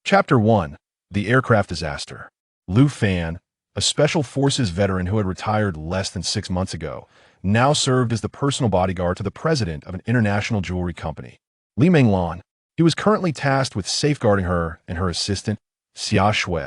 Chapter 1. The Aircraft Disaster. Lu Fan, a Special Forces veteran who had retired less than 6 months ago, now served as the personal bodyguard to the president of an international jewelry company, Li Menglan. He was currently tasked with safeguarding her and her assistant, Xia Shui,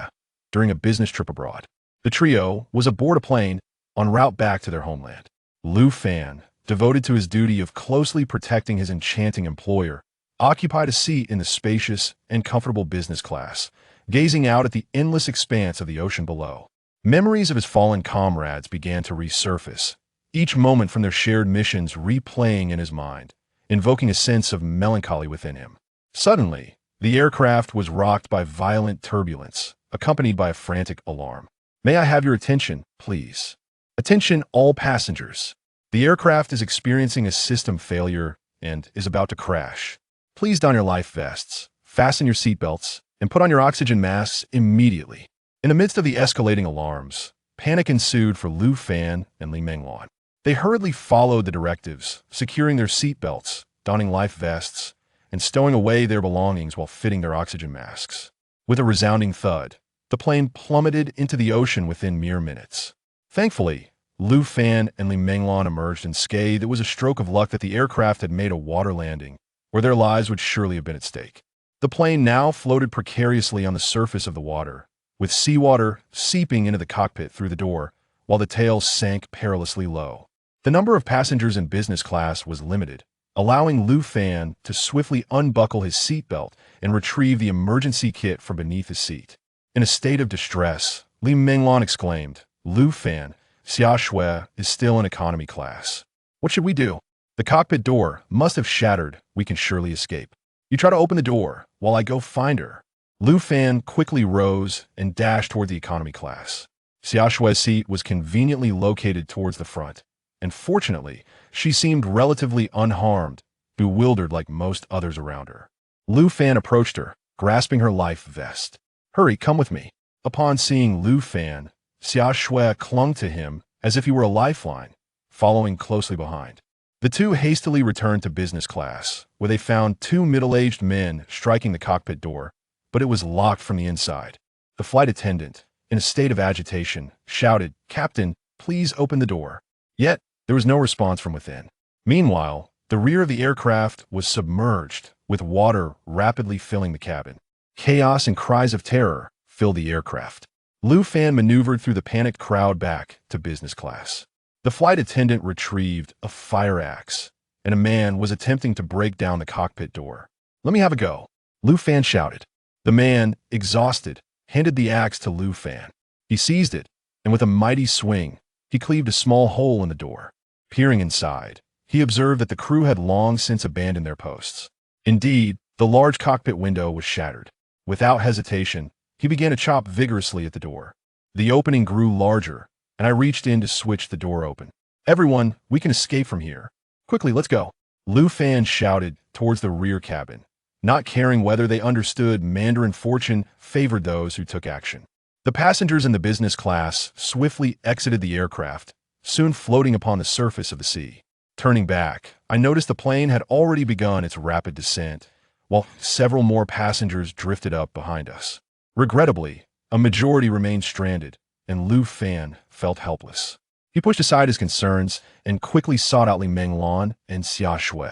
during a business trip abroad. The trio was aboard a plane en route back to their homeland. Lu Fan, devoted to his duty of closely protecting his enchanting employer, occupied a seat in the spacious and comfortable business class, gazing out at the endless expanse of the ocean below. Memories of his fallen comrades began to resurface, each moment from their shared missions replaying in his mind, invoking a sense of melancholy within him. Suddenly, the aircraft was rocked by violent turbulence, accompanied by a frantic alarm. "May I have your attention, please? Attention all passengers. The aircraft is experiencing a system failure and is about to crash. Please don your life vests, fasten your seatbelts, and put on your oxygen masks immediately." In the midst of the escalating alarms, panic ensued for Lu Fan and Li Menglan. They hurriedly followed the directives, securing their seatbelts, donning life vests, and stowing away their belongings while fitting their oxygen masks. With a resounding thud, the plane plummeted into the ocean within mere minutes. Thankfully, Lu Fan and Li Menglan emerged unscathed. It was a stroke of luck that the aircraft had made a water landing, where their lives would surely have been at stake. The plane now floated precariously on the surface of the water, with seawater seeping into the cockpit through the door, while the tail sank perilously low. The number of passengers in business class was limited, allowing Lu Fan to swiftly unbuckle his seatbelt and retrieve the emergency kit from beneath his seat. In a state of distress, Li Menglan exclaimed, "Lu Fan, Xia Shui is still in economy class. What should we do? The cockpit door must have shattered. We can surely escape. You try to open the door while I go find her." Lu Fan quickly rose and dashed toward the economy class. Xia Shui's seat was conveniently located towards the front, and fortunately, she seemed relatively unharmed, bewildered like most others around her. Lu Fan approached her, grasping her life vest. "Hurry, come with me." Upon seeing Lu Fan, Xia Shui clung to him as if he were a lifeline, following closely behind. The two hastily returned to business class, where they found two middle-aged men striking the cockpit door, but it was locked from the inside. The flight attendant, in a state of agitation, shouted, "Captain, please open the door." Yet, there was no response from within. Meanwhile, the rear of the aircraft was submerged, with water rapidly filling the cabin. Chaos and cries of terror filled the aircraft. Lu Fan maneuvered through the panicked crowd back to business class. The flight attendant retrieved a fire axe, and a man was attempting to break down the cockpit door. "Let me have a go," Lu Fan shouted. The man, exhausted, handed the axe to Lu Fan. He seized it, and with a mighty swing, he cleaved a small hole in the door. Peering inside, he observed that the crew had long since abandoned their posts. Indeed, the large cockpit window was shattered. Without hesitation, he began to chop vigorously at the door. The opening grew larger, and I reached in to switch the door open. "Everyone, we can escape from here. Quickly, let's go." Lu Fan shouted towards the rear cabin. Not caring whether they understood Mandarin fortune favored those who took action. The passengers in the business class swiftly exited the aircraft, soon floating upon the surface of the sea. Turning back, I noticed the plane had already begun its rapid descent, while several more passengers drifted up behind us. Regrettably, a majority remained stranded, and Lu Fan felt helpless. He pushed aside his concerns and quickly sought out Li Menglan and Xia Shui.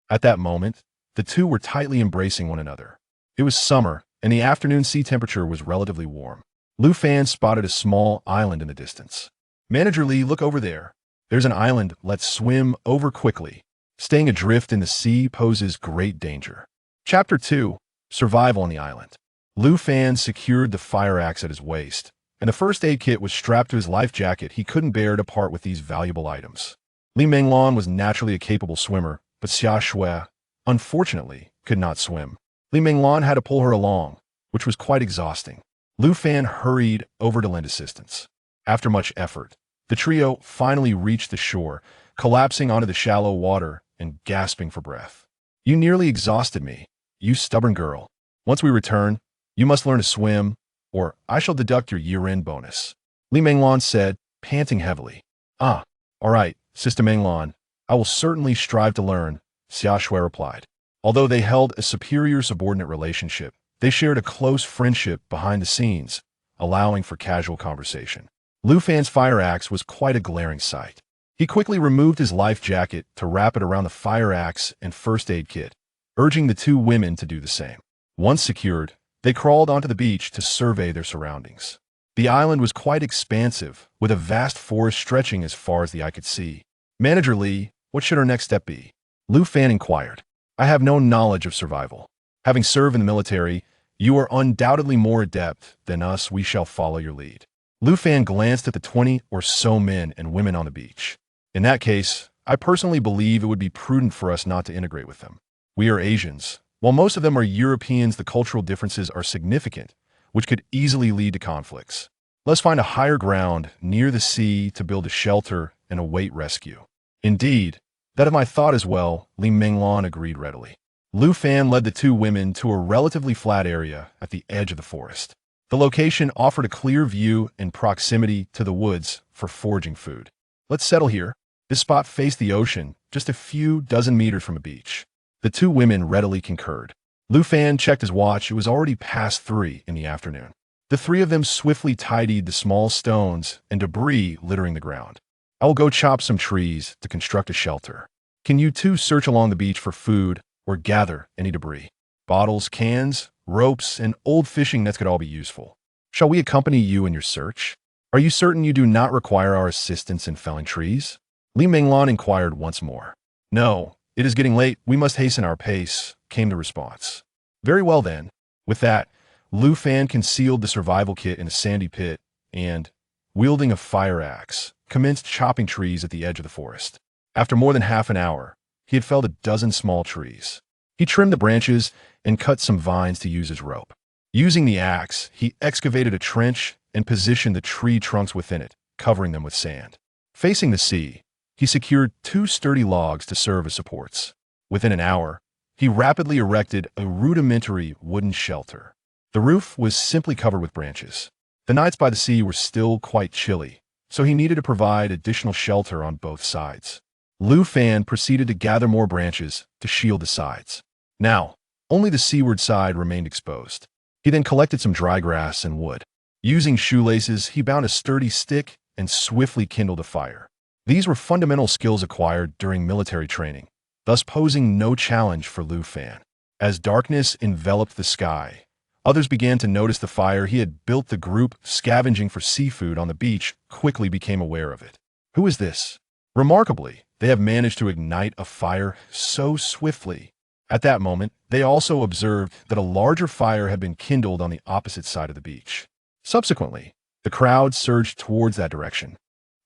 At that moment, the two were tightly embracing one another. It was summer, and the afternoon sea temperature was relatively warm. Lu Fan spotted a small island in the distance. "Manager Li, look over there. There's an island. Let's swim over quickly. Staying adrift in the sea poses great danger." Chapter 2. Survival on the island. Lu Fan secured the fire axe at his waist, and the first aid kit was strapped to his life jacket. He couldn't bear to part with these valuable items. Li Menglan was naturally a capable swimmer, but Xia Shui, unfortunately, could not swim. Li Menglan had to pull her along, which was quite exhausting. Lu Fan hurried over to lend assistance. After much effort, the trio finally reached the shore, collapsing onto the shallow water and gasping for breath. "You nearly exhausted me, you stubborn girl. Once we return, you must learn to swim, or I shall deduct your year-end bonus," Li Menglan said, panting heavily. "Ah, all right, Sister Menglan, I will certainly strive to learn," Xia Shui replied. Although they held a superior-subordinate relationship, They shared a close friendship behind the scenes, allowing for casual conversation. Lu Fan's fire axe was quite a glaring sight. He quickly removed his life jacket to wrap it around the fire axe and first aid kit, urging the two women to do the same. Once secured, they crawled onto the beach to survey their surroundings. The island was quite expansive, with a vast forest stretching as far as the eye could see. "Manager Lee, what should our next step be?" Lu Fan inquired. "I have no knowledge of survival. Having served in the military, you are undoubtedly more adept than us. We shall follow your lead." Lu Fan glanced at the 20 or so men and women on the beach. "In that case, I personally believe it would be prudent for us not to integrate with them. We are Asians. While most of them are Europeans, the cultural differences are significant, which could easily lead to conflicts. Let's find a higher ground near the sea to build a shelter and await rescue." "Indeed, that is my thought as well," Li Menglan agreed readily. Lu Fan led the two women to a relatively flat area at the edge of the forest. The location offered a clear view and proximity to the woods for foraging food. "Let's settle here." This spot faced the ocean, just a few dozen meters from a beach. The two women readily concurred. Lu Fan checked his watch. It was already past 3 in the afternoon. The three of them swiftly tidied the small stones and debris littering the ground. "I will go chop some trees to construct a shelter. Can you two search along the beach for food or gather any debris? Bottles, cans, ropes, and old fishing nets could all be useful. Shall we accompany you in your search? Are you certain you do not require our assistance in felling trees?" Li Menglan inquired once more. "No, it is getting late. We must hasten our pace," came the response. "Very well then." With that, Lu Fan concealed the survival kit in a sandy pit and, wielding a fire axe, commenced chopping trees at the edge of the forest. After more than half an hour, he had felled a dozen small trees. He trimmed the branches and cut some vines to use as rope. Using the axe, he excavated a trench and positioned the tree trunks within it, covering them with sand. Facing the sea, he secured 2 sturdy logs to serve as supports. Within an hour, he rapidly erected a rudimentary wooden shelter. The roof was simply covered with branches. The nights by the sea were still quite chilly, so he needed to provide additional shelter on both sides. Lu Fan proceeded to gather more branches to shield the sides. Now, only the seaward side remained exposed. He then collected some dry grass and wood. Using shoelaces, he bound a sturdy stick and swiftly kindled a fire. These were fundamental skills acquired during military training, thus posing no challenge for Lu Fan. As darkness enveloped the sky, others began to notice the fire he had built. The group scavenging for seafood on the beach quickly became aware of it. "Who is this?" Remarkably, they have managed to ignite a fire so swiftly. At that moment, they also observed that a larger fire had been kindled on the opposite side of the beach. Subsequently, the crowd surged towards that direction.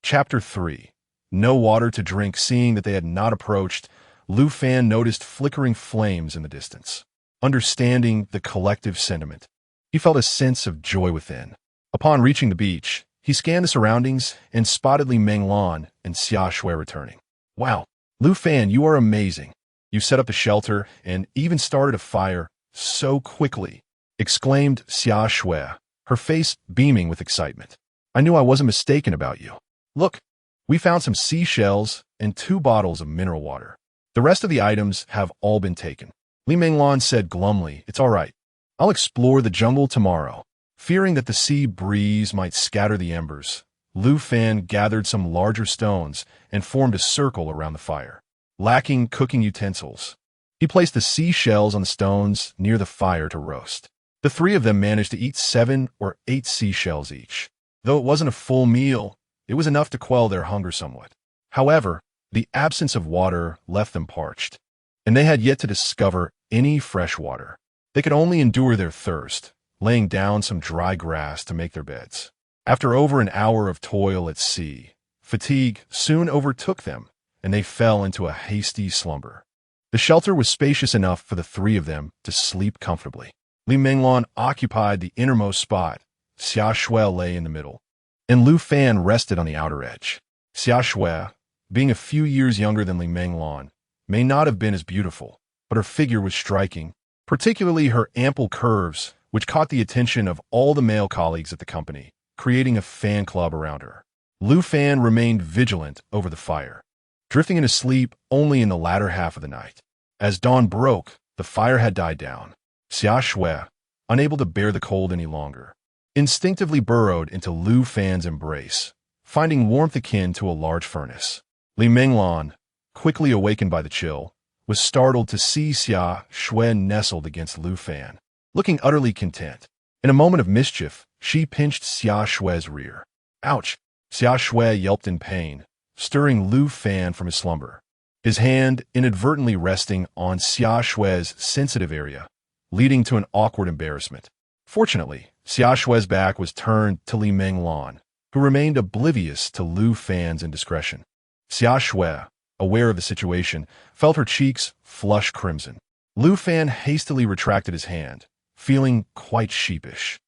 Chapter 3. No water to drink. Seeing that they had not approached, Lu Fan noticed flickering flames in the distance. Understanding the collective sentiment, he felt a sense of joy within. Upon reaching the beach, he scanned the surroundings and spotted Li Menglan and Xia Shui returning. "Wow, Lu Fan, you are amazing. You set up the shelter and even started a fire so quickly," exclaimed Xia Shui, her face beaming with excitement. "I knew I wasn't mistaken about you. Look, we found some seashells and 2 bottles of mineral water. The rest of the items have all been taken." Li Menglan said glumly, "It's all right. I'll explore the jungle tomorrow." Fearing that the sea breeze might scatter the embers, Lu Fan gathered some larger stones and formed a circle around the fire. Lacking cooking utensils, he placed the seashells on the stones near the fire to roast. The 3 of them managed to eat 7 or 8 seashells each. Though it wasn't a full meal, it was enough to quell their hunger somewhat. However, the absence of water left them parched, and they had yet to discover any fresh water. They could only endure their thirst, laying down some dry grass to make their beds. After over an hour of toil at sea, fatigue soon overtook them, and they fell into a hasty slumber. The shelter was spacious enough for the 3 of them to sleep comfortably. Li Menglan occupied the innermost spot, Xia Shui lay in the middle, and Lu Fan rested on the outer edge. Xia Shui, being a few years younger than Li Menglan, may not have been as beautiful, but her figure was striking, particularly her ample curves, which caught the attention of all the male colleagues at the company, creating a fan club around her. Lu Fan remained vigilant over the fire, drifting into sleep only in the latter half of the night. As dawn broke, the fire had died down. Xia Shui, unable to bear the cold any longer. Instinctively burrowed into Lu Fan's embrace, finding warmth akin to a large furnace. Li Menglan, quickly awakened by the chill, was startled to see Xia Shui nestled against Lu Fan, looking utterly content. In a moment of mischief, she pinched Xia Shui's rear. Ouch! Xia Shui yelped in pain, stirring Lu Fan from his slumber, his hand inadvertently resting on Xia Shui's sensitive area, leading to an awkward embarrassment. Fortunately, Xia Shui's back was turned to Li Menglan, who remained oblivious to Lu Fan's indiscretion. Xia Shui, aware of the situation, felt her cheeks flush crimson. Lu Fan hastily retracted his hand, feeling quite sheepish.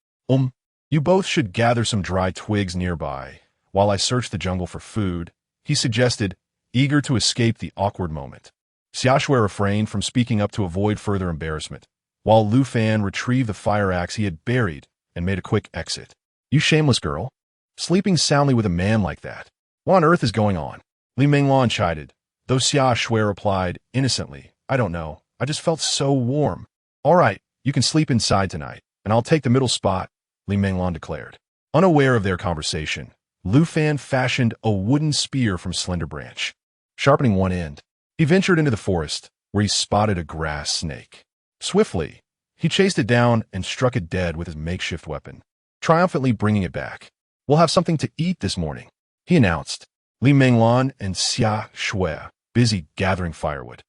You both should gather some dry twigs nearby, while I search the jungle for food, he suggested, eager to escape the awkward moment. Xia Shui refrained from speaking up to avoid further embarrassment, while Lu Fan retrieved the fire axe he had buried and made a quick exit. You shameless girl. Sleeping soundly with a man like that. What on earth is going on? Li Menglan chided, though Xia Shui replied innocently, I don't know, I just felt so warm. All right, you can sleep inside tonight, and I'll take the middle spot, Li Menglan declared. Unaware of their conversation, Lu Fan fashioned a wooden spear from slender branch. Sharpening one end, he ventured into the forest, where he spotted a grass snake. Swiftly, he chased it down and struck it dead with his makeshift weapon, triumphantly bringing it back. We'll have something to eat this morning, he announced. Li Menglan and Xia Shui, busy gathering firewood,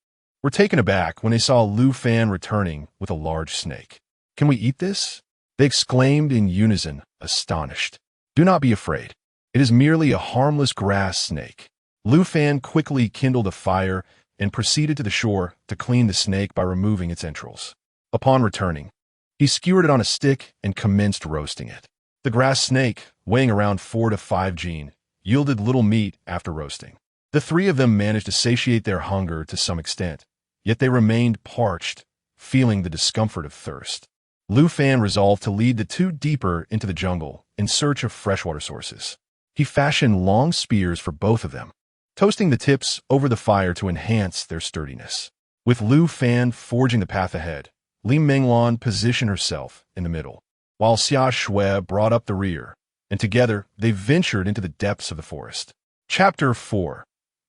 were taken aback when they saw Lu Fan returning with a large snake. Can we eat this? They exclaimed in unison, astonished. Do not be afraid. It is merely a harmless grass snake. Lu Fan quickly kindled a fire and proceeded to the shore to clean the snake by removing its entrails. Upon returning, he skewered it on a stick and commenced roasting it. The grass snake, weighing around 4 to 5 jin, yielded little meat after roasting. The three of them managed to satiate their hunger to some extent, yet they remained parched, feeling the discomfort of thirst. Lu Fan resolved to lead the two deeper into the jungle in search of freshwater sources. He fashioned long spears for both of them, toasting the tips over the fire to enhance their sturdiness. With Lu Fan forging the path ahead, Li Menglan positioned herself in the middle, while Xia Shui brought up the rear, and together they ventured into the depths of the forest. Chapter 4.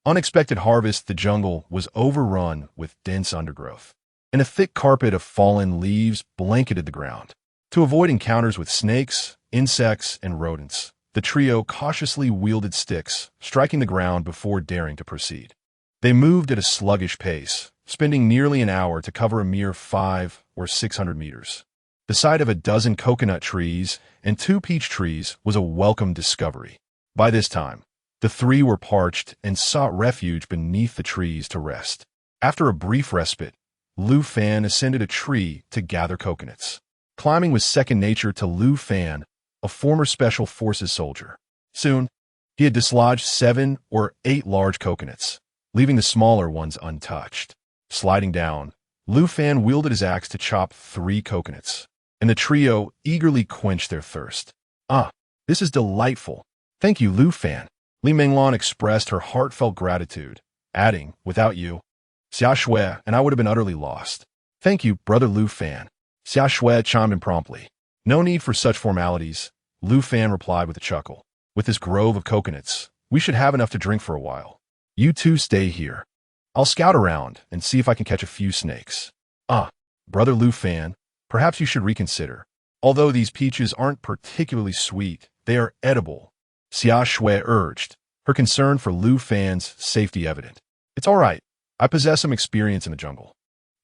Unexpected harvest. The jungle was overrun with dense undergrowth, and a thick carpet of fallen leaves blanketed the ground. To avoid encounters with snakes, insects, and rodents, the trio cautiously wielded sticks, striking the ground before daring to proceed. They moved at a sluggish pace, spending nearly an hour to cover a mere 500 or 600 meters. The sight of a dozen coconut trees and 2 peach trees was a welcome discovery. By this time, the three were parched and sought refuge beneath the trees to rest. After a brief respite, Lu Fan ascended a tree to gather coconuts. Climbing was second nature to Lu Fan, a former Special Forces soldier. Soon, he had dislodged 7 or 8 large coconuts, leaving the smaller ones untouched. Sliding down, Lu Fan wielded his axe to chop 3 coconuts, and the trio eagerly quenched their thirst. This is delightful. Thank you, Lu Fan. Li Menglan expressed her heartfelt gratitude, adding, without you, Xia Shui and I would have been utterly lost. Thank you, brother Lu Fan. Xia Shui chimed in promptly. No need for such formalities, Lu Fan replied with a chuckle. With this grove of coconuts, we should have enough to drink for a while. You two stay here. I'll scout around and see if I can catch a few snakes. Brother Lu Fan, perhaps you should reconsider. Although these peaches aren't particularly sweet, they are edible, Xia Shui urged, her concern for Lu Fan's safety evident. It's all right. I possess some experience in the jungle.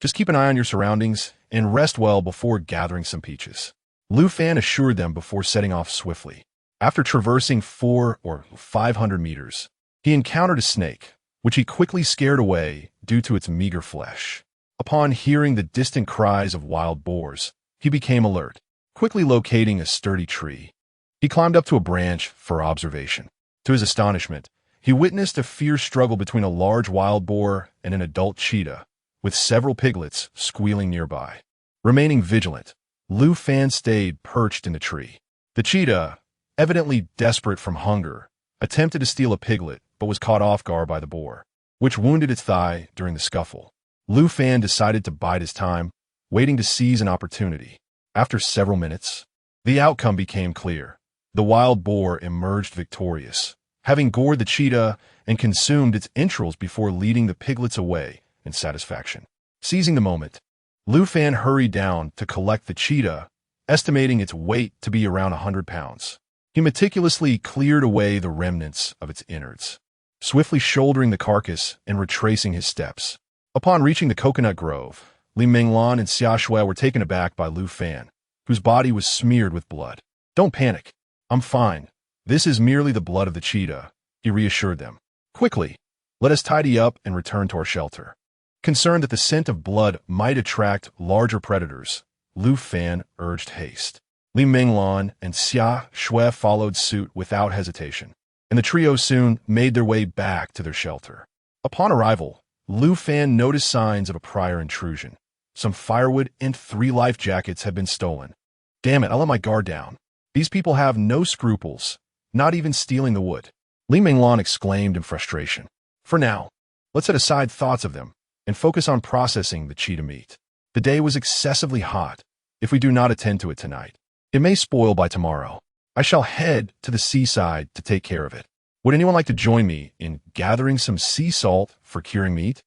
Just keep an eye on your surroundings and rest well before gathering some peaches. Lu Fan assured them before setting off swiftly. After traversing 400 or 500 meters, he encountered a snake, which he quickly scared away due to its meager flesh. Upon hearing the distant cries of wild boars, he became alert, quickly locating a sturdy tree. He climbed up to a branch for observation. To his astonishment, he witnessed a fierce struggle between a large wild boar and an adult cheetah, with several piglets squealing nearby. Remaining vigilant, Lu Fan stayed perched in the tree. The cheetah, evidently desperate from hunger, attempted to steal a piglet but was caught off guard by the boar, which wounded its thigh during the scuffle. Lu Fan decided to bide his time, waiting to seize an opportunity. After several minutes, the outcome became clear. The wild boar emerged victorious, having gored the cheetah and consumed its entrails before leading the piglets away in satisfaction. Seizing the moment, Lu Fan hurried down to collect the cheetah, estimating its weight to be around 100 pounds. He meticulously cleared away the remnants of its innards, swiftly shouldering the carcass and retracing his steps. Upon reaching the coconut grove, Li Minglan and Xia Shui were taken aback by Lu Fan, whose body was smeared with blood. "Don't panic. I'm fine. This is merely the blood of the cheetah," he reassured them. "Quickly, let us tidy up and return to our shelter." Concerned that the scent of blood might attract larger predators, Lu Fan urged haste. Li Minglan and Xia Shui followed suit without hesitation, and the trio soon made their way back to their shelter. Upon arrival, Lu Fan noticed signs of a prior intrusion. Some firewood and 3 life jackets had been stolen. "Damn it, I let my guard down. These people have no scruples, not even stealing the wood," Li Minglan exclaimed in frustration. "For now, let's set aside thoughts of them and focus on processing the cheetah meat. The day was excessively hot. If we do not attend to it tonight, it may spoil by tomorrow. I shall head to the seaside to take care of it. Would anyone like to join me in gathering some sea salt for curing meat?"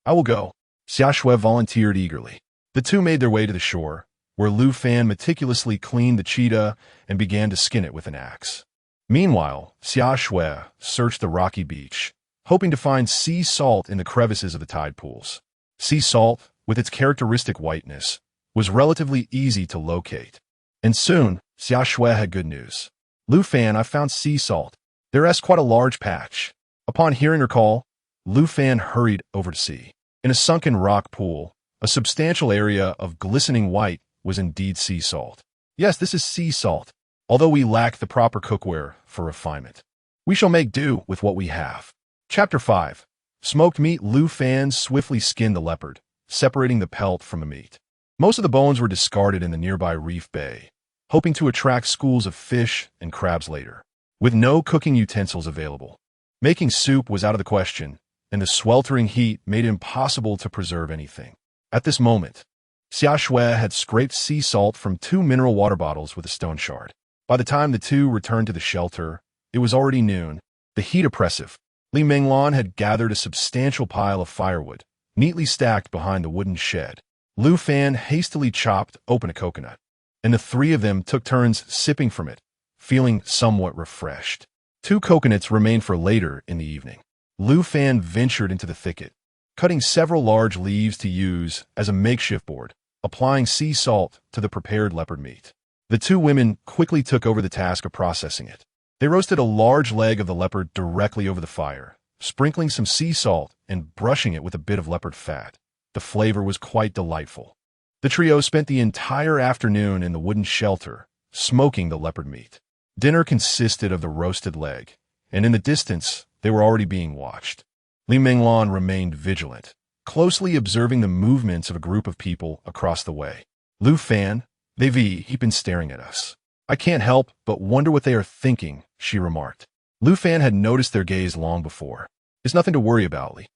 "I will go," Xia Shui volunteered eagerly. The two made their way to the shore, where Lu Fan meticulously cleaned the cheetah and began to skin it with an axe. Meanwhile, Xia Shui searched the rocky beach, hoping to find sea salt in the crevices of the tide pools. Sea salt, with its characteristic whiteness, was relatively easy to locate. And soon, Xia Shui had good news. "Lu Fan, I found sea salt. There is quite a large patch." Upon hearing her call, Lu Fan hurried over to see. In a sunken rock pool, a substantial area of glistening white was indeed sea salt. "Yes, this is sea salt, although we lack the proper cookware for refinement. We shall make do with what we have." Chapter 5. Smoked meat. Lu Fan swiftly skinned the leopard, separating the pelt from the meat. Most of the bones were discarded in the nearby reef bay, hoping to attract schools of fish and crabs later. With no cooking utensils available, making soup was out of the question, and the sweltering heat made it impossible to preserve anything. At this moment, Xia Shui had scraped sea salt from 2 mineral water bottles with a stone shard. By the time the two returned to the shelter, it was already noon, the heat oppressive. Li Minglan had gathered a substantial pile of firewood, neatly stacked behind the wooden shed. Lu Fan hastily chopped open a coconut, and the 3 of them took turns sipping from it, feeling somewhat refreshed. 2 coconuts remained for later in the evening. Lu Fan ventured into the thicket, cutting several large leaves to use as a makeshift board, applying sea salt to the prepared leopard meat. The 2 women quickly took over the task of processing it. They roasted a large leg of the leopard directly over the fire, sprinkling some sea salt and brushing it with a bit of leopard fat. The flavor was quite delightful. The trio spent the entire afternoon in the wooden shelter, smoking the leopard meat. Dinner consisted of the roasted leg, and in the distance, they were already being watched. Li Minglan remained vigilant, closely observing the movements of a group of people across the way. "Lu Fan, they've been staring at us. I can't help but wonder what they are thinking," she remarked. Lu Fan had noticed their gaze long before. "It's nothing to worry about, Li.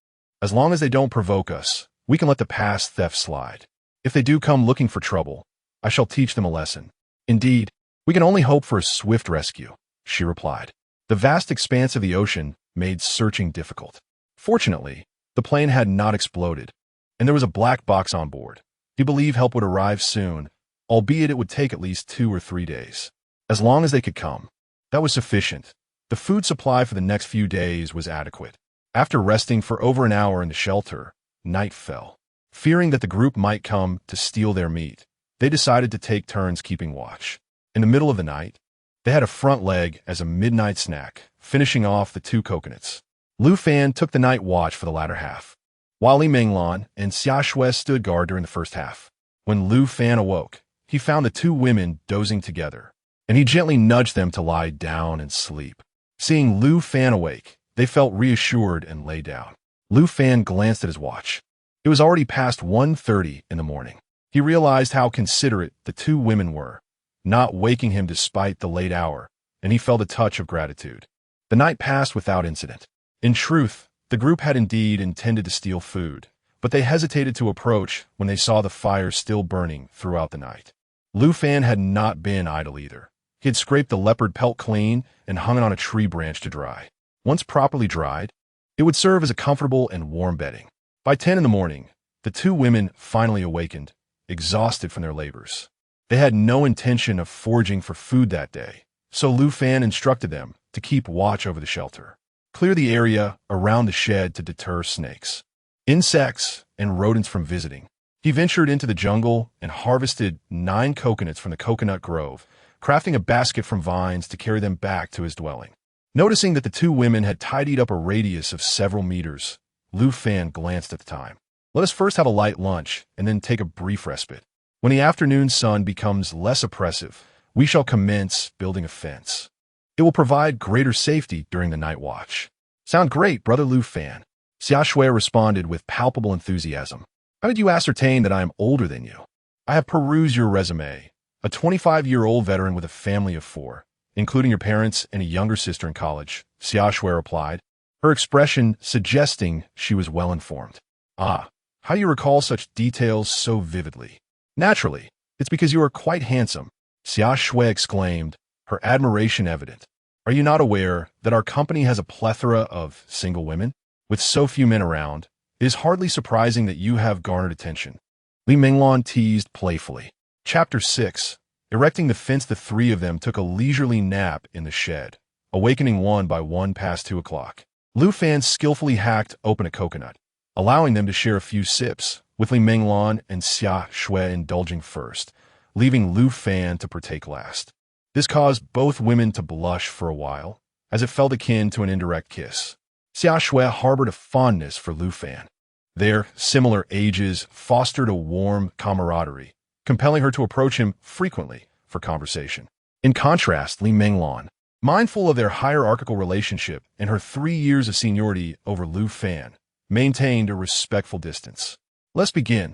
As long as they don't provoke us, we can let the past theft slide. If they do come looking for trouble, I shall teach them a lesson. Indeed, we can only hope for a swift rescue," she replied. The vast expanse of the ocean made searching difficult. Fortunately, the plane had not exploded, and there was a black box on board. He believed help would arrive soon, albeit it would take at least 2 or 3 days. As long as they could come, that was sufficient. The food supply for the next few days was adequate. After resting for over an hour in the shelter, night fell. Fearing that the group might come to steal their meat, they decided to take turns keeping watch. In the middle of the night, they had a front leg as a midnight snack, finishing off the 2 coconuts. Lu Fan took the night watch for the latter half, while Li Minglan and Xia Shui stood guard during the first half. When Lu Fan awoke, he found the 2 women dozing together, and he gently nudged them to lie down and sleep. Seeing Lu Fan awake, they felt reassured and lay down. Lu Fan glanced at his watch. It was already past 1:30 in the morning. He realized how considerate the 2 women were, not waking him despite the late hour, and he felt a touch of gratitude. The night passed without incident. In truth, the group had indeed intended to steal food, but they hesitated to approach when they saw the fire still burning throughout the night. Lu Fan had not been idle either. He had scraped the leopard pelt clean and hung it on a tree branch to dry. Once properly dried, it would serve as a comfortable and warm bedding. By 10 in the morning, the two women finally awakened, exhausted from their labors. They had no intention of foraging for food that day, so Lu Fan instructed them to keep watch over the shelter. Clear the area around the shed to deter snakes, insects, and rodents from visiting. He ventured into the jungle and harvested 9 coconuts from the coconut grove, crafting a basket from vines to carry them back to his dwelling. Noticing that the two women had tidied up a radius of several meters, Lu Fan glanced at the time. Let us first have a light lunch and then take a brief respite. When the afternoon sun becomes less oppressive, we shall commence building a fence. It will provide greater safety during the night watch. Sound great, Brother Lu Fan. Xia Shui responded with palpable enthusiasm. How did you ascertain that I am older than you? I have perused your resume. A 25-year-old veteran with a family of 4, including your parents and a younger sister in college, Xia Shui replied, her expression suggesting she was well informed. Ah, how do you recall such details so vividly? Naturally, it's because you are quite handsome, Xia Shui exclaimed, her admiration evident. Are you not aware that our company has a plethora of single women? With so few men around, it is hardly surprising that you have garnered attention. Li Minglan teased playfully. Chapter 6. Erecting the fence, the three of them took a leisurely nap in the shed, awakening one by one past 2 o'clock. Lu Fan skillfully hacked open a coconut, allowing them to share a few sips, with Li Minglan and Xia Shui indulging first, leaving Lu Fan to partake last. This caused both women to blush for a while, as it felt akin to an indirect kiss. Xia Shui harbored a fondness for Lu Fan. Their similar ages fostered a warm camaraderie, compelling her to approach him frequently for conversation. In contrast, Li Minglan, mindful of their hierarchical relationship and her 3 years of seniority over Lu Fan, maintained a respectful distance. Let's begin.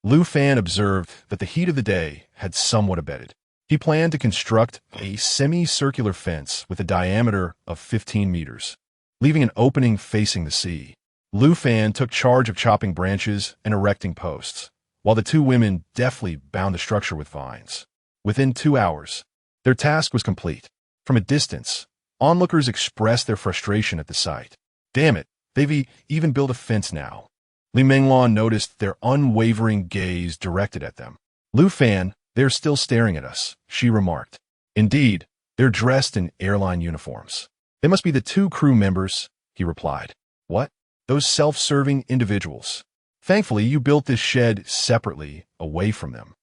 Lu Fan observed that the heat of the day had somewhat abated. He planned to construct a semicircular fence with a diameter of 15 meters, leaving an opening facing the sea. Lu Fan took charge of chopping branches and erecting posts, while the two women deftly bound the structure with vines. Within 2 hours, their task was complete. From a distance, onlookers expressed their frustration at the sight. Damn it, they've even built a fence now. Li Minglan noticed their unwavering gaze directed at them. Lu Fan, they're still staring at us, she remarked. Indeed, they're dressed in airline uniforms. They must be the 2 crew members, he replied. What? Those self-serving individuals. Thankfully, you built this shed separately, away from them.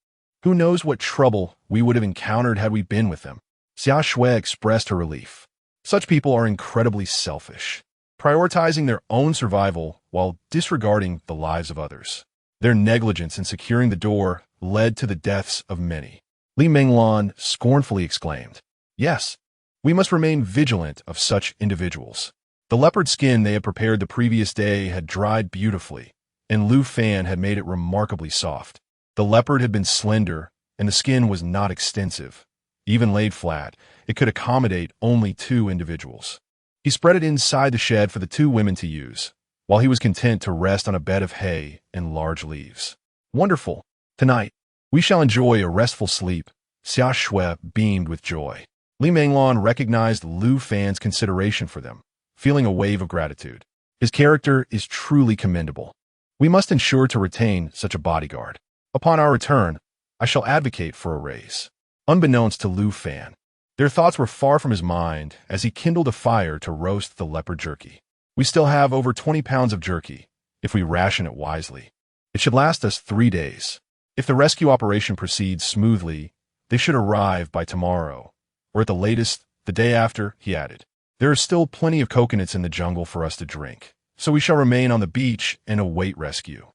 Who knows what trouble we would have encountered had we been with them? Xia Shui expressed her relief. Such people are incredibly selfish, prioritizing their own survival while disregarding the lives of others. Their negligence in securing the door led to the deaths of many. Li Minglan scornfully exclaimed, Yes, we must remain vigilant of such individuals. The leopard skin they had prepared the previous day had dried beautifully, and Lu Fan had made it remarkably soft. The leopard had been slender, and the skin was not extensive. Even laid flat, it could accommodate only 2 individuals. He spread it inside the shed for the 2 women to use, while he was content to rest on a bed of hay and large leaves. Wonderful. Tonight, we shall enjoy a restful sleep. Xia Shui beamed with joy. Li Minglan recognized Lu Fan's consideration for them, feeling a wave of gratitude. His character is truly commendable. We must ensure to retain such a bodyguard. Upon our return, I shall advocate for a raise. Unbeknownst to Lu Fan, their thoughts were far from his mind as he kindled a fire to roast the leopard jerky. We still have over 20 pounds of jerky, if we ration it wisely. It should last us 3 days. If the rescue operation proceeds smoothly, they should arrive by tomorrow, or at the latest, the day after, he added. There are still plenty of coconuts in the jungle for us to drink, so we shall remain on the beach and await rescue.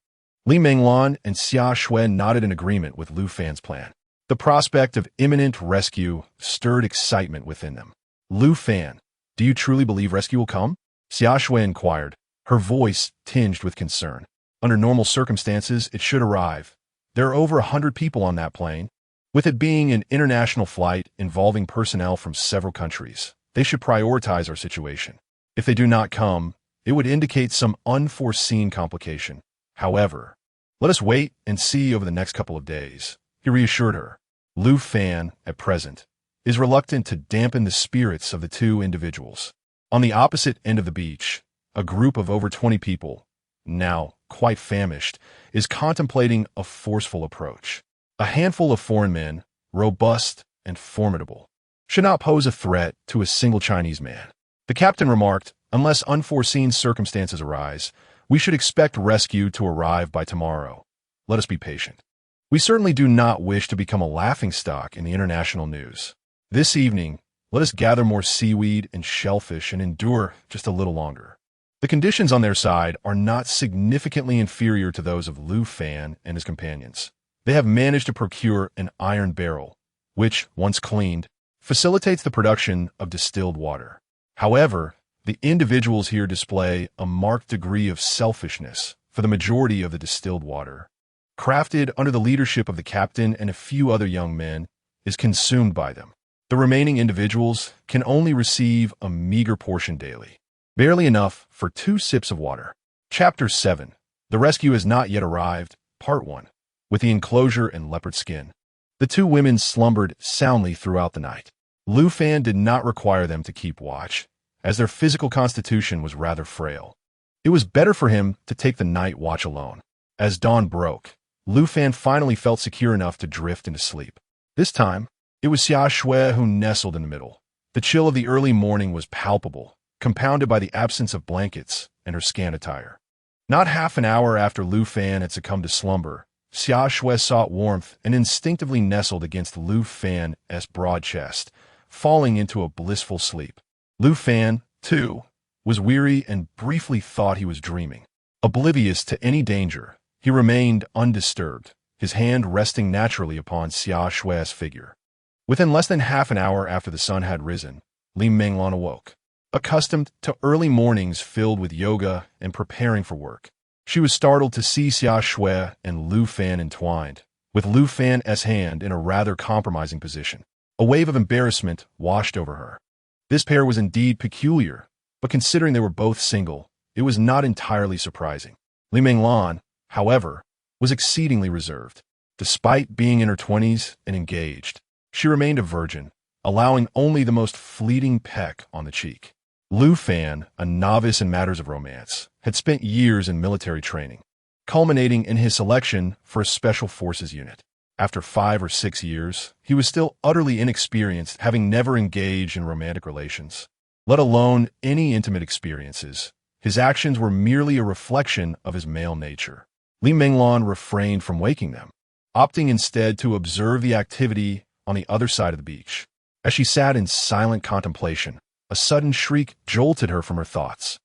Li Minglan and Xia Shui nodded in agreement with Lu Fan's plan. The prospect of imminent rescue stirred excitement within them. Lu Fan, do you truly believe rescue will come? Xia Shui inquired, her voice tinged with concern. Under normal circumstances, it should arrive. There are over 100 people on that plane. With it being an international flight involving personnel from several countries, they should prioritize our situation. If they do not come, it would indicate some unforeseen complication. However, let us wait and see over the next couple of days, he reassured her. Lu Fan, at present, is reluctant to dampen the spirits of the two individuals. On the opposite end of the beach, a group of over 20 people, now quite famished, is contemplating a forceful approach. A handful of foreign men, robust and formidable, should not pose a threat to a single Chinese man. The captain remarked, "Unless unforeseen circumstances arise, we should expect rescue to arrive by tomorrow. Let us be patient. We certainly do not wish to become a laughingstock in the international news. This evening, let us gather more seaweed and shellfish and endure just a little longer." The conditions on their side are not significantly inferior to those of Lu Fan and his companions. They have managed to procure an iron barrel, which, once cleaned, facilitates the production of distilled water. However, the individuals here display a marked degree of selfishness for the majority of the distilled water, crafted under the leadership of the captain and a few other young men, is consumed by them. The remaining individuals can only receive a meager portion daily, barely enough for 2 sips of water. Chapter 7. The Rescue Has Not Yet Arrived, Part 1. With the enclosure and leopard skin. The two women slumbered soundly throughout the night. Lu Fan did not require them to keep watch, as their physical constitution was rather frail. It was better for him to take the night watch alone. As dawn broke, Lu Fan finally felt secure enough to drift into sleep. This time, it was Xia Shui who nestled in the middle. The chill of the early morning was palpable, compounded by the absence of blankets and her scant attire. Not half an hour after Lu Fan had succumbed to slumber, Xia Shui sought warmth and instinctively nestled against Lu Fan's broad chest, falling into a blissful sleep. Lu Fan, too, was weary and briefly thought he was dreaming. Oblivious to any danger, he remained undisturbed, his hand resting naturally upon Xia Shui's figure. Within less than half an hour after the sun had risen, Li Menglan awoke. Accustomed to early mornings filled with yoga and preparing for work, she was startled to see Xia Shui and Lu Fan entwined, with Lu Fan's hand in a rather compromising position. A wave of embarrassment washed over her. This pair was indeed peculiar, but considering they were both single, it was not entirely surprising. Li Menglan, however, was exceedingly reserved. Despite being in her 20s and engaged, she remained a virgin, allowing only the most fleeting peck on the cheek. Lu Fan, a novice in matters of romance, had spent years in military training, culminating in his selection for a special forces unit. After 5 or 6 years, he was still utterly inexperienced, having never engaged in romantic relations, let alone any intimate experiences. His actions were merely a reflection of his male nature. Li Menglan refrained from waking them, opting instead to observe the activity on the other side of the beach. As she sat in silent contemplation, a sudden shriek jolted her from her thoughts.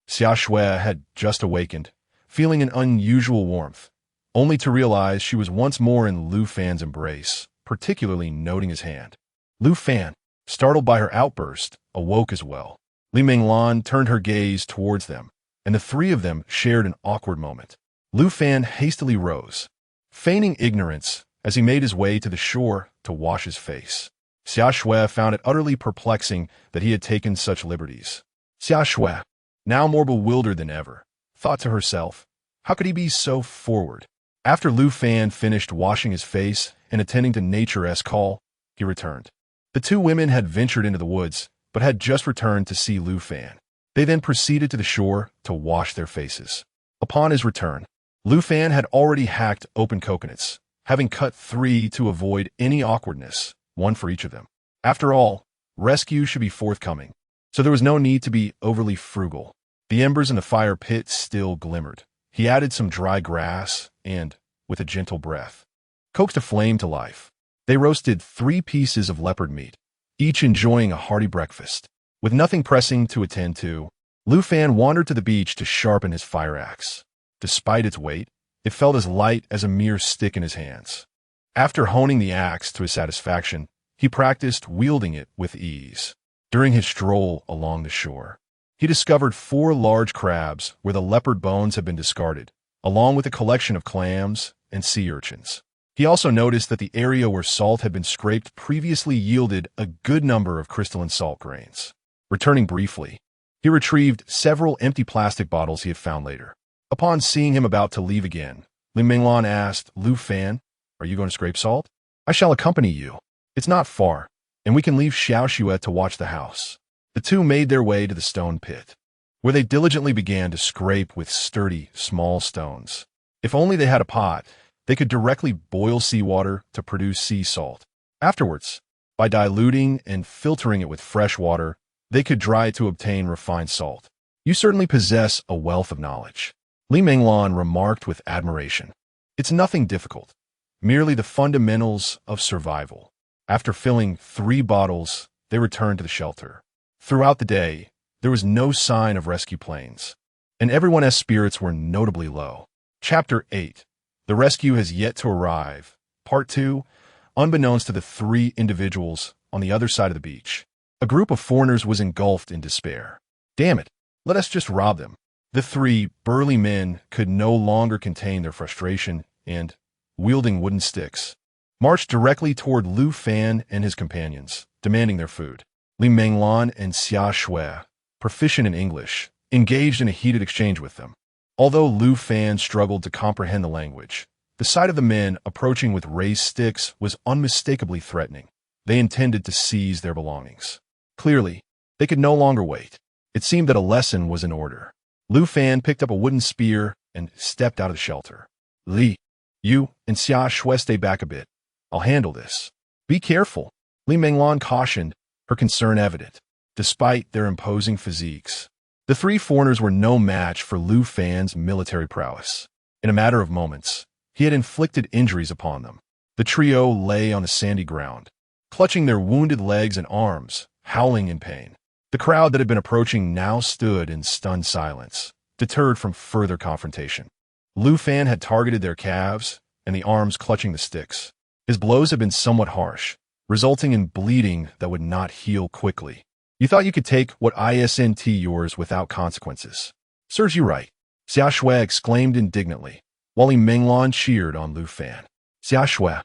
Xia Shui had just awakened, feeling an unusual warmth, only to realize she was once more in Lu Fan's embrace, particularly noting his hand. Lu Fan, startled by her outburst, awoke as well. Li Menglan turned her gaze towards them, and the three of them shared an awkward moment. Lu Fan hastily rose, feigning ignorance as he made his way to the shore to wash his face. Xia Shui found it utterly perplexing that he had taken such liberties. Xia Shui, now more bewildered than ever, thought to herself, how could he be so forward? After Lu Fan finished washing his face and attending to nature's call, he returned. The two women had ventured into the woods, but had just returned to see Lu Fan. They then proceeded to the shore to wash their faces. Upon his return, Lu Fan had already hacked open coconuts, having cut 3 to avoid any awkwardness, 1 for each of them. After all, rescue should be forthcoming, so there was no need to be overly frugal. The embers in the fire pit still glimmered. He added some dry grass and, with a gentle breath, coaxed a flame to life. They roasted 3 pieces of leopard meat, each enjoying a hearty breakfast. With nothing pressing to attend to, Lu Fan wandered to the beach to sharpen his fire axe. Despite its weight, it felt as light as a mere stick in his hands. After honing the axe to his satisfaction, he practiced wielding it with ease. During his stroll along the shore, he discovered 4 large crabs where the leopard bones had been discarded, along with a collection of clams and sea urchins. He also noticed that the area where salt had been scraped previously yielded a good number of crystalline salt grains. Returning briefly, he retrieved several empty plastic bottles he had found later. Upon seeing him about to leave again, Li Menglan asked, Lu Fan, are you going to scrape salt? I shall accompany you. It's not far, and we can leave Xiaoxue to watch the house. The two made their way to the stone pit, where they diligently began to scrape with sturdy, small stones. If only they had a pot, they could directly boil seawater to produce sea salt. Afterwards, by diluting and filtering it with fresh water, they could dry it to obtain refined salt. You certainly possess a wealth of knowledge, Li Menglan remarked with admiration. It's nothing difficult, merely the fundamentals of survival. After filling 3 bottles, they returned to the shelter. Throughout the day, there was no sign of rescue planes, and everyone's spirits were notably low. Chapter 8. The rescue has yet to arrive. Part 2. Unbeknownst to the 3 individuals on the other side of the beach, a group of foreigners was engulfed in despair. Damn it, let us just rob them. The 3 burly men could no longer contain their frustration and, wielding wooden sticks, marched directly toward Lu Fan and his companions, demanding their food. Li Menglan and Xia Shui, proficient in English, engaged in a heated exchange with them. Although Lu Fan struggled to comprehend the language, the sight of the men approaching with raised sticks was unmistakably threatening. They intended to seize their belongings. Clearly, they could no longer wait. It seemed that a lesson was in order. Lu Fan picked up a wooden spear and stepped out of the shelter. Li, you and Xia Shui stay back a bit. I'll handle this. Be careful, Li Menglan cautioned, her concern evident. Despite their imposing physiques, the 3 foreigners were no match for Lu Fan's military prowess. In a matter of moments, he had inflicted injuries upon them. The trio lay on the sandy ground, clutching their wounded legs and arms, howling in pain. The crowd that had been approaching now stood in stunned silence, deterred from further confrontation. Lu Fan had targeted their calves and the arms clutching the sticks. His blows had been somewhat harsh, resulting in bleeding that would not heal quickly. You thought you could take what isn't yours without consequences. Serves you right, Xia Shui exclaimed indignantly, while Li Menglan cheered on Lu Fan. Xia Shui,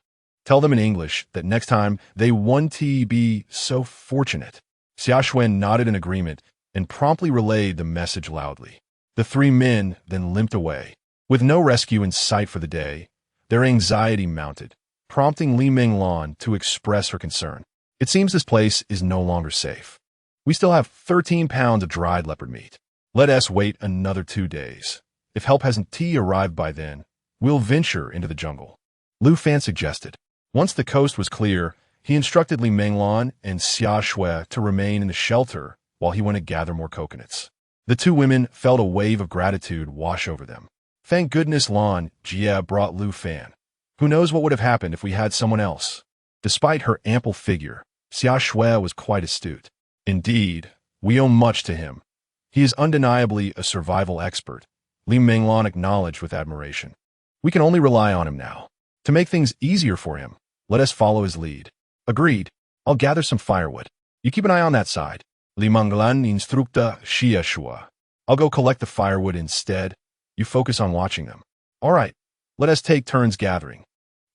tell them in English that next time they won't be so fortunate. Xia Shui nodded in agreement and promptly relayed the message loudly. The 3 men then limped away. With no rescue in sight for the day, their anxiety mounted, prompting Li Menglan to express her concern. It seems this place is no longer safe. We still have 13 pounds of dried leopard meat. Let us wait another 2 days. If help hasn't arrived by then, we'll venture into the jungle. Lu Fan suggested. Once the coast was clear, he instructed Li Menglan and Xia Shui to remain in the shelter while he went to gather more coconuts. The 2 women felt a wave of gratitude wash over them. Thank goodness Lan Jie brought Lu Fan. Who knows what would have happened if we had someone else? Despite her ample figure, Xia Shui was quite astute. Indeed, we owe much to him. He is undeniably a survival expert, Li Menglan acknowledged with admiration. We can only rely on him now. To make things easier for him, let us follow his lead. Agreed. I'll gather some firewood. You keep an eye on that side. Li Menglan instructa Xia Shui. I'll go collect the firewood instead. You focus on watching them. All right. Let us take turns gathering.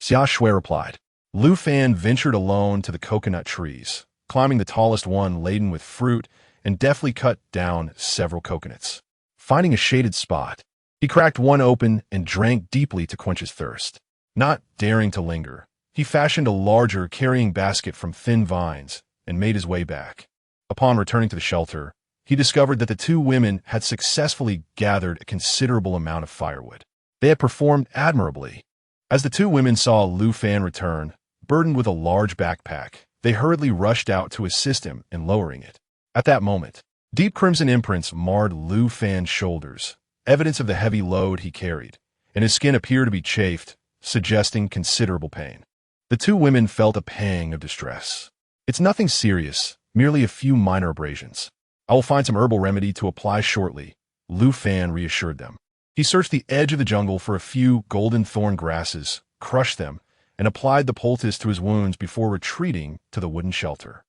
Xia Shui replied. Lu Fan ventured alone to the coconut trees, climbing the tallest one laden with fruit, and deftly cut down several coconuts. Finding a shaded spot, he cracked one open and drank deeply to quench his thirst. Not daring to linger, he fashioned a larger carrying basket from thin vines and made his way back. Upon returning to the shelter, he discovered that the 2 women had successfully gathered a considerable amount of firewood. They had performed admirably. As the 2 women saw Lu Fan return, burdened with a large backpack, they hurriedly rushed out to assist him in lowering it. At that moment, deep crimson imprints marred Lu Fan's shoulders, evidence of the heavy load he carried, and his skin appeared to be chafed, suggesting considerable pain. The 2 women felt a pang of distress. It's nothing serious, merely a few minor abrasions. I will find some herbal remedy to apply shortly, Lu Fan reassured them. He searched the edge of the jungle for a few golden thorn grasses, crushed them, and applied the poultice to his wounds before retreating to the wooden shelter.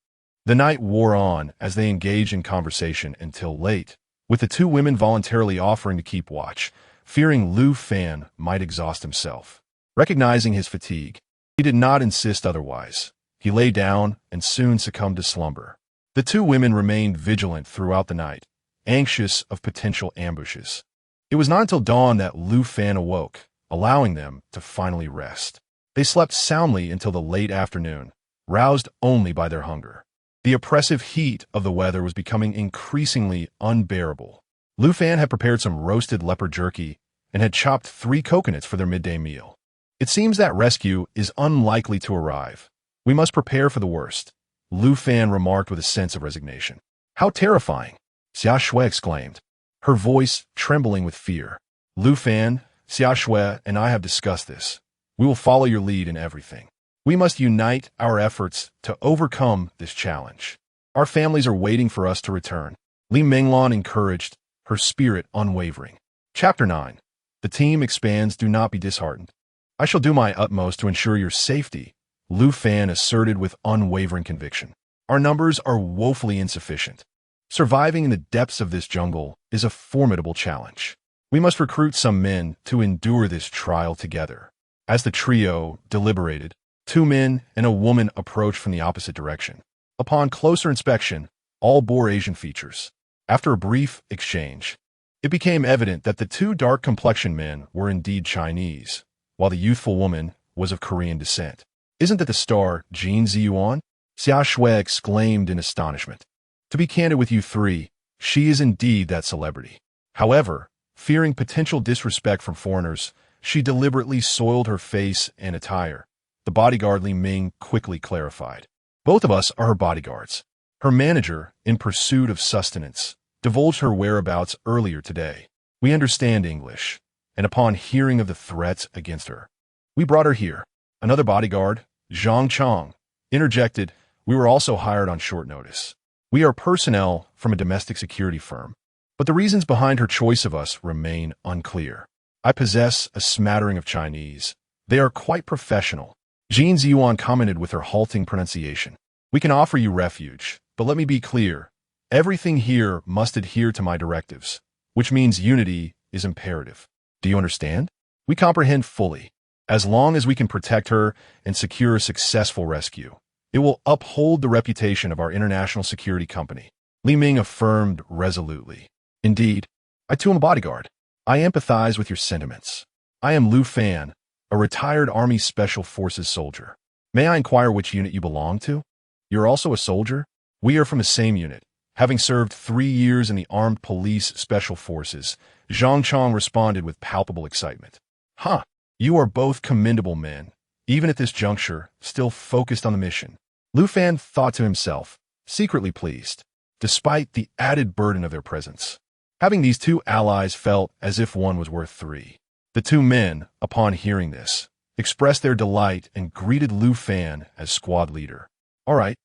The night wore on as they engaged in conversation until late, with the 2 women voluntarily offering to keep watch, fearing Lu Fan might exhaust himself. Recognizing his fatigue, he did not insist otherwise. He lay down and soon succumbed to slumber. The 2 women remained vigilant throughout the night, anxious of potential ambushes. It was not until dawn that Lu Fan awoke, allowing them to finally rest. They slept soundly until the late afternoon, roused only by their hunger. The oppressive heat of the weather was becoming increasingly unbearable. Lu Fan had prepared some roasted leopard jerky and had chopped 3 coconuts for their midday meal. It seems that rescue is unlikely to arrive. We must prepare for the worst, Lu Fan remarked with a sense of resignation. How terrifying, Xia Shui exclaimed, her voice trembling with fear. Lu Fan, Xia Shui, and I have discussed this. We will follow your lead in everything. We must unite our efforts to overcome this challenge. Our families are waiting for us to return. Li Minglan encouraged, her spirit unwavering. Chapter 9. The team expands. Do not be disheartened. I shall do my utmost to ensure your safety, Lu Fan asserted with unwavering conviction. Our numbers are woefully insufficient. Surviving in the depths of this jungle is a formidable challenge. We must recruit some men to endure this trial together. As the trio deliberated, 2 men and a woman approached from the opposite direction. Upon closer inspection, all bore Asian features. After a brief exchange, it became evident that the 2 dark-complexioned men were indeed Chinese, while the youthful woman was of Korean descent. Isn't that the star Jin Ziyuan? Xia Shui exclaimed in astonishment. To be candid with you 3, she is indeed that celebrity. However, fearing potential disrespect from foreigners, she deliberately soiled her face and attire. The bodyguard Li Ming quickly clarified. Both of us are her bodyguards. Her manager, in pursuit of sustenance, divulged her whereabouts earlier today. We understand English, and upon hearing of the threats against her, we brought her here. Another bodyguard, Zhang Chong, interjected. We were also hired on short notice. We are personnel from a domestic security firm, but the reasons behind her choice of us remain unclear. I possess a smattering of Chinese. They are quite professional. Jin Ziyuan commented with her halting pronunciation. We can offer you refuge, but let me be clear. Everything here must adhere to my directives, which means unity is imperative. Do you understand? We comprehend fully. As long as we can protect her and secure a successful rescue, it will uphold the reputation of our international security company, Li Ming affirmed resolutely. Indeed, I too am a bodyguard. I empathize with your sentiments. I am Lu Fan, a retired Army Special Forces soldier. May I inquire which unit you belong to? You're also a soldier? We are from the same unit. Having served 3 years in the Armed Police Special Forces, Zhang Chong responded with palpable excitement. Huh, you are both commendable men, even at this juncture, still focused on the mission. Lu Fan thought to himself, secretly pleased, despite the added burden of their presence. Having these 2 allies felt as if one was worth 3. The 2 men, upon hearing this, expressed their delight and greeted Lu Fan as squad leader. All right,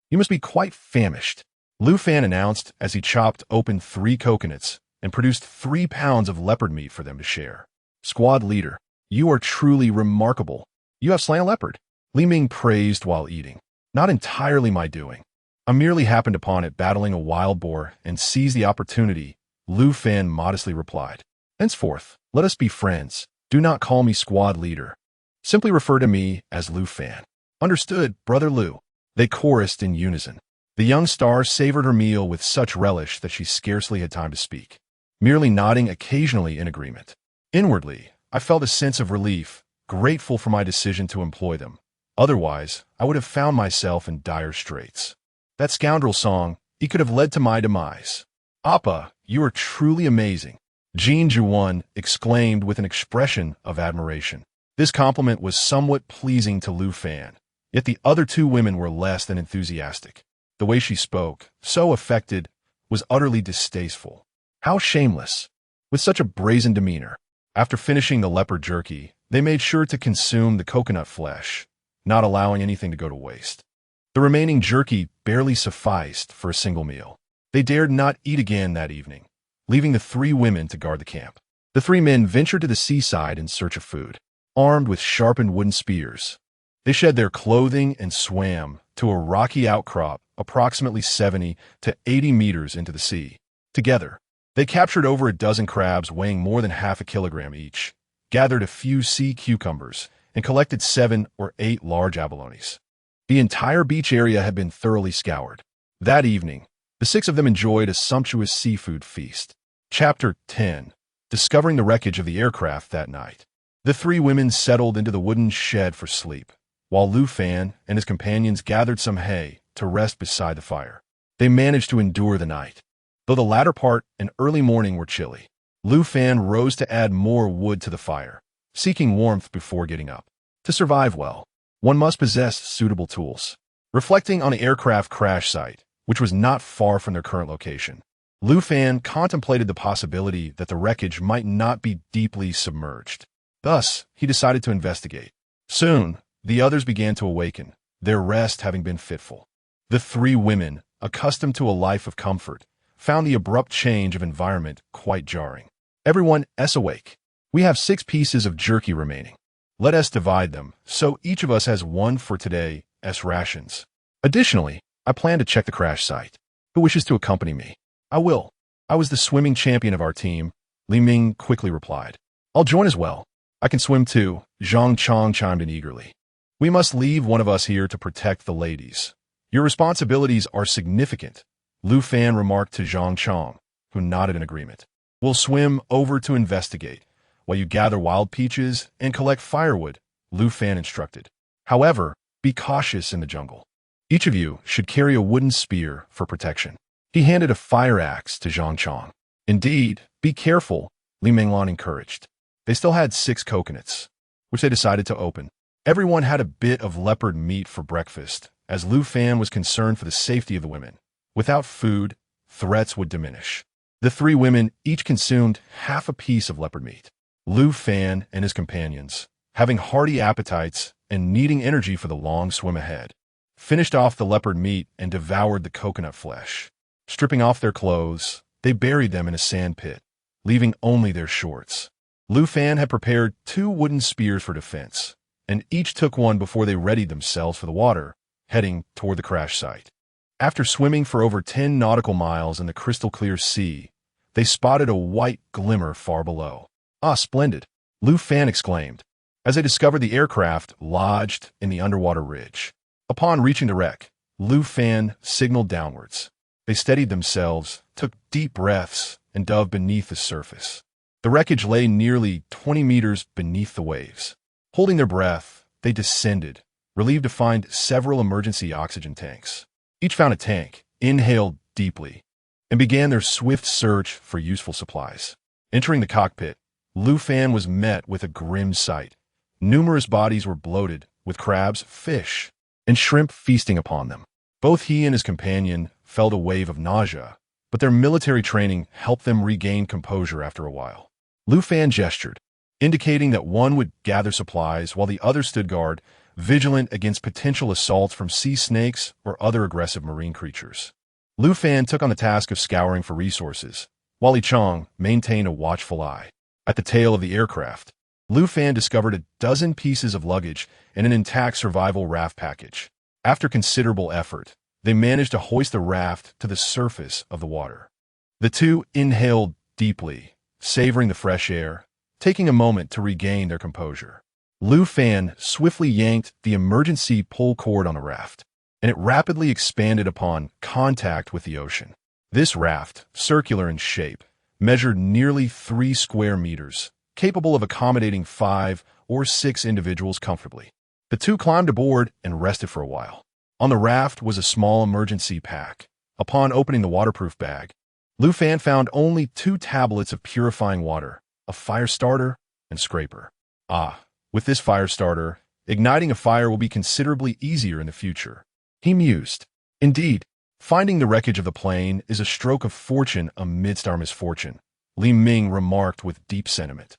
you must be quite famished, Lu Fan announced as he chopped open 3 coconuts and produced 3 pounds of leopard meat for them to share. Squad leader, you are truly remarkable. You have slain a leopard, Li Ming praised while eating. Not entirely my doing. I merely happened upon it battling a wild boar and seized the opportunity, Lu Fan modestly replied. Henceforth, let us be friends. Do not call me squad leader. Simply refer to me as Lu Fan. Understood, Brother Lu. They chorused in unison. The young star savored her meal with such relish that she scarcely had time to speak, merely nodding occasionally in agreement. Inwardly, I felt a sense of relief, grateful for my decision to employ them. Otherwise, I would have found myself in dire straits. That scoundrel song, he could have led to my demise. Appa, you are truly amazing, Jin Ziyuan exclaimed with an expression of admiration. This compliment was somewhat pleasing to Lu Fan, yet the other 2 women were less than enthusiastic. The way she spoke, so affected, was utterly distasteful. How shameless! With such a brazen demeanor. After finishing the leopard jerky, they made sure to consume the coconut flesh, not allowing anything to go to waste. The remaining jerky barely sufficed for a single meal. They dared not eat again that evening, leaving the 3 women to guard the camp. The 3 men ventured to the seaside in search of food, armed with sharpened wooden spears. They shed their clothing and swam to a rocky outcrop approximately 70 to 80 meters into the sea. Together, they captured over a dozen crabs weighing more than half a kilogram each, gathered a few sea cucumbers, and collected 7 or 8 large abalones. The entire beach area had been thoroughly scoured. That evening, the 6 of them enjoyed a sumptuous seafood feast. Chapter 10. Discovering the wreckage of the aircraft that night. The three women settled into the wooden shed for sleep, while Lu Fan and his companions gathered some hay to rest beside the fire. They managed to endure the night, though the latter part and early morning were chilly. Lu Fan rose to add more wood to the fire, seeking warmth before getting up. To survive well, one must possess suitable tools. Reflecting on the aircraft crash site, which was not far from their current location, Lu Fan contemplated the possibility that the wreckage might not be deeply submerged. Thus, he decided to investigate. Soon, the others began to awaken, their rest having been fitful. The three women, accustomed to a life of comfort, found the abrupt change of environment quite jarring. Everyone is awake. We have 6 pieces of jerky remaining. Let us divide them, so each of us has one for today's rations. Additionally, I plan to check the crash site. Who wishes to accompany me? I will. I was the swimming champion of our team, Li Ming quickly replied. I'll join as well. I can swim too, Zhang Chong chimed in eagerly. We must leave one of us here to protect the ladies. Your responsibilities are significant, Lu Fan remarked to Zhang Chong, who nodded in agreement. We'll swim over to investigate, while you gather wild peaches and collect firewood, Lu Fan instructed. However, be cautious in the jungle. Each of you should carry a wooden spear for protection. He handed a fire axe to Zhang Chong. Indeed, be careful, Li Minglan encouraged. They still had 6 coconuts, which they decided to open. Everyone had a bit of leopard meat for breakfast, as Lu Fan was concerned for the safety of the women. Without food, threats would diminish. The 3 women each consumed half a piece of leopard meat. Lu Fan and his companions, having hearty appetites and needing energy for the long swim ahead, finished off the leopard meat and devoured the coconut flesh. Stripping off their clothes, they buried them in a sand pit, leaving only their shorts. Lu Fan had prepared 2 wooden spears for defense, and each took one before they readied themselves for the water, heading toward the crash site. After swimming for over 10 nautical miles in the crystal-clear sea, they spotted a white glimmer far below. Ah, splendid, Lu Fan exclaimed, as they discovered the aircraft lodged in the underwater ridge. Upon reaching the wreck, Lu Fan signaled downwards. They steadied themselves, took deep breaths, and dove beneath the surface. The wreckage lay nearly 20 meters beneath the waves. Holding their breath, they descended, relieved to find several emergency oxygen tanks. Each found a tank, inhaled deeply, and began their swift search for useful supplies. Entering the cockpit, Lu Fan was met with a grim sight. Numerous bodies were bloated, with crabs, fish, and shrimp feasting upon them. Both he and his companion felt a wave of nausea, but their military training helped them regain composure after a while. Lu Fan gestured, indicating that one would gather supplies while the other stood guard, vigilant against potential assaults from sea snakes or other aggressive marine creatures. Lu Fan took on the task of scouring for resources, while Li Chong maintained a watchful eye. At the tail of the aircraft, Lu Fan discovered a dozen pieces of luggage and an intact survival raft package. After considerable effort, they managed to hoist the raft to the surface of the water. The 2 inhaled deeply, savoring the fresh air, taking a moment to regain their composure. Lu Fan swiftly yanked the emergency pull cord on the raft, and it rapidly expanded upon contact with the ocean. This raft, circular in shape, measured nearly 3 square meters, capable of accommodating 5 or 6 individuals comfortably. The 2 climbed aboard and rested for a while. On the raft was a small emergency pack. Upon opening the waterproof bag, Lu Fan found only 2 tablets of purifying water, a fire starter, and scraper. Ah, with this fire starter, igniting a fire will be considerably easier in the future, he mused. Indeed, finding the wreckage of the plane is a stroke of fortune amidst our misfortune, Li Ming remarked with deep sentiment.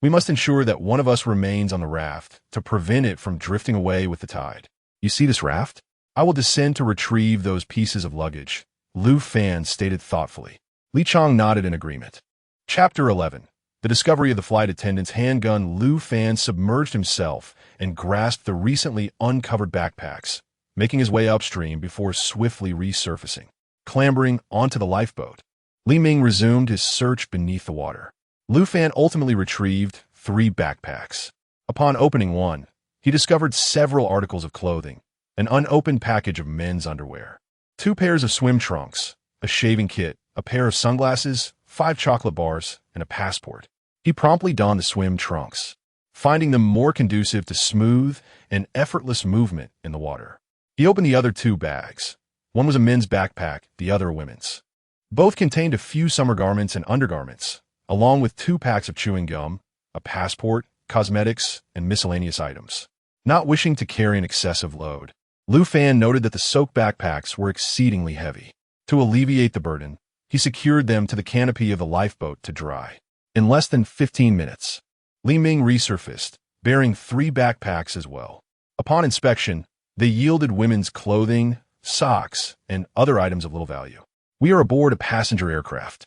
We must ensure that one of us remains on the raft to prevent it from drifting away with the tide. You see this raft? I will descend to retrieve those pieces of luggage, Lu Fan stated thoughtfully. Li Chong nodded in agreement. Chapter 11. The discovery of the flight attendant's handgun. Lu Fan submerged himself and grasped the recently uncovered backpacks, making his way upstream before swiftly resurfacing. Clambering onto the lifeboat, Li Ming resumed his search beneath the water. Lu Fan ultimately retrieved 3 backpacks. Upon opening one, he discovered several articles of clothing, an unopened package of men's underwear, 2 pairs of swim trunks, a shaving kit, a pair of sunglasses, 5 chocolate bars, and a passport. He promptly donned the swim trunks. finding them more conducive to smooth and effortless movement in the water. He opened the other two bags. One was a men's backpack, the other a women's. Both contained a few summer garments and undergarments, along with 2 packs of chewing gum, a passport, cosmetics, and miscellaneous items. Not wishing to carry an excessive load, Lu Fan noted that the soaked backpacks were exceedingly heavy. To alleviate the burden, he secured them to the canopy of the lifeboat to dry. In less than 15 minutes, Li Ming resurfaced, bearing 3 backpacks as well. Upon inspection, they yielded women's clothing, socks, and other items of little value. We are aboard a passenger aircraft.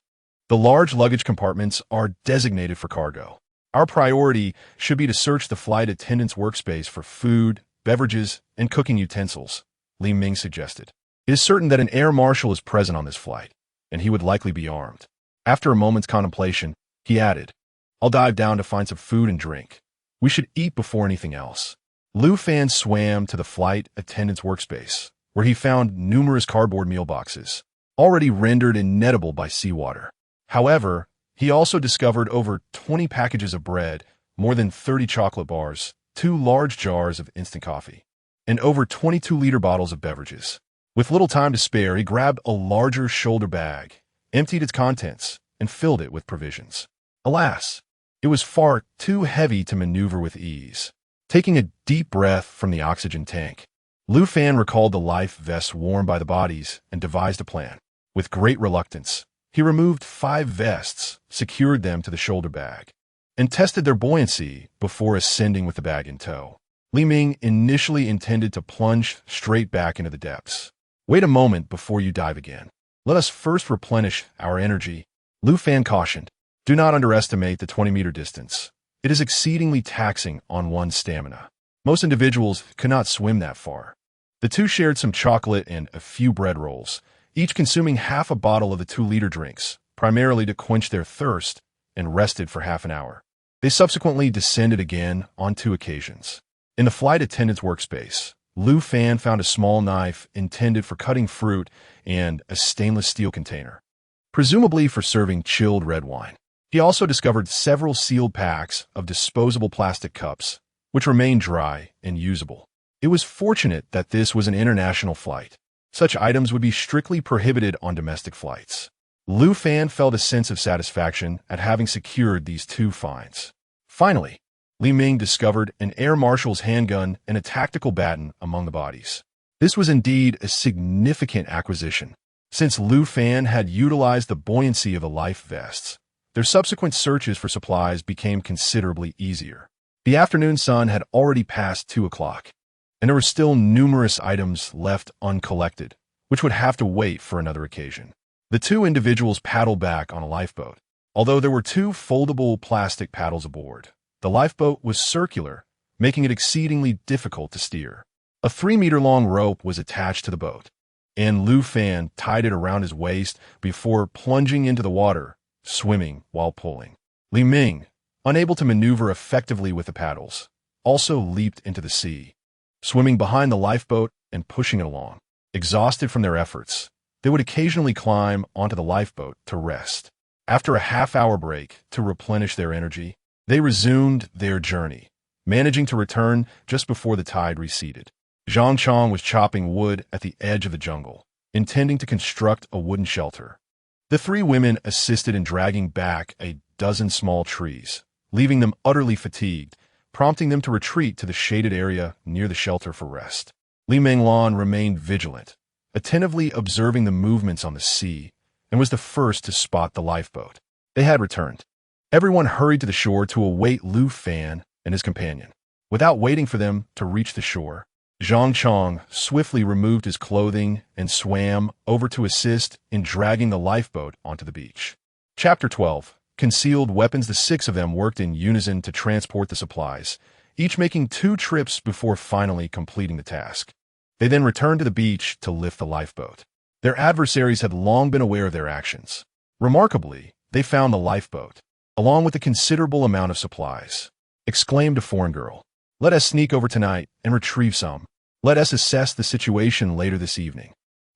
The large luggage compartments are designated for cargo. Our priority should be to search the flight attendant's workspace for food, beverages, and cooking utensils, Li Ming suggested. It is certain that an air marshal is present on this flight, and he would likely be armed. After a moment's contemplation, he added, I'll dive down to find some food and drink. We should eat before anything else. Lu Fan swam to the flight attendant's workspace, where he found numerous cardboard meal boxes, already rendered inedible by seawater. However, he also discovered over 20 packages of bread, more than 30 chocolate bars, 2 large jars of instant coffee, and over 22-liter bottles of beverages. With little time to spare, he grabbed a larger shoulder bag, emptied its contents, and filled it with provisions. Alas, it was far too heavy to maneuver with ease. Taking a deep breath from the oxygen tank, Lu Fan recalled the life vests worn by the bodies and devised a plan. With great reluctance, he removed 5 vests, secured them to the shoulder bag, and tested their buoyancy before ascending with the bag in tow. Li Ming initially intended to plunge straight back into the depths. Wait a moment before you dive again. Let us first replenish our energy, Lu Fan cautioned. Do not underestimate the 20-meter distance. It is exceedingly taxing on one's stamina. Most individuals could not swim that far. The two shared some chocolate and a few bread rolls, each consuming half a bottle of the 2-liter drinks, primarily to quench their thirst, and rested for half an hour. They subsequently descended again on 2 occasions. In the flight attendant's workspace, Lu Fan found a small knife intended for cutting fruit and a stainless steel container, presumably for serving chilled red wine. He also discovered several sealed packs of disposable plastic cups, which remained dry and usable. It was fortunate that this was an international flight. Such items would be strictly prohibited on domestic flights. Lu Fan felt a sense of satisfaction at having secured these 2 finds. Finally, Li Ming discovered an air marshal's handgun and a tactical baton among the bodies. This was indeed a significant acquisition. Since Lu Fan had utilized the buoyancy of the life vests, their subsequent searches for supplies became considerably easier. The afternoon sun had already passed 2 o'clock, and there were still numerous items left uncollected, which would have to wait for another occasion. The 2 individuals paddled back on a lifeboat. Although there were 2 foldable plastic paddles aboard, the lifeboat was circular, making it exceedingly difficult to steer. A 3-meter-long rope was attached to the boat, and Lu Fan tied it around his waist before plunging into the water, swimming while pulling. Li Ming, unable to maneuver effectively with the paddles, also leaped into the sea, swimming behind the lifeboat and pushing it along. Exhausted from their efforts, they would occasionally climb onto the lifeboat to rest. After a half-hour break to replenish their energy, they resumed their journey, managing to return just before the tide receded. Zhang Chong was chopping wood at the edge of the jungle, intending to construct a wooden shelter. The 3 women assisted in dragging back a dozen small trees, leaving them utterly fatigued, prompting them to retreat to the shaded area near the shelter for rest. Li Minglan remained vigilant, attentively observing the movements on the sea, and was the first to spot the lifeboat. They had returned. Everyone hurried to the shore to await Lu Fan and his companion. Without waiting for them to reach the shore, Zhang Chong swiftly removed his clothing and swam over to assist in dragging the lifeboat onto the beach. Chapter 12. Concealed weapons. The 6 of them worked in unison to transport the supplies, each making 2 trips before finally completing the task. They then returned to the beach to lift the lifeboat. Their adversaries had long been aware of their actions. Remarkably, they found the lifeboat, along with a considerable amount of supplies. Exclaimed a foreign girl, "Let us sneak over tonight and retrieve some. Let us assess the situation later this evening."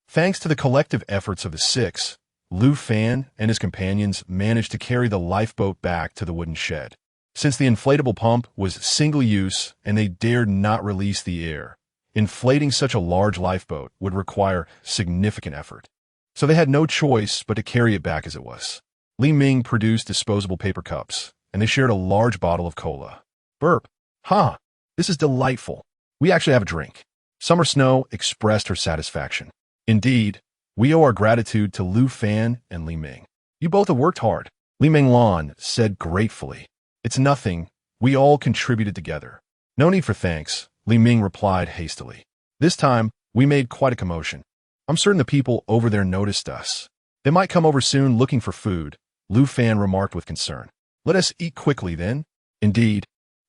Thanks to the collective efforts of the 6, Lu Fan and his companions managed to carry the lifeboat back to the wooden shed. Since the inflatable pump was single-use and they dared not release the air, inflating such a large lifeboat would require significant effort. So they had no choice but to carry it back as it was. Li Ming produced disposable paper cups, and they shared a large bottle of cola. Burp. Huh. This is delightful. We actually have a drink. Summer Snow expressed her satisfaction. Indeed, we owe our gratitude to Lu Fan and Li Ming. You both have worked hard, Li Minglan said gratefully. It's nothing. We all contributed together. No need for thanks, Li Ming replied hastily. This time, we made quite a commotion. I'm certain the people over there noticed us. They might come over soon looking for food, Lu Fan remarked with concern. Let us eat quickly then. Indeed,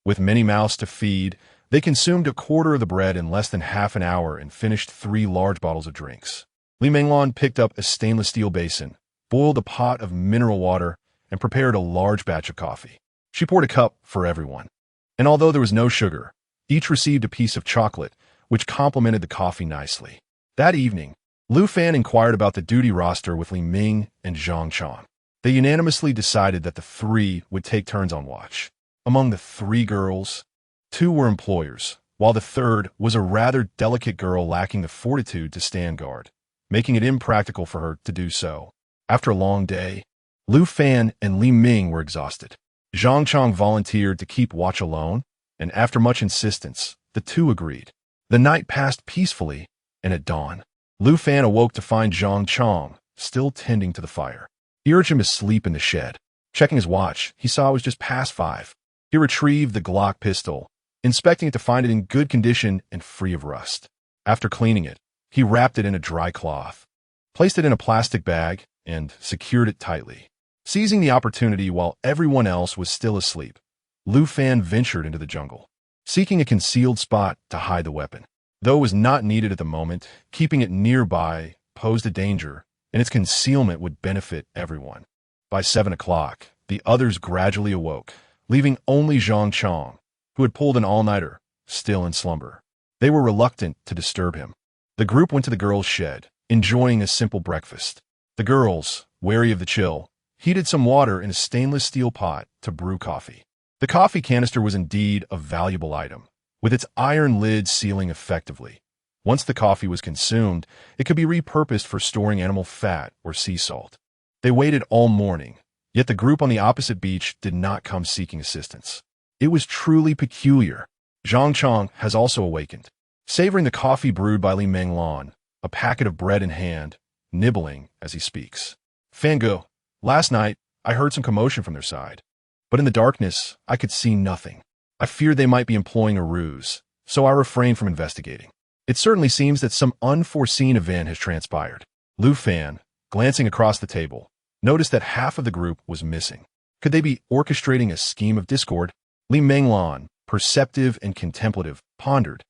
with many mouths to feed, they consumed a quarter of the bread in less than half an hour and finished 3 large bottles of drinks. Li Minglan picked up a stainless steel basin, boiled a pot of mineral water, and prepared a large batch of coffee. She poured a cup for everyone. And although there was no sugar, each received a piece of chocolate, which complemented the coffee nicely. That evening, Lu Fan inquired about the duty roster with Li Ming and Zhang Chang. They unanimously decided that the 3 would take turns on watch. Among the 3 girls, 2 were employers, while the 3rd was a rather delicate girl lacking the fortitude to stand guard, making it impractical for her to do so. After a long day, Lu Fan and Li Ming were exhausted. Zhang Chang volunteered to keep watch alone, and after much insistence, the 2 agreed. The night passed peacefully, and at dawn, Lu Fan awoke to find Zhang Chang still tending to the fire. He urged him to sleep in the shed. Checking his watch, he saw it was just past 5. He retrieved the Glock pistol, inspecting it to find it in good condition and free of rust. After cleaning it, he wrapped it in a dry cloth, placed it in a plastic bag, and secured it tightly. Seizing the opportunity while everyone else was still asleep, Lu Fan ventured into the jungle, seeking a concealed spot to hide the weapon. Though it was not needed at the moment, keeping it nearby posed a danger, and its concealment would benefit everyone. By 7 o'clock, the others gradually awoke, leaving only Zhang Chang, who had pulled an all-nighter, still in slumber. They were reluctant to disturb him. The group went to the girls' shed, enjoying a simple breakfast. The girls, wary of the chill, heated some water in a stainless steel pot to brew coffee. The coffee canister was indeed a valuable item, with its iron lid sealing effectively. Once the coffee was consumed, it could be repurposed for storing animal fat or sea salt. They waited all morning, yet the group on the opposite beach did not come seeking assistance. It was truly peculiar. Zhang Chang has also awakened, savoring the coffee brewed by Li Minglan, a packet of bread in hand, nibbling as he speaks. Fango, last night I heard some commotion from their side, but in the darkness I could see nothing. I feared they might be employing a ruse, so I refrained from investigating. It certainly seems that some unforeseen event has transpired. Lu Fan, glancing across the table, noticed that half of the group was missing. Could they be orchestrating a scheme of discord? Li Minglan, perceptive and contemplative, pondered.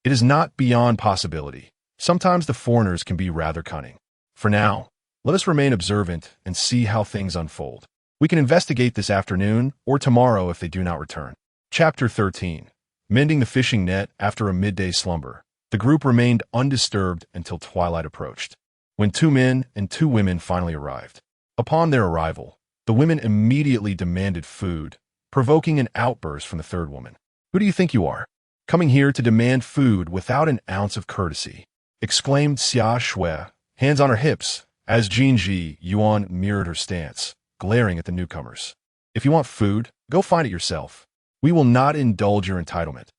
It is not beyond possibility. Sometimes the foreigners can be rather cunning. For now, let us remain observant and see how things unfold. We can investigate this afternoon or tomorrow if they do not return. Chapter 13. Mending the fishing net after a midday slumber. The group remained undisturbed until twilight approached, when 2 men and 2 women finally arrived. Upon their arrival, the women immediately demanded food, provoking an outburst from the 3rd woman. Who do you think you are, coming here to demand food without an ounce of courtesy? Exclaimed Xia Shui, hands on her hips, as Jinji Yuan mirrored her stance, glaring at the newcomers. If you want food, go find it yourself. We will not indulge your entitlement.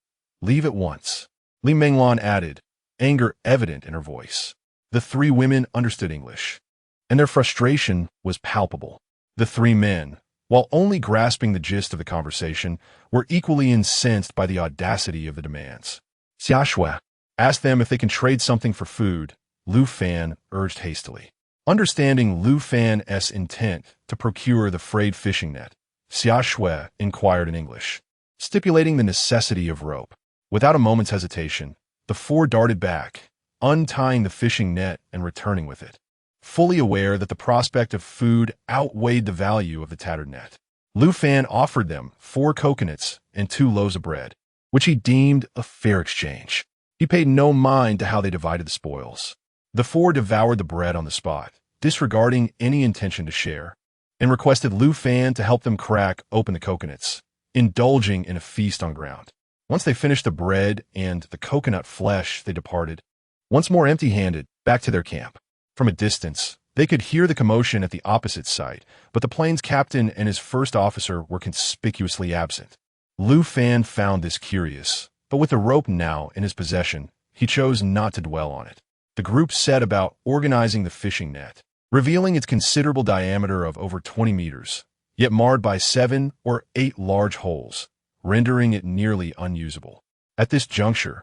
Leave at once. Li Minglan added, anger evident in her voice. The 3 women understood English, and their frustration was palpable. The 3 men, while only grasping the gist of the conversation, were equally incensed by the audacity of the demands. Xia Shui, ask them if they can trade something for food, Lu Fan urged hastily. Understanding Lu Fan's intent to procure the frayed fishing net, Xia Shui inquired in English, stipulating the necessity of rope. Without a moment's hesitation, the 4 darted back, untying the fishing net and returning with it, fully aware that the prospect of food outweighed the value of the tattered net. Lu Fan offered them 4 coconuts and 2 loaves of bread, which he deemed a fair exchange. He paid no mind to how they divided the spoils. The 4 devoured the bread on the spot, disregarding any intention to share, and requested Lu Fan to help them crack open the coconuts, indulging in a feast on ground. Once they finished the bread and the coconut flesh, they departed, once more empty-handed, back to their camp. From a distance, they could hear the commotion at the opposite site, but the plane's captain and his first officer were conspicuously absent. Lu Fan found this curious, but with the rope now in his possession, he chose not to dwell on it. The group set about organizing the fishing net, revealing its considerable diameter of over 20 meters, yet marred by 7 or 8 large holes, rendering it nearly unusable. At this juncture,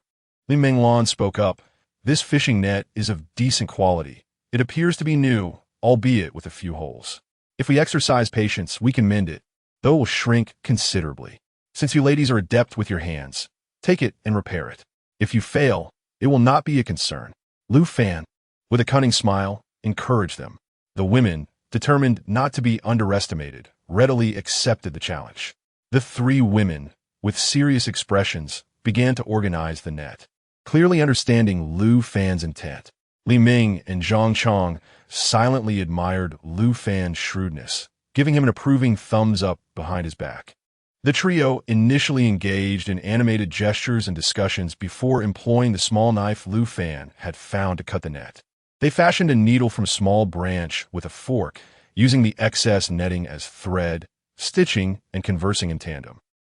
Li Minglan spoke up. "This fishing net is of decent quality. It appears to be new, albeit with a few holes. If we exercise patience, we can mend it, though it will shrink considerably. Since you ladies are adept with your hands, take it and repair it. If you fail, it will not be a concern." Lu Fan, with a cunning smile, encouraged them. The women, determined not to be underestimated, readily accepted the challenge. The 3 women, with serious expressions, began to organize the net. Clearly understanding Lu Fan's intent, Li Ming and Zhang Chong silently admired Lu Fan's shrewdness, giving him an approving thumbs up behind his back. The trio initially engaged in animated gestures and discussions before employing the small knife Lu Fan had found to cut the net. They fashioned a needle from a small branch with a fork, using the excess netting as thread, stitching, and conversing in tandem.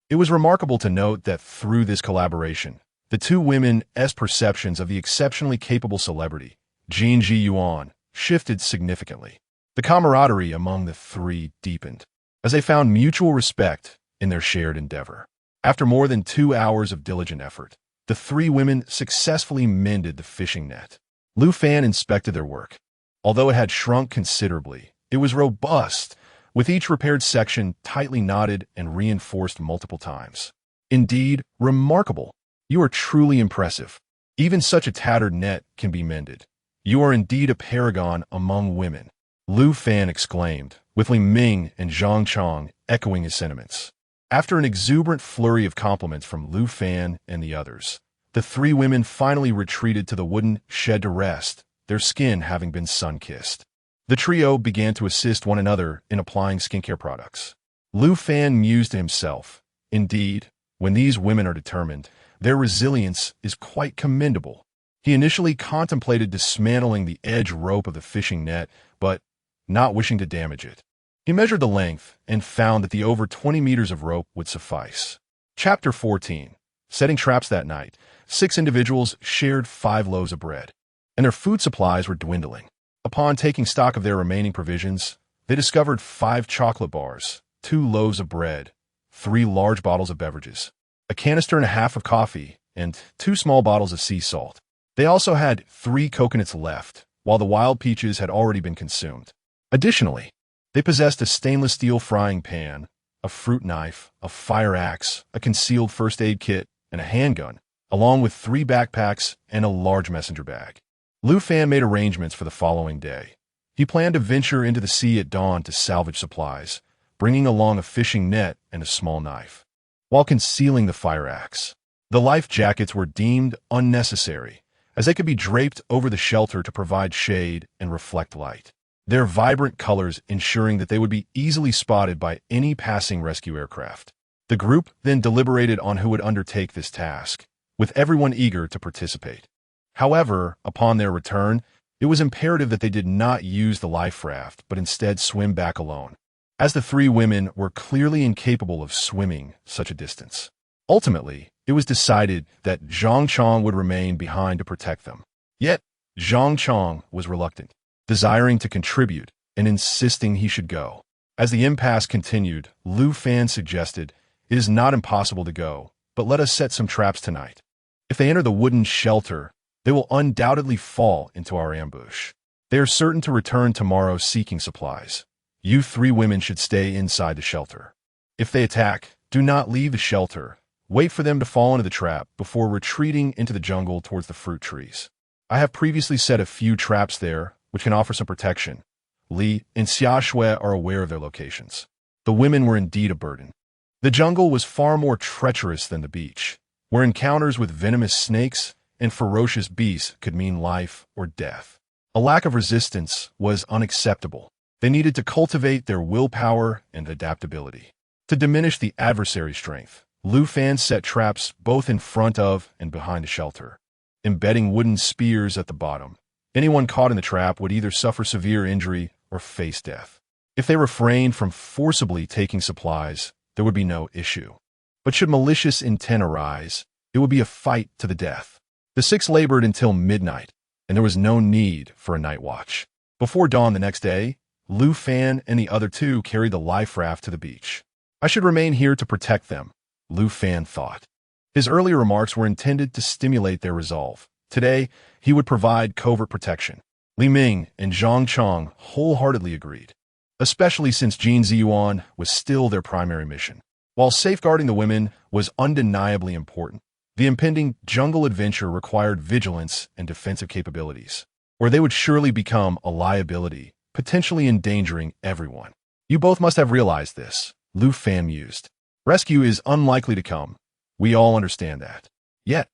It was remarkable to note that through this collaboration, the 2 women's perceptions of the exceptionally capable celebrity, Jin Ji Yuan, shifted significantly. The camaraderie among the 3 deepened, as they found mutual respect in their shared endeavor. After more than 2 hours of diligent effort, the 3 women successfully mended the fishing net. Lu Fan inspected their work. Although it had shrunk considerably, it was robust, with each repaired section tightly knotted and reinforced multiple times. Indeed, remarkable. You are truly impressive. Even such a tattered net can be mended. You are indeed a paragon among women, Lu Fan exclaimed, with Li Ming and Zhang Chong echoing his sentiments. After an exuberant flurry of compliments from Lu Fan and the others, the 3 women finally retreated to the wooden shed to rest, their skin having been sun-kissed. The trio began to assist one another in applying skincare products. Lu Fan mused to himself, "Indeed, when these women are determined, their resilience is quite commendable." He initially contemplated dismantling the edge rope of the fishing net, but, not wishing to damage it, he measured the length and found that the over 20 meters of rope would suffice. Chapter 14. Setting traps that night, 6 individuals shared 5 loaves of bread, and their food supplies were dwindling. Upon taking stock of their remaining provisions, they discovered 5 chocolate bars, 2 loaves of bread, 3 large bottles of beverages, a canister and a half of coffee, and 2 small bottles of sea salt. They also had 3 coconuts left, while the wild peaches had already been consumed. Additionally, they possessed a stainless steel frying pan, a fruit knife, a fire axe, a concealed first aid kit, and a handgun, along with 3 backpacks and a large messenger bag. Lu Fan made arrangements for the following day. He planned to venture into the sea at dawn to salvage supplies, bringing along a fishing net and a small knife, while concealing the fire axe. The life jackets were deemed unnecessary, as they could be draped over the shelter to provide shade and reflect light, their vibrant colors ensuring that they would be easily spotted by any passing rescue aircraft. The group then deliberated on who would undertake this task, with everyone eager to participate. However, upon their return, it was imperative that they did not use the life raft, but instead swim back alone, as the 3 women were clearly incapable of swimming such a distance. Ultimately, it was decided that Zhang Chong would remain behind to protect them. Yet, Zhang Chong was reluctant, desiring to contribute and insisting he should go. As the impasse continued, Lu Fan suggested, "It is not impossible to go, but let us set some traps tonight. If they enter the wooden shelter, they will undoubtedly fall into our ambush. They are certain to return tomorrow seeking supplies. You 3 women should stay inside the shelter. If they attack, do not leave the shelter. Wait for them to fall into the trap before retreating into the jungle towards the fruit trees. I have previously set a few traps there, which can offer some protection. Li and Xia Shui are aware of their locations." The women were indeed a burden. The jungle was far more treacherous than the beach, where encounters with venomous snakes and ferocious beasts could mean life or death. A lack of resistance was unacceptable. They needed to cultivate their willpower and adaptability. To diminish the adversary's strength, Lu Fan set traps both in front of and behind the shelter, embedding wooden spears at the bottom. Anyone caught in the trap would either suffer severe injury or face death. If they refrained from forcibly taking supplies, there would be no issue. But should malicious intent arise, it would be a fight to the death. The six labored until midnight, and there was no need for a night watch. Before dawn the next day, Lu Fan and the other two carried the life raft to the beach. I should remain here to protect them, Lu Fan thought. His earlier remarks were intended to stimulate their resolve. Today, he would provide covert protection. Li Ming and Zhang Chong wholeheartedly agreed, especially since Jin Ziyuan was still their primary mission. While safeguarding the women was undeniably important, the impending jungle adventure required vigilance and defensive capabilities, or they would surely become a liability, potentially endangering everyone. You both must have realized this, Lu Fan mused. Rescue is unlikely to come. We all understand that. Yet,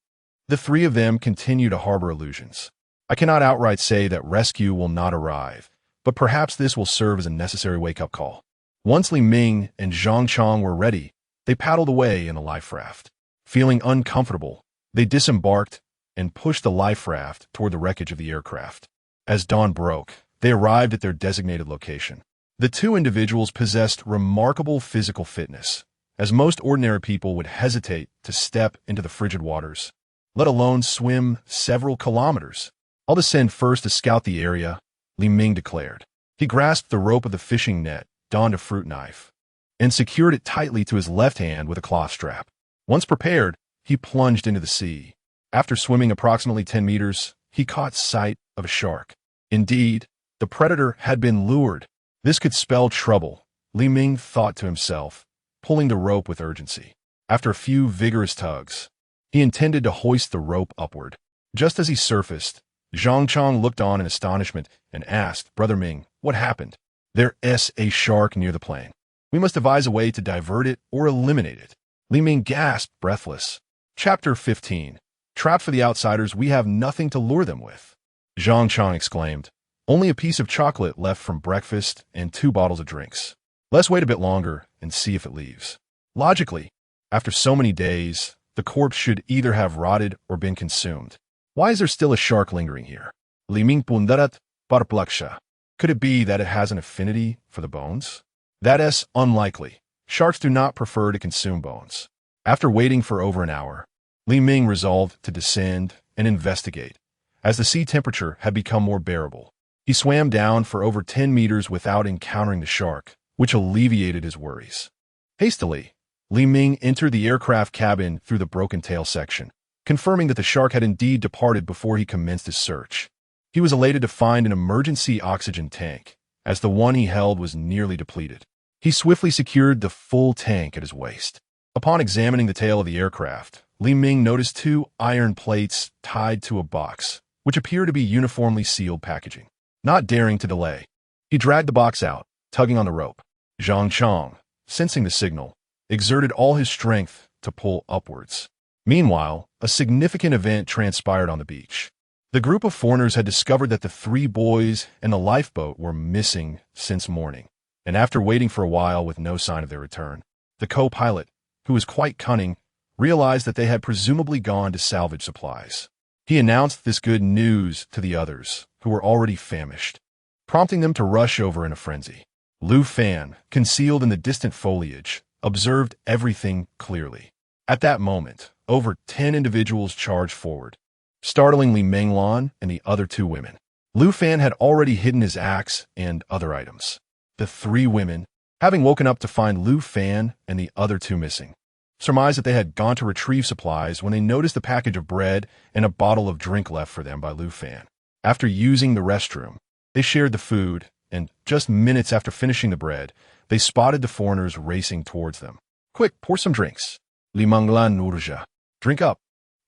the three of them continue to harbor illusions. I cannot outright say that rescue will not arrive, but perhaps this will serve as a necessary wake-up call. Once Li Ming and Zhang Chong were ready, they paddled away in the life raft. Feeling uncomfortable, they disembarked and pushed the life raft toward the wreckage of the aircraft. As dawn broke, they arrived at their designated location. The two individuals possessed remarkable physical fitness, as most ordinary people would hesitate to step into the frigid waters, let alone swim several kilometers. I'll descend first to scout the area, Li Ming declared. He grasped the rope of the fishing net, donned a fruit knife, and secured it tightly to his left hand with a cloth strap. Once prepared, he plunged into the sea. After swimming approximately 10 meters, he caught sight of a shark. Indeed, the predator had been lured. This could spell trouble, Li Ming thought to himself, pulling the rope with urgency. After a few vigorous tugs, he intended to hoist the rope upward. Just as he surfaced, Zhang Chong looked on in astonishment and asked, "Brother Ming, what happened?" "There's a shark near the plane. We must devise a way to divert it or eliminate it." Li Ming gasped, breathless. Chapter 15. Trapped for the outsiders, we have nothing to lure them with. Zhang Chong exclaimed. Only a piece of chocolate left from breakfast and 2 bottles of drinks. Let's wait a bit longer and see if it leaves. Logically, after so many days, the corpse should either have rotted or been consumed. Why is there still a shark lingering here? Li Ming pundarat parplaksha. Could it be that it has an affinity for the bones? That is unlikely. Sharks do not prefer to consume bones. After waiting for over an hour, Li Ming resolved to descend and investigate, as the sea temperature had become more bearable. He swam down for over 10 meters without encountering the shark, which alleviated his worries. Hastily, Li Ming entered the aircraft cabin through the broken tail section, confirming that the shark had indeed departed before he commenced his search. He was elated to find an emergency oxygen tank, as the one he held was nearly depleted. He swiftly secured the full tank at his waist. Upon examining the tail of the aircraft, Li Ming noticed 2 iron plates tied to a box, which appeared to be uniformly sealed packaging. Not daring to delay, he dragged the box out, tugging on the rope. Zhang Chong, sensing the signal, exerted all his strength to pull upwards. Meanwhile, a significant event transpired on the beach. The group of foreigners had discovered that the 3 boys and the lifeboat were missing since morning, and after waiting for a while with no sign of their return, the co-pilot, who was quite cunning, realized that they had presumably gone to salvage supplies. He announced this good news to the others, who were already famished, prompting them to rush over in a frenzy. Lu Fan, concealed in the distant foliage, observed everything clearly. At that moment, over 10 individuals charged forward, startling Li Menglan and the other 2 women. Lu Fan had already hidden his axe and other items. The 3 women, having woken up to find Lu Fan and the other 2 missing, surmised that they had gone to retrieve supplies when they noticed a package of bread and a bottle of drink left for them by Lu Fan. After using the restroom, they shared the food, and just minutes after finishing the bread, they spotted the foreigners racing towards them. "Quick, pour some drinks. Li Menglan Nurja. Drink up.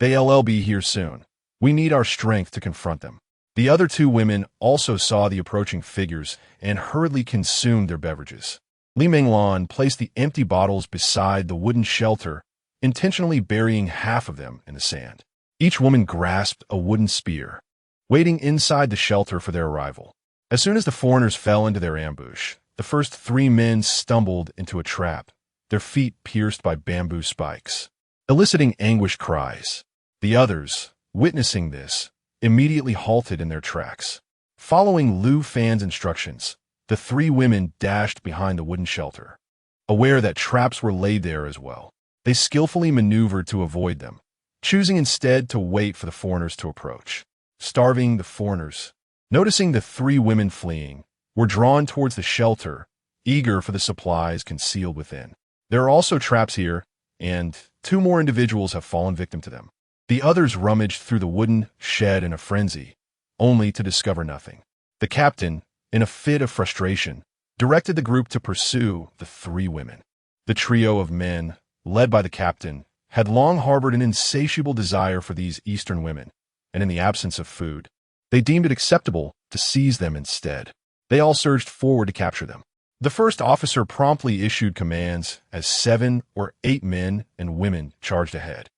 They'll be here soon. We need our strength to confront them." The other 2 women also saw the approaching figures and hurriedly consumed their beverages. Li Menglan placed the empty bottles beside the wooden shelter, intentionally burying half of them in the sand. Each woman grasped a wooden spear, waiting inside the shelter for their arrival. As soon as the foreigners fell into their ambush, the first 3 men stumbled into a trap their feet pierced by bamboo spikes, eliciting anguished cries. The others, witnessing this, immediately halted in their tracks. Following Lu Fan's instructions, the three women dashed behind the wooden shelter. Aware that traps were laid there as well, they skillfully maneuvered to avoid them, choosing instead to wait for the foreigners to approach. Starving, the foreigners, noticing the three women fleeing, were drawn towards the shelter, eager for the supplies concealed within. There are also traps here, and 2 more individuals have fallen victim to them. The others rummaged through the wooden shed in a frenzy, only to discover nothing. The captain, in a fit of frustration, directed the group to pursue the 3 women. The trio of men, led by the captain, had long harbored an insatiable desire for these Eastern women, and in the absence of food, they deemed it acceptable to seize them instead. They all surged forward to capture them. The first officer promptly issued commands as 7 or 8 men and women charged ahead,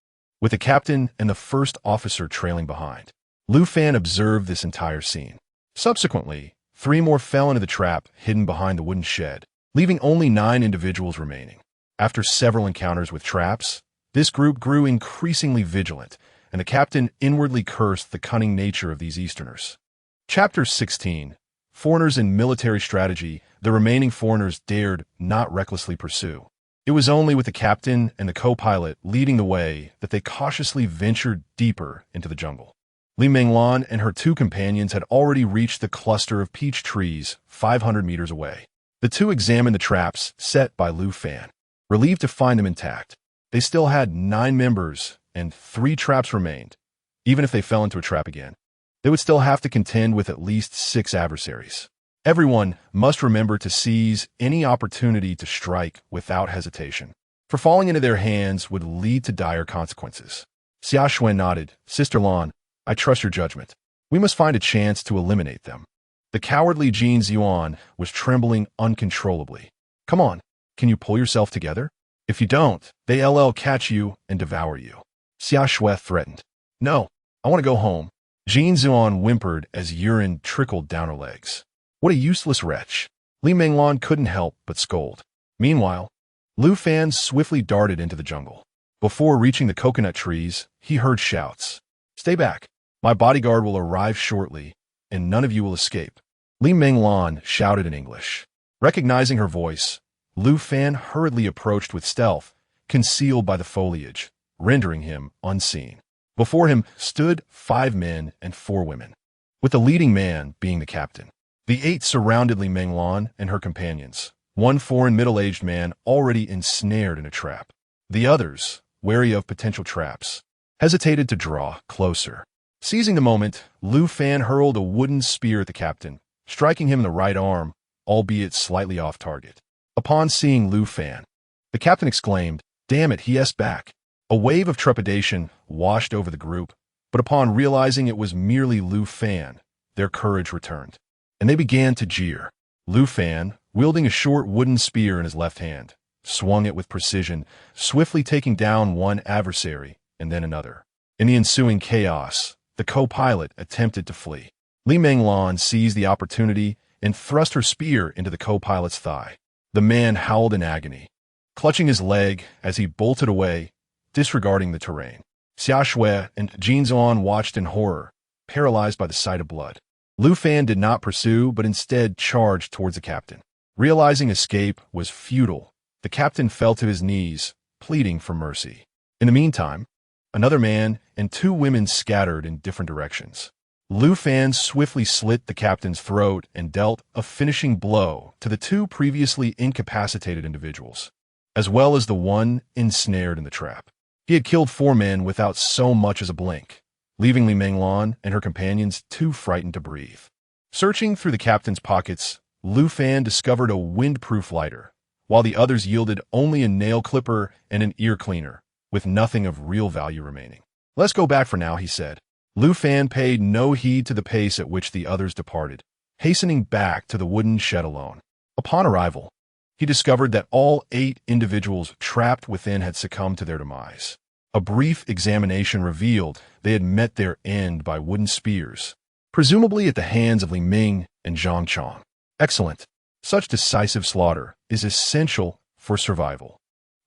with the captain and the first officer trailing behind. Lu Fan observed this entire scene. Subsequently, 3 more fell into the trap hidden behind the wooden shed, leaving only 9 individuals remaining. After several encounters with traps, this group grew increasingly vigilant, and the captain inwardly cursed the cunning nature of these Easterners. Chapter 16. Foreigners in Military Strategy. The remaining foreigners dared not recklessly pursue. It was only with the captain and the co-pilot leading the way that they cautiously ventured deeper into the jungle. Li Menglan and her 2 companions had already reached the cluster of peach trees 500 meters away. The 2 examined the traps set by Lu Fan. Relieved to find them intact, they still had 9 members and 3 traps remained. Even if they fell into a trap again, they would still have to contend with at least 6 adversaries. Everyone must remember to seize any opportunity to strike without hesitation, for falling into their hands would lead to dire consequences. Xia Xuan nodded. Sister Lan, I trust your judgment. We must find a chance to eliminate them. The cowardly Jin Zhuan was trembling uncontrollably. Come on, can you pull yourself together? If you don't, they'll catch you and devour you. Xia Xue threatened. No, I want to go home. Jin Zhuan whimpered as urine trickled down her legs. What a useless wretch. Li Menglan couldn't help but scold. Meanwhile, Lu Fan swiftly darted into the jungle. Before reaching the coconut trees, he heard shouts. Stay back. My bodyguard will arrive shortly, and none of you will escape. Li Menglan shouted in English. Recognizing her voice, Lu Fan hurriedly approached with stealth, concealed by the foliage, rendering him unseen. Before him stood 5 men and 4 women, with the leading man being the captain. The 8 surrounded Li Menglan and her companions, 1 foreign middle-aged man already ensnared in a trap. The others, wary of potential traps, hesitated to draw closer. Seizing the moment, Lu Fan hurled a wooden spear at the captain, striking him in the right arm, albeit slightly off target. Upon seeing Lu Fan, the captain exclaimed, Damn it, he est back. A wave of trepidation washed over the group, but upon realizing it was merely Lu Fan, their courage returned, and they began to jeer. Lu Fan, wielding a short wooden spear in his left hand, swung it with precision, swiftly taking down one adversary and then another. In the ensuing chaos, the co-pilot attempted to flee. Li Menglan seized the opportunity and thrust her spear into the co-pilot's thigh. The man howled in agony, clutching his leg as he bolted away, disregarding the terrain. Xia Xue and Jin Zhuan watched in horror, paralyzed by the sight of blood. Lu Fan did not pursue, but instead charged towards the captain. Realizing escape was futile, the captain fell to his knees, pleading for mercy. In the meantime, another man and 2 women scattered in different directions. Lu Fan swiftly slit the captain's throat and dealt a finishing blow to the 2 previously incapacitated individuals, as well as the 1 ensnared in the trap. He had killed 4 men without so much as a blink, leaving Li Menglan and her companions too frightened to breathe. Searching through the captain's pockets, Lu Fan discovered a windproof lighter, while the others yielded only a nail clipper and an ear cleaner, with nothing of real value remaining. Let's go back for now, he said. Lu Fan paid no heed to the pace at which the others departed, hastening back to the wooden shed alone. Upon arrival, he discovered that all 8 individuals trapped within had succumbed to their demise. A brief examination revealed they had met their end by wooden spears, presumably at the hands of Li Ming and Zhang Chong. Excellent. Such decisive slaughter is essential for survival.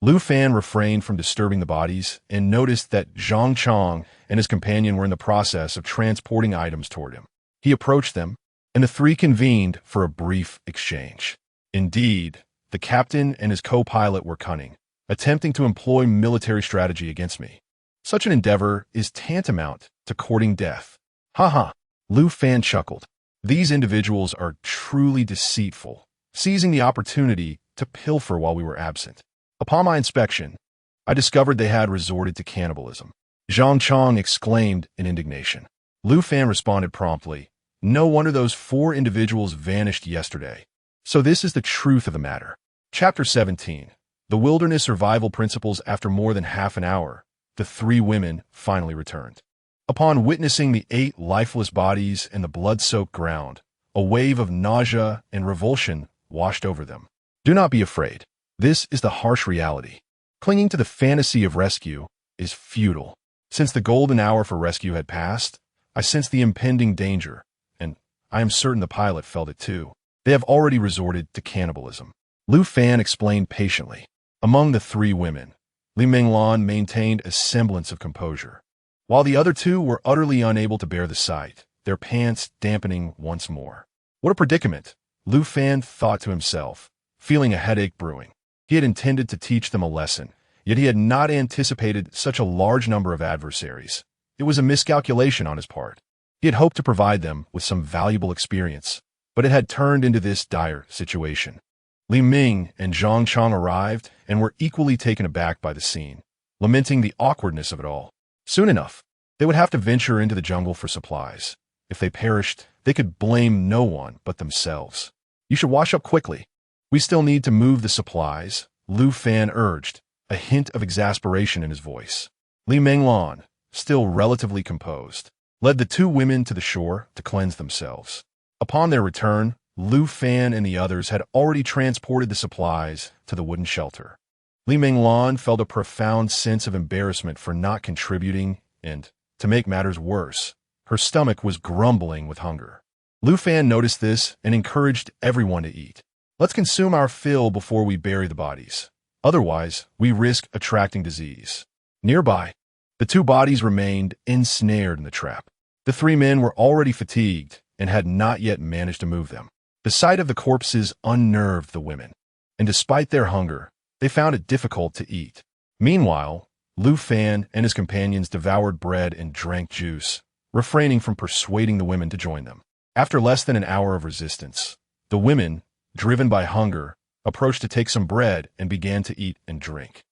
Lu Fan refrained from disturbing the bodies and noticed that Zhang Chong and his companion were in the process of transporting items toward him. He approached them, and the three convened for a brief exchange. Indeed, the captain and his co-pilot were cunning, attempting to employ military strategy against me. Such an endeavor is tantamount to courting death. Ha. Lu Fan chuckled. These individuals are truly deceitful, seizing the opportunity to pilfer while we were absent. Upon my inspection, I discovered they had resorted to cannibalism. Zhang Chong exclaimed in indignation. Lu Fan responded promptly, "No wonder those 4 individuals vanished yesterday. So this is the truth of the matter." Chapter 17. The Wilderness Survival Principles. After more than half an hour, the 3 women finally returned. Upon witnessing the 8 lifeless bodies and the blood-soaked ground, a wave of nausea and revulsion washed over them. Do not be afraid. This is the harsh reality. Clinging to the fantasy of rescue is futile. Since the golden hour for rescue had passed, I sensed the impending danger, and I am certain the pilot felt it too. They have already resorted to cannibalism. Lu Fan explained patiently. Among the 3 women, Li Minglan maintained a semblance of composure, while the other 2 were utterly unable to bear the sight, their pants dampening once more. What a predicament, Lu Fan thought to himself, feeling a headache brewing. He had intended to teach them a lesson, yet he had not anticipated such a large number of adversaries. It was a miscalculation on his part. He had hoped to provide them with some valuable experience, but it had turned into this dire situation. Li Ming and Zhang Chong arrived and were equally taken aback by the scene, lamenting the awkwardness of it all. Soon enough, they would have to venture into the jungle for supplies. If they perished, they could blame no one but themselves. "You should wash up quickly. We still need to move the supplies," Lu Fan urged, a hint of exasperation in his voice. Li Minglan, still relatively composed, led the 2 women to the shore to cleanse themselves. Upon their return, Lu Fan and the others had already transported the supplies to the wooden shelter. Li Minglan felt a profound sense of embarrassment for not contributing, and, to make matters worse, her stomach was grumbling with hunger. Lu Fan noticed this and encouraged everyone to eat. "Let's consume our fill before we bury the bodies. Otherwise, we risk attracting disease." Nearby, the 2 bodies remained ensnared in the trap. The 3 men were already fatigued and had not yet managed to move them. The sight of the corpses unnerved the women, and despite their hunger, they found it difficult to eat. Meanwhile, Lu Fan and his companions devoured bread and drank juice, refraining from persuading the women to join them. After less than an hour of resistance, the women, driven by hunger, approached to take some bread and began to eat and drink.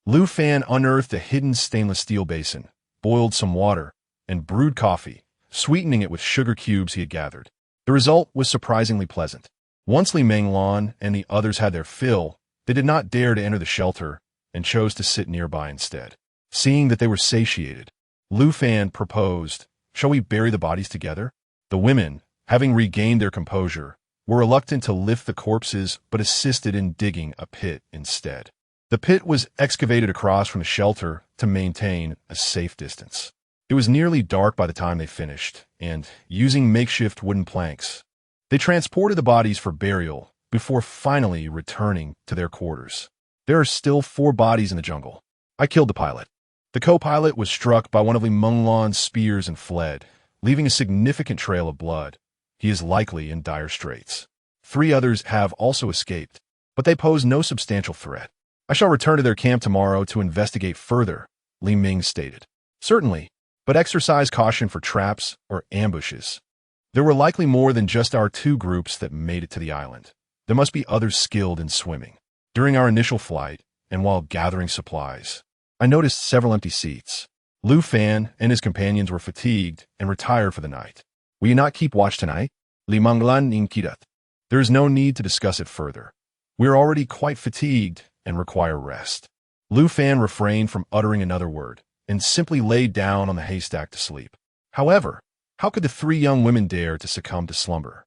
Lu Fan unearthed a hidden stainless steel basin, boiled some water, and brewed coffee, sweetening it with sugar cubes he had gathered. The result was surprisingly pleasant. Once Li Minglan and the others had their fill, they did not dare to enter the shelter and chose to sit nearby instead. Seeing that they were satiated, Lu Fan proposed, "Shall we bury the bodies together?" The women, having regained their composure, were reluctant to lift the corpses but assisted in digging a pit instead. The pit was excavated across from the shelter to maintain a safe distance. It was nearly dark by the time they finished, and, using makeshift wooden planks, they transported the bodies for burial before finally returning to their quarters. There are still 4 bodies in the jungle. I killed the pilot. The co-pilot was struck by one of Li Minglan's spears and fled, leaving a significant trail of blood. He is likely in dire straits. 3 others have also escaped, but they pose no substantial threat. I shall return to their camp tomorrow to investigate further, Li Ming stated. Certainly, but exercise caution for traps or ambushes. There were likely more than just our 2 groups that made it to the island. There must be others skilled in swimming. During our initial flight, and while gathering supplies, I noticed several empty seats. Lu Fan and his companions were fatigued and retired for the night. Will you not keep watch tonight? Li Minglan inquired. There is no need to discuss it further. We are already quite fatigued and require rest. Lu Fan refrained from uttering another word and simply lay down on the haystack to sleep. However, how could the 3 young women dare to succumb to slumber?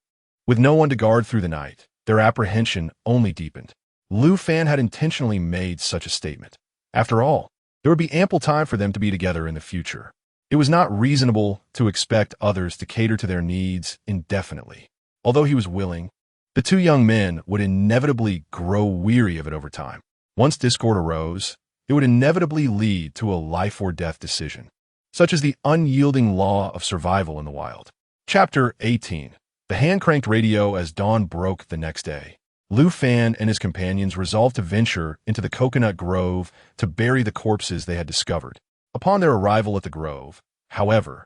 With no one to guard through the night, their apprehension only deepened. Lu Fan had intentionally made such a statement. After all, there would be ample time for them to be together in the future. It was not reasonable to expect others to cater to their needs indefinitely. Although he was willing, the 2 young men would inevitably grow weary of it over time. Once discord arose, it would inevitably lead to a life-or-death decision, such as the unyielding law of survival in the wild. Chapter 18. The hand-cranked radio. As dawn broke the next day, Lu Fan and his companions resolved to venture into the coconut grove to bury the corpses they had discovered. Upon their arrival at the grove, however,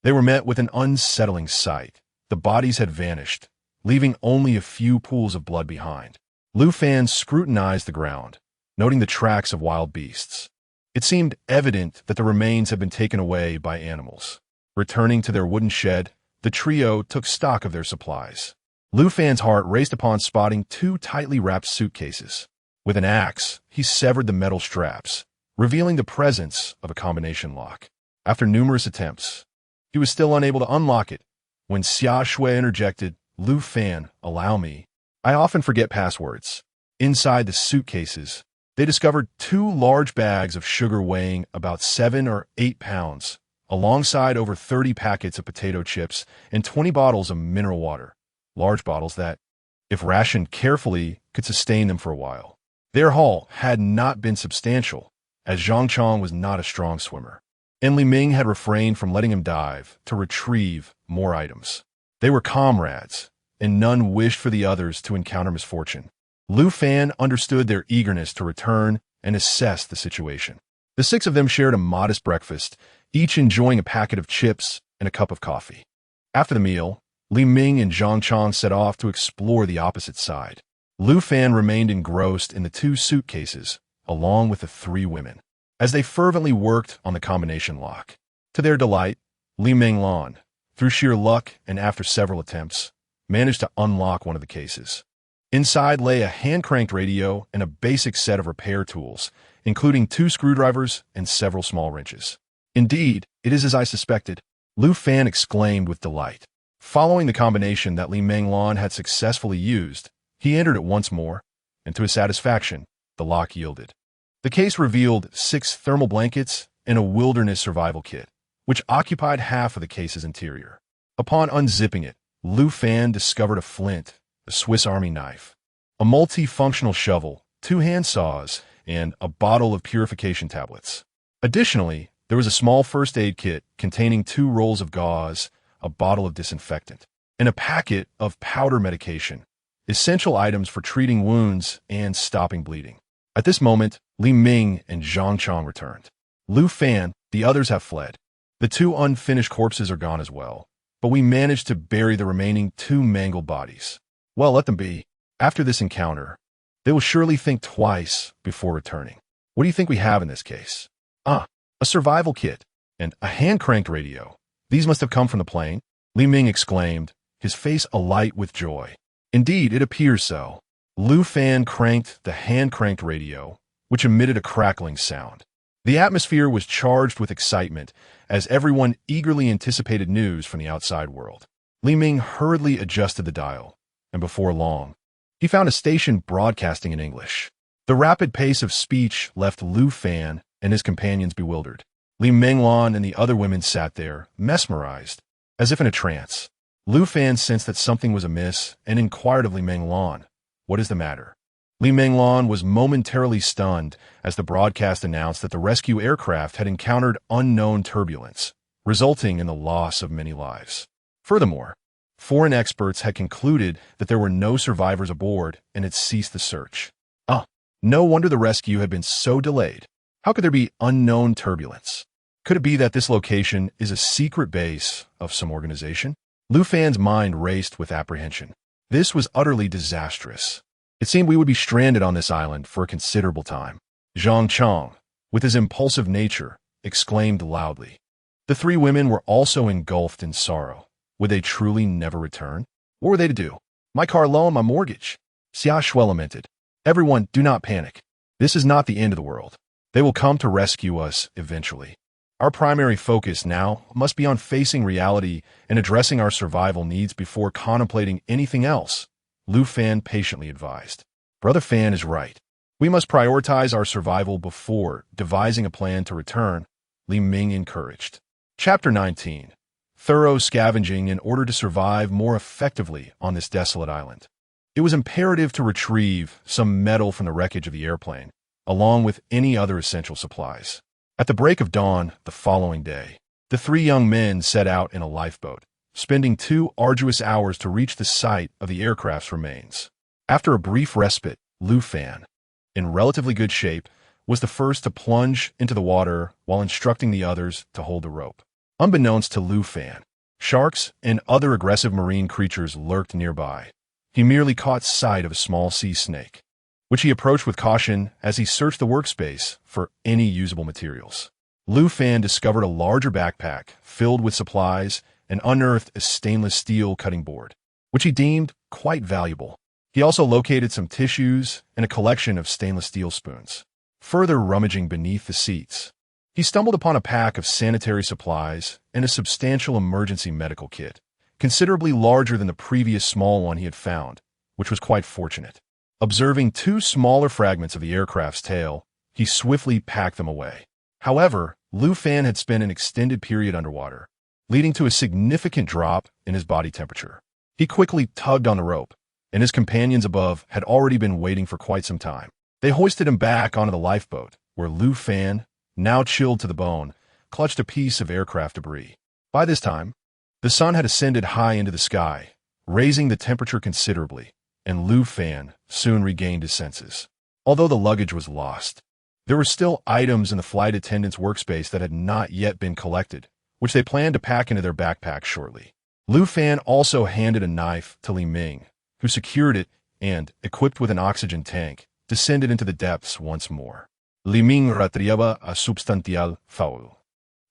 they were met with an unsettling sight. The bodies had vanished, leaving only a few pools of blood behind. Lu Fan scrutinized the ground, noting the tracks of wild beasts. It seemed evident that the remains had been taken away by animals. Returning to their wooden shed, the trio took stock of their supplies. Lu Fan's heart raced upon spotting two tightly wrapped suitcases. With an axe, he severed the metal straps, revealing the presence of a combination lock. After numerous attempts, he was still unable to unlock it when Xia Shui interjected, "Lu Fan, allow me. I often forget passwords." Inside the suitcases, they discovered two large bags of sugar weighing about 7 or 8 pounds, alongside over 30 packets of potato chips and 20 bottles of mineral water. Large bottles that, if rationed carefully, could sustain them for a while. Their haul had not been substantial, as Zhang Chong was not a strong swimmer, and Li Ming had refrained from letting him dive to retrieve more items. They were comrades, and none wished for the others to encounter misfortune. Lu Fan understood their eagerness to return and assess the situation. The 6 of them shared a modest breakfast, each enjoying a packet of chips and a cup of coffee. After the meal, Li Ming and Zhang Chong set off to explore the opposite side. Lu Fan remained engrossed in the 2 suitcases, along with the 3 women, as they fervently worked on the combination lock. To their delight, Li Minglan, through sheer luck and after several attempts, managed to unlock one of the cases. Inside lay a hand-cranked radio and a basic set of repair tools, including 2 screwdrivers and several small wrenches. "Indeed, it is as I suspected," Lu Fan exclaimed with delight. Following the combination that Li Minglan had successfully used, he entered it once more, and to his satisfaction, the lock yielded. The case revealed 6 thermal blankets and a wilderness survival kit, which occupied half of the case's interior. Upon unzipping it, Lu Fan discovered a flint, a Swiss Army knife, a multifunctional shovel, 2 hand saws, and a bottle of purification tablets. Additionally, there was a small first aid kit containing 2 rolls of gauze, a bottle of disinfectant, and a packet of powder medication, essential items for treating wounds and stopping bleeding. At this moment, Li Ming and Zhang Chong returned. "Lu Fan, the others have fled. The 2 unfinished corpses are gone as well, but we managed to bury the remaining 2 mangled bodies." "Well, let them be. After this encounter, they will surely think twice before returning. What do you think we have in this case?" "A survival kit and a hand-cranked radio. These must have come from the plane," Li Ming exclaimed, his face alight with joy. "Indeed, it appears so." Lu Fan cranked the hand-cranked radio, which emitted a crackling sound. The atmosphere was charged with excitement as everyone eagerly anticipated news from the outside world. Li Ming hurriedly adjusted the dial, and before long, he found a station broadcasting in English. The rapid pace of speech left Lu Fan and his companions bewildered. Li Minglan and the other women sat there, mesmerized, as if in a trance. Lu Fan sensed that something was amiss and inquired of Li Minglan, "What is the matter?" Li Minglan was momentarily stunned as the broadcast announced that the rescue aircraft had encountered unknown turbulence, resulting in the loss of many lives. Furthermore, foreign experts had concluded that there were no survivors aboard and had ceased the search. No wonder the rescue had been so delayed. How could there be unknown turbulence? Could it be that this location is a secret base of some organization? Lu Fan's mind raced with apprehension. This was utterly disastrous. It seemed we would be stranded on this island for a considerable time. Zhang Chong, with his impulsive nature, exclaimed loudly. The 3 women were also engulfed in sorrow. Would they truly never return? What were they to do? "My car loan, my mortgage." Xia Shui lamented. "Everyone, do not panic. This is not the end of the world. They will come to rescue us eventually. Our primary focus now must be on facing reality and addressing our survival needs before contemplating anything else," Lu Fan patiently advised. "Brother Fan is right. We must prioritize our survival before devising a plan to return," Li Ming encouraged. Chapter 19. Thorough scavenging in order to survive more effectively on this desolate island. It was imperative to retrieve some metal from the wreckage of the airplane, along with any other essential supplies. At the break of dawn the following day, the three young men set out in a lifeboat, spending 2 arduous hours to reach the site of the aircraft's remains. After a brief respite, Lu Fan, in relatively good shape, was the first to plunge into the water while instructing the others to hold the rope. Unbeknownst to Lu Fan, sharks and other aggressive marine creatures lurked nearby. He merely caught sight of a small sea snake, which he approached with caution as he searched the workspace for any usable materials. Lu Fan discovered a larger backpack filled with supplies and unearthed a stainless steel cutting board, which he deemed quite valuable. He also located some tissues and a collection of stainless steel spoons. Further rummaging beneath the seats, he stumbled upon a pack of sanitary supplies and a substantial emergency medical kit, considerably larger than the previous small one he had found, which was quite fortunate. Observing 2 smaller fragments of the aircraft's tail, he swiftly packed them away. However, Lu Fan had spent an extended period underwater, leading to a significant drop in his body temperature. He quickly tugged on the rope, and his companions above had already been waiting for quite some time. They hoisted him back onto the lifeboat, where Lu Fan, now chilled to the bone, clutched a piece of aircraft debris. By this time, the sun had ascended high into the sky, raising the temperature considerably, and Lu Fan soon regained his senses. Although the luggage was lost, there were still items in the flight attendant's workspace that had not yet been collected, which they planned to pack into their backpacks shortly. Lu Fan also handed a knife to Li Ming, who secured it and, equipped with an oxygen tank, descended into the depths once more. Li Ming retrieva a substantial faul,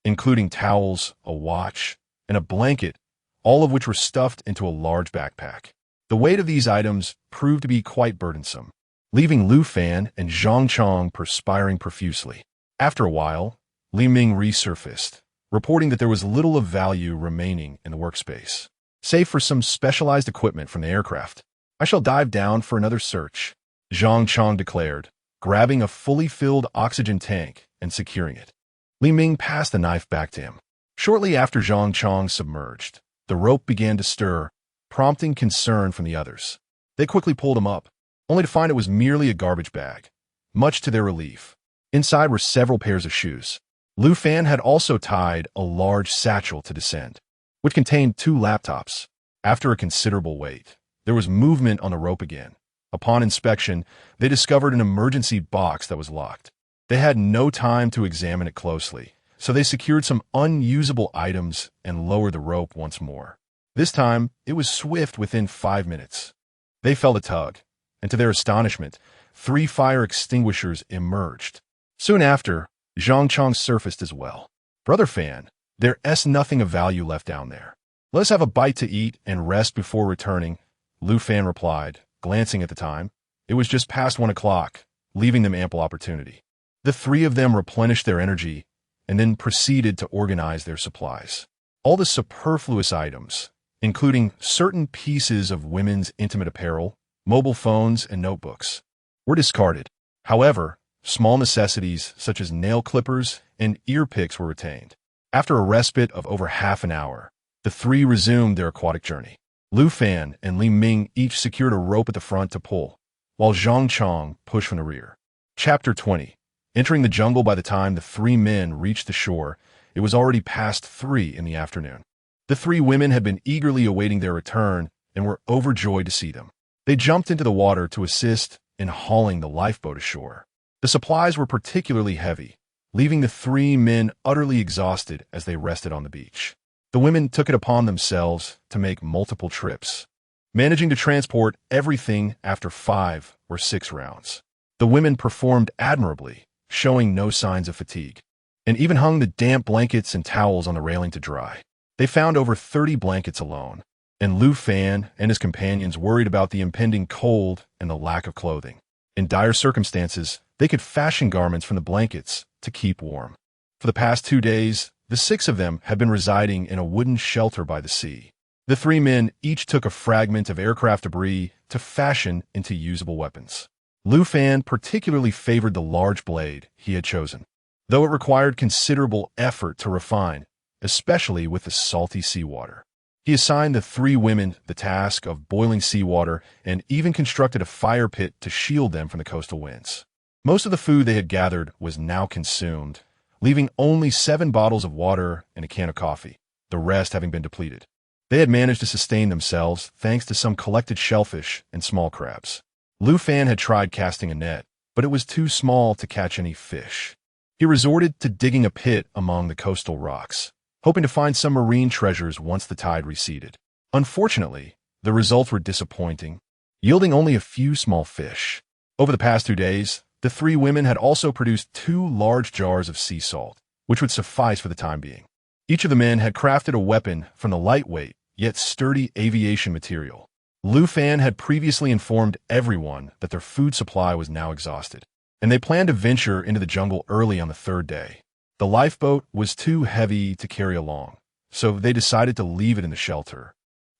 including towels, a watch, and a blanket, all of which were stuffed into a large backpack. The weight of these items proved to be quite burdensome, leaving Lu Fan and Zhang Chong perspiring profusely. After a while, Li Ming resurfaced, reporting that there was little of value remaining in the workspace, save for some specialized equipment from the aircraft. "I shall dive down for another search," Zhang Chong declared, grabbing a fully filled oxygen tank and securing it. Li Ming passed the knife back to him. Shortly after Zhang Chong submerged, the rope began to stir, prompting concern from the others. They quickly pulled him up, only to find it was merely a garbage bag. Much to their relief, inside were several pairs of shoes. Lu Fan had also tied a large satchel to descend, which contained 2 laptops. After a considerable wait, there was movement on the rope again. Upon inspection, they discovered an emergency box that was locked. They had no time to examine it closely, so they secured some unusable items and lowered the rope once more. This time, it was swift within 5 minutes. They felt a tug, and to their astonishment, 3 fire extinguishers emerged. Soon after, Zhang Chong surfaced as well. "Brother Fan, there's nothing of value left down there. Let us have a bite to eat and rest before returning," Lu Fan replied, glancing at the time. It was just past 1 o'clock, leaving them ample opportunity. The 3 of them replenished their energy and then proceeded to organize their supplies. All the superfluous items, including certain pieces of women's intimate apparel, mobile phones, and notebooks, were discarded. However, small necessities such as nail clippers and ear picks were retained. After a respite of over half an hour, the 3 resumed their aquatic journey. Lu Fan and Li Ming each secured a rope at the front to pull, while Zhang Chong pushed from the rear. Chapter 20. Entering the jungle. By the time the 3 men reached the shore, it was already past 3 in the afternoon. The 3 women had been eagerly awaiting their return and were overjoyed to see them. They jumped into the water to assist in hauling the lifeboat ashore. The supplies were particularly heavy, leaving the 3 men utterly exhausted as they rested on the beach. The women took it upon themselves to make multiple trips, managing to transport everything after 5 or 6 rounds. The women performed admirably, showing no signs of fatigue, and even hung the damp blankets and towels on the railing to dry. They found over 30 blankets alone, and Lu Fan and his companions worried about the impending cold and the lack of clothing. In dire circumstances, they could fashion garments from the blankets to keep warm. For the past 2 days, the 6 of them had been residing in a wooden shelter by the sea. The 3 men each took a fragment of aircraft debris to fashion into usable weapons. Lu Fan particularly favored the large blade he had chosen, though it required considerable effort to refine, especially with the salty seawater. He assigned the 3 women the task of boiling seawater and even constructed a fire pit to shield them from the coastal winds. Most of the food they had gathered was now consumed, leaving only 7 bottles of water and a can of coffee, the rest having been depleted. They had managed to sustain themselves thanks to some collected shellfish and small crabs. Lu Fan had tried casting a net, but it was too small to catch any fish. He resorted to digging a pit among the coastal rocks, hoping to find some marine treasures once the tide receded. Unfortunately, the results were disappointing, yielding only a few small fish. Over the past 2 days, the 3 women had also produced 2 large jars of sea salt, which would suffice for the time being. Each of the men had crafted a weapon from the lightweight, yet sturdy aviation material. Lu Fan had previously informed everyone that their food supply was now exhausted, and they planned to venture into the jungle early on the 3rd day. The lifeboat was too heavy to carry along, so they decided to leave it in the shelter,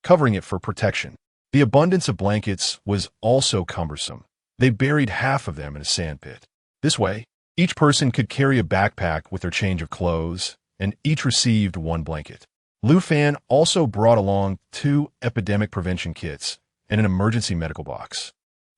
covering it for protection. The abundance of blankets was also cumbersome. They buried half of them in a sandpit. This way, each person could carry a backpack with their change of clothes, and each received 1 blanket. Lu Fan also brought along 2 epidemic prevention kits and an emergency medical box,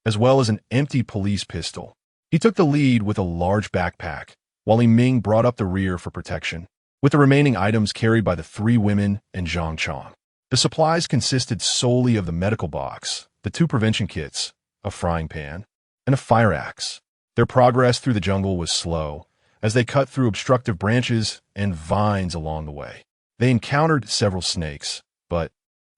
as well as an empty police pistol. He took the lead with a large backpack, while Li Ming brought up the rear for protection, with the remaining items carried by the 3 women and Zhang Chong. The supplies consisted solely of the medical box, the 2 prevention kits, a frying pan, and a fire axe. Their progress through the jungle was slow, as they cut through obstructive branches and vines along the way. They encountered several snakes, but,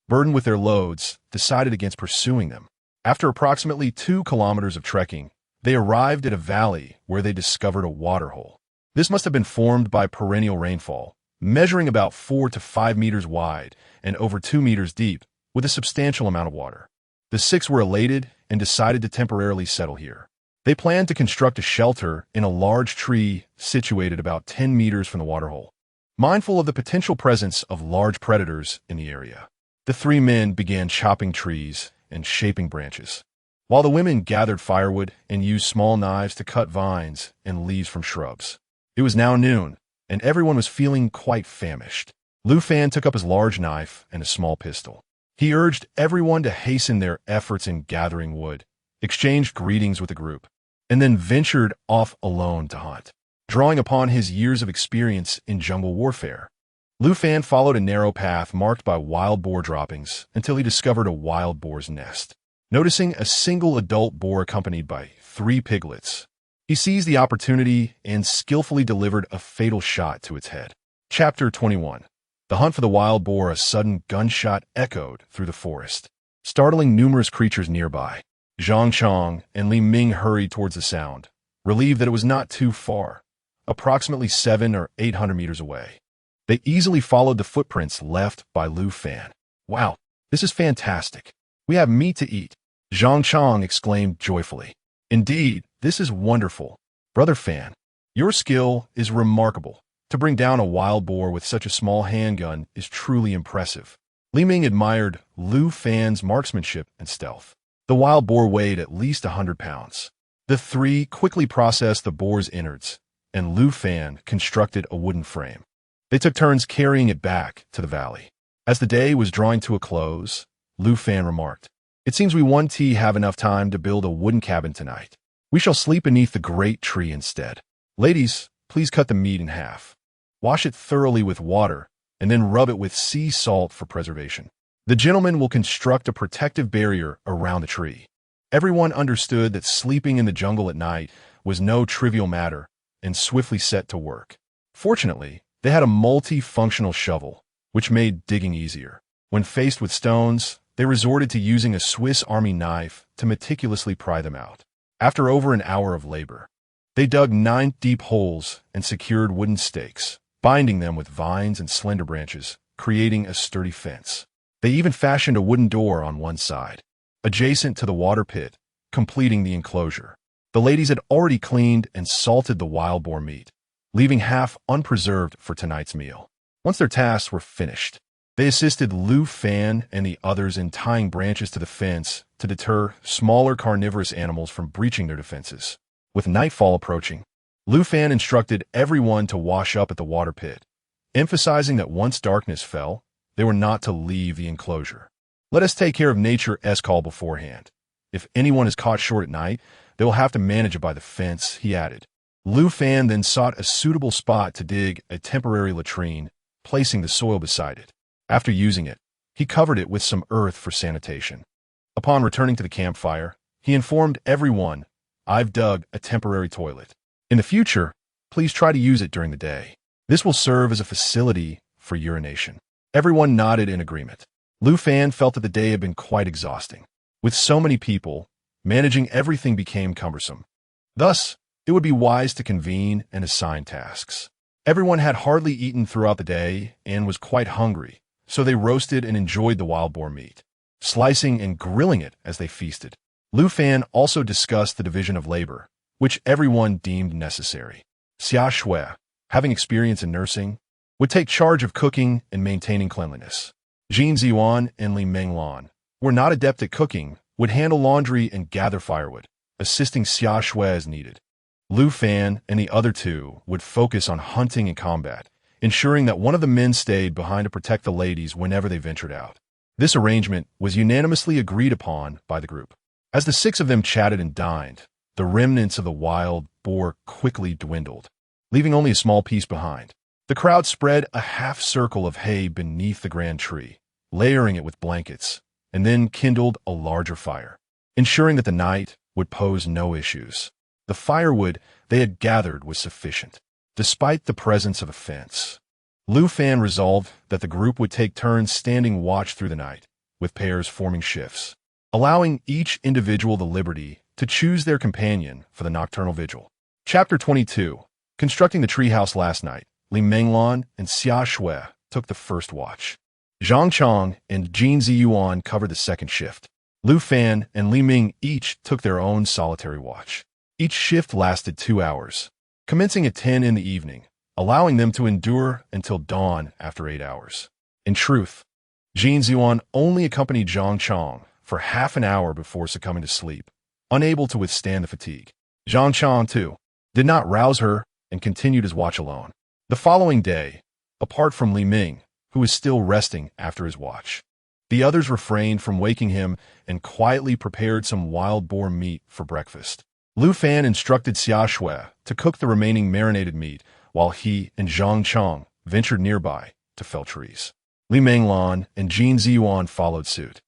burdened with their loads, decided against pursuing them. After approximately 2 kilometers of trekking, they arrived at a valley where they discovered a waterhole. This must have been formed by perennial rainfall, measuring about 4 to 5 meters wide and over 2 meters deep, with a substantial amount of water. The 6 were elated and decided to temporarily settle here. They planned to construct a shelter in a large tree situated about 10 meters from the waterhole, mindful of the potential presence of large predators in the area. The 3 men began chopping trees and shaping branches, while the women gathered firewood and used small knives to cut vines and leaves from shrubs. It was now noon, and everyone was feeling quite famished. Lu Fan took up his large knife and a small pistol. He urged everyone to hasten their efforts in gathering wood, exchanged greetings with the group, and then ventured off alone to hunt. Drawing upon his years of experience in jungle warfare, Lu Fan followed a narrow path marked by wild boar droppings until he discovered a wild boar's nest. Noticing a single adult boar accompanied by 3 piglets, he seized the opportunity and skillfully delivered a fatal shot to its head. Chapter 21. The hunt for the wild boar. A sudden gunshot echoed through the forest, startling numerous creatures nearby. Zhang Chong and Li Ming hurried towards the sound, relieved that it was not too far, approximately 700 or 800 meters away. They easily followed the footprints left by Lu Fan. "Wow, this is fantastic. We have meat to eat," Zhang Chong exclaimed joyfully. "Indeed, this is wonderful. Brother Fan, your skill is remarkable. To bring down a wild boar with such a small handgun is truly impressive." Li Ming admired Lu Fan's marksmanship and stealth. The wild boar weighed at least 100 pounds. The 3 quickly processed the boar's innards, and Lu Fan constructed a wooden frame. They took turns carrying it back to the valley. As the day was drawing to a close, Lu Fan remarked, "It seems we won't have enough time to build a wooden cabin tonight. We shall sleep beneath the great tree instead. Ladies, please cut the meat in half. Wash it thoroughly with water, and then rub it with sea salt for preservation. The gentlemen will construct a protective barrier around the tree." Everyone understood that sleeping in the jungle at night was no trivial matter and swiftly set to work. Fortunately, they had a multi-functional shovel, which made digging easier. When faced with stones, they resorted to using a Swiss Army knife to meticulously pry them out. After over an hour of labor, they dug 9 deep holes and secured wooden stakes, binding them with vines and slender branches, creating a sturdy fence. They even fashioned a wooden door on one side, adjacent to the water pit, completing the enclosure. The ladies had already cleaned and salted the wild boar meat, leaving half unpreserved for tonight's meal. Once their tasks were finished, they assisted Lu Fan and the others in tying branches to the fence to deter smaller carnivorous animals from breaching their defenses. With nightfall approaching, Lu Fan instructed everyone to wash up at the water pit, emphasizing that once darkness fell, they were not to leave the enclosure. "Let us take care of nature's call beforehand. If anyone is caught short at night, they will have to manage it by the fence, he added. Lu Fan then sought a suitable spot to dig a temporary latrine, placing the soil beside it. After using it, he covered it with some earth for sanitation. Upon returning to the campfire, he informed everyone, "I've dug a temporary toilet. In the future, please try to use it during the day. This will serve as a facility for urination." Everyone nodded in agreement. Lu Fan felt that the day had been quite exhausting. With so many people, managing everything became cumbersome. Thus, it would be wise to convene and assign tasks. Everyone had hardly eaten throughout the day and was quite hungry, so they roasted and enjoyed the wild boar meat, slicing and grilling it as they feasted. Lu Fan also discussed the division of labor, which everyone deemed necessary. Xia Shui, having experience in nursing, would take charge of cooking and maintaining cleanliness. Jin Ziyuan and Li Menglan were not adept at cooking, would handle laundry and gather firewood, assisting Xia Shui as needed. Lu Fan and the other two would focus on hunting and combat, ensuring that one of the men stayed behind to protect the ladies whenever they ventured out. This arrangement was unanimously agreed upon by the group. As the six of them chatted and dined, the remnants of the wild boar quickly dwindled, leaving only a small piece behind. The crowd spread a half circle of hay beneath the grand tree, layering it with blankets, and then kindled a larger fire, ensuring that the night would pose no issues. The firewood they had gathered was sufficient, despite the presence of a fence. Lu Fan resolved that the group would take turns standing watch through the night, with pairs forming shifts, allowing each individual the liberty to choose their companion for the nocturnal vigil. Chapter 22. Constructing the treehouse last night, Li Menglan and Xia Shui took the first watch. Zhang Chang and Jin Ziyuan covered the second shift. Lu Fan and Li Ming each took their own solitary watch. Each shift lasted 2 hours, commencing at 10 in the evening, allowing them to endure until dawn after 8 hours. In truth, Jin Ziyuan only accompanied Zhang Chang for half an hour before succumbing to sleep, unable to withstand the fatigue. Zhang Chang, too, did not rouse her and continued his watch alone. The following day, apart from Li Ming, who was still resting after his watch, the others refrained from waking him and quietly prepared some wild boar meat for breakfast. Lu Fan instructed Xia Shui to cook the remaining marinated meat, while he and Zhang Chang ventured nearby to fell trees. Li Menglan and Jin Ziyuan followed suit,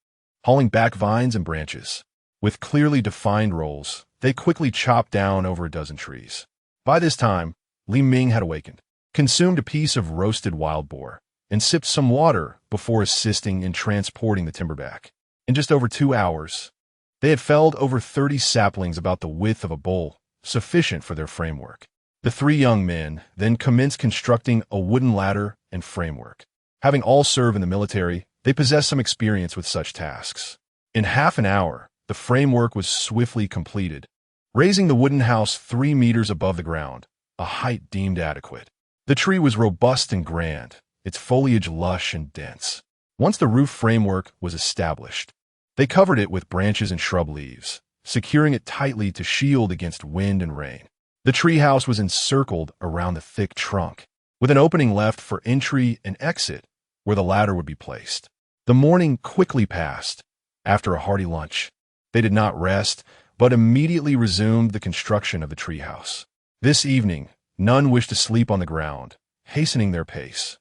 hauling back vines and branches. With clearly defined roles, they quickly chopped down over a dozen trees. By this time, Li Ming had awakened, consumed a piece of roasted wild boar, and sipped some water before assisting in transporting the timber back. In just over 2 hours, they had felled over 30 saplings about the width of a bowl, sufficient for their framework. The three young men then commenced constructing a wooden ladder and framework. Having all served in the military, they possessed some experience with such tasks. In half an hour, the framework was swiftly completed, raising the wooden house 3 meters above the ground, a height deemed adequate. The tree was robust and grand, its foliage lush and dense. Once the roof framework was established, they covered it with branches and shrub leaves, securing it tightly to shield against wind and rain. The treehouse was encircled around the thick trunk, with an opening left for entry and exit where the ladder would be placed. The morning quickly passed. After a hearty lunch, they did not rest, but immediately resumed the construction of the treehouse. This evening, none wished to sleep on the ground, hastening their pace.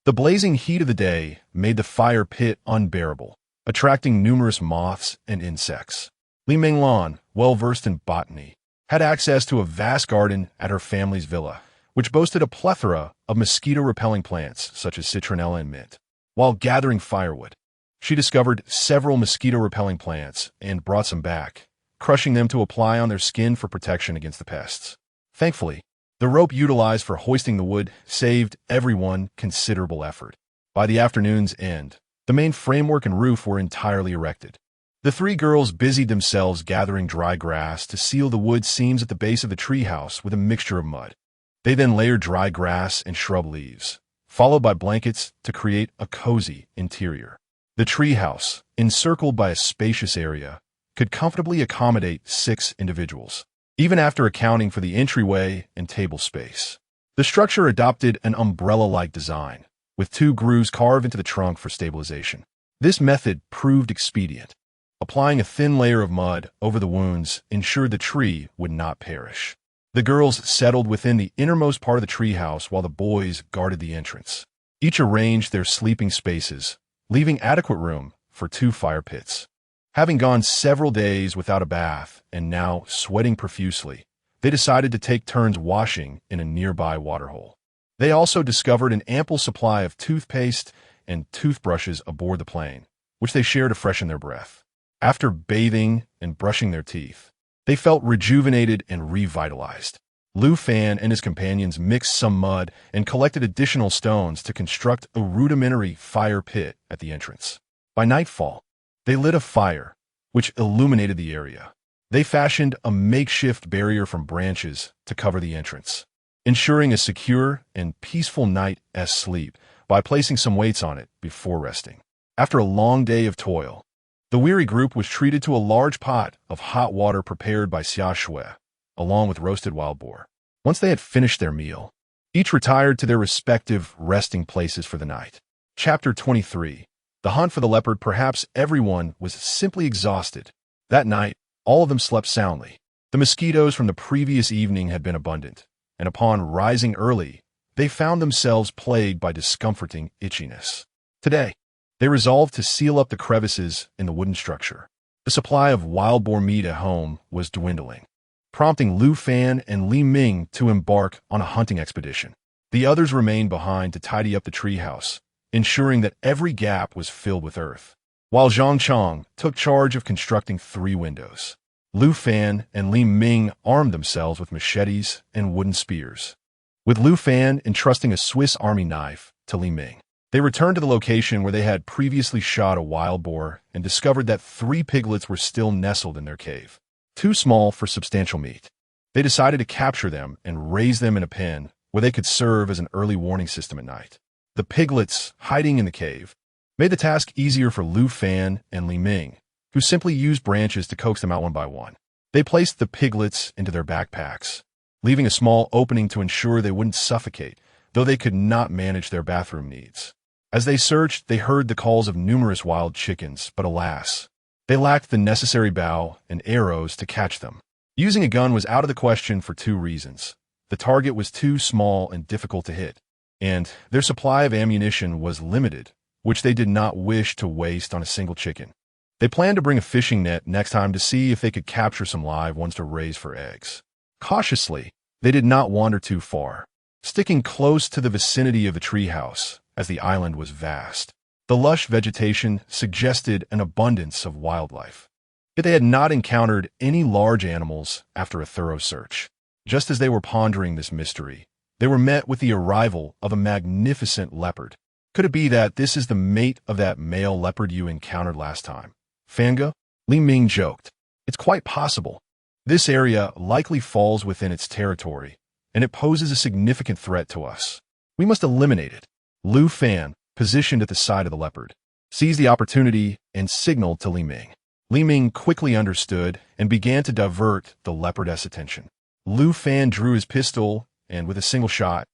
The blazing heat of the day made the fire pit unbearable, attracting numerous moths and insects. Li Menglan, well versed in botany, had access to a vast garden at her family's villa, which boasted a plethora of mosquito-repelling plants such as citronella and mint. While gathering firewood, she discovered several mosquito-repelling plants and brought some back, crushing them to apply on their skin for protection against the pests. Thankfully, the rope utilized for hoisting the wood saved everyone considerable effort. By the afternoon's end, the main framework and roof were entirely erected. The three girls busied themselves gathering dry grass to seal the wood seams at the base of the treehouse with a mixture of mud. They then layered dry grass and shrub leaves, followed by blankets to create a cozy interior. The treehouse, encircled by a spacious area, could comfortably accommodate 6 individuals, even after accounting for the entryway and table space. The structure adopted an umbrella-like design, with 2 grooves carved into the trunk for stabilization. This method proved expedient. Applying a thin layer of mud over the wounds ensured the tree would not perish. The girls settled within the innermost part of the treehouse while the boys guarded the entrance. Each arranged their sleeping spaces, leaving adequate room for 2 fire pits. Having gone several days without a bath and now sweating profusely, they decided to take turns washing in a nearby waterhole. They also discovered an ample supply of toothpaste and toothbrushes aboard the plane, which they shared to freshen their breath. After bathing and brushing their teeth, they felt rejuvenated and revitalized. Lu Fan and his companions mixed some mud and collected additional stones to construct a rudimentary fire pit at the entrance. By nightfall, they lit a fire, which illuminated the area. They fashioned a makeshift barrier from branches to cover the entrance, ensuring a secure and peaceful night's sleep by placing some weights on it before resting. After a long day of toil, the weary group was treated to a large pot of hot water prepared by Xia Shui, along with roasted wild boar. Once they had finished their meal, each retired to their respective resting places for the night. Chapter 23. The hunt for the leopard. Perhaps everyone was simply exhausted. That night, all of them slept soundly. The mosquitoes from the previous evening had been abundant, and upon rising early, they found themselves plagued by discomforting itchiness. Today, they resolved to seal up the crevices in the wooden structure. The supply of wild boar meat at home was dwindling, prompting Lu Fan and Li Ming to embark on a hunting expedition. The others remained behind to tidy up the treehouse, ensuring that every gap was filled with earth, while Zhang Chong took charge of constructing 3 windows. Lu Fan and Li Ming armed themselves with machetes and wooden spears, with Lu Fan entrusting a Swiss Army knife to Li Ming. They returned to the location where they had previously shot a wild boar and discovered that 3 piglets were still nestled in their cave, too small for substantial meat. They decided to capture them and raise them in a pen where they could serve as an early warning system at night. The piglets, hiding in the cave, made the task easier for Lu Fan and Li Ming, who simply used branches to coax them out one by one. They placed the piglets into their backpacks, leaving a small opening to ensure they wouldn't suffocate, though they could not manage their bathroom needs. As they searched, they heard the calls of numerous wild chickens, but alas, they lacked the necessary bow and arrows to catch them. Using a gun was out of the question for 2 reasons. The target was too small and difficult to hit, and their supply of ammunition was limited, which they did not wish to waste on a single chicken. They planned to bring a fishing net next time to see if they could capture some live ones to raise for eggs. Cautiously, they did not wander too far, sticking close to the vicinity of the treehouse, as the island was vast. The lush vegetation suggested an abundance of wildlife, yet they had not encountered any large animals after a thorough search. Just as they were pondering this mystery, they were met with the arrival of a magnificent leopard. Could it be that this is the mate of that male leopard you encountered last time? Fanga? Li Ming joked. It's quite possible. This area likely falls within its territory, and it poses a significant threat to us. We must eliminate it. Lu Fan, positioned at the side of the leopard, seized the opportunity and signaled to Li Ming. Li Ming quickly understood and began to divert the leopardess' attention. Lu Fan drew his pistol and, with a single shot,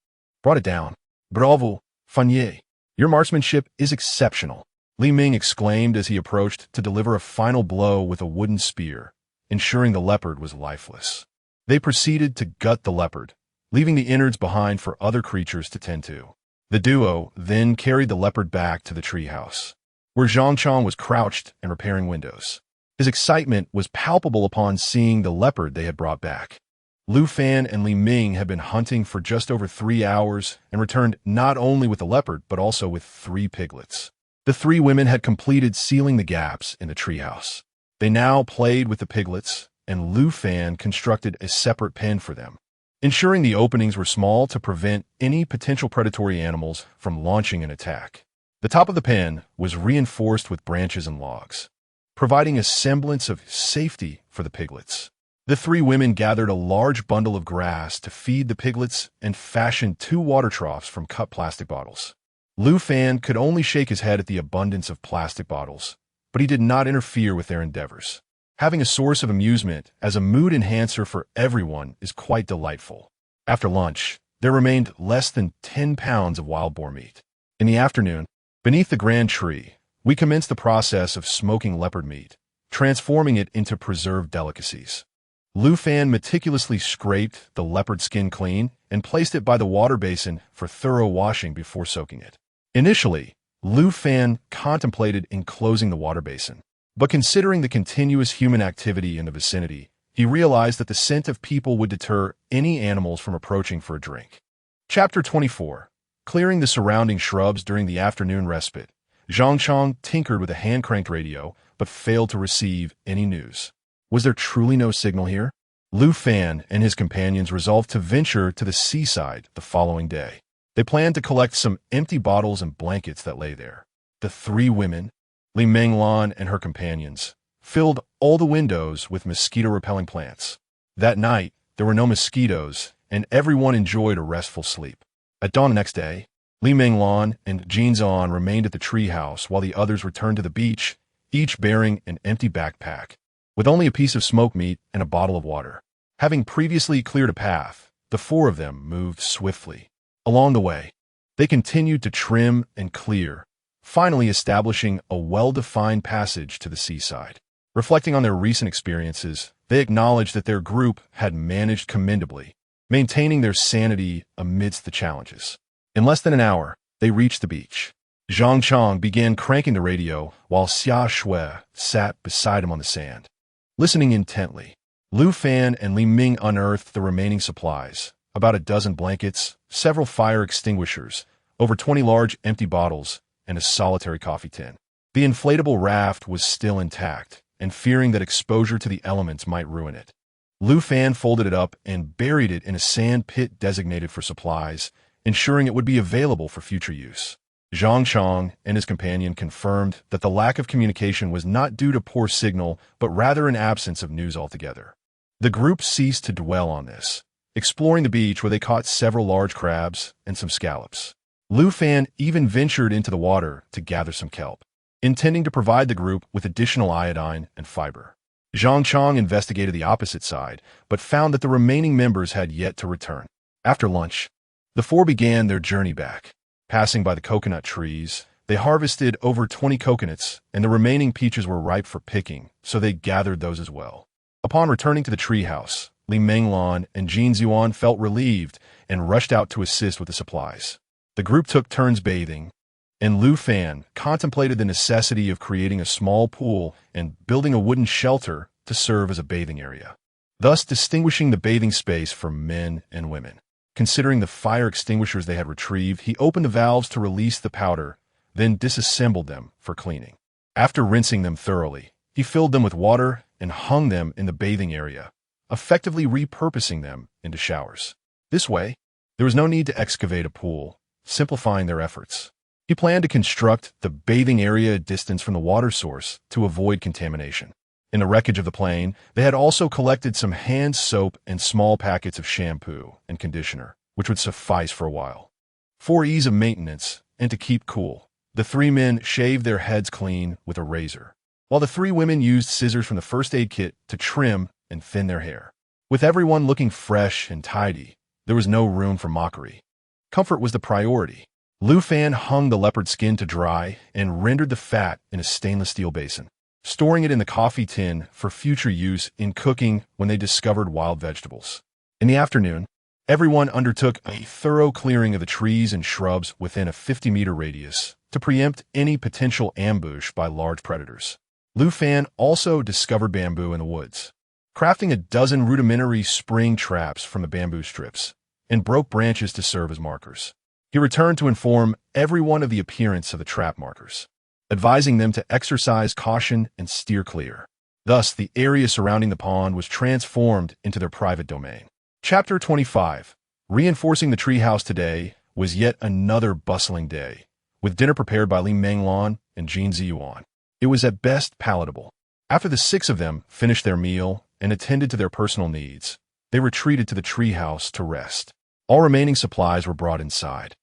brought it down. Bravo, Fanyi. Your marksmanship is exceptional, Li Ming exclaimed as he approached to deliver a final blow with a wooden spear, ensuring the leopard was lifeless. They proceeded to gut the leopard, leaving the innards behind for other creatures to tend to. The duo then carried the leopard back to the treehouse, where Zhang Chong was crouched and repairing windows. His excitement was palpable upon seeing the leopard they had brought back. Lu Fan and Li Ming had been hunting for just over 3 hours and returned not only with the leopard, but also with 3 piglets. The 3 women had completed sealing the gaps in the treehouse. They now played with the piglets, and Lu Fan constructed a separate pen for them, ensuring the openings were small to prevent any potential predatory animals from launching an attack. The top of the pen was reinforced with branches and logs, providing a semblance of safety for the piglets. The 3 women gathered a large bundle of grass to feed the piglets and fashioned 2 water troughs from cut plastic bottles. Lu Fan could only shake his head at the abundance of plastic bottles, but he did not interfere with their endeavors. Having a source of amusement as a mood enhancer for everyone is quite delightful. After lunch, there remained less than 10 pounds of wild boar meat. In the afternoon, beneath the grand tree, we commenced the process of smoking leopard meat, transforming it into preserved delicacies. Lu Fan meticulously scraped the leopard skin clean and placed it by the water basin for thorough washing before soaking it. Initially, Lu Fan contemplated enclosing the water basin, but considering the continuous human activity in the vicinity, he realized that the scent of people would deter any animals from approaching for a drink. Chapter 24. Clearing the surrounding shrubs during the afternoon respite, Zhang Chong tinkered with a hand-cranked radio, but failed to receive any news. Was there truly no signal here? Lu Fan and his companions resolved to venture to the seaside the following day. They planned to collect some empty bottles and blankets that lay there. The three women, Li Menglan and her companions, filled all the windows with mosquito-repelling plants. That night, there were no mosquitoes, and everyone enjoyed a restful sleep. At dawn the next day, Li Menglan and Jin Zan remained at the treehouse while the others returned to the beach, each bearing an empty backpack, with only a piece of smoked meat and a bottle of water. Having previously cleared a path, the four of them moved swiftly. Along the way, they continued to trim and clear, finally establishing a well-defined passage to the seaside. Reflecting on their recent experiences, they acknowledged that their group had managed commendably, maintaining their sanity amidst the challenges. In less than an hour, they reached the beach. Zhang Chong began cranking the radio while Xia Shui sat beside him on the sand. Listening intently, Lu Fan and Li Ming unearthed the remaining supplies, about a dozen blankets, several fire extinguishers, over 20 large empty bottles, and a solitary coffee tin. The inflatable raft was still intact, and fearing that exposure to the elements might ruin it, Lu Fan folded it up and buried it in a sand pit designated for supplies, ensuring it would be available for future use. Zhang Chong and his companion confirmed that the lack of communication was not due to poor signal, but rather an absence of news altogether. The group ceased to dwell on this, exploring the beach where they caught several large crabs and some scallops. Lu Fan even ventured into the water to gather some kelp, intending to provide the group with additional iodine and fiber. Zhang Chong investigated the opposite side, but found that the remaining members had yet to return. After lunch, the four began their journey back. Passing by the coconut trees, they harvested over 20 coconuts, and the remaining peaches were ripe for picking, so they gathered those as well. Upon returning to the treehouse, Li Menglan and Jin Zuan felt relieved and rushed out to assist with the supplies. The group took turns bathing, and Lu Fan contemplated the necessity of creating a small pool and building a wooden shelter to serve as a bathing area, thus distinguishing the bathing space for men and women. Considering the fire extinguishers they had retrieved, he opened the valves to release the powder, then disassembled them for cleaning. After rinsing them thoroughly, he filled them with water and hung them in the bathing area, effectively repurposing them into showers. This way, there was no need to excavate a pool, simplifying their efforts. He planned to construct the bathing area a distance from the water source to avoid contamination. In the wreckage of the plane, they had also collected some hand soap and small packets of shampoo and conditioner, which would suffice for a while. For ease of maintenance and to keep cool, the three men shaved their heads clean with a razor, while the three women used scissors from the first aid kit to trim and thin their hair. With everyone looking fresh and tidy, there was no room for mockery. Comfort was the priority. Lu Fan hung the leopard skin to dry and rendered the fat in a stainless steel basin, storing it in the coffee tin for future use in cooking when they discovered wild vegetables. In the afternoon, everyone undertook a thorough clearing of the trees and shrubs within a 50-meter radius to preempt any potential ambush by large predators. Lu Fan also discovered bamboo in the woods, crafting a dozen rudimentary spring traps from the bamboo strips, and broke branches to serve as markers. He returned to inform everyone of the appearance of the trap markers, advising them to exercise caution and steer clear. Thus, the area surrounding the pond was transformed into their private domain. Chapter 25. Reinforcing the treehouse today was yet another bustling day, with dinner prepared by Li Menglan and Jin Ziyuan. It was at best palatable. After the six of them finished their meal and attended to their personal needs, they retreated to the treehouse to rest. All remaining supplies were brought inside,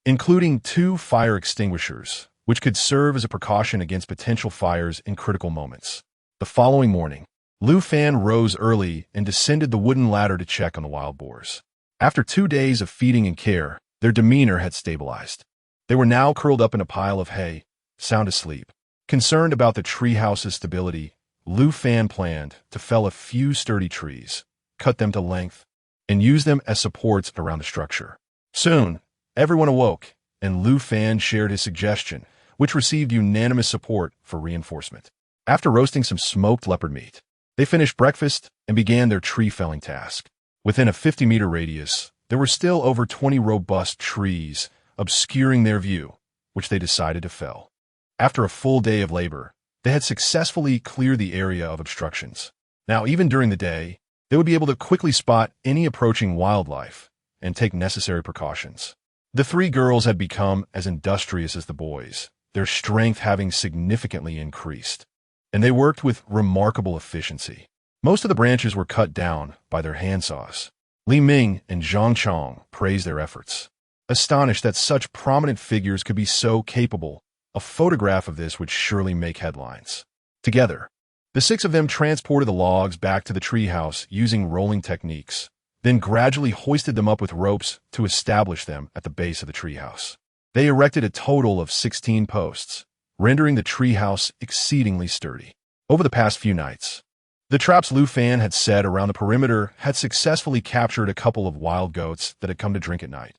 including 2 fire extinguishers, which could serve as a precaution against potential fires in critical moments. The following morning, Lu Fan rose early and descended the wooden ladder to check on the wild boars. After 2 days of feeding and care, their demeanor had stabilized. They were now curled up in a pile of hay, sound asleep. Concerned about the treehouse's stability, Lu Fan planned to fell a few sturdy trees, cut them to length, and use them as supports around the structure. Soon, everyone awoke, and Lu Fan shared his suggestion, which received unanimous support for reinforcement. After roasting some smoked leopard meat, they finished breakfast and began their tree-felling task. Within a 50-meter radius, there were still over 20 robust trees obscuring their view, which they decided to fell. After a full day of labor, they had successfully cleared the area of obstructions. Now, even during the day, they would be able to quickly spot any approaching wildlife and take necessary precautions. The three girls had become as industrious as the boys, their strength having significantly increased, and they worked with remarkable efficiency. Most of the branches were cut down by their handsaws. Li Ming and Zhang Chong praised their efforts. Astonished that such prominent figures could be so capable, a photograph of this would surely make headlines. Together, the six of them transported the logs back to the treehouse using rolling techniques, then gradually hoisted them up with ropes to establish them at the base of the treehouse. They erected a total of 16 posts, rendering the treehouse exceedingly sturdy. Over the past few nights, the traps Lu Fan had set around the perimeter had successfully captured a couple of wild goats that had come to drink at night,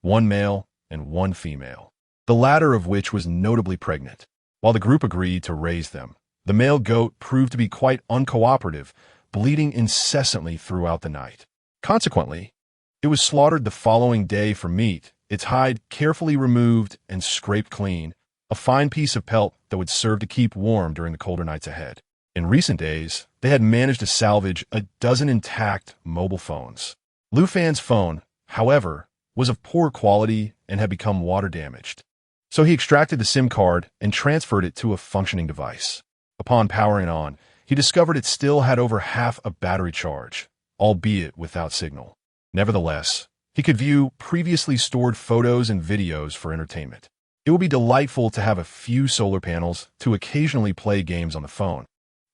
one male and one female, the latter of which was notably pregnant. While the group agreed to raise them, the male goat proved to be quite uncooperative, bleeding incessantly throughout the night. Consequently, it was slaughtered the following day for meat, its hide carefully removed and scraped clean, a fine piece of pelt that would serve to keep warm during the colder nights ahead. In recent days, they had managed to salvage a dozen intact mobile phones. Lu Fan's phone, however, was of poor quality and had become water-damaged. So he extracted the SIM card and transferred it to a functioning device. Upon powering it on, he discovered it still had over half a battery charge, albeit without signal. Nevertheless, he could view previously stored photos and videos for entertainment. It would be delightful to have a few solar panels to occasionally play games on the phone,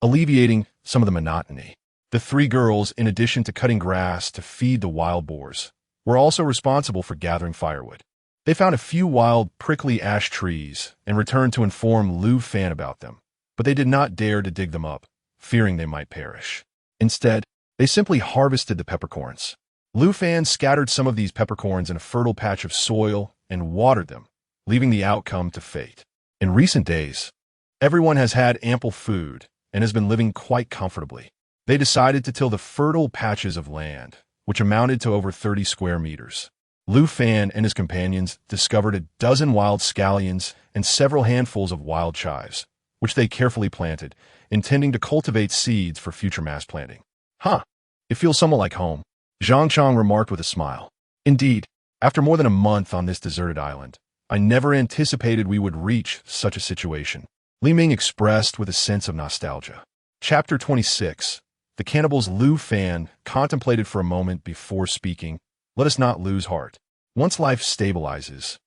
alleviating some of the monotony. The three girls, in addition to cutting grass to feed the wild boars, were also responsible for gathering firewood. They found a few wild, prickly ash trees and returned to inform Lu Fan about them, but they did not dare to dig them up, fearing they might perish. Instead, they simply harvested the peppercorns. Lu Fan scattered some of these peppercorns in a fertile patch of soil and watered them, leaving the outcome to fate. In recent days, everyone has had ample food and has been living quite comfortably. They decided to till the fertile patches of land, which amounted to over 30 square meters. Lu Fan and his companions discovered a dozen wild scallions and several handfuls of wild chives, which they carefully planted, intending to cultivate seeds for future mass planting. It feels somewhat like home, Zhang Chong remarked with a smile. Indeed, after more than a month on this deserted island, I never anticipated we would reach such a situation, Li Ming expressed with a sense of nostalgia. Chapter 26. The cannibals. Lu Fan contemplated for a moment before speaking. Let us not lose heart. Once life stabilizes,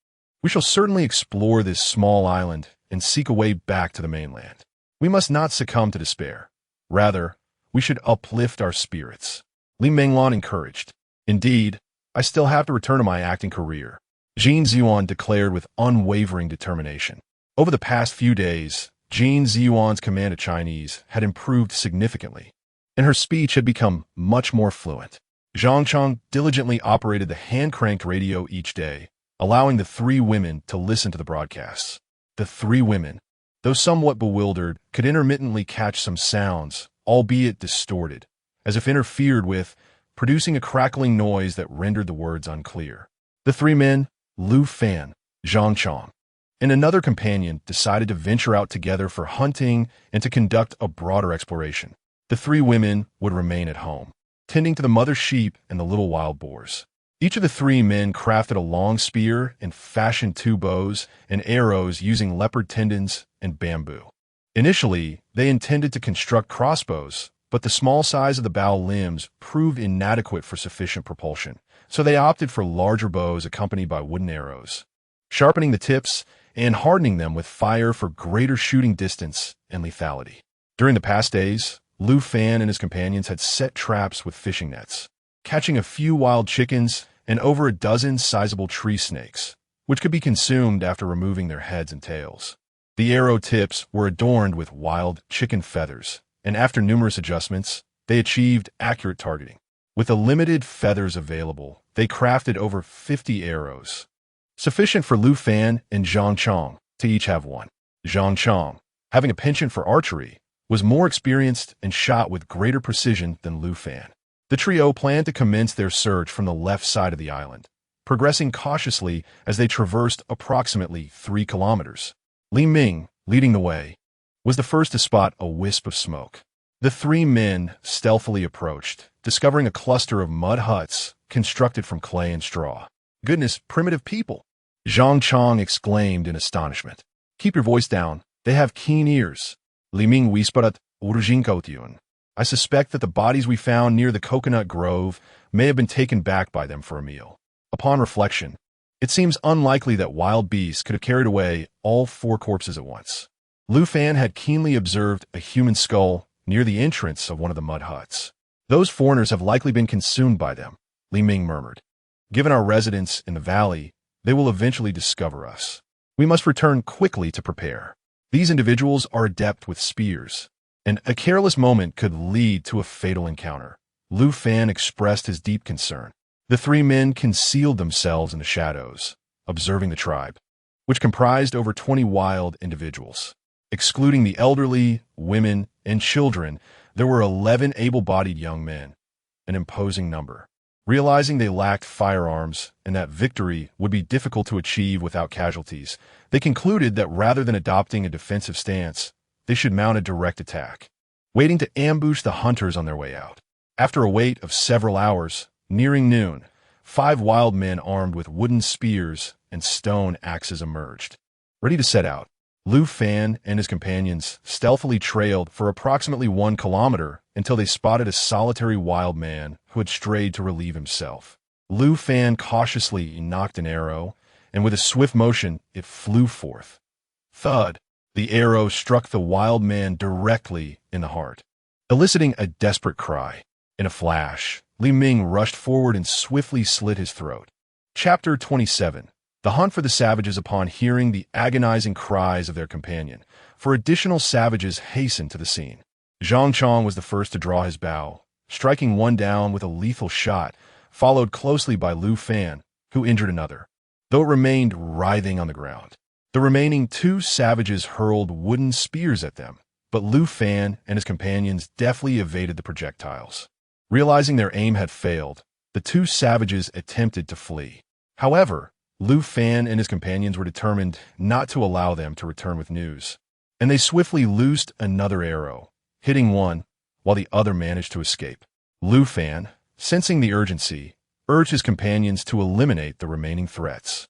we shall certainly explore this small island and seek a way back to the mainland. We must not succumb to despair. Rather, we should uplift our spirits. Li Menglan encouraged. Indeed, I still have to return to my acting career, Jin Ziyuan declared with unwavering determination. Over the past few days, Jin Ziyuan's command of Chinese had improved significantly, and her speech had become much more fluent. Zhang Chong diligently operated the hand-cranked radio each day, allowing the three women to listen to the broadcasts. The three women, though somewhat bewildered, could intermittently catch some sounds, albeit distorted, as if interfered with, producing a crackling noise that rendered the words unclear. The three men, Lu Fan, Zhang Chong, and another companion decided to venture out together for hunting and to conduct a broader exploration. The three women would remain at home, tending to the mother sheep and the little wild boars. Each of the three men crafted a long spear and fashioned two bows and arrows using leopard tendons and bamboo. Initially, they intended to construct crossbows, but the small size of the bow limbs proved inadequate for sufficient propulsion, so they opted for larger bows accompanied by wooden arrows, sharpening the tips and hardening them with fire for greater shooting distance and lethality. During the past days, Lu Fan and his companions had set traps with fishing nets, catching a few wild chickens and over a dozen sizable tree snakes, which could be consumed after removing their heads and tails. The arrow tips were adorned with wild chicken feathers, and after numerous adjustments, they achieved accurate targeting. With the limited feathers available, they crafted over 50 arrows, sufficient for Lu Fan and Zhang Chong to each have one. Zhang Chong, having a penchant for archery, was more experienced and shot with greater precision than Lu Fan. The trio planned to commence their search from the left side of the island, progressing cautiously as they traversed approximately 3 kilometers. Li Ming, leading the way, was the first to spot a wisp of smoke. The 3 men stealthily approached, discovering a cluster of mud huts constructed from clay and straw. "Goodness, primitive people!" Zhang Chong exclaimed in astonishment. "Keep your voice down. They have keen ears." Li Ming whispered, "Urujinkotiun. I suspect that the bodies we found near the coconut grove may have been taken back by them for a meal. Upon reflection, it seems unlikely that wild beasts could have carried away all 4 corpses at once." Lu Fan had keenly observed a human skull near the entrance of one of the mud huts. "Those foreigners have likely been consumed by them," Li Ming murmured. "Given our residence in the valley, they will eventually discover us. We must return quickly to prepare. These individuals are adept with spears, and a careless moment could lead to a fatal encounter." Lu Fan expressed his deep concern. The 3 men concealed themselves in the shadows, observing the tribe, which comprised over 20 wild individuals. Excluding the elderly, women, and children, there were 11 able-bodied young men, an imposing number. Realizing they lacked firearms and that victory would be difficult to achieve without casualties, they concluded that rather than adopting a defensive stance, they should mount a direct attack, waiting to ambush the hunters on their way out. After a wait of several hours, nearing noon, 5 wild men armed with wooden spears and stone axes emerged, ready to set out. Lu Fan and his companions stealthily trailed for approximately 1 kilometer until they spotted a solitary wild man who had strayed to relieve himself. Lu Fan cautiously nocked an arrow, and with a swift motion, it flew forth. Thud! The arrow struck the wild man directly in the heart, eliciting a desperate cry. In a flash, Li Ming rushed forward and swiftly slit his throat. Chapter 27. The hunt for the savages. Upon hearing the agonizing cries of their companion, 4 additional savages hastened to the scene. Zhang Chong was the first to draw his bow, striking one down with a lethal shot, followed closely by Lu Fan, who injured another, though it remained writhing on the ground. The remaining 2 savages hurled wooden spears at them, but Lu Fan and his companions deftly evaded the projectiles. Realizing their aim had failed, the 2 savages attempted to flee. However, Lu Fan and his companions were determined not to allow them to return with news, and they swiftly loosed another arrow, hitting one, while the other managed to escape. Lu Fan, sensing the urgency, urged his companions to eliminate the remaining threats.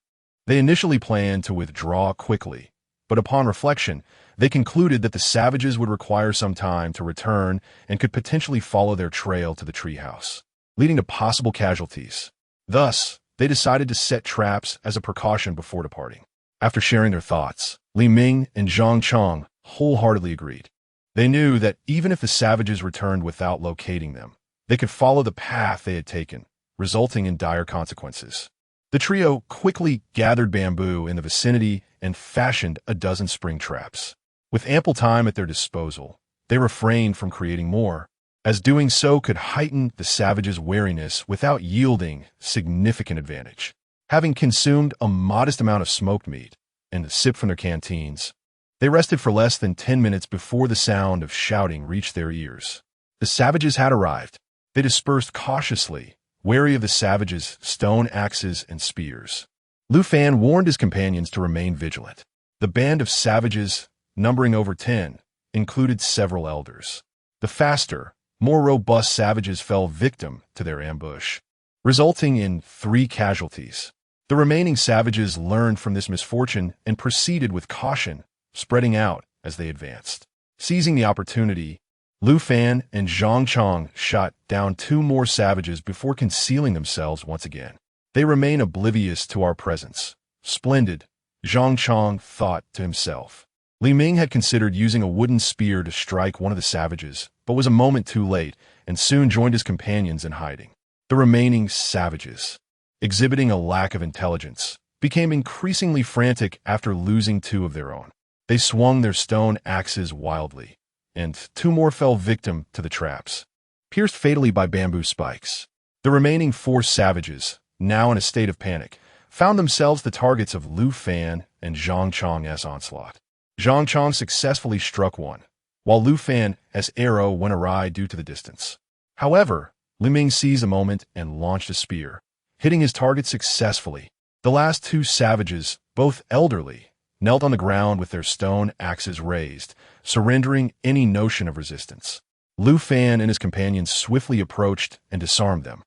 They initially planned to withdraw quickly, but upon reflection, they concluded that the savages would require some time to return and could potentially follow their trail to the treehouse, leading to possible casualties. Thus, they decided to set traps as a precaution before departing. After sharing their thoughts, Li Ming and Zhang Chong wholeheartedly agreed. They knew that even if the savages returned without locating them, they could follow the path they had taken, resulting in dire consequences. The trio quickly gathered bamboo in the vicinity and fashioned a dozen spring traps. With ample time at their disposal, they refrained from creating more, as doing so could heighten the savages' wariness without yielding significant advantage. Having consumed a modest amount of smoked meat and sipped from their canteens, they rested for less than 10 minutes before the sound of shouting reached their ears. The savages had arrived. They dispersed cautiously, wary of the savages' stone axes and spears. Lu Fan warned his companions to remain vigilant. The band of savages, numbering over 10, included several elders. The faster, more robust savages fell victim to their ambush, resulting in 3 casualties. The remaining savages learned from this misfortune and proceeded with caution, spreading out as they advanced. Seizing the opportunity, Lu Fan and Zhang Chong shot down 2 more savages before concealing themselves once again. "They remain oblivious to our presence. Splendid," Zhang Chong thought to himself. Li Ming had considered using a wooden spear to strike one of the savages, but was a moment too late and soon joined his companions in hiding. The remaining savages, exhibiting a lack of intelligence, became increasingly frantic after losing 2 of their own. They swung their stone axes wildly, and 2 more fell victim to the traps, pierced fatally by bamboo spikes. The remaining 4 savages, now in a state of panic, found themselves the targets of Lu Fan and Zhang Chong's onslaught. Zhang Chong successfully struck one, while Lu Fan's arrow went awry due to the distance. However, Li Ming seized a moment and launched a spear, hitting his target successfully. The last 2 savages, both elderly, knelt on the ground with their stone axes raised, surrendering any notion of resistance. Lu Fan and his companions swiftly approached and disarmed them.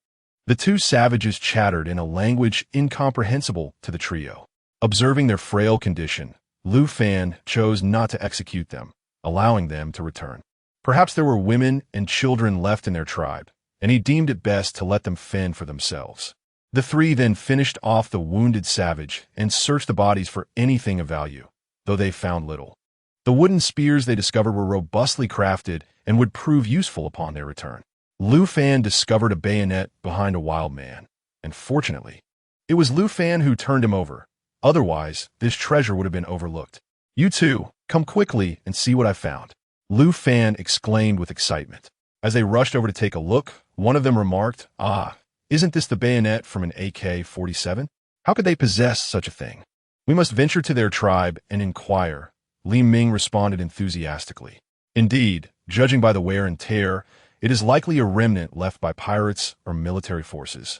The 2 savages chattered in a language incomprehensible to the trio. Observing their frail condition, Lu Fan chose not to execute them, allowing them to return. Perhaps there were women and children left in their tribe, and he deemed it best to let them fend for themselves. The 3 then finished off the wounded savage and searched the bodies for anything of value, though they found little. The wooden spears they discovered were robustly crafted and would prove useful upon their return. Lu Fan discovered a bayonet behind a wild man, and fortunately, it was Lu Fan who turned him over. Otherwise, this treasure would have been overlooked. "You two, come quickly and see what I found," Lu Fan exclaimed with excitement. As they rushed over to take a look, one of them remarked, "Ah, isn't this the bayonet from an AK-47? How could they possess such a thing? We must venture to their tribe and inquire," Li Ming responded enthusiastically. "Indeed, judging by the wear and tear, it is likely a remnant left by pirates or military forces."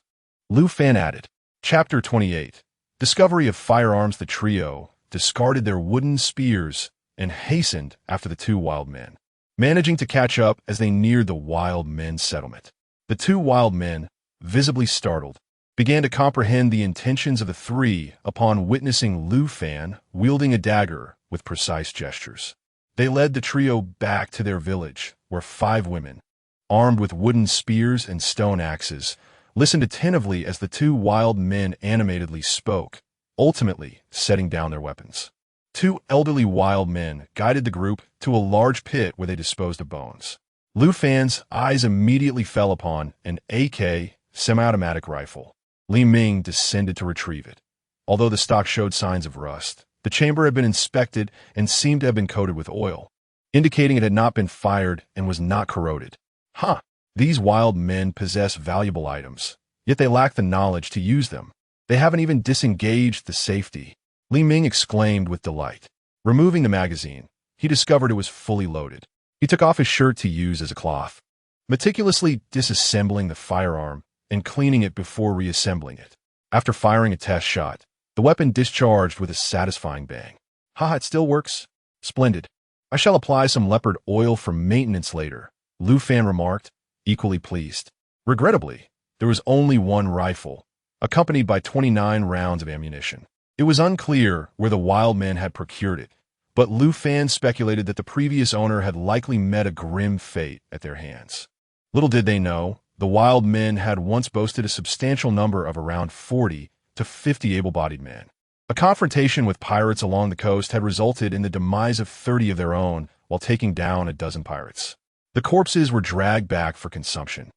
Lu Fan added. Chapter 28. Discovery of firearms. The trio discarded their wooden spears and hastened after the 2 wild men, managing to catch up as they neared the wild men's settlement. The 2 wild men, visibly startled, began to comprehend the intentions of the 3 upon witnessing Lu Fan wielding a dagger with precise gestures. They led the trio back to their village, where 5 women, armed with wooden spears and stone axes, listened attentively as the 2 wild men animatedly spoke, ultimately setting down their weapons. 2 elderly wild men guided the group to a large pit where they disposed of bones. Lu Fan's eyes immediately fell upon an AK semi-automatic rifle. Li Ming descended to retrieve it. Although the stock showed signs of rust, the chamber had been inspected and seemed to have been coated with oil, indicating it had not been fired and was not corroded. Huh! These wild men possess valuable items, yet they lack the knowledge to use them. They haven't even disengaged the safety, Li Ming exclaimed with delight. Removing the magazine, he discovered it was fully loaded. He took off his shirt to use as a cloth, meticulously disassembling the firearm and cleaning it before reassembling it. After firing a test shot, the weapon discharged with a satisfying bang. "Ha, it still works. Splendid. I shall apply some leopard oil for maintenance later," Lu Fan remarked, equally pleased. Regrettably, there was only 1 rifle, accompanied by 29 rounds of ammunition. It was unclear where the wild men had procured it, but Lu Fan speculated that the previous owner had likely met a grim fate at their hands. Little did they know, the wild men had once boasted a substantial number of around 40 to 50 able-bodied men. A confrontation with pirates along the coast had resulted in the demise of 30 of their own while taking down a dozen pirates. The corpses were dragged back for consumption,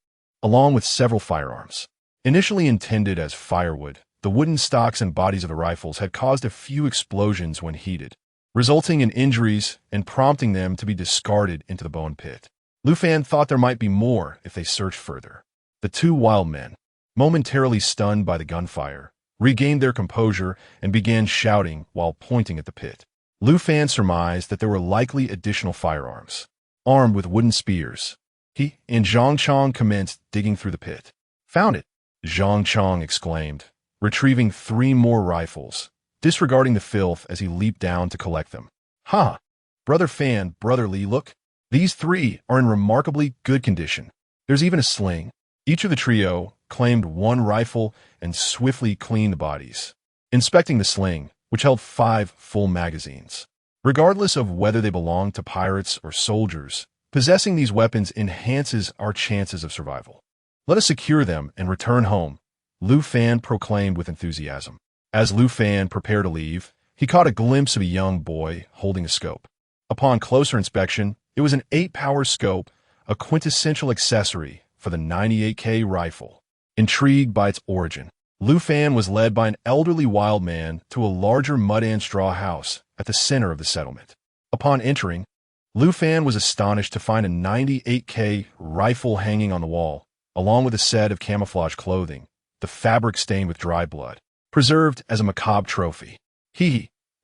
along with several firearms. Initially intended as firewood, the wooden stocks and bodies of the rifles had caused a few explosions when heated, resulting in injuries and prompting them to be discarded into the bone pit. Lu Fan thought there might be more if they searched further. The 2 wild men, momentarily stunned by the gunfire, regained their composure and began shouting while pointing at the pit. Lu Fan surmised that there were likely additional firearms, armed with wooden spears. He and Zhang Chong commenced digging through the pit. "Found it!" Zhang Chong exclaimed, retrieving 3 more rifles, disregarding the filth as he leaped down to collect them. "Ha! Brother Fan, Brother Li, look! These 3 are in remarkably good condition. There's even a sling." Each of the trio claimed 1 rifle and swiftly cleaned the bodies, inspecting the sling, which held 5 full magazines. Regardless of whether they belonged to pirates or soldiers, possessing these weapons enhances our chances of survival. "Let us secure them and return home," Lu Fan proclaimed with enthusiasm. As Lu Fan prepared to leave, he caught a glimpse of a young boy holding a scope. Upon closer inspection, it was an 8-power scope, a quintessential accessory for the 98K rifle. Intrigued by its origin, Lu Fan was led by an elderly wild man to a larger mud and straw house at the center of the settlement. Upon entering, Lu Fan was astonished to find a 98K rifle hanging on the wall, along with a set of camouflage clothing, the fabric stained with dry blood, preserved as a macabre trophy.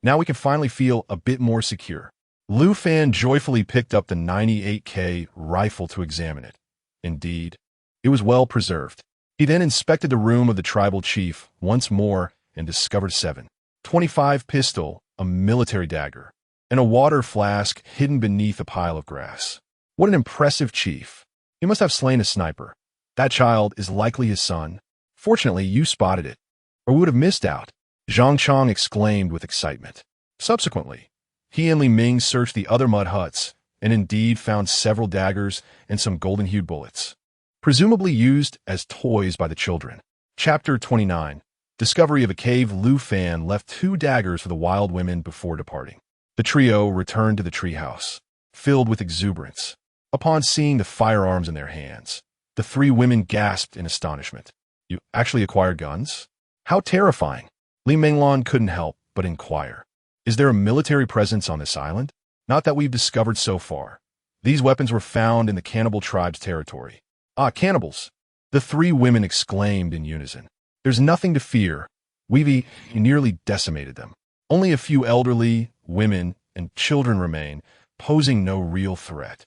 Now we can finally feel a bit more secure. Lu Fan joyfully picked up the 98K rifle to examine it. Indeed, it was well preserved. He then inspected the room of the tribal chief once more and discovered 7.25 pistol, a military dagger, and a water flask hidden beneath a pile of grass. What an impressive chief. He must have slain a sniper. That child is likely his son. Fortunately, you spotted it, or we would have missed out, Zhang Chong exclaimed with excitement. Subsequently, he and Li Ming searched the other mud huts and indeed found several daggers and some golden-hued bullets, presumably used as toys by the children. Chapter 29. Discovery of a cave. Lu Fan left 2 daggers for the wild women before departing. The trio returned to the treehouse, filled with exuberance. Upon seeing the firearms in their hands, the 3 women gasped in astonishment. You actually acquired guns? How terrifying! Li Minglan couldn't help but inquire. Is there a military presence on this island? Not that we've discovered so far. These weapons were found in the cannibal tribe's territory. Ah, cannibals! The 3 women exclaimed in unison. There's nothing to fear. We've nearly decimated them. Only a few elderly, women, and children remain, posing no real threat.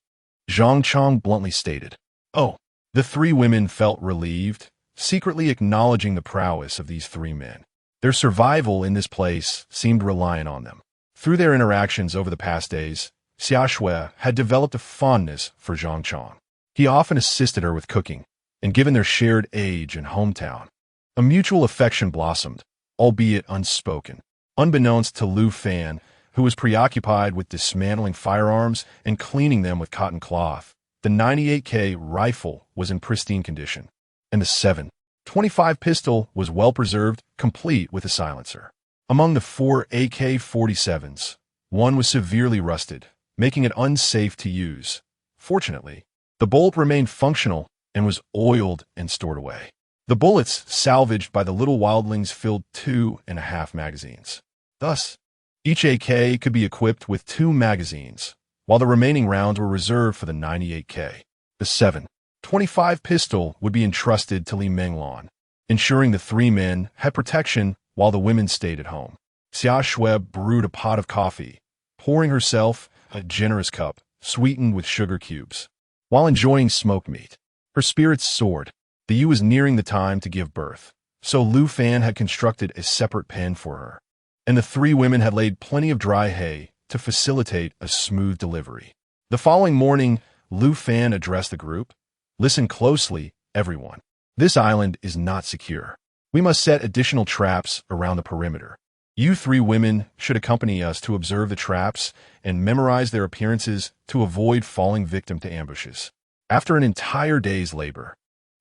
Zhang Chong bluntly stated. Oh, the 3 women felt relieved, secretly acknowledging the prowess of these 3 men. Their survival in this place seemed reliant on them. Through their interactions over the past days, Xia Shui had developed a fondness for Zhang Chong. He often assisted her with cooking, and given their shared age and hometown, a mutual affection blossomed, albeit unspoken. Unbeknownst to Lu Fan, who was preoccupied with dismantling firearms and cleaning them with cotton cloth, the 98K rifle was in pristine condition, and the 7.25 pistol was well preserved, complete with a silencer. Among the 4 AK-47s, one was severely rusted, making it unsafe to use. Fortunately, the bolt remained functional and was oiled and stored away. The bullets salvaged by the little wildlings filled 2.5 magazines. Thus, each AK could be equipped with 2 magazines, while the remaining rounds were reserved for the 98K. The 7.25 pistol would be entrusted to Li Minglan, ensuring the 3 men had protection while the women stayed at home. Xia Shui brewed a pot of coffee, pouring herself a generous cup, sweetened with sugar cubes. While enjoying smoked meat, her spirits soared. The Yu was nearing the time to give birth, so Lu Fan had constructed a separate pen for her, and the 3 women had laid plenty of dry hay to facilitate a smooth delivery. The following morning, Lu Fan addressed the group. Listen closely, everyone. This island is not secure. We must set additional traps around the perimeter. You 3 women should accompany us to observe the traps and memorize their appearances to avoid falling victim to ambushes. After an entire day's labor,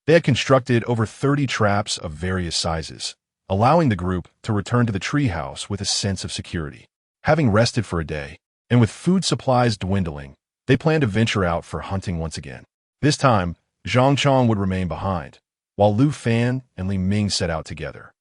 they had constructed over 30 traps of various sizes, allowing the group to return to the treehouse with a sense of security. Having rested for a day, and with food supplies dwindling, they planned to venture out for hunting once again. This time, Zhang Chong would remain behind, while Lu Fan and Li Ming set out together.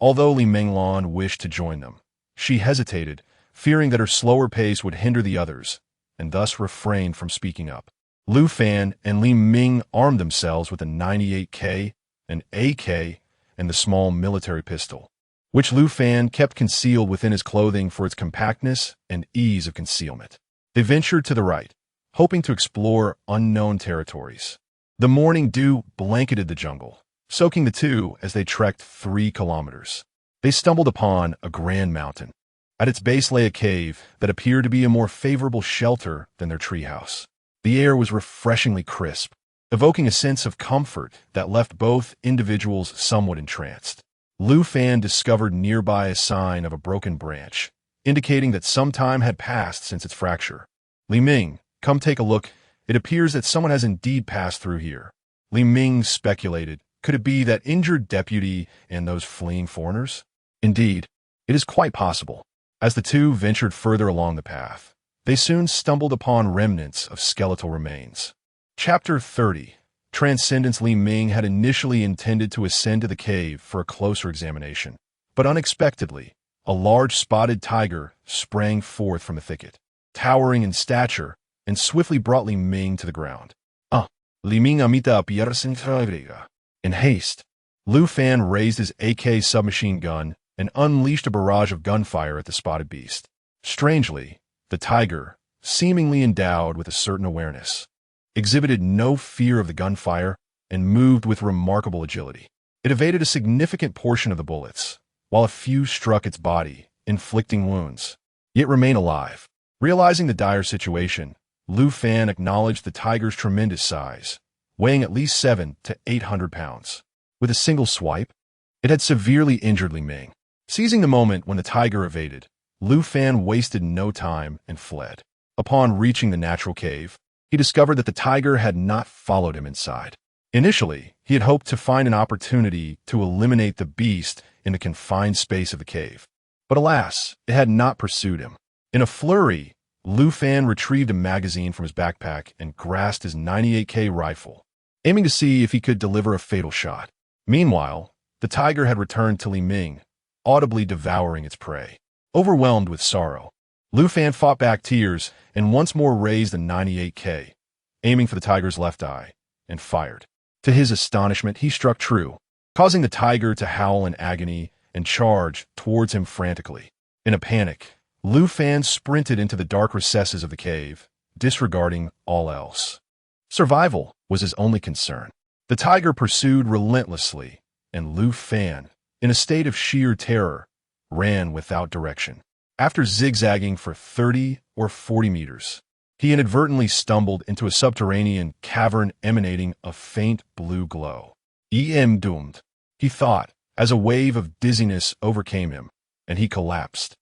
Although Li Minglan wished to join them, she hesitated, fearing that her slower pace would hinder the others, and thus refrained from speaking up. Lu Fan and Li Ming armed themselves with a 98K, an AK, and the small military pistol, which Lu Fan kept concealed within his clothing for its compactness and ease of concealment. They ventured to the right, hoping to explore unknown territories. The morning dew blanketed the jungle, soaking the 2 as they trekked 3 kilometers. They stumbled upon a grand mountain. At its base lay a cave that appeared to be a more favorable shelter than their treehouse. The air was refreshingly crisp, evoking a sense of comfort that left both individuals somewhat entranced. Lu Fan discovered nearby a sign of a broken branch, indicating that some time had passed since its fracture. Li Ming, come take a look. It appears that someone has indeed passed through here. Li Ming speculated, could it be that injured deputy and those fleeing foreigners? Indeed, it is quite possible. As the 2 ventured further along the path, they soon stumbled upon remnants of skeletal remains. Chapter 30. Transcendence. Li Ming had initially intended to ascend to the cave for a closer examination, but unexpectedly, a large spotted tiger sprang forth from the thicket. Towering in stature and swiftly brought Li Ming to the ground. Li Ming amita piercing. In haste, Lu Fan raised his AK submachine gun and unleashed a barrage of gunfire at the spotted beast. Strangely, the tiger, seemingly endowed with a certain awareness, exhibited no fear of the gunfire and moved with remarkable agility. It evaded a significant portion of the bullets, while a few struck its body, inflicting wounds, yet remained alive. Realizing the dire situation, Lu Fan acknowledged the tiger's tremendous size, weighing at least 700 to 800 pounds. With a single swipe, it had severely injured Li Ming. Seizing the moment when the tiger evaded, Lu Fan wasted no time and fled. Upon reaching the natural cave, he discovered that the tiger had not followed him inside. Initially, he had hoped to find an opportunity to eliminate the beast in the confined space of the cave. But alas, it had not pursued him. In a flurry, Lu Fan retrieved a magazine from his backpack and grasped his 98K rifle, aiming to see if he could deliver a fatal shot. Meanwhile, the tiger had returned to Li Ming, audibly devouring its prey. Overwhelmed with sorrow, Lu Fan fought back tears and once more raised the 98K, aiming for the tiger's left eye, and fired. To his astonishment, he struck true, causing the tiger to howl in agony and charge towards him frantically. In a panic, Lu Fan sprinted into the dark recesses of the cave, disregarding all else. Survival was his only concern. The tiger pursued relentlessly, and Lu Fan, in a state of sheer terror, ran without direction. After zigzagging for 30 or 40 meters, he inadvertently stumbled into a subterranean cavern emanating a faint blue glow. "I'm doomed," he thought, as a wave of dizziness overcame him, and he collapsed.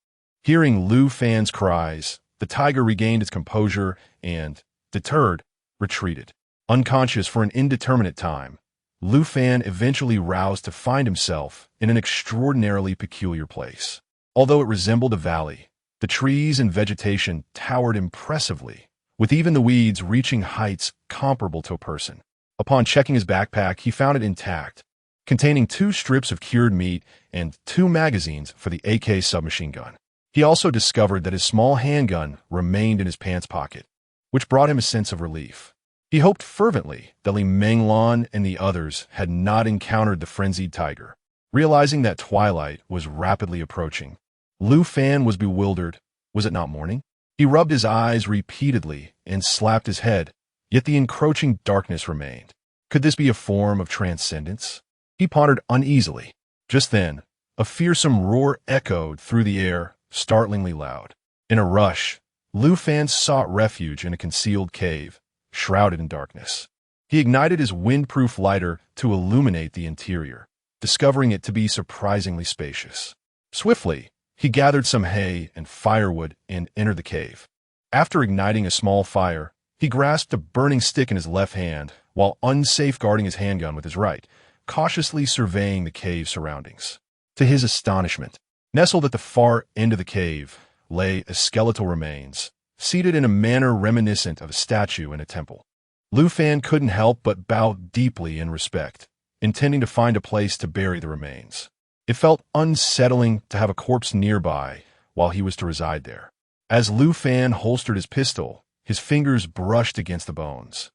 Hearing Lu Fan's cries, the tiger regained its composure and, deterred, retreated. Unconscious for an indeterminate time, Lu Fan eventually roused to find himself in an extraordinarily peculiar place. Although it resembled a valley, the trees and vegetation towered impressively, with even the weeds reaching heights comparable to a person. Upon checking his backpack, he found it intact, containing 2 strips of cured meat and 2 magazines for the AK submachine gun. He also discovered that his small handgun remained in his pants pocket, which brought him a sense of relief. He hoped fervently that Li Menglan and the others had not encountered the frenzied tiger. Realizing that twilight was rapidly approaching, Lu Fan was bewildered. Was it not morning? He rubbed his eyes repeatedly and slapped his head, yet the encroaching darkness remained. Could this be a form of transcendence? He pondered uneasily. Just then, a fearsome roar echoed through the air, startlingly loud. In a rush, Lu Fan sought refuge in a concealed cave, shrouded in darkness. He ignited his windproof lighter to illuminate the interior, discovering it to be surprisingly spacious. Swiftly, he gathered some hay and firewood and entered the cave. After igniting a small fire, he grasped a burning stick in his left hand while unsafeguarding his handgun with his right, cautiously surveying the cave's surroundings. To his astonishment, nestled at the far end of the cave lay a skeletal remains, seated in a manner reminiscent of a statue in a temple. Lu Fan couldn't help but bow deeply in respect, intending to find a place to bury the remains. It felt unsettling to have a corpse nearby while he was to reside there. As Lu Fan holstered his pistol, his fingers brushed against the bones,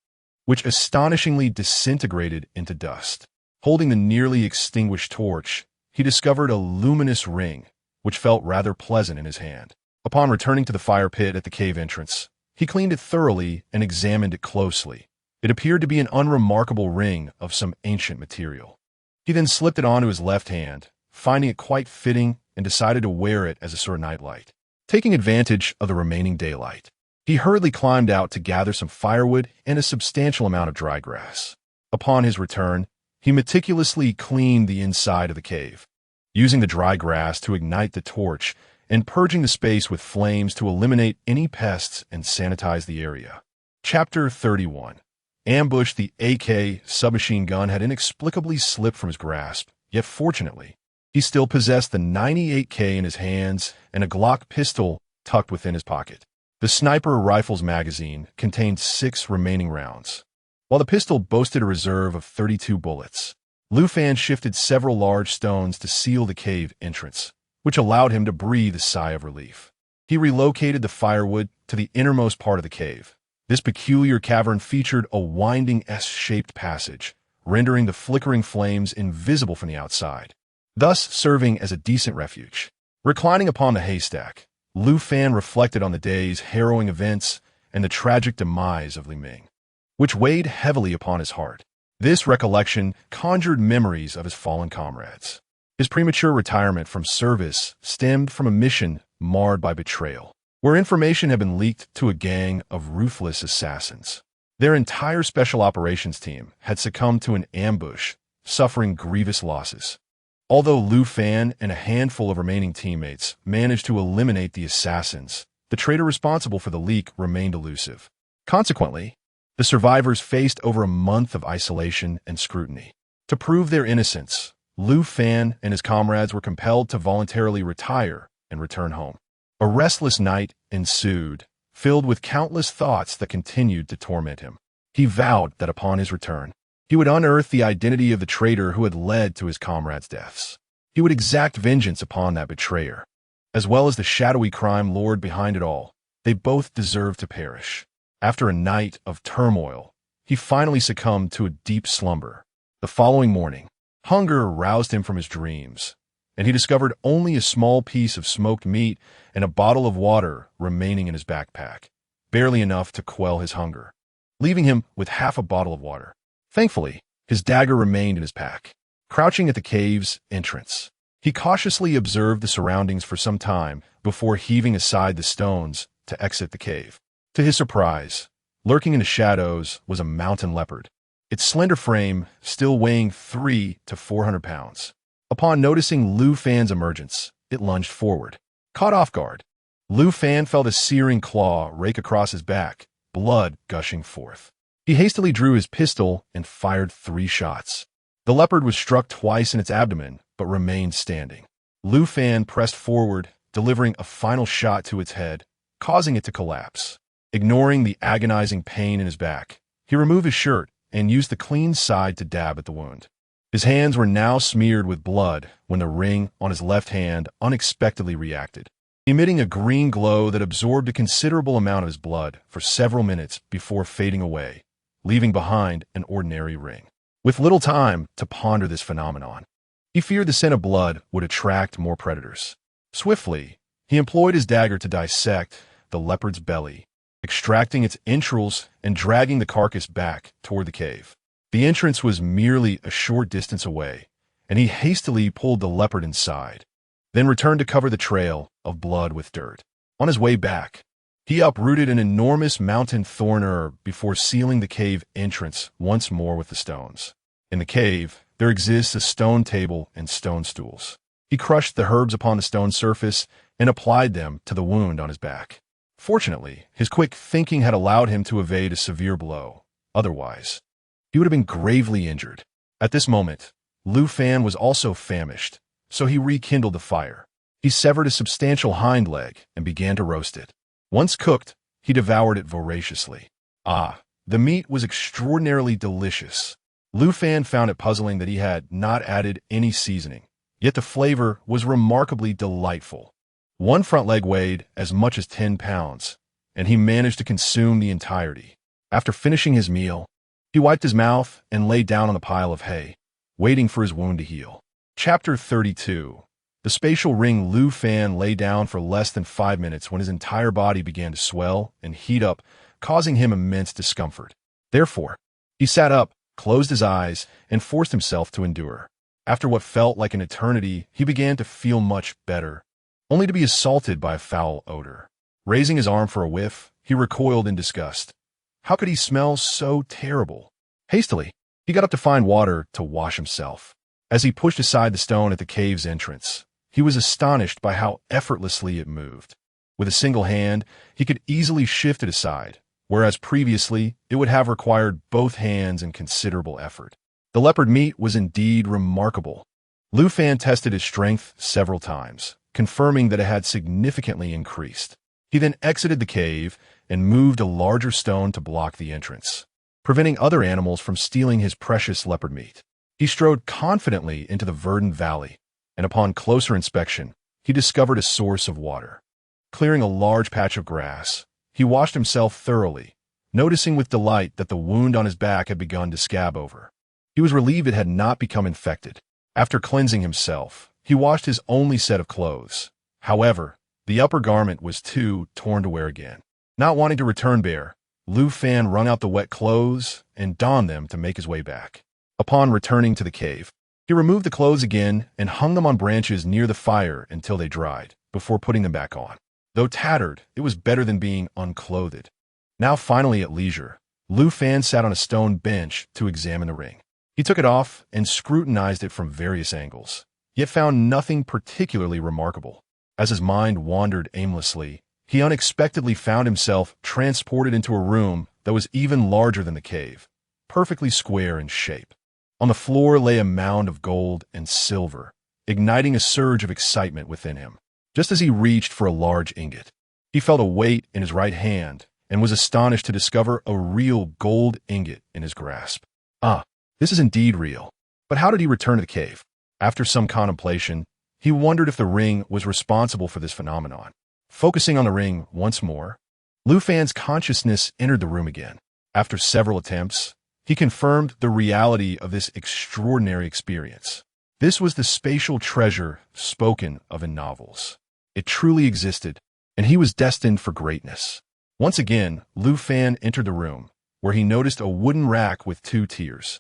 which astonishingly disintegrated into dust. Holding the nearly extinguished torch, he discovered a luminous ring, which felt rather pleasant in his hand. Upon returning to the fire pit at the cave entrance, he cleaned it thoroughly and examined it closely. It appeared to be an unremarkable ring of some ancient material. He then slipped it onto his left hand, finding it quite fitting, and decided to wear it as a sort of nightlight. Taking advantage of the remaining daylight, he hurriedly climbed out to gather some firewood and a substantial amount of dry grass. Upon his return, he meticulously cleaned the inside of the cave, using the dry grass to ignite the torch and purging the space with flames to eliminate any pests and sanitize the area. Chapter 31. Ambush. The AK submachine gun had inexplicably slipped from his grasp, yet fortunately, he still possessed the 98K in his hands and a Glock pistol tucked within his pocket. The sniper rifle's magazine contained 6 remaining rounds, while the pistol boasted a reserve of 32 bullets. Lu Fan shifted several large stones to seal the cave entrance, which allowed him to breathe a sigh of relief. He relocated the firewood to the innermost part of the cave, This peculiar cavern featured a winding S-shaped passage, rendering the flickering flames invisible from the outside, thus serving as a decent refuge. Reclining upon the haystack, Lu Fan reflected on the day's harrowing events and the tragic demise of Li Ming, which weighed heavily upon his heart. This recollection conjured memories of his fallen comrades. His premature retirement from service stemmed from a mission marred by betrayal, where information had been leaked to a gang of ruthless assassins. Their entire special operations team had succumbed to an ambush, suffering grievous losses. Although Lu Fan and a handful of remaining teammates managed to eliminate the assassins, the traitor responsible for the leak remained elusive. Consequently, the survivors faced over a month of isolation and scrutiny. To prove their innocence, Lu Fan and his comrades were compelled to voluntarily retire and return home. A restless night ensued, filled with countless thoughts that continued to torment him. He vowed that upon his return, he would unearth the identity of the traitor who had led to his comrades' deaths. He would exact vengeance upon that betrayer, as well as the shadowy crime lord behind it all. They both deserved to perish. After a night of turmoil, he finally succumbed to a deep slumber. The following morning, hunger roused him from his dreams, and he discovered only a small piece of smoked meat and a bottle of water remaining in his backpack, barely enough to quell his hunger, leaving him with half a bottle of water. Thankfully, his dagger remained in his pack. Crouching at the cave's entrance, he cautiously observed the surroundings for some time before heaving aside the stones to exit the cave. To his surprise, lurking in the shadows was a mountain leopard, its slender frame still weighing 300 to 400 pounds. Upon noticing Lu Fan's emergence, it lunged forward. Caught off guard, Lu Fan felt a searing claw rake across his back, blood gushing forth. He hastily drew his pistol and fired 3 shots. The leopard was struck twice in its abdomen, but remained standing. Lu Fan pressed forward, delivering a final shot to its head, causing it to collapse. Ignoring the agonizing pain in his back, he removed his shirt and used the clean side to dab at the wound. His hands were now smeared with blood when the ring on his left hand unexpectedly reacted, emitting a green glow that absorbed a considerable amount of his blood for several minutes before fading away, leaving behind an ordinary ring. With little time to ponder this phenomenon, he feared the scent of blood would attract more predators. Swiftly, he employed his dagger to dissect the leopard's belly, extracting its entrails and dragging the carcass back toward the cave. The entrance was merely a short distance away, and he hastily pulled the leopard inside, then returned to cover the trail of blood with dirt. On his way back, he uprooted an enormous mountain thorn herb before sealing the cave entrance once more with the stones. In the cave, there exists a stone table and stone stools. He crushed the herbs upon the stone surface and applied them to the wound on his back. Fortunately, his quick thinking had allowed him to evade a severe blow. Otherwise, he would have been gravely injured. At this moment, Lu Fan was also famished, so he rekindled the fire. He severed a substantial hind leg and began to roast it. Once cooked, he devoured it voraciously. The meat was extraordinarily delicious. Lu Fan found it puzzling that he had not added any seasoning, yet the flavor was remarkably delightful. One front leg weighed as much as 10 pounds, and he managed to consume the entirety. After finishing his meal, he wiped his mouth and lay down on the pile of hay, waiting for his wound to heal. Chapter 32. The spatial ring. Lu Fan lay down for less than 5 minutes when his entire body began to swell and heat up, causing him immense discomfort. Therefore, he sat up, closed his eyes, and forced himself to endure. After what felt like an eternity, he began to feel much better, only to be assaulted by a foul odor. Raising his arm for a whiff, he recoiled in disgust. How could he smell so terrible? Hastily, he got up to find water to wash himself. As he pushed aside the stone at the cave's entrance, he was astonished by how effortlessly it moved. With a single hand, he could easily shift it aside, whereas previously it would have required both hands and considerable effort. The leopard meat was indeed remarkable. Lu Fan tested his strength several times, confirming that it had significantly increased. He then exited the cave and moved a larger stone to block the entrance, preventing other animals from stealing his precious leopard meat. He strode confidently into the verdant valley, and upon closer inspection, he discovered a source of water. Clearing a large patch of grass, he washed himself thoroughly, noticing with delight that the wound on his back had begun to scab over. He was relieved it had not become infected. After cleansing himself, he washed his only set of clothes. However, the upper garment was too torn to wear again. Not wanting to return bare, Lu Fan wrung out the wet clothes and donned them to make his way back. Upon returning to the cave, he removed the clothes again and hung them on branches near the fire until they dried, before putting them back on. Though tattered, it was better than being unclothed. Now finally at leisure, Lu Fan sat on a stone bench to examine the ring. He took it off and scrutinized it from various angles, yet found nothing particularly remarkable. As his mind wandered aimlessly, he unexpectedly found himself transported into a room that was even larger than the cave, perfectly square in shape. On the floor lay a mound of gold and silver, igniting a surge of excitement within him. Just as he reached for a large ingot, he felt a weight in his right hand and was astonished to discover a real gold ingot in his grasp. Ah, this is indeed real. But how did he return to the cave? After some contemplation, he wondered if the ring was responsible for this phenomenon. Focusing on the ring once more, Lu Fan's consciousness entered the room again. After several attempts, he confirmed the reality of this extraordinary experience. This was the spatial treasure spoken of in novels. It truly existed, and he was destined for greatness. Once again, Lu Fan entered the room, where he noticed a wooden rack with 2 tiers.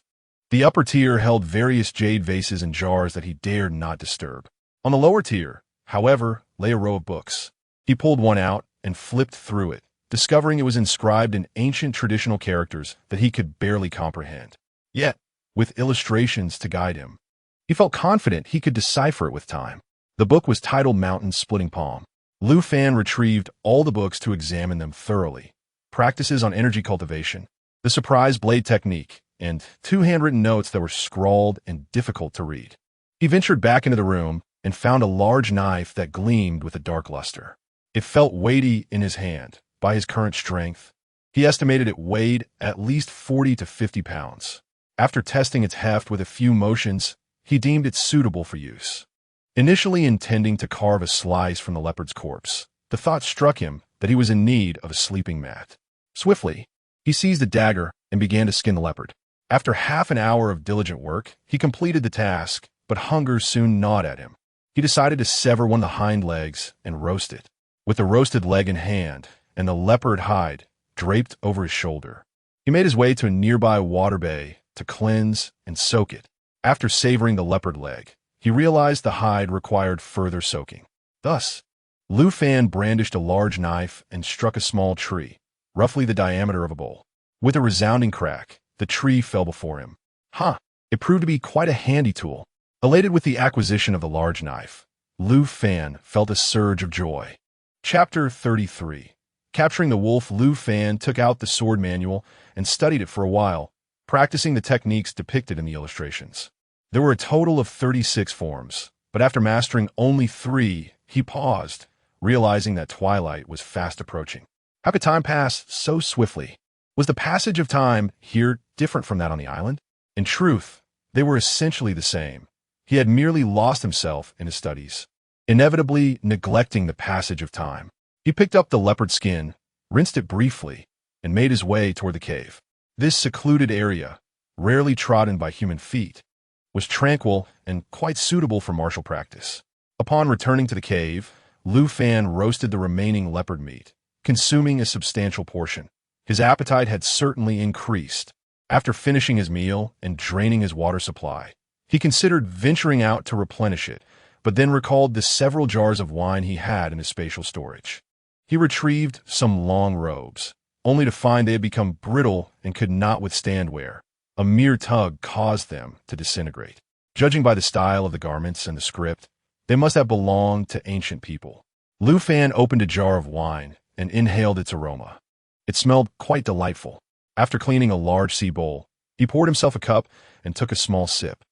The upper tier held various jade vases and jars that he dared not disturb. On the lower tier, however, lay a row of books. He pulled one out and flipped through it, discovering it was inscribed in ancient traditional characters that he could barely comprehend. Yet, with illustrations to guide him, he felt confident he could decipher it with time. The book was titled Mountain Splitting Palm. Lu Fan retrieved all the books to examine them thoroughly. Practices on energy cultivation, the surprise blade technique, and 2 handwritten notes that were scrawled and difficult to read. He ventured back into the room and found a large knife that gleamed with a dark luster. It felt weighty in his hand. By his current strength, he estimated it weighed at least 40 to 50 pounds. After testing its heft with a few motions, he deemed it suitable for use. Initially intending to carve a slice from the leopard's corpse, the thought struck him that he was in need of a sleeping mat. Swiftly, he seized a dagger and began to skin the leopard. After half an hour of diligent work, he completed the task, but hunger soon gnawed at him. He decided to sever one of the hind legs and roast it. With the roasted leg in hand and the leopard hide draped over his shoulder, he made his way to a nearby water bay to cleanse and soak it. After savoring the leopard leg, he realized the hide required further soaking. Thus, Lu Fan brandished a large knife and struck a small tree, roughly the diameter of a bowl. With a resounding crack, the tree fell before him. It proved to be quite a handy tool. Elated with the acquisition of the large knife, Lu Fan felt a surge of joy. Chapter 33. Capturing the wolf. Lu Fan took out the sword manual and studied it for a while, practicing the techniques depicted in the illustrations. There were a total of 36 forms, but after mastering only 3, he paused, realizing that twilight was fast approaching. How could time pass so swiftly? Was the passage of time here different from that on the island? In truth, they were essentially the same. He had merely lost himself in his studies, inevitably neglecting the passage of time. He picked up the leopard skin, rinsed it briefly, and made his way toward the cave. This secluded area, rarely trodden by human feet, was tranquil and quite suitable for martial practice. Upon returning to the cave, Lu Fan roasted the remaining leopard meat, consuming a substantial portion. His appetite had certainly increased. After finishing his meal and draining his water supply, he considered venturing out to replenish it, but then recalled the several jars of wine he had in his spatial storage. He retrieved some long robes, only to find they had become brittle and could not withstand wear. A mere tug caused them to disintegrate. Judging by the style of the garments and the script, they must have belonged to ancient people. Lu Fan opened a jar of wine and inhaled its aroma. It smelled quite delightful. After cleaning a large sea bowl, he poured himself a cup and took a small sip.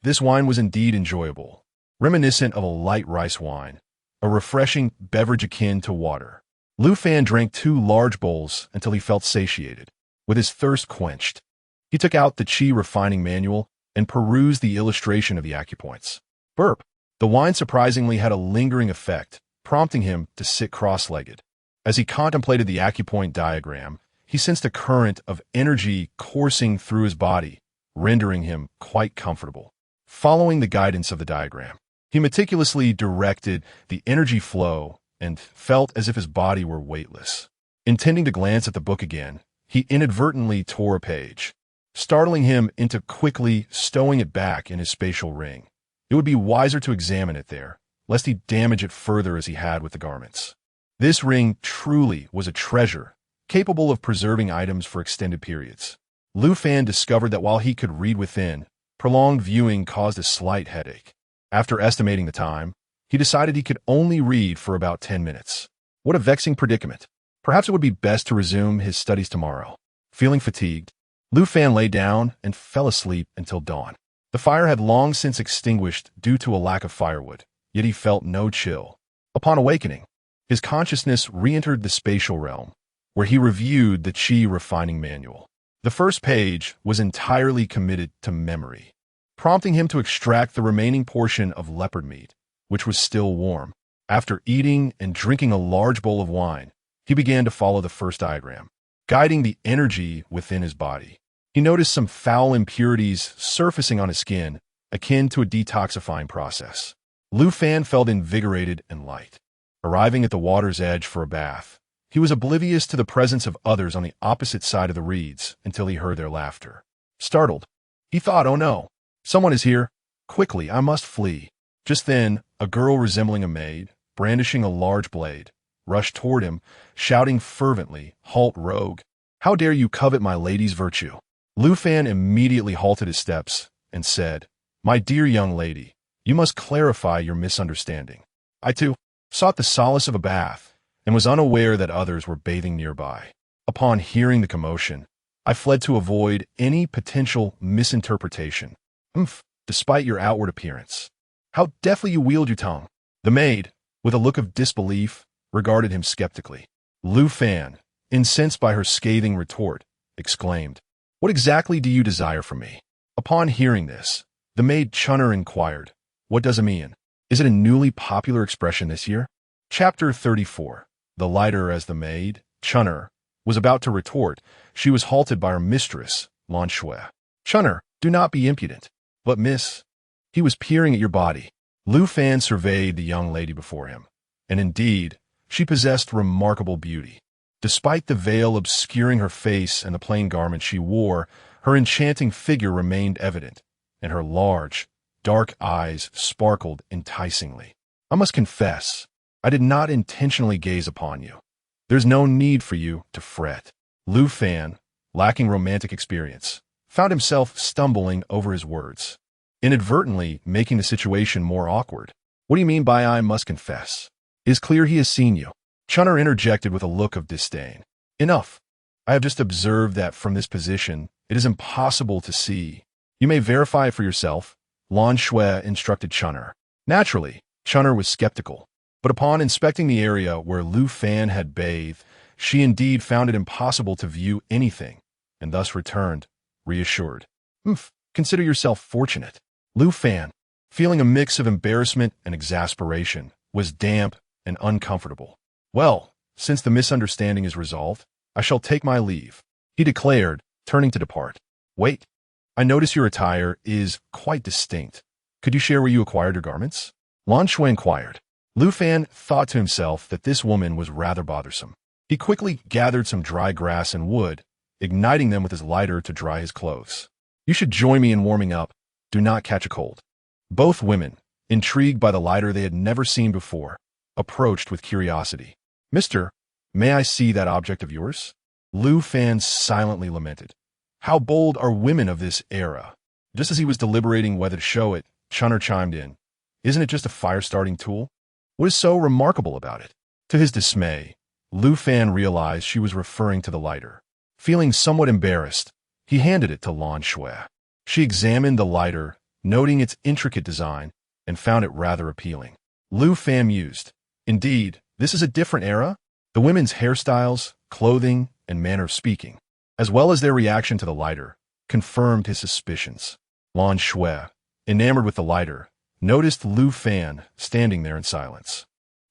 This wine was indeed enjoyable, reminiscent of a light rice wine, a refreshing beverage akin to water. Lu Fan drank 2 large bowls until he felt satiated. With his thirst quenched, he took out the Qi refining manual and perused the illustration of the acupoints. Burp! The wine surprisingly had a lingering effect, prompting him to sit cross-legged. As he contemplated the acupoint diagram, he sensed a current of energy coursing through his body, rendering him quite comfortable. Following the guidance of the diagram, he meticulously directed the energy flow and felt as if his body were weightless. Intending to glance at the book again, he inadvertently tore a page, startling him into quickly stowing it back in his spatial ring. It would be wiser to examine it there, lest he damage it further as he had with the garments. This ring truly was a treasure, capable of preserving items for extended periods. Lu Fan discovered that while he could read within, prolonged viewing caused a slight headache. After estimating the time, he decided he could only read for about 10 minutes. What a vexing predicament. Perhaps it would be best to resume his studies tomorrow. Feeling fatigued, Lu Fan lay down and fell asleep until dawn. The fire had long since extinguished due to a lack of firewood, yet he felt no chill. Upon awakening, his consciousness re-entered the spatial realm, where he reviewed the Qi refining manual. The first page was entirely committed to memory, prompting him to extract the remaining portion of leopard meat, which was still warm. After eating and drinking a large bowl of wine, he began to follow the first diagram, guiding the energy within his body. He noticed some foul impurities surfacing on his skin, akin to a detoxifying process. Lu Fan felt invigorated and light. Arriving at the water's edge for a bath, he was oblivious to the presence of others on the opposite side of the reeds until he heard their laughter. Startled, he thought, "Oh no, someone is here. Quickly, I must flee." Just then, a girl resembling a maid, brandishing a large blade, rushed toward him, shouting fervently, "Halt, rogue! How dare you covet my lady's virtue?" Lu Fan immediately halted his steps and said, "My dear young lady, you must clarify your misunderstanding. I, too, sought the solace of a bath and was unaware that others were bathing nearby. Upon hearing the commotion, I fled to avoid any potential misinterpretation. Despite your outward appearance. How deftly you wield your tongue." The maid, with a look of disbelief, regarded him skeptically. Lu Fan, incensed by her scathing retort, exclaimed, "What exactly do you desire from me?" Upon hearing this, the maid Chunner inquired, "What does it mean? Is it a newly popular expression this year?" Chapter 34. The lighter. As the maid, Chunner, was about to retort, she was halted by her mistress, Lan Shui. "Chunner, do not be impudent." "But miss," he was peering at your body. Lu Fan surveyed the young lady before him, and indeed, she possessed remarkable beauty. Despite the veil obscuring her face and the plain garment she wore, her enchanting figure remained evident, and her large, dark eyes sparkled enticingly. "I must confess, I did not intentionally gaze upon you. There's no need for you to fret." Lu Fan, lacking romantic experience, found himself stumbling over his words, inadvertently making the situation more awkward. "What do you mean by I must confess? It is clear he has seen you." Chunner interjected with a look of disdain. "Enough. I have just observed that from this position, it is impossible to see." "You may verify it for yourself," Lan Shui instructed Chunner. Naturally, Chunner was skeptical, but upon inspecting the area where Lu Fan had bathed, she indeed found it impossible to view anything, and thus returned, reassured. Consider yourself fortunate." Lu Fan, feeling a mix of embarrassment and exasperation, was damp and uncomfortable. "Well, since the misunderstanding is resolved, I shall take my leave," he declared, turning to depart. "Wait, I notice your attire is quite distinct. Could you share where you acquired your garments?" Lan Shui inquired. Lu Fan thought to himself that this woman was rather bothersome. He quickly gathered some dry grass and wood, igniting them with his lighter to dry his clothes. "You should join me in warming up. Do not catch a cold." Both women, intrigued by the lighter they had never seen before, approached with curiosity. "Mister, may I see that object of yours?" Lu Fan silently lamented. How bold are women of this era? Just as he was deliberating whether to show it, Chunner chimed in. "Isn't it just a fire-starting tool? What is so remarkable about it?" To his dismay, Lu Fan realized she was referring to the lighter. Feeling somewhat embarrassed, he handed it to Lan Shui. She examined the lighter, noting its intricate design, and found it rather appealing. Lu Fan mused. Indeed, this is a different era. The women's hairstyles, clothing, and manner of speaking, as well as their reaction to the lighter, confirmed his suspicions. Lan Shui, enamored with the lighter, noticed Lu Fan standing there in silence.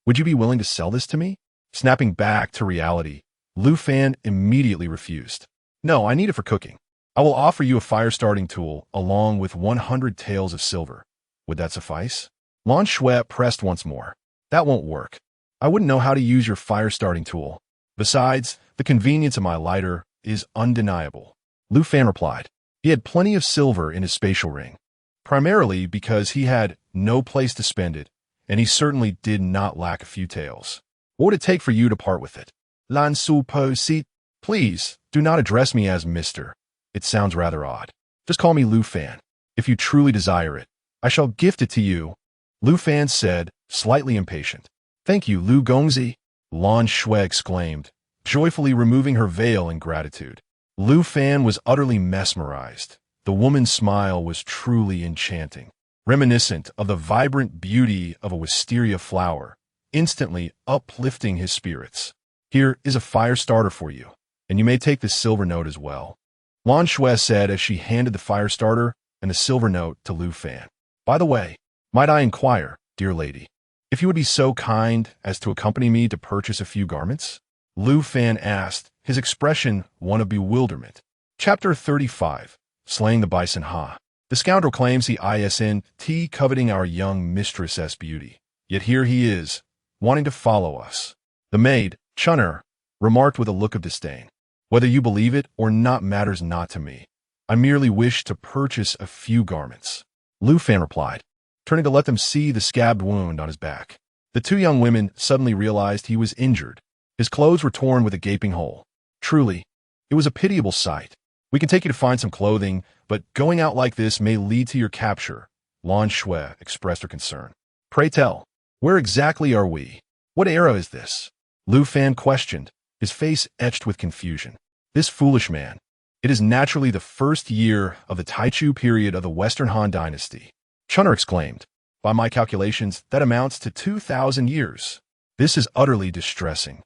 "Would you be willing to sell this to me?" Snapping back to reality, Lu Fan immediately refused. No, I need it for cooking. I will offer you a fire-starting tool along with 100 taels of silver. Would that suffice? Lan Shui pressed once more. That won't work. I wouldn't know how to use your fire-starting tool. Besides, the convenience of my lighter is undeniable. Lu Fan replied. He had plenty of silver in his spatial ring, primarily because he had no place to spend it, and he certainly did not lack a few taels. What would it take for you to part with it? Lan Su Po Si. Please, do not address me as Mr. It sounds rather odd. Just call me Lu Fan. If you truly desire it, I shall gift it to you. Lu Fan said, slightly impatient. Thank you, Lu Gongzi. Lan Shui exclaimed, joyfully removing her veil in gratitude. Lu Fan was utterly mesmerized. The woman's smile was truly enchanting, reminiscent of the vibrant beauty of a wisteria flower, instantly uplifting his spirits. Here is a fire starter for you, and you may take this silver note as well. Lan Shui said as she handed the fire starter and the silver note to Lu Fan. By the way, might I inquire, dear lady, if you would be so kind as to accompany me to purchase a few garments? Lu Fan asked, his expression one of bewilderment. Chapter 35. Slaying the Bison Ha. The scoundrel claims he isn't coveting our young mistress's beauty. Yet here he is, wanting to follow us. The maid, Chun'er, remarked with a look of disdain. Whether you believe it or not matters not to me. I merely wish to purchase a few garments. Lu Fan replied, turning to let them see the scabbed wound on his back. The two young women suddenly realized he was injured. His clothes were torn with a gaping hole. Truly, it was a pitiable sight. We can take you to find some clothing, but going out like this may lead to your capture. Lan Shui expressed her concern. Pray tell, where exactly are we? What era is this? Lu Fan questioned, his face etched with confusion. This foolish man. It is naturally the first year of the Taichu period of the Western Han Dynasty. Chun'er exclaimed. By my calculations, that amounts to 2,000 years. This is utterly distressing.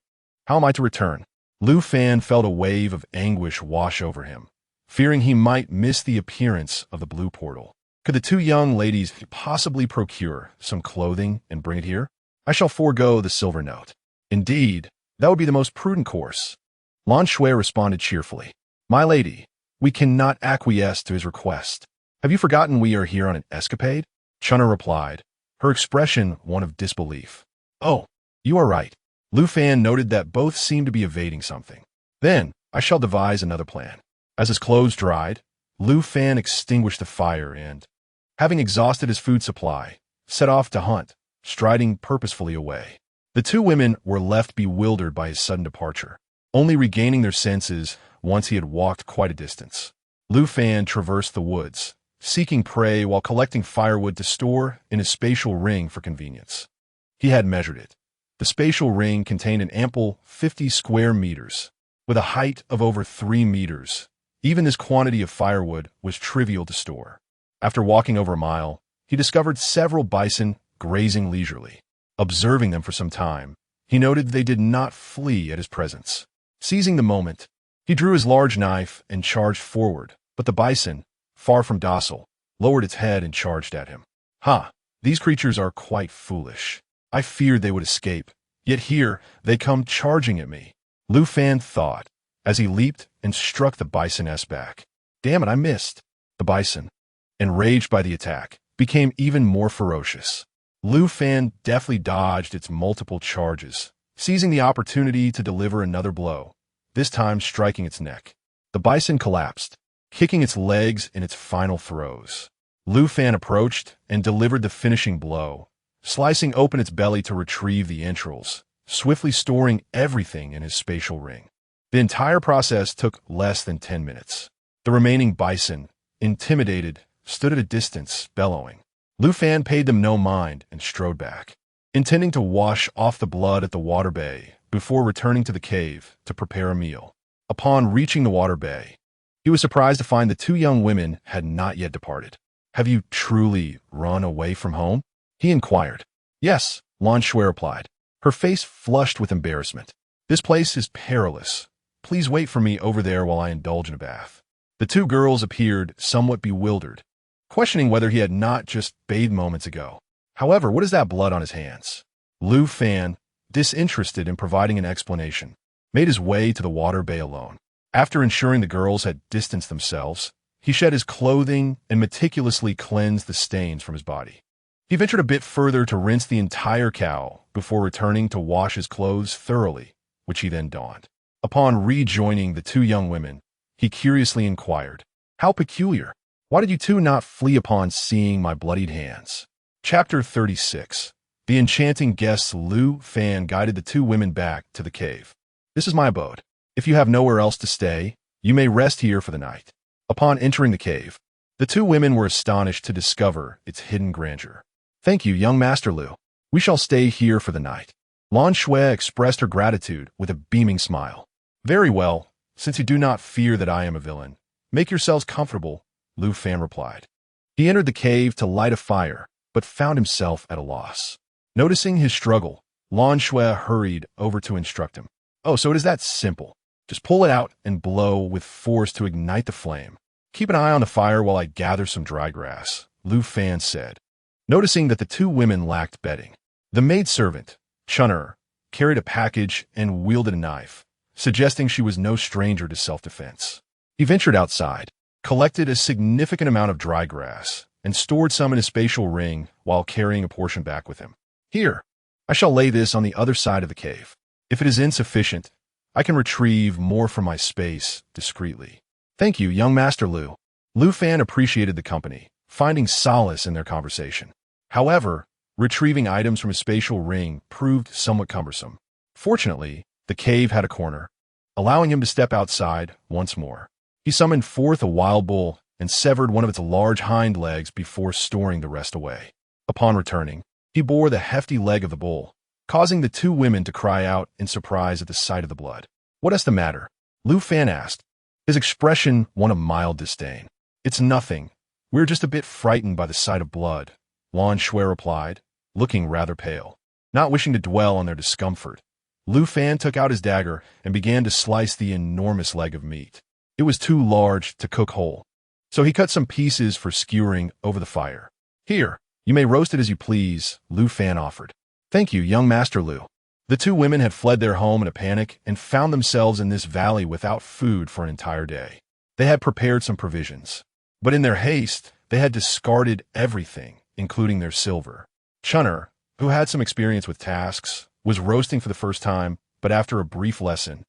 How am I to return? Lu Fan felt a wave of anguish wash over him, fearing he might miss the appearance of the blue portal. Could the two young ladies possibly procure some clothing and bring it here? I shall forego the silver note. Indeed, that would be the most prudent course. Lan Shui responded cheerfully. My lady, we cannot acquiesce to his request. Have you forgotten we are here on an escapade? Chun'er replied, her expression one of disbelief. Oh, you are right. Lu Fan noted that both seemed to be evading something. Then, I shall devise another plan. As his clothes dried, Lu Fan extinguished the fire and, having exhausted his food supply, set off to hunt, striding purposefully away. The two women were left bewildered by his sudden departure, only regaining their senses once he had walked quite a distance. Lu Fan traversed the woods, seeking prey while collecting firewood to store in his spatial ring for convenience. He had measured it. The spatial ring contained an ample 50 square meters, with a height of over 3 meters. Even this quantity of firewood was trivial to store. After walking over a mile, he discovered several bison grazing leisurely. Observing them for some time, he noted they did not flee at his presence. Seizing the moment, he drew his large knife and charged forward, but the bison, far from docile, lowered its head and charged at him. Ha! These creatures are quite foolish. I feared they would escape, yet here they come charging at me. Lu Fan thought, as he leaped and struck the bison's back. Damn it, I missed. The bison, enraged by the attack, became even more ferocious. Lu Fan deftly dodged its multiple charges, seizing the opportunity to deliver another blow, this time striking its neck. The bison collapsed, kicking its legs in its final throes. Lu Fan approached and delivered the finishing blow, slicing open its belly to retrieve the entrails, swiftly storing everything in his spatial ring. The entire process took less than 10 minutes. The remaining bison, intimidated, stood at a distance, bellowing. Lu Fan paid them no mind and strode back, intending to wash off the blood at the water bay before returning to the cave to prepare a meal. Upon reaching the water bay, he was surprised to find the two young women had not yet departed. Have you truly run away from home? He inquired. Yes, Lan Shui replied, her face flushed with embarrassment. This place is perilous. Please wait for me over there while I indulge in a bath. The two girls appeared somewhat bewildered, questioning whether he had not just bathed moments ago. However, what is that blood on his hands? Lu Fan, disinterested in providing an explanation, made his way to the water bay alone. After ensuring the girls had distanced themselves, he shed his clothing and meticulously cleansed the stains from his body. He ventured a bit further to rinse the entire cow before returning to wash his clothes thoroughly, which he then donned. Upon rejoining the two young women, he curiously inquired, "How peculiar! Why did you two not flee upon seeing my bloodied hands?" Chapter 36. The enchanting guests Lu Fan guided the two women back to the cave. "This is my abode. If you have nowhere else to stay, you may rest here for the night." Upon entering the cave, the two women were astonished to discover its hidden grandeur. "Thank you, young Master Lu. We shall stay here for the night." Lan Shui expressed her gratitude with a beaming smile. "Very well, since you do not fear that I am a villain. Make yourselves comfortable," Lu Fan replied. He entered the cave to light a fire, but found himself at a loss. Noticing his struggle, Lan Shui hurried over to instruct him. "Oh, so it is that simple. Just pull it out and blow with force to ignite the flame. Keep an eye on the fire while I gather some dry grass," Lu Fan said. Noticing that the two women lacked bedding, the maidservant, Chun'er, carried a package and wielded a knife, suggesting she was no stranger to self-defense. He ventured outside, collected a significant amount of dry grass, and stored some in a spatial ring while carrying a portion back with him. "Here, I shall lay this on the other side of the cave. If it is insufficient, I can retrieve more from my space discreetly." "Thank you, young Master Lu." Lu Fan appreciated the company, finding solace in their conversation. However, retrieving items from a spatial ring proved somewhat cumbersome. Fortunately, the cave had a corner, allowing him to step outside once more. He summoned forth a wild bull and severed one of its large hind legs before storing the rest away. Upon returning, he bore the hefty leg of the bull, causing the two women to cry out in surprise at the sight of the blood. "What is the matter?" Lu Fan asked. His expression won a mild disdain. "It's nothing. We're just a bit frightened by the sight of blood," Lan Shui replied, looking rather pale. Not wishing to dwell on their discomfort, Lu Fan took out his dagger and began to slice the enormous leg of meat. It was too large to cook whole, so he cut some pieces for skewering over the fire. "Here, you may roast it as you please," Lu Fan offered. "Thank you, young Master Lu." The two women had fled their home in a panic and found themselves in this valley without food for an entire day. They had prepared some provisions, but in their haste, they had discarded everything, including their silver. Chun'er, who had some experience with tasks, was roasting for the first time, but after a brief lesson,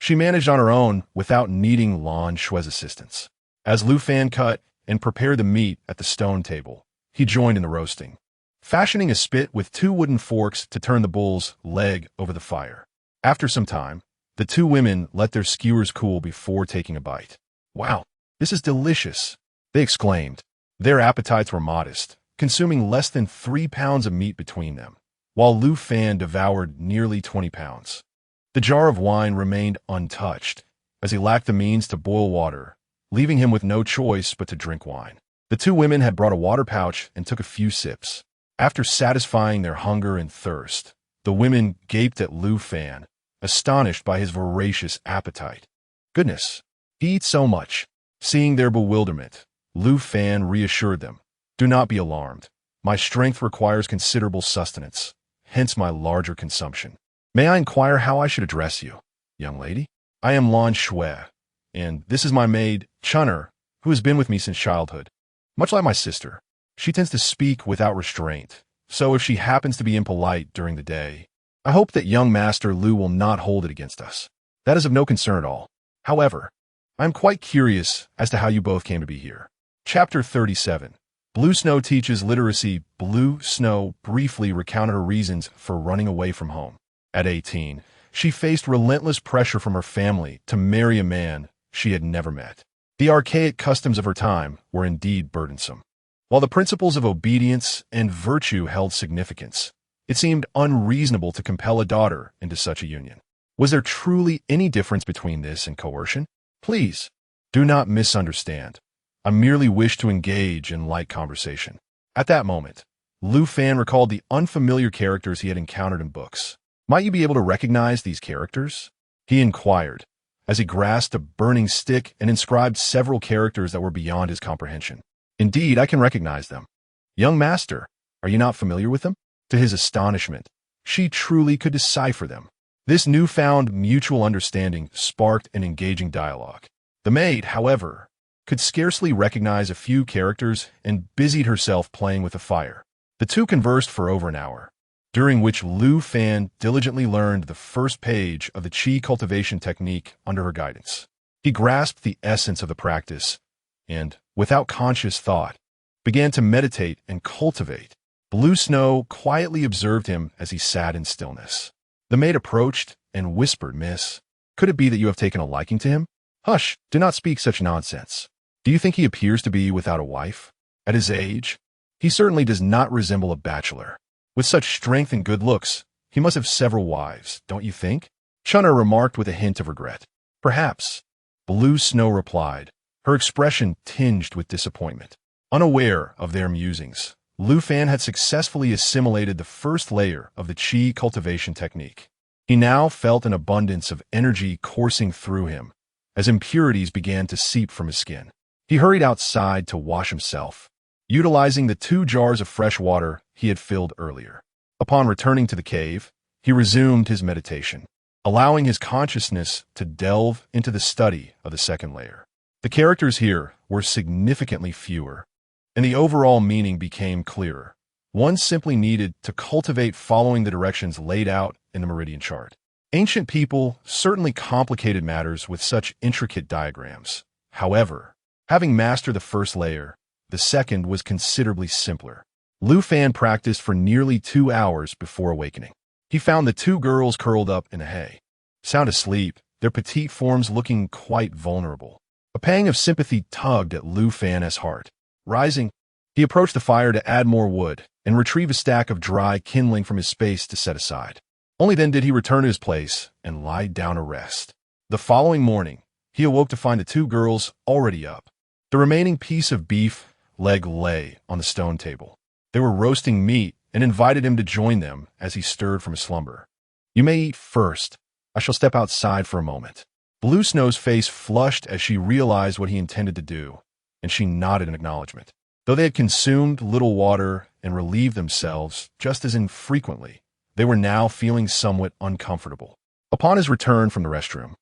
she managed on her own without needing Lan Shui's assistance. As Lu Fan cut and prepared the meat at the stone table, he joined in the roasting, fashioning a spit with two wooden forks to turn the bull's leg over the fire. After some time, the two women let their skewers cool before taking a bite. "Wow, this is delicious," they exclaimed. Their appetites were modest, consuming less than 3 pounds of meat between them, while Lu Fan devoured nearly 20 pounds. The jar of wine remained untouched, as he lacked the means to boil water, leaving him with no choice but to drink wine. The two women had brought a water pouch and took a few sips. After satisfying their hunger and thirst, the women gaped at Lu Fan, astonished by his voracious appetite. "Goodness, he eats so much." Seeing their bewilderment, Lu Fan reassured them. "Do not be alarmed. My strength requires considerable sustenance, hence my larger consumption. May I inquire how I should address you, young lady?" "I am Lan Shui, and this is my maid, Chun'er, who has been with me since childhood. Much like my sister, she tends to speak without restraint, so if she happens to be impolite during the day, I hope that young Master Lu will not hold it against us. That is of no concern at all. However, I am quite curious as to how you both came to be here." Chapter 37. Blue Snow teaches literacy. Blue Snow briefly recounted her reasons for running away from home. At 18, she faced relentless pressure from her family to marry a man she had never met. The archaic customs of her time were indeed burdensome. While the principles of obedience and virtue held significance, it seemed unreasonable to compel a daughter into such a union. Was there truly any difference between this and coercion? Please, do not misunderstand. I merely wish to engage in light conversation. At that moment, Lu Fan recalled the unfamiliar characters he had encountered in books. "Might you be able to recognize these characters?" he inquired, as he grasped a burning stick and inscribed several characters that were beyond his comprehension. "Indeed, I can recognize them. Young master, are you not familiar with them?" To his astonishment, she truly could decipher them. This newfound mutual understanding sparked an engaging dialogue. The maid, however, could scarcely recognize a few characters and busied herself playing with the fire. The two conversed for over an hour, during which Lu Fan diligently learned the first page of the qi cultivation technique under her guidance. He grasped the essence of the practice and, without conscious thought, began to meditate and cultivate. Blue Snow quietly observed him as he sat in stillness. The maid approached and whispered, "Miss, could it be that you have taken a liking to him?" "Hush, do not speak such nonsense. Do you think he appears to be without a wife? At his age, he certainly does not resemble a bachelor. With such strength and good looks, he must have several wives, don't you think?" Chunna remarked with a hint of regret. "Perhaps," Blue Snow replied, her expression tinged with disappointment. Unaware of their musings, Lu Fan had successfully assimilated the first layer of the qi cultivation technique. He now felt an abundance of energy coursing through him as impurities began to seep from his skin. He hurried outside to wash himself, utilizing the 2 jars of fresh water he had filled earlier. Upon returning to the cave, he resumed his meditation, allowing his consciousness to delve into the study of the second layer. The characters here were significantly fewer, and the overall meaning became clearer. One simply needed to cultivate following the directions laid out in the meridian chart. Ancient people certainly complicated matters with such intricate diagrams. However, having mastered the first layer, the second was considerably simpler. Lu Fan practiced for nearly 2 hours before awakening. He found the 2 girls curled up in a hay, sound asleep, their petite forms looking quite vulnerable. A pang of sympathy tugged at Lu Fan's heart. Rising, he approached the fire to add more wood and retrieve a stack of dry kindling from his space to set aside. Only then did he return to his place and lie down to rest. The following morning, he awoke to find the 2 girls already up. The remaining piece of beef leg lay on the stone table. They were roasting meat and invited him to join them as he stirred from his slumber. "You may eat first. I shall step outside for a moment." Blue Snow's face flushed as she realized what he intended to do, and she nodded in acknowledgement. Though they had consumed little water and relieved themselves just as infrequently, they were now feeling somewhat uncomfortable. Upon his return from the restroom,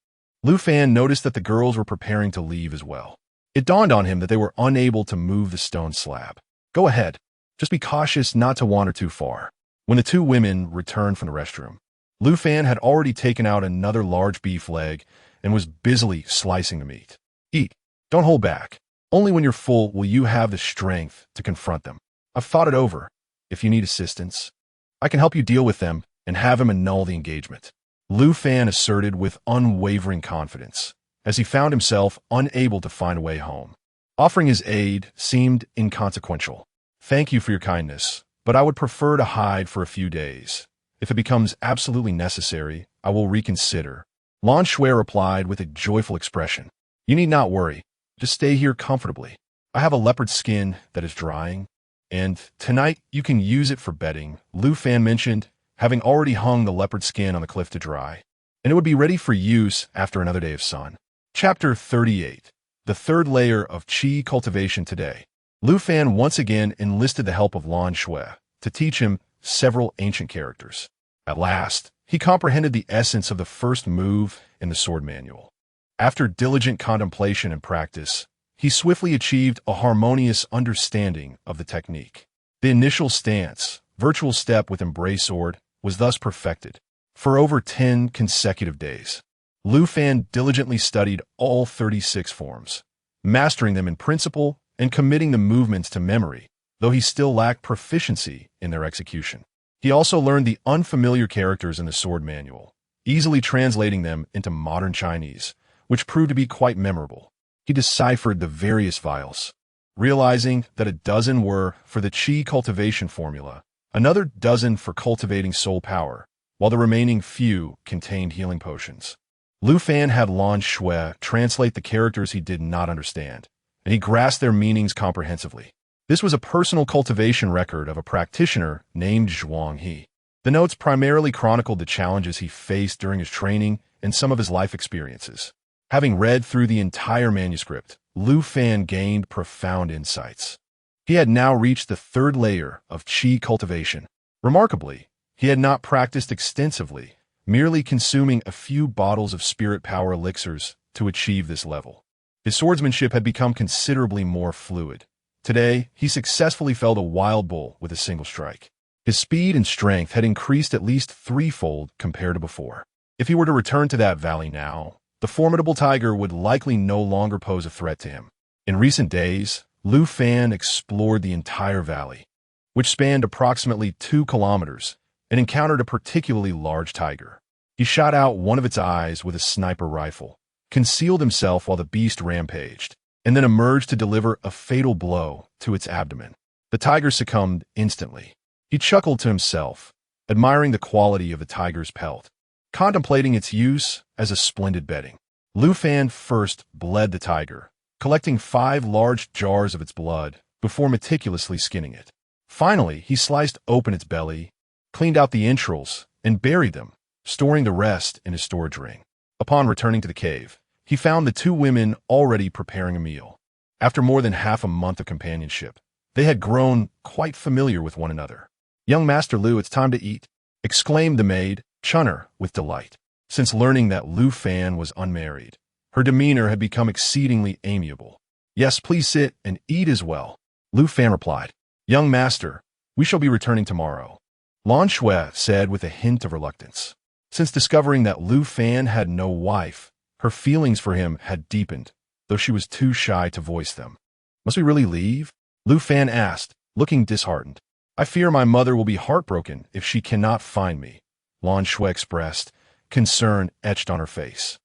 Lu Fan noticed that the girls were preparing to leave as well. It dawned on him that they were unable to move the stone slab. "Go ahead. Just be cautious not to wander too far." When the 2 women returned from the restroom, Lu Fan had already taken out another large beef leg and was busily slicing the meat. "Eat. Don't hold back. Only when you're full will you have the strength to confront them. I've thought it over. If you need assistance, I can help you deal with them and have him annul the engagement," Lu Fan asserted with unwavering confidence, as he found himself unable to find a way home. Offering his aid seemed inconsequential. "Thank you for your kindness, but I would prefer to hide for a few days. If it becomes absolutely necessary, I will reconsider," Lan Shui replied with a joyful expression. "You need not worry. Just stay here comfortably. I have a leopard skin that is drying, and tonight you can use it for bedding," Lu Fan mentioned, having already hung the leopard skin on the cliff to dry, "and it would be ready for use after another day of sun." Chapter 38. The third layer of qi cultivation today. Lu Fan once again enlisted the help of Lan Shui to teach him several ancient characters. At last, he comprehended the essence of the first move in the sword manual. After diligent contemplation and practice, he swiftly achieved a harmonious understanding of the technique. The initial stance, virtual step with embrace sword, was thus perfected. For over 10 consecutive days, Lu Fan diligently studied all 36 forms, mastering them in principle and committing the movements to memory, though he still lacked proficiency in their execution. He also learned the unfamiliar characters in the sword manual, easily translating them into modern Chinese, which proved to be quite memorable. He deciphered the various vials, realizing that a dozen were for the qi cultivation formula, another dozen for cultivating soul power, while the remaining few contained healing potions. Lu Fan had Lan Shui translate the characters he did not understand, and he grasped their meanings comprehensively. This was a personal cultivation record of a practitioner named Zhuang He. The notes primarily chronicled the challenges he faced during his training and some of his life experiences. Having read through the entire manuscript, Lu Fan gained profound insights. He had now reached the third layer of qi cultivation. Remarkably, he had not practiced extensively, merely consuming a few bottles of spirit power elixirs to achieve this level. His swordsmanship had become considerably more fluid. Today, he successfully felled a wild bull with a single strike. His speed and strength had increased at least threefold compared to before. If he were to return to that valley now, the formidable tiger would likely no longer pose a threat to him. In recent days, Lu Fan explored the entire valley, which spanned approximately 2 kilometers, and encountered a particularly large tiger. He shot out one of its eyes with a sniper rifle, concealed himself while the beast rampaged, and then emerged to deliver a fatal blow to its abdomen. The tiger succumbed instantly. He chuckled to himself, admiring the quality of the tiger's pelt, contemplating its use as a splendid bedding. Lu Fan first bled the tiger, collecting 5 large jars of its blood before meticulously skinning it. Finally, he sliced open its belly, cleaned out the entrails, and buried them, storing the rest in his storage ring. Upon returning to the cave, he found the 2 women already preparing a meal. After more than half a month of companionship, they had grown quite familiar with one another. "Young Master Lu, it's time to eat," exclaimed the maid, Chunner, with delight. Since learning that Lu Fan was unmarried, her demeanor had become exceedingly amiable. "Yes, please sit and eat as well," Lu Fan replied. "Young Master, we shall be returning tomorrow," Lan Shui said with a hint of reluctance. Since discovering that Lu Fan had no wife, her feelings for him had deepened, though she was too shy to voice them. "Must we really leave?" Lu Fan asked, looking disheartened. "I fear my mother will be heartbroken if she cannot find me," Lan Shui expressed, concern etched on her face.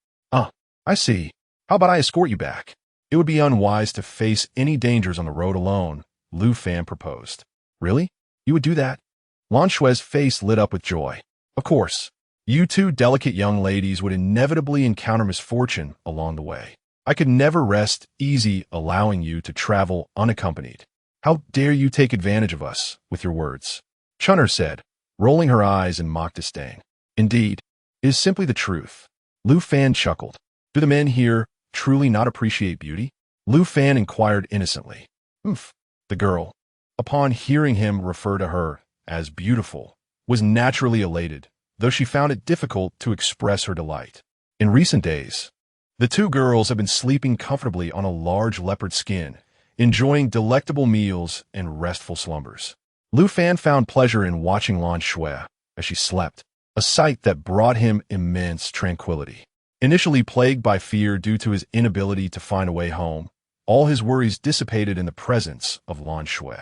I see. How about I escort you back?" "It would be unwise to face any dangers on the road alone," Lu Fan proposed. "Really? You would do that?" Lan Shui's face lit up with joy. "Of course. You 2 delicate young ladies would inevitably encounter misfortune along the way. I could never rest easy allowing you to travel unaccompanied. How dare you take advantage of us with your words?" Chunner said, rolling her eyes in mock disdain. "Indeed, it is simply the truth." Lu Fan chuckled. "Do the men here truly not appreciate beauty?" Lu Fan inquired innocently. The girl, upon hearing him refer to her as beautiful, was naturally elated, though she found it difficult to express her delight. In recent days, the 2 girls had been sleeping comfortably on a large leopard skin, enjoying delectable meals and restful slumbers. Lu Fan found pleasure in watching Lan Shui as she slept, a sight that brought him immense tranquility. Initially plagued by fear due to his inability to find a way home, all his worries dissipated in the presence of Lan Shui.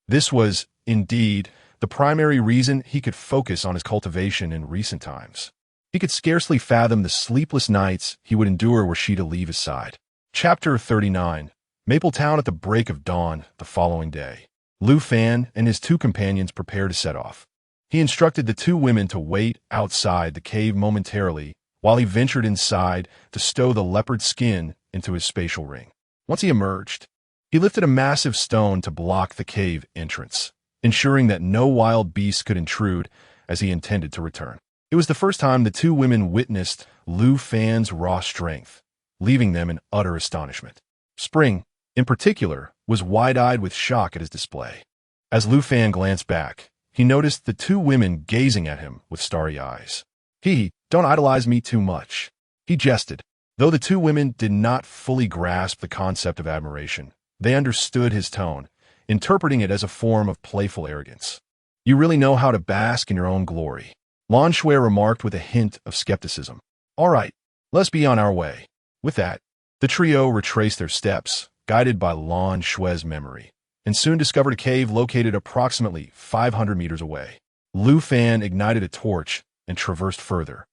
This was, indeed, the primary reason he could focus on his cultivation in recent times. He could scarcely fathom the sleepless nights he would endure were she to leave his side. Chapter 39. Mapletown at the break of dawn the following day. Lu Fan and his 2 companions prepared to set off. He instructed the 2 women to wait outside the cave momentarily while he ventured inside to stow the leopard skin into his spatial ring. Once he emerged, he lifted a massive stone to block the cave entrance, ensuring that no wild beast could intrude as he intended to return. It was the first time the 2 women witnessed Lu Fan's raw strength, leaving them in utter astonishment. Spring, in particular, was wide-eyed with shock at his display. As Lu Fan glanced back, he noticed the 2 women gazing at him with starry eyes. "Don't idolize me too much," he jested. Though the 2 women did not fully grasp the concept of admiration, they understood his tone, interpreting it as a form of playful arrogance. "You really know how to bask in your own glory," Lan Shui remarked with a hint of skepticism. "All right, let's be on our way." With that, the trio retraced their steps, guided by Lan Shui's memory, and soon discovered a cave located approximately 500 meters away. Lu Fan ignited a torch and traversed further,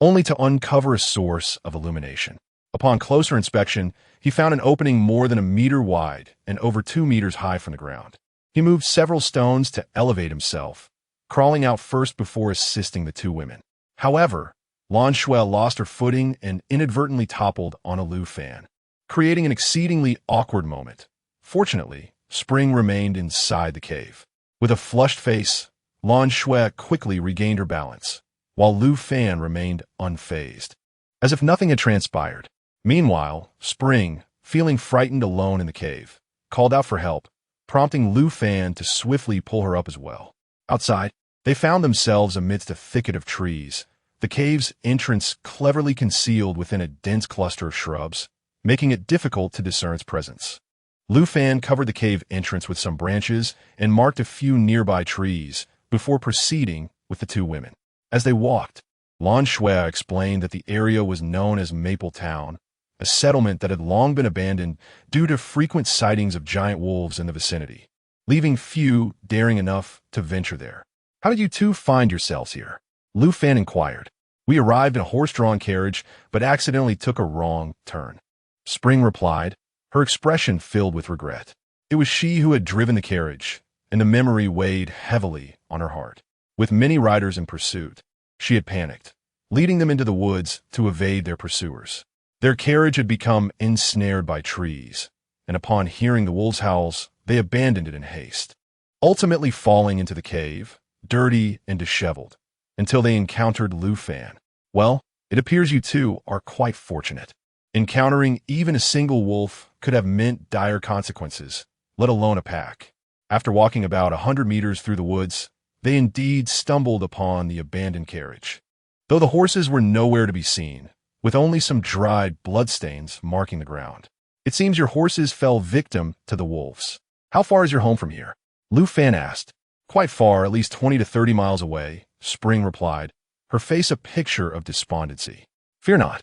only to uncover a source of illumination. Upon closer inspection, he found an opening more than 1 meter wide and over 2 meters high from the ground. He moved several stones to elevate himself, crawling out first before assisting the 2 women. However, Lan Shui lost her footing and inadvertently toppled on a Lu Fan, creating an exceedingly awkward moment. Fortunately, Spring remained inside the cave. With a flushed face, Lan Shui quickly regained her balance, while Lu Fan remained unfazed, as if nothing had transpired. Meanwhile, Spring, feeling frightened alone in the cave, called out for help, prompting Lu Fan to swiftly pull her up as well. Outside, they found themselves amidst a thicket of trees, the cave's entrance cleverly concealed within a dense cluster of shrubs, making it difficult to discern its presence. Lu Fan covered the cave entrance with some branches and marked a few nearby trees before proceeding with the two women. As they walked, Lan Shui explained that the area was known as Maple Town, a settlement that had long been abandoned due to frequent sightings of giant wolves in the vicinity, leaving few daring enough to venture there. "How did you two find yourselves here?" Lu Fan inquired. "We arrived in a horse-drawn carriage, but accidentally took a wrong turn," Spring replied, her expression filled with regret. It was she who had driven the carriage, and the memory weighed heavily on her heart. With many riders in pursuit, she had panicked, leading them into the woods to evade their pursuers. Their carriage had become ensnared by trees, and upon hearing the wolves' howls, they abandoned it in haste, ultimately falling into the cave, dirty and disheveled, until they encountered Lu Fan. "Well, it appears you two are quite fortunate. Encountering even a single wolf could have meant dire consequences, let alone a pack." After walking about 100 meters through the woods, they indeed stumbled upon the abandoned carriage, though the horses were nowhere to be seen, with only some dried bloodstains marking the ground. "It seems your horses fell victim to the wolves. How far is your home from here?" Lu Fan asked. "Quite far, at least 20 to 30 miles away," Spring replied, her face a picture of despondency. "Fear not.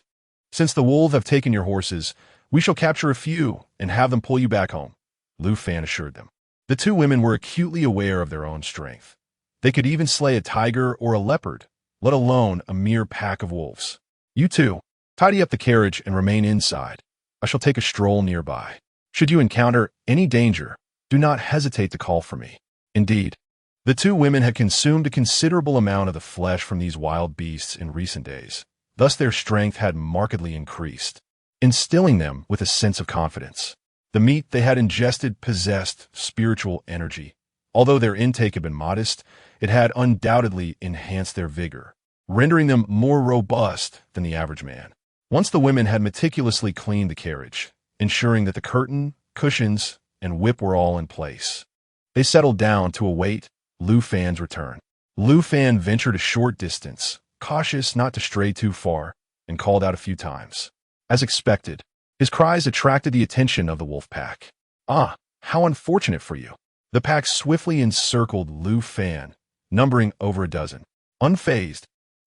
Since the wolves have taken your horses, we shall capture a few and have them pull you back home," Lu Fan assured them. The two women were acutely aware of their own strength. They could even slay a tiger or a leopard, let alone a mere pack of wolves. "You two, tidy up the carriage and remain inside. I shall take a stroll nearby. Should you encounter any danger, do not hesitate to call for me." Indeed, the two women had consumed a considerable amount of the flesh from these wild beasts in recent days. Thus their strength had markedly increased, instilling them with a sense of confidence. The meat they had ingested possessed spiritual energy. Although their intake had been modest, it had undoubtedly enhanced their vigor, rendering them more robust than the average man. Once the women had meticulously cleaned the carriage, ensuring that the curtain, cushions, and whip were all in place, they settled down to await Lu Fan's return. Lu Fan ventured a short distance, cautious not to stray too far, and called out a few times. As expected, his cries attracted the attention of the wolf pack. "Ah, how unfortunate for you." The pack swiftly encircled Lu Fan, numbering over a dozen. Unfazed,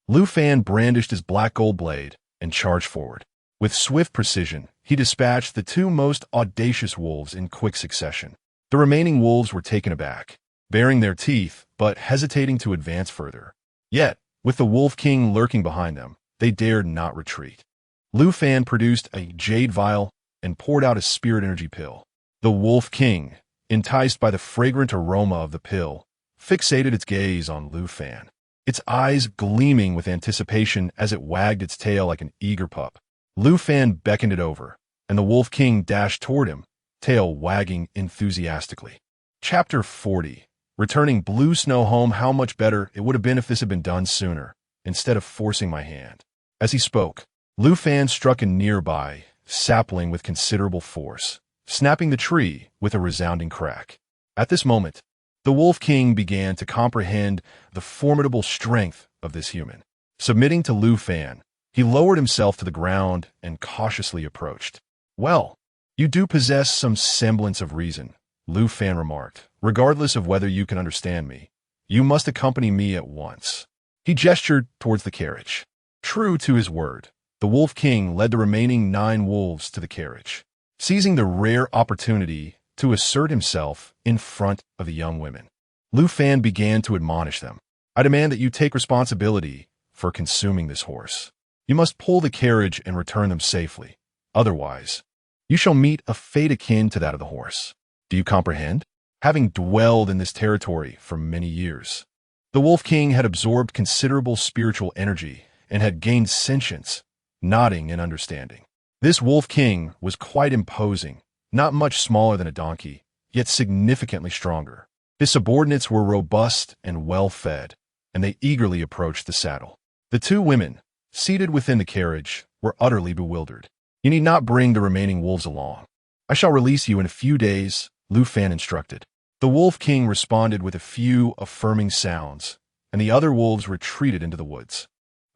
Lu Fan brandished his black gold blade and charged forward. With swift precision, he dispatched the two most audacious wolves in quick succession. The remaining wolves were taken aback, baring their teeth but hesitating to advance further. Yet, with the Wolf King lurking behind them, they dared not retreat. Lu Fan produced a jade vial and poured out a spirit energy pill. The Wolf King, enticed by the fragrant aroma of the pill, fixated its gaze on Lu Fan, its eyes gleaming with anticipation as it wagged its tail like an eager pup. Lu Fan beckoned it over, and the Wolf King dashed toward him, tail wagging enthusiastically. Chapter 40. Returning Blue Snow home. How much better it would have been if this had been done sooner, instead of forcing my hand. As he spoke, Lu Fan struck a nearby sapling with considerable force, snapping the tree with a resounding crack. At this moment, the Wolf King began to comprehend the formidable strength of this human. Submitting to Lu Fan, he lowered himself to the ground and cautiously approached. "Well, you do possess some semblance of reason," Lu Fan remarked. "Regardless of whether you can understand me, you must accompany me at once." He gestured towards the carriage. True to his word, the Wolf King led the remaining 9 wolves to the carriage, seizing the rare opportunity to assert himself in front of the young women. Lu Fan began to admonish them. "I demand that you take responsibility for consuming this horse. You must pull the carriage and return them safely. Otherwise, you shall meet a fate akin to that of the horse. Do you comprehend?" Having dwelled in this territory for many years, the Wolf King had absorbed considerable spiritual energy and had gained sentience, nodding in understanding. This Wolf King was quite imposing, not much smaller than a donkey, yet significantly stronger. His subordinates were robust and well-fed, and they eagerly approached the saddle. The 2 women, seated within the carriage, were utterly bewildered. "You need not bring the remaining wolves along. I shall release you in a few days," Lu Fan instructed. The Wolf King responded with a few affirming sounds, and the other wolves retreated into the woods.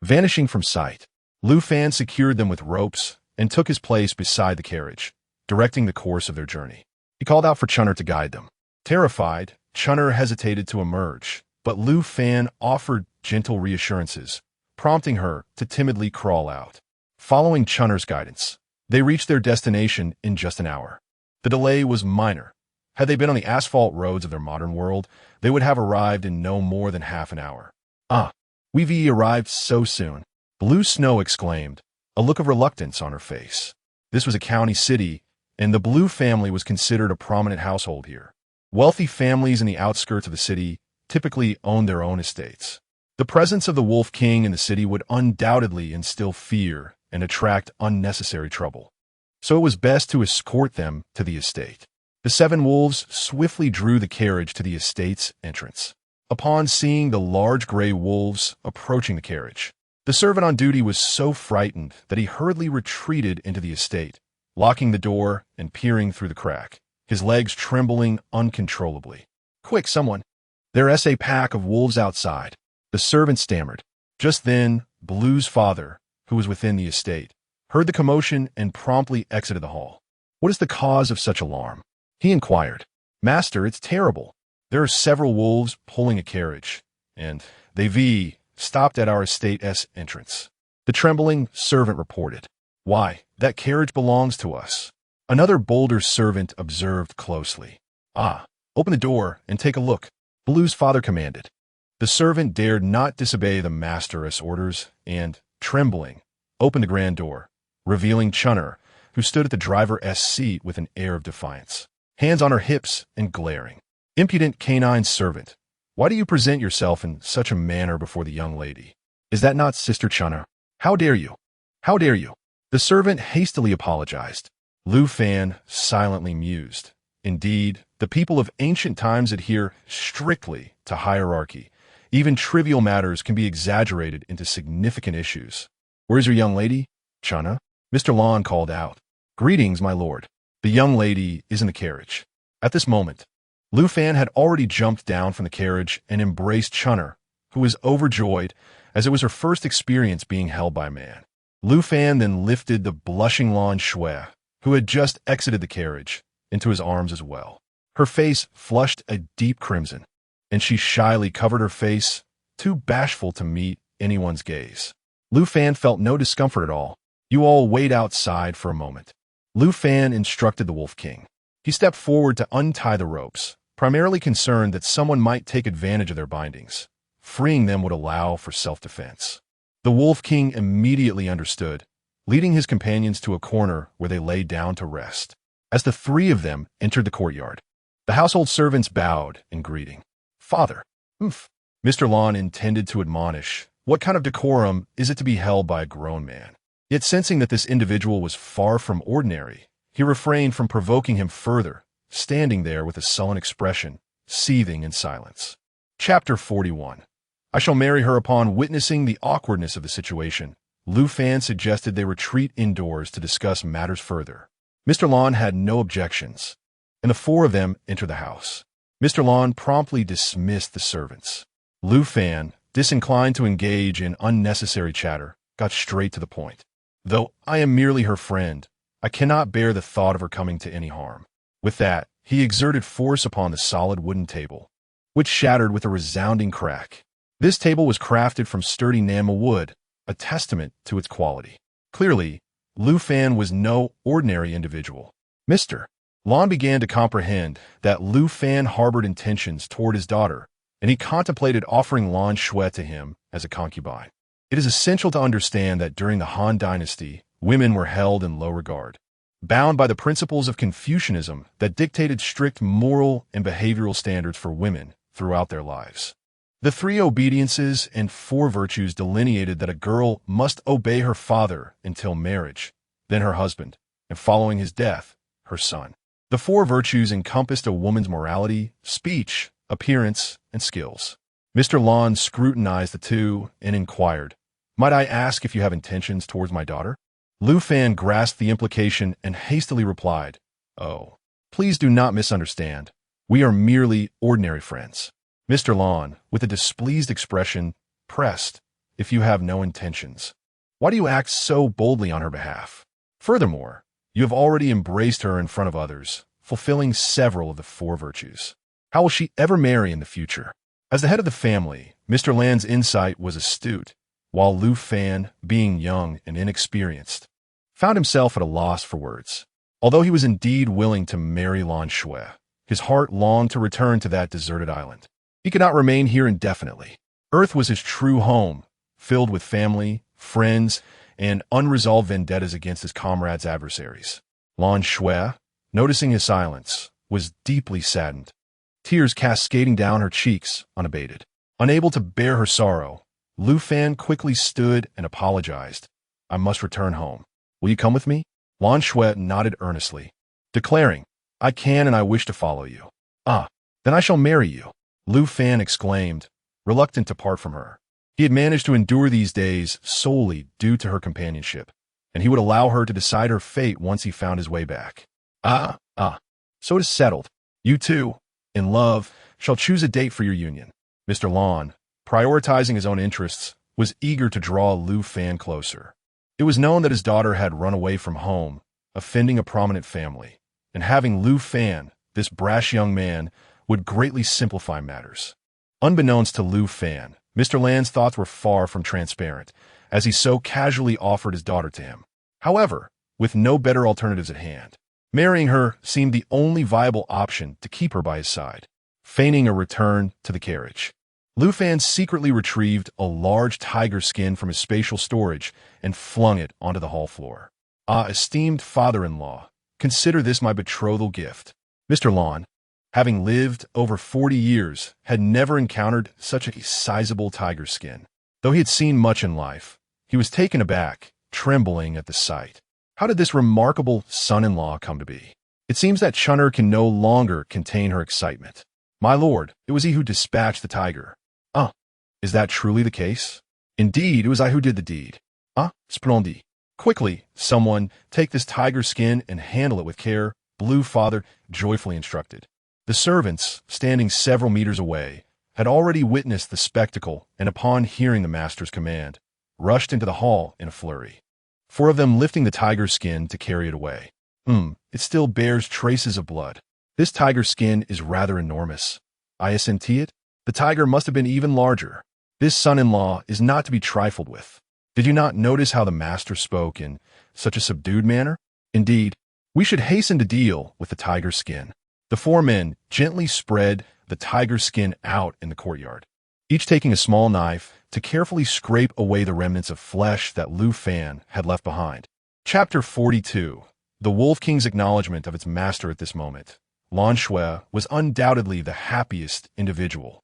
Vanishing from sight, Lu Fan secured them with ropes and took his place beside the carriage, directing the course of their journey. He called out for Chunner to guide them. Terrified, Chunner hesitated to emerge, but Lu Fan offered gentle reassurances, prompting her to timidly crawl out. Following Chunner's guidance, they reached their destination in just an hour. The delay was minor. Had they been on the asphalt roads of their modern world, they would have arrived in no more than half an hour. We've arrived so soon, Blue Snow exclaimed, a look of reluctance on her face. This was a county city, and the Blue family was considered a prominent household here. Wealthy families in the outskirts of the city typically owned their own estates. The presence of the Wolf King in the city would undoubtedly instill fear and attract unnecessary trouble. So it was best to escort them to the estate. The 7 wolves swiftly drew the carriage to the estate's entrance. Upon seeing the large gray wolves approaching the carriage, the servant on duty was so frightened that he hurriedly retreated into the estate, locking the door and peering through the crack, his legs trembling uncontrollably. "Quick, someone! There's a pack of wolves outside," the servant stammered. Just then, Blue's father, who was within the estate, heard the commotion and promptly exited the hall. "What is the cause of such alarm?" he inquired. "Master, it's terrible. There are several wolves pulling a carriage, and they've stopped at our estate's entrance," the trembling servant reported. "Why, that carriage belongs to us," another bolder servant observed closely. "Open the door and take a look," Blue's father commanded. The servant dared not disobey the master's orders and, trembling, opened the grand door, revealing Chunner, who stood at the driver's seat with an air of defiance, hands on her hips and glaring. "Impudent canine servant, why do you present yourself in such a manner before the young lady? Is that not Sister Chunner? How dare you? How dare you?" The servant hastily apologized. Lu Fan silently mused. Indeed, the people of ancient times adhere strictly to hierarchy. Even trivial matters can be exaggerated into significant issues. "Where's your young lady, Chunner?" Mr. Lon called out. "Greetings, my lord. The young lady is in the carriage." At this moment, Lu Fan had already jumped down from the carriage and embraced Chunner, who was overjoyed, as it was her first experience being held by a man. Lu Fan then lifted the blushing Lan Shui, who had just exited the carriage, into his arms as well. Her face flushed a deep crimson, and she shyly covered her face, too bashful to meet anyone's gaze. Lu Fan felt no discomfort at all. "You all wait outside for a moment," Lu Fan instructed the Wolf King. He stepped forward to untie the ropes, primarily concerned that someone might take advantage of their bindings. Freeing them would allow for self-defense. The Wolf King immediately understood, leading his companions to a corner where they lay down to rest. As the 3 of them entered the courtyard, the household servants bowed in greeting. "Father." Mr. Lon intended to admonish, what kind of decorum is it to be held by a grown man? Yet sensing that this individual was far from ordinary, he refrained from provoking him further, standing there with a sullen expression, seething in silence. Chapter 41. I shall marry her. Upon witnessing the awkwardness of the situation, Lu Fan suggested they retreat indoors to discuss matters further. Mr. Lon had no objections, and the 4 of them entered the house. Mr. Lon promptly dismissed the servants. Lu Fan, disinclined to engage in unnecessary chatter, got straight to the point. "Though I am merely her friend, I cannot bear the thought of her coming to any harm." With that, he exerted force upon the solid wooden table, which shattered with a resounding crack. This table was crafted from sturdy Nama wood, a testament to its quality. Clearly, Lu Fan was no ordinary individual. Mr. Lon began to comprehend that Lu Fan harbored intentions toward his daughter, and he contemplated offering Lan Shui to him as a concubine. It is essential to understand that during the Han Dynasty, women were held in low regard, bound by the principles of Confucianism that dictated strict moral and behavioral standards for women throughout their lives. The 3 obediences and 4 virtues delineated that a girl must obey her father until marriage, then her husband, and following his death, her son. The 4 virtues encompassed a woman's morality, speech, appearance, and skills. Mr. Lon scrutinized the 2 and inquired, "Might I ask if you have intentions towards my daughter?" Lu Fan grasped the implication and hastily replied, "Oh, please do not misunderstand. We are merely ordinary friends." Mr. Lon, with a displeased expression, pressed, if you have no intentions? Why do you act so boldly on her behalf? Furthermore, you have already embraced her in front of others, fulfilling several of the four virtues. How will she ever marry in the future? As the head of the family, Mr. Land's insight was astute, while Lu Fan, being young and inexperienced, found himself at a loss for words. Although he was indeed willing to marry Lan Shui, his heart longed to return to that deserted island. He could not remain here indefinitely. Earth was his true home, filled with family, friends, and unresolved vendettas against his comrades' adversaries. Lan Shui, noticing his silence, was deeply saddened, tears cascading down her cheeks unabated. Unable to bear her sorrow, Lu Fan quickly stood and apologized. I must return home. Will you come with me? Lan Shui nodded earnestly, declaring, I can and I wish to follow you. Ah, then I shall marry you, Lu Fan exclaimed, reluctant to part from her. He had managed to endure these days solely due to her companionship, and he would allow her to decide her fate once he found his way back. So it is settled. You two, in love, shall choose a date for your union. Mr. Lan, prioritizing his own interests, was eager to draw Lu Fan closer. It was known that his daughter had run away from home, offending a prominent family, and having Lu Fan, this brash young man, would greatly simplify matters. Unbeknownst to Lu Fan, Mr. Land's thoughts were far from transparent, as he so casually offered his daughter to him. However, with no better alternatives at hand, marrying her seemed the only viable option to keep her by his side. Feigning a return to the carriage, Lu Fan secretly retrieved a large tiger skin from his spatial storage and flung it onto the hall floor. Esteemed father-in-law, consider this my betrothal gift. Mr. Lan, having lived over 40 years, had never encountered such a sizable tiger skin. Though he had seen much in life, he was taken aback, trembling at the sight. How did this remarkable son-in-law come to be? It seems that Chunner can no longer contain her excitement. My lord, it was he who dispatched the tiger. Is that truly the case? Indeed, it was I who did the deed. Splendid. Quickly, someone, take this tiger skin and handle it with care, Blue Father joyfully instructed. The servants, standing several meters away, had already witnessed the spectacle and upon hearing the master's command, rushed into the hall in a flurry. 4 of them lifting the tiger skin to carry it away. It still bears traces of blood. This tiger skin is rather enormous. I assenti it. The tiger must have been even larger. This son-in-law is not to be trifled with. Did you not notice how the master spoke in such a subdued manner? Indeed, we should hasten to deal with the tiger skin. The 4 men gently spread the tiger skin out in the courtyard, each taking a small knife to carefully scrape away the remnants of flesh that Lu Fan had left behind. Chapter 42. The Wolf King's acknowledgement of its master at this moment. Lan Shui was undoubtedly the happiest individual.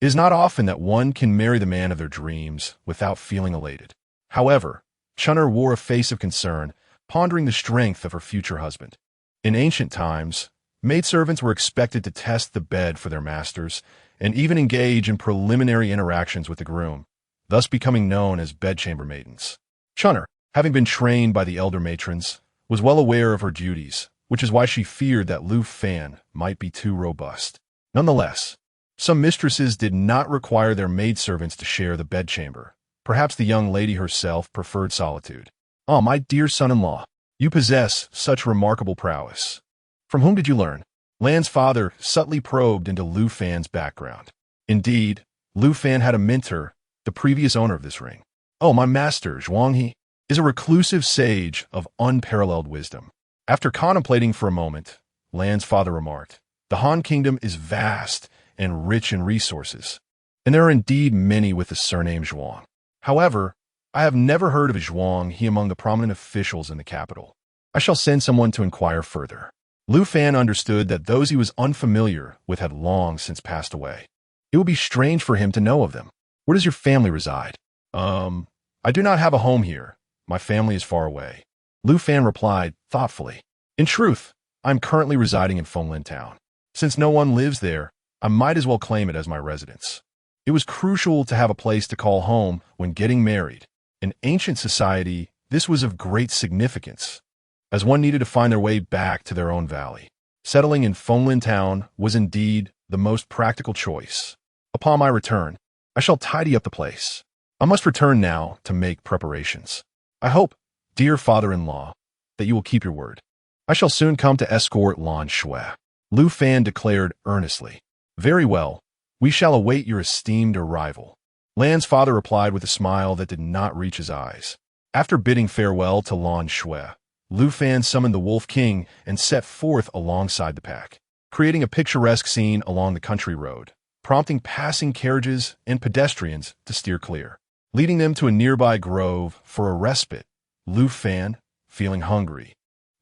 It is not often that one can marry the man of their dreams without feeling elated. However, Chunner wore a face of concern, pondering the strength of her future husband. In ancient times, maidservants were expected to test the bed for their masters and even engage in preliminary interactions with the groom, thus becoming known as bedchamber maidens. Chunner, having been trained by the elder matrons, was well aware of her duties, which is why she feared that Lu Fan might be too robust. Nonetheless, some mistresses did not require their maidservants to share the bedchamber. Perhaps the young lady herself preferred solitude. My dear son-in-law, you possess such remarkable prowess. From whom did you learn? Lan's father subtly probed into Lu Fan's background. Indeed, Lu Fan had a mentor, the previous owner of this ring. My master, Zhuang He, is a reclusive sage of unparalleled wisdom. After contemplating for a moment, Lan's father remarked, the Han Kingdom is vast and rich in resources, and there are indeed many with the surname Zhuang. However, I have never heard of a Zhuang He among the prominent officials in the capital. I shall send someone to inquire further. Lu Fan understood that those he was unfamiliar with had long since passed away. It would be strange for him to know of them. Where does your family reside? I do not have a home here. My family is far away. Lu Fan replied thoughtfully. In truth, I am currently residing in Fenglin Town. Since no one lives there, I might as well claim it as my residence. It was crucial to have a place to call home when getting married. In ancient society, this was of great significance, as one needed to find their way back to their own valley. Settling in Fenglin Town was indeed the most practical choice. Upon my return, I shall tidy up the place. I must return now to make preparations. I hope, dear father-in-law, that you will keep your word. I shall soon come to escort Lan Shui. Lu Fan declared earnestly. Very well, we shall await your esteemed arrival. Lan's father replied with a smile that did not reach his eyes. After bidding farewell to Lan Shui, Lu Fan summoned the Wolf King and set forth alongside the pack, creating a picturesque scene along the country road, prompting passing carriages and pedestrians to steer clear. Leading them to a nearby grove for a respite, Lu Fan, feeling hungry,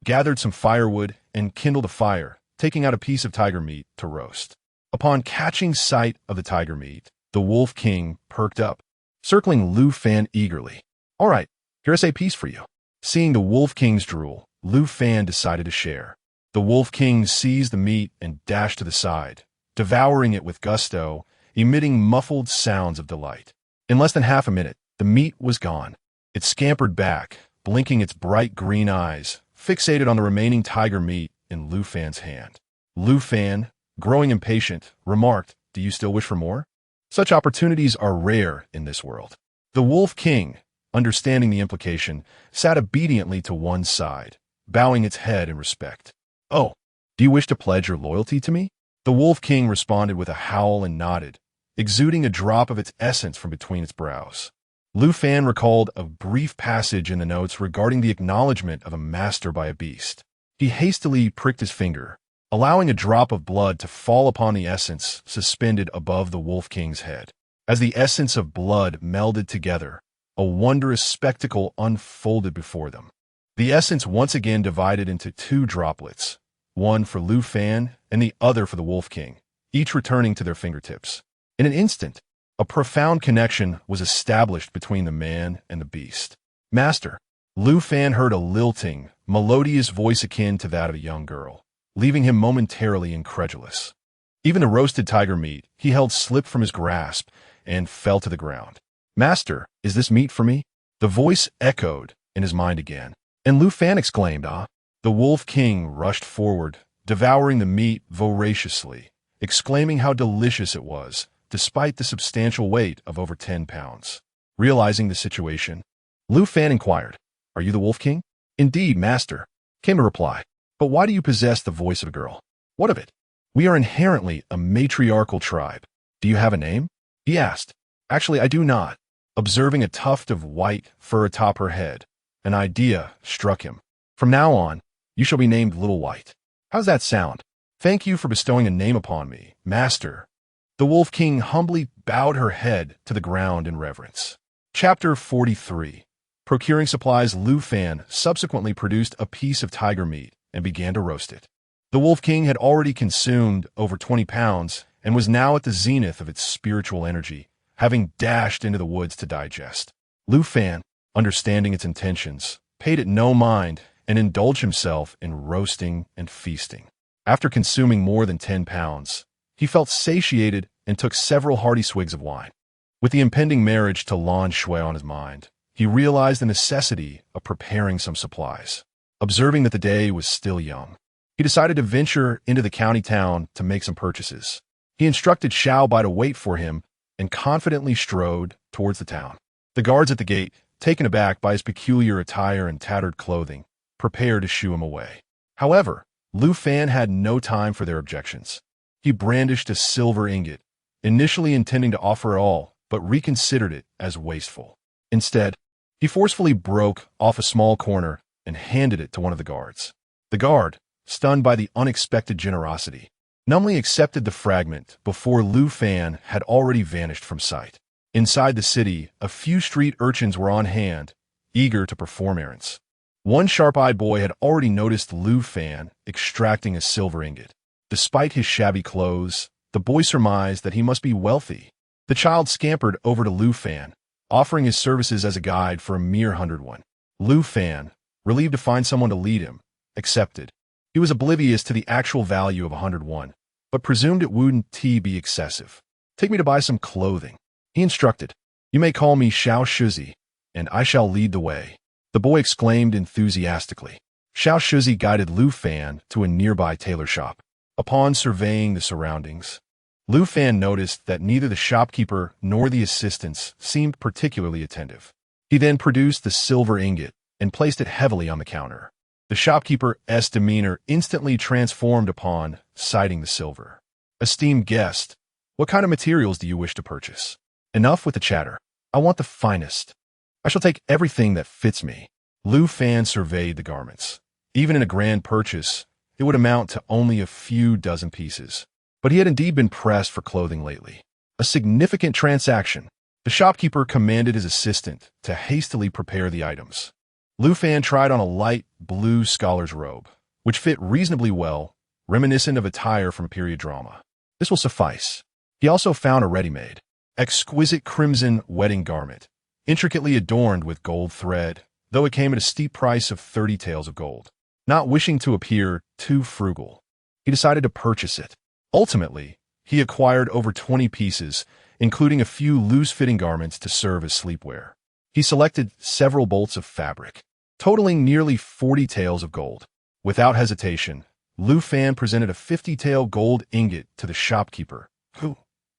gathered some firewood and kindled a fire, taking out a piece of tiger meat to roast. Upon catching sight of the tiger meat, the Wolf King perked up, circling Lu Fan eagerly. All right, here's a piece for you. Seeing the Wolf King's drool, Lu Fan decided to share. The Wolf King seized the meat and dashed to the side, devouring it with gusto, emitting muffled sounds of delight. In less than half a minute, the meat was gone. It scampered back, blinking its bright green eyes, fixated on the remaining tiger meat in Lu Fan's hand. Lu Fan, growing impatient, remarked, "Do you still wish for more?" Such opportunities are rare in this world. The Wolf King, understanding the implication, sat obediently to one side, bowing its head in respect. "Oh, do you wish to pledge your loyalty to me?" The Wolf King responded with a howl and nodded, exuding a drop of its essence from between its brows. Lu Fan recalled a brief passage in the notes regarding the acknowledgement of a master by a beast. He hastily pricked his finger, allowing a drop of blood to fall upon the essence suspended above the Wolf King's head. As the essence of blood melded together, a wondrous spectacle unfolded before them. The essence once again divided into two droplets, one for Lu Fan and the other for the Wolf King, each returning to their fingertips. In an instant, a profound connection was established between the man and the beast. "Master," Lu Fan heard a lilting, melodious voice akin to that of a young girl, leaving him momentarily incredulous. Even the roasted tiger meat he held slipped from his grasp and fell to the ground. "Master, is this meat for me?" The voice echoed in his mind again, and Lu Fan exclaimed, "Ah!" The Wolf King rushed forward, devouring the meat voraciously, exclaiming how delicious it was, despite the substantial weight of over 10 pounds. Realizing the situation, Lu Fan inquired, "Are you the Wolf King?" "Indeed, master," came a reply. "But why do you possess the voice of a girl?" "What of it? We are inherently a matriarchal tribe. Do you have a name?" he asked. "Actually, I do not." Observing a tuft of white fur atop her head, an idea struck him. "From now on, you shall be named Little White. How's that sound?" "Thank you for bestowing a name upon me, master." The Wolf King humbly bowed her head to the ground in reverence. Chapter 43. Procuring supplies, Lu Fan subsequently produced a piece of tiger meat and began to roast it. The Wolf King had already consumed over 20 pounds and was now at the zenith of its spiritual energy, having dashed into the woods to digest. Lu Fan, understanding its intentions, paid it no mind and indulged himself in roasting and feasting. After consuming more than 10 pounds, he felt satiated and took several hearty swigs of wine. With the impending marriage to Lan Shui on his mind, he realized the necessity of preparing some supplies. Observing that the day was still young, he decided to venture into the county town to make some purchases. He instructed Xiao Bai to wait for him and confidently strode towards the town. The guards at the gate, taken aback by his peculiar attire and tattered clothing, prepared to shoo him away. However, Lu Fan had no time for their objections. He brandished a silver ingot, initially intending to offer it all, but reconsidered it as wasteful. Instead, he forcefully broke off a small corner and handed it to one of the guards. The guard, stunned by the unexpected generosity, numbly accepted the fragment before Lu Fan had already vanished from sight. Inside the city, a few street urchins were on hand, eager to perform errands. One sharp-eyed boy had already noticed Lu Fan extracting a silver ingot. Despite his shabby clothes, the boy surmised that he must be wealthy. The child scampered over to Lu Fan, offering his services as a guide for a mere 101. Lu Fan, relieved to find someone to lead him, accepted. He was oblivious to the actual value of 101, but presumed it wouldn't be excessive. "Take me to buy some clothing," he instructed. "You may call me Xiao Shuzi, and I shall lead the way," the boy exclaimed enthusiastically. Xiao Shuzi guided Lu Fan to a nearby tailor shop. Upon surveying the surroundings, Lu Fan noticed that neither the shopkeeper nor the assistants seemed particularly attentive. He then produced the silver ingot and placed it heavily on the counter. The shopkeeper's demeanor instantly transformed upon sighting the silver. "Esteemed guest, what kind of materials do you wish to purchase? Enough with the chatter. I want the finest. I shall take everything that fits me." Lu Fan surveyed the garments. Even in a grand purchase, it would amount to only a few dozen pieces. But he had indeed been pressed for clothing lately. A significant transaction. The shopkeeper commanded his assistant to hastily prepare the items. Lu Fan tried on a light blue scholar's robe, which fit reasonably well, reminiscent of attire from period drama. This will suffice. He also found a ready-made, exquisite crimson wedding garment, intricately adorned with gold thread, though it came at a steep price of 30 taels of gold. Not wishing to appear too frugal, he decided to purchase it. Ultimately, he acquired over 20 pieces, including a few loose-fitting garments to serve as sleepwear. He selected several bolts of fabric, totaling nearly 40 taels of gold. Without hesitation, Lu Fan presented a 50-tael gold ingot to the shopkeeper, who,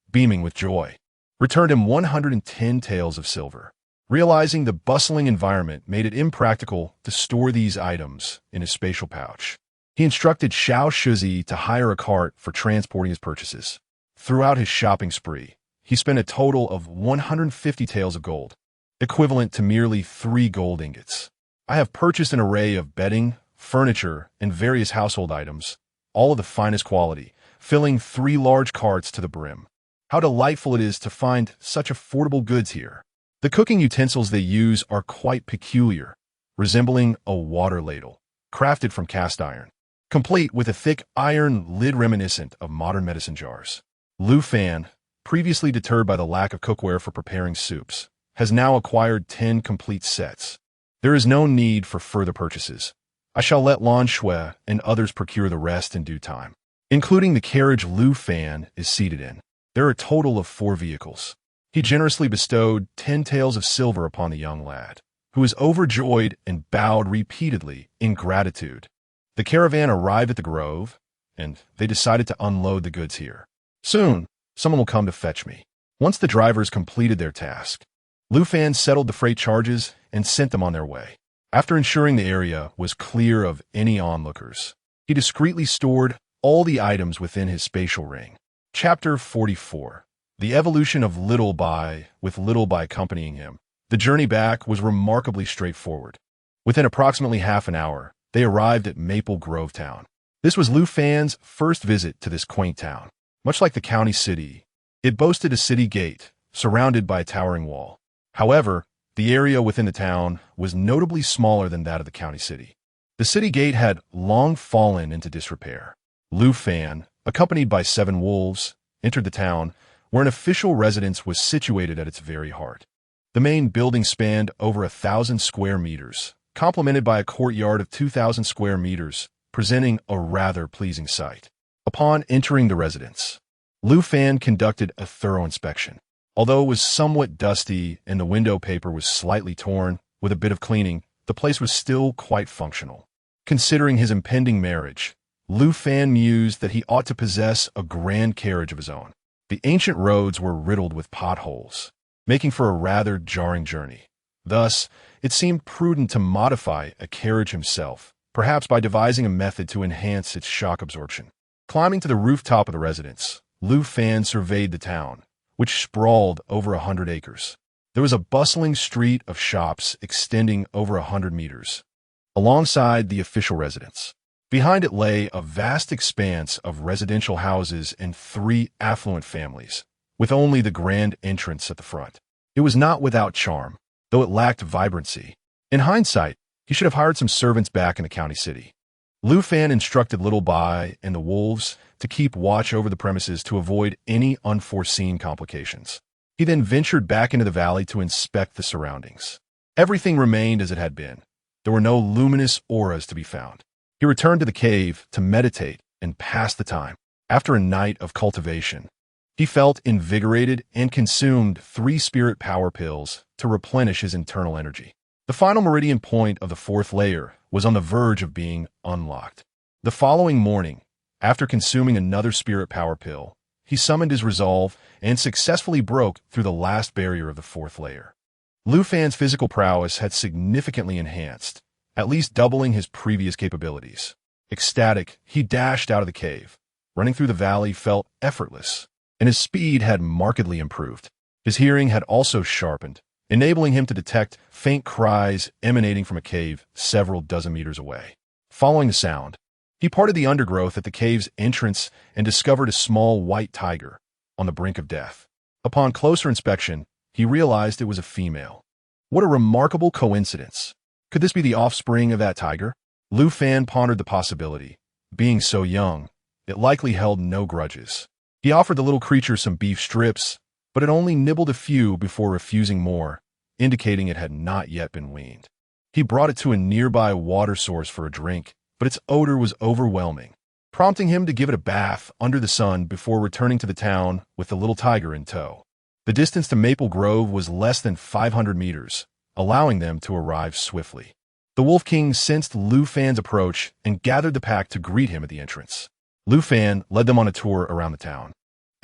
beaming with joy, returned him 110 taels of silver. Realizing the bustling environment made it impractical to store these items in his spatial pouch, he instructed Xiao Shuzi to hire a cart for transporting his purchases. Throughout his shopping spree, he spent a total of 150 taels of gold, equivalent to merely 3 gold ingots. "I have purchased an array of bedding, furniture, and various household items, all of the finest quality, filling 3 large carts to the brim. How delightful it is to find such affordable goods here. The cooking utensils they use are quite peculiar, resembling a water ladle, crafted from cast iron, complete with a thick iron lid reminiscent of modern medicine jars." Lu Fan, previously deterred by the lack of cookware for preparing soups, has now acquired 10 complete sets. There is no need for further purchases. I shall let Lan Shui and others procure the rest in due time, including the carriage Lu Fan is seated in. There are a total of 4 vehicles. He generously bestowed 10 taels of silver upon the young lad, who was overjoyed and bowed repeatedly in gratitude. The caravan arrived at the grove, and they decided to unload the goods here. "Soon, someone will come to fetch me." Once the drivers completed their task, Lu Fan settled the freight charges and sent them on their way. After ensuring the area was clear of any onlookers, he discreetly stored all the items within his spatial ring. Chapter 44. The evolution of Little Bai, with Little Bai accompanying him. The journey back was remarkably straightforward. Within approximately half an hour, they arrived at Maple Grove Town. This was Lu Fan's first visit to this quaint town. Much like the county city, it boasted a city gate, surrounded by a towering wall. However, the area within the town was notably smaller than that of the county city. The city gate had long fallen into disrepair. Lu Fan, accompanied by 7 wolves, entered the town, where an official residence was situated at its very heart. The main building spanned over 1,000 square meters, complemented by a courtyard of 2,000 square meters, presenting a rather pleasing sight. Upon entering the residence, Lu Fan conducted a thorough inspection. Although it was somewhat dusty and the window paper was slightly torn, with a bit of cleaning, the place was still quite functional. Considering his impending marriage, Lu Fan mused that he ought to possess a grand carriage of his own. The ancient roads were riddled with potholes, making for a rather jarring journey. Thus, it seemed prudent to modify a carriage himself, perhaps by devising a method to enhance its shock absorption. Climbing to the rooftop of the residence, Lu Fan surveyed the town, which sprawled over 100 acres. There was a bustling street of shops extending over 100 meters, alongside the official residence. Behind it lay a vast expanse of residential houses and 3 affluent families, with only the grand entrance at the front. It was not without charm, though it lacked vibrancy. In hindsight, he should have hired some servants back in the county city. Lu Fan instructed Little Bai and the wolves to keep watch over the premises to avoid any unforeseen complications. He then ventured back into the valley to inspect the surroundings. Everything remained as it had been. There were no luminous auras to be found. He returned to the cave to meditate and pass the time. After a night of cultivation, he felt invigorated and consumed 3 spirit power pills to replenish his internal energy. The final meridian point of the 4th layer was on the verge of being unlocked. The following morning, after consuming another spirit power pill, he summoned his resolve and successfully broke through the last barrier of the fourth layer. Lu Fan's physical prowess had significantly enhanced, at least doubling his previous capabilities. Ecstatic, he dashed out of the cave. Running through the valley felt effortless, and his speed had markedly improved. His hearing had also sharpened, enabling him to detect faint cries emanating from a cave several dozen meters away. Following the sound, he parted the undergrowth at the cave's entrance and discovered a small white tiger on the brink of death. Upon closer inspection, he realized it was a female. What a remarkable coincidence. Could this be the offspring of that tiger? Lu Fan pondered the possibility. Being so young, it likely held no grudges. He offered the little creature some beef strips, but it only nibbled a few before refusing more, indicating it had not yet been weaned. He brought it to a nearby water source for a drink, but its odor was overwhelming, prompting him to give it a bath under the sun before returning to the town with the little tiger in tow. The distance to Maple Grove was less than 500 meters, allowing them to arrive swiftly. The Wolf King sensed Lu Fan's approach and gathered the pack to greet him at the entrance. Lu Fan led them on a tour around the town,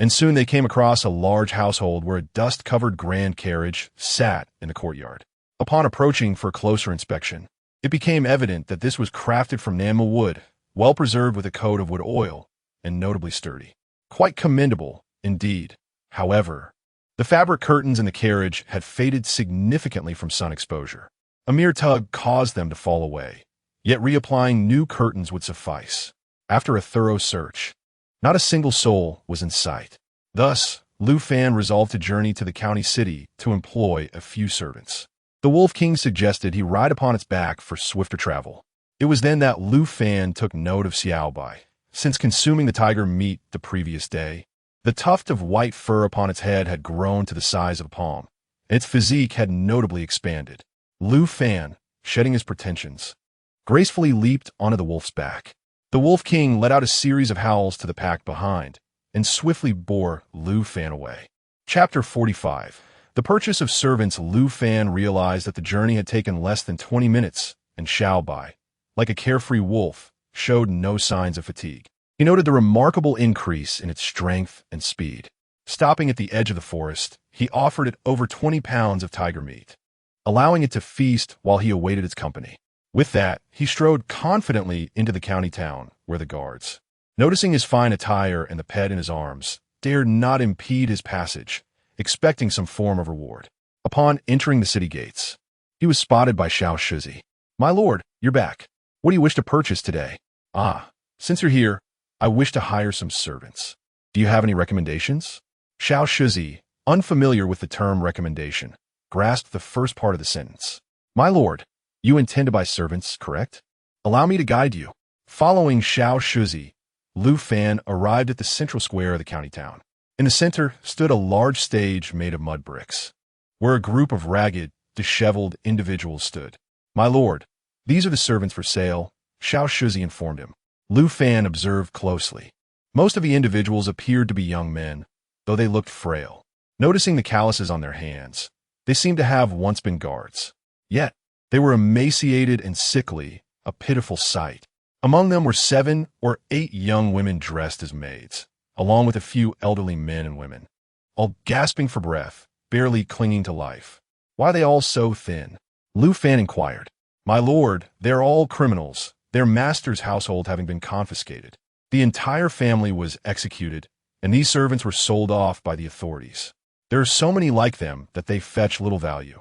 and soon they came across a large household where a dust-covered grand carriage sat in the courtyard. Upon approaching for closer inspection, it became evident that this was crafted from Namma wood, well preserved with a coat of wood oil, and notably sturdy. Quite commendable, indeed. However, the fabric curtains in the carriage had faded significantly from sun exposure. A mere tug caused them to fall away, yet reapplying new curtains would suffice. After a thorough search, not a single soul was in sight. Thus, Lu Fan resolved to journey to the county city to employ a few servants. The Wolf King suggested he ride upon its back for swifter travel. It was then that Lu Fan took note of Xiaobai. Since consuming the tiger meat the previous day, the tuft of white fur upon its head had grown to the size of a palm, and its physique had notably expanded. Lu Fan, shedding his pretensions, gracefully leaped onto the wolf's back. The Wolf King let out a series of howls to the pack behind, and swiftly bore Lu Fan away. Chapter 45. The purchase of servants. Lu Fan realized that the journey had taken less than 20 minutes, and Xiaobai, like a carefree wolf, showed no signs of fatigue. He noted the remarkable increase in its strength and speed. Stopping at the edge of the forest, he offered it over 20 pounds of tiger meat, allowing it to feast while he awaited its company. With that, he strode confidently into the county town, where the guards, noticing his fine attire and the pet in his arms, dared not impede his passage, expecting some form of reward. Upon entering the city gates, he was spotted by Xiao Shizi. "My lord, you're back. What do you wish to purchase today?" "Ah, since you're here, I wish to hire some servants. Do you have any recommendations?" Xiao Shizi, unfamiliar with the term recommendation, grasped the first part of the sentence. "My lord, you intend to buy servants, correct? Allow me to guide you." Following Xiao Shizi, Lu Fan arrived at the central square of the county town. In the center stood a large stage made of mud bricks, where a group of ragged, disheveled individuals stood. "My lord, these are the servants for sale," Xiao Shizi informed him. Lu Fan observed closely. Most of the individuals appeared to be young men, though they looked frail. Noticing the calluses on their hands, they seemed to have once been guards. Yet, they were emaciated and sickly, a pitiful sight. Among them were 7 or 8 young women dressed as maids, along with a few elderly men and women, all gasping for breath, barely clinging to life. "Why are they all so thin?" Lu Fan inquired. "My lord, they're all criminals, their master's household having been confiscated. The entire family was executed, and these servants were sold off by the authorities. There are so many like them that they fetch little value,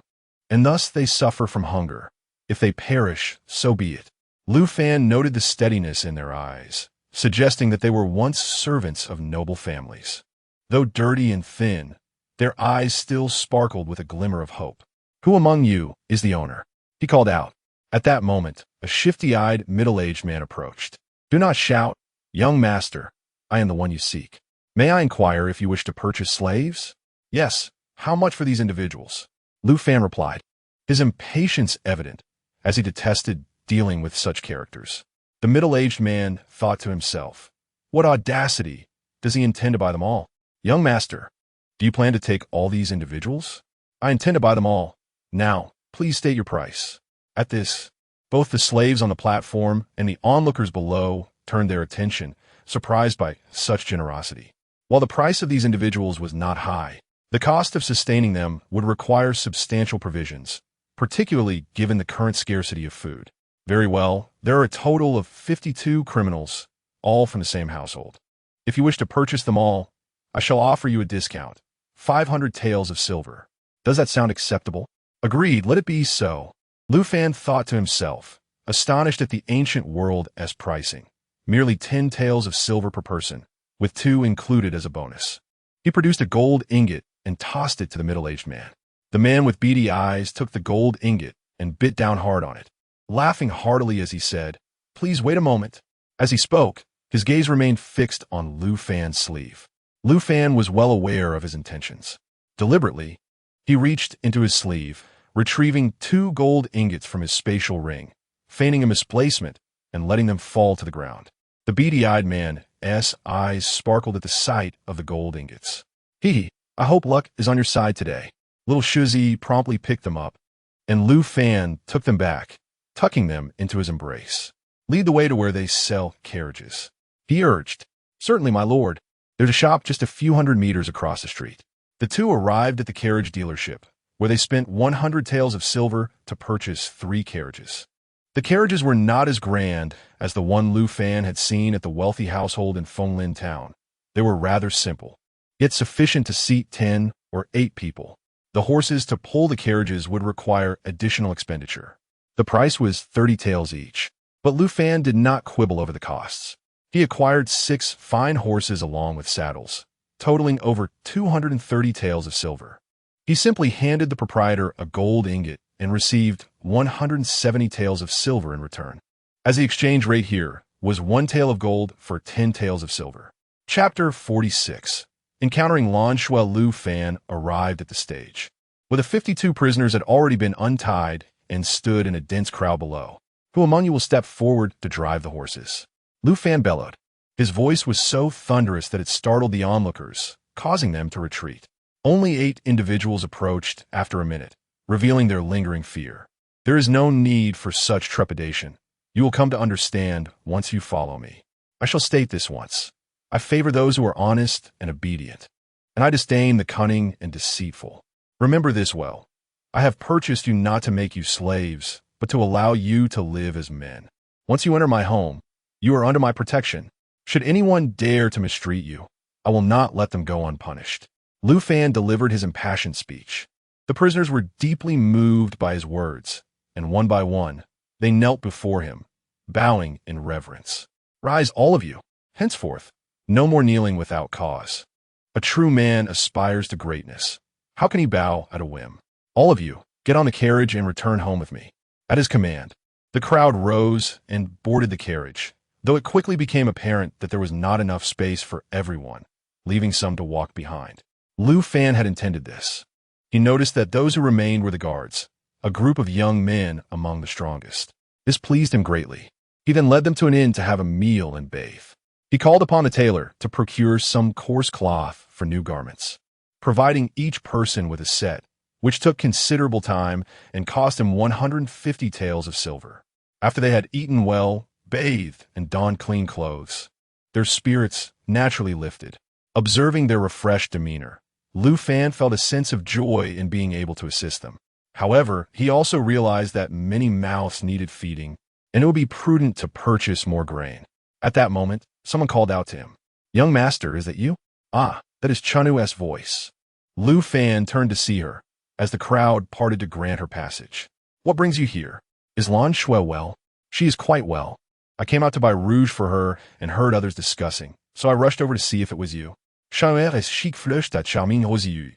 and thus they suffer from hunger. If they perish, so be it." Lu Fan noted the steadiness in their eyes, suggesting that they were once servants of noble families. Though dirty and thin, their eyes still sparkled with a glimmer of hope. "Who among you is the owner?" he called out. At that moment, a shifty-eyed, middle-aged man approached. "Do not shout, young master. I am the one you seek. May I inquire if you wish to purchase slaves?" "Yes. How much for these individuals?" Lu Fan replied, his impatience evident, as he detested dealing with such characters. The middle-aged man thought to himself, "What audacity! Does he intend to buy them all?" "Young master, do you plan to take all these individuals?" "I intend to buy them all. Now, please state your price." At this, both the slaves on the platform and the onlookers below turned their attention, surprised by such generosity. While the price of these individuals was not high, the cost of sustaining them would require substantial provisions, particularly given the current scarcity of food. Very well, there are a total of 52 criminals, all from the same household. If you wish to purchase them all, I shall offer you a discount, 500 taels of silver. Does that sound acceptable? Agreed, let it be so. Lu Fan thought to himself, astonished at the ancient world as pricing. Merely 10 taels of silver per person, with 2 included as a bonus. He produced a gold ingot and tossed it to the middle-aged man. The man with beady eyes took the gold ingot and bit down hard on it, laughing heartily as he said, "Please wait a moment." As he spoke, his gaze remained fixed on Lu Fan's sleeve. Lu Fan was well aware of his intentions. Deliberately, he reached into his sleeve, retrieving 2 gold ingots from his spatial ring, feigning a misplacement and letting them fall to the ground. The beady-eyed man's eyes sparkled at the sight of the gold ingots. I hope luck is on your side today." Little Shuzi promptly picked them up, and Lu Fan took them back, tucking them into his embrace. "Lead the way to where they sell carriages," he urged. "Certainly, my lord. There's a shop just a few hundred meters across the street." The two arrived at the carriage dealership, where they spent 100 taels of silver to purchase 3 carriages. The carriages were not as grand as the one Lu Fan had seen at the wealthy household in Fenglin town. They were rather simple, yet sufficient to seat 10 or 8 people. The horses to pull the carriages would require additional expenditure. The price was 30 taels each, but Lu Fan did not quibble over the costs. He acquired 6 fine horses along with saddles, totaling over 230 taels of silver. He simply handed the proprietor a gold ingot and received 170 taels of silver in return, as the exchange rate here was 1 tael of gold for 10 taels of silver. Chapter 46. Encountering Lan Shui. Lu Fan arrived at the stage, where the 52 prisoners had already been untied and stood in a dense crowd below. "Who among you will step forward to drive the horses?" Lu Fan bellowed. His voice was so thunderous that it startled the onlookers, causing them to retreat. Only 8 individuals approached after a minute, revealing their lingering fear. "There is no need for such trepidation. You will come to understand once you follow me. I shall state this once. I favor those who are honest and obedient, and I disdain the cunning and deceitful. Remember this well. I have purchased you not to make you slaves, but to allow you to live as men. Once you enter my home, you are under my protection. Should anyone dare to mistreat you, I will not let them go unpunished." Lu Fan delivered his impassioned speech. The prisoners were deeply moved by his words, and one by one, they knelt before him, bowing in reverence. "Rise, all of you. Henceforth, no more kneeling without cause. A true man aspires to greatness. How can he bow at a whim? All of you, get on the carriage and return home with me." At his command, the crowd rose and boarded the carriage, though it quickly became apparent that there was not enough space for everyone, leaving some to walk behind. Lu Fan had intended this. He noticed that those who remained were the guards, a group of young men among the strongest. This pleased him greatly. He then led them to an inn to have a meal and bathe. He called upon the tailor to procure some coarse cloth for new garments, providing each person with a set, which took considerable time and cost him 150 taels of silver. After they had eaten well, bathed, and donned clean clothes, their spirits naturally lifted. Observing their refreshed demeanor, Lu Fan felt a sense of joy in being able to assist them. However, he also realized that many mouths needed feeding, and it would be prudent to purchase more grain. At that moment, someone called out to him. "Young master, is that you?" "Ah, that is Chanu's voice." Lu Fan turned to see her, as the crowd parted to grant her passage. "What brings you here? Is Lan Shui well?" "She is quite well. I came out to buy rouge for her and heard others discussing, so I rushed over to see if it was you." "Chanu est chic flèche dat charming aux yeux."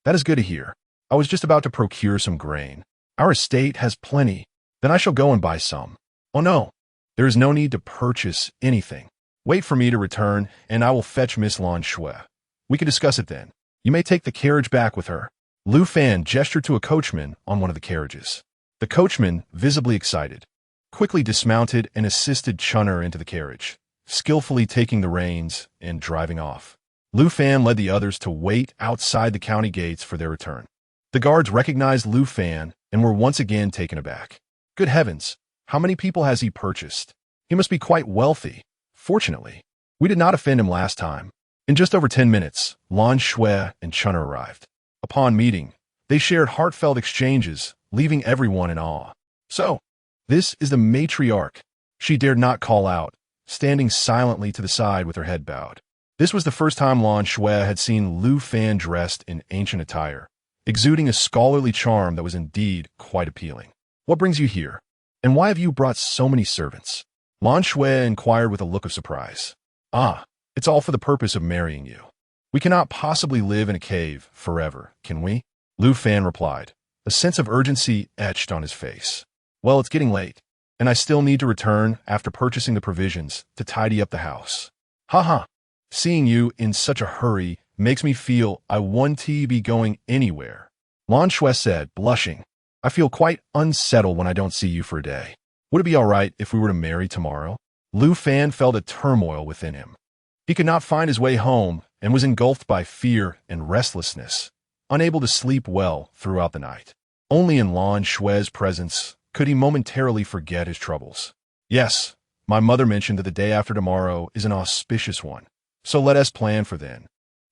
"That is good to hear. I was just about to procure some grain. Our estate has plenty. Then I shall go and buy some." "Oh no, there is no need to purchase anything. Wait for me to return, and I will fetch Miss Lan Shui. We can discuss it then. You may take the carriage back with her." Lu Fan gestured to a coachman on one of the carriages. The coachman, visibly excited, quickly dismounted and assisted Chunner into the carriage, skillfully taking the reins and driving off. Lu Fan led the others to wait outside the county gates for their return. The guards recognized Lu Fan and were once again taken aback. "Good heavens, how many people has he purchased? He must be quite wealthy. Fortunately, we did not offend him last time." In just over 10 minutes, Lan Shui and Chun'er arrived. Upon meeting, they shared heartfelt exchanges, leaving everyone in awe. "So, this is the matriarch," she dared not call out, standing silently to the side with her head bowed. This was the first time Lan Shui had seen Lu Fan dressed in ancient attire, exuding a scholarly charm that was indeed quite appealing. "What brings you here? And why have you brought so many servants?" Lan Shui inquired with a look of surprise. "Ah, it's all for the purpose of marrying you. We cannot possibly live in a cave forever, can we?" Lu Fan replied, a sense of urgency etched on his face. "Well, it's getting late, and I still need to return after purchasing the provisions to tidy up the house." "Ha. Seeing you in such a hurry makes me feel I want to be going anywhere," Lan Shui said, blushing. "I feel quite unsettled when I don't see you for a day. Would it be all right if we were to marry tomorrow?" Lu Fan felt a turmoil within him. He could not find his way home and was engulfed by fear and restlessness, unable to sleep well throughout the night. Only in Lan Shui's presence could he momentarily forget his troubles. "Yes, my mother mentioned that the day after tomorrow is an auspicious one, so let us plan for then,"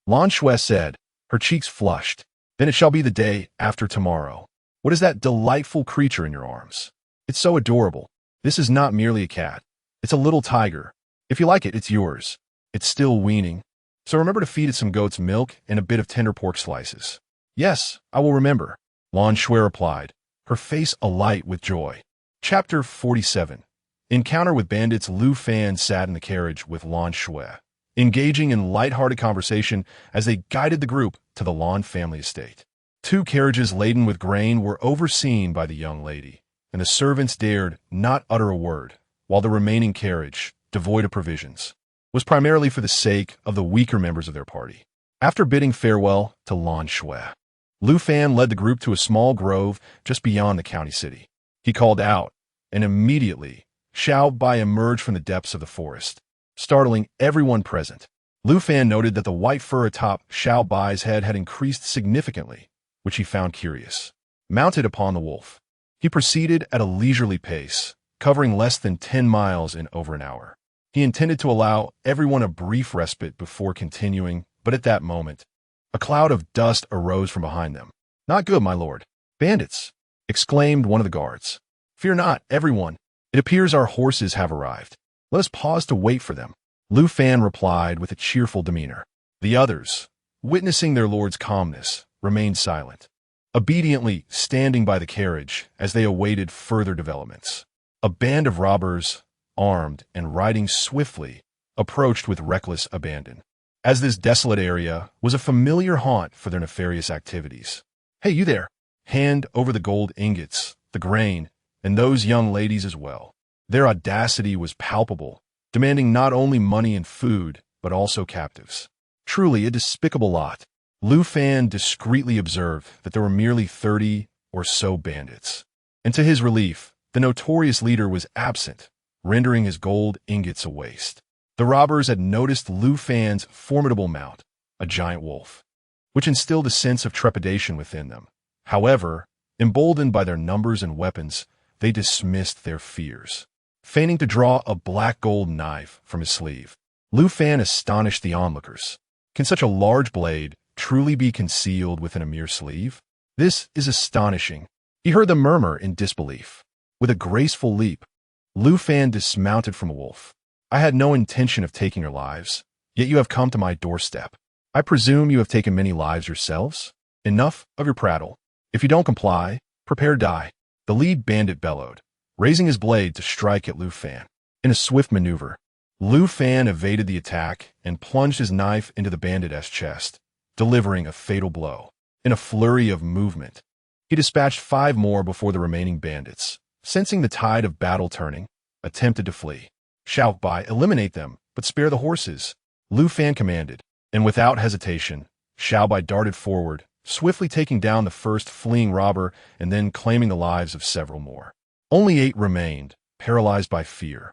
Lan Shui said, her cheeks flushed. "Then it shall be the day after tomorrow. What is that delightful creature in your arms? It's so adorable. This is not merely a cat. It's a little tiger. If you like it, it's yours. It's still weaning, so remember to feed it some goat's milk and a bit of tender pork slices." "Yes, I will remember," Lan Shui replied, her face alight with joy. Chapter 47. Encounter with bandits. Lu Fan sat in the carriage with Lan Shui, engaging in light-hearted conversation as they guided the group to the Lan family estate. 2 carriages laden with grain were overseen by the young lady, and the servants dared not utter a word, while the remaining carriage, devoid of provisions, was primarily for the sake of the weaker members of their party. After bidding farewell to Lan Shui, Lu Fan led the group to a small grove just beyond the county city. He called out, and immediately, Xiao Bai emerged from the depths of the forest, startling everyone present. Lu Fan noted that the white fur atop Xiao Bai's head had increased significantly, which he found curious. Mounted upon the wolf, he proceeded at a leisurely pace, covering less than 10 miles in over an hour. He intended to allow everyone a brief respite before continuing, but at that moment, a cloud of dust arose from behind them. "Not good, my lord. Bandits!" exclaimed one of the guards. "Fear not, everyone. It appears our horses have arrived. Let us pause to wait for them," Lu Fan replied with a cheerful demeanor. The others, witnessing their lord's calmness, remained silent, obediently standing by the carriage as they awaited further developments. A band of robbers, armed and riding swiftly, approached with reckless abandon, as this desolate area was a familiar haunt for their nefarious activities. "Hey, you there! Hand over the gold ingots, the grain, and those young ladies as well." Their audacity was palpable, demanding not only money and food, but also captives. Truly a despicable lot. Lu Fan discreetly observed that there were merely 30 or so bandits, and to his relief, the notorious leader was absent, rendering his gold ingots a waste. The robbers had noticed Lu Fan's formidable mount, a giant wolf, which instilled a sense of trepidation within them. However, emboldened by their numbers and weapons, they dismissed their fears. Feigning to draw a black gold knife from his sleeve, Lu Fan astonished the onlookers. Can such a large blade truly be concealed within a mere sleeve? This is astonishing. He heard them murmur in disbelief. With a graceful leap, Lu Fan dismounted from a wolf. "I had no intention of taking your lives, yet you have come to my doorstep. I presume you have taken many lives yourselves? Enough of your prattle. If you don't comply, prepare to die," the lead bandit bellowed, raising his blade to strike at Lu Fan. In a swift maneuver, Lu Fan evaded the attack and plunged his knife into the bandit's chest, delivering a fatal blow. In a flurry of movement, he dispatched 5 more before the remaining bandits, sensing the tide of battle turning, attempted to flee. "Xiao Bai, eliminate them, but spare the horses," Lu Fan commanded, and without hesitation, Xiao Bai darted forward, swiftly taking down the first fleeing robber and then claiming the lives of several more. Only 8 remained, paralyzed by fear,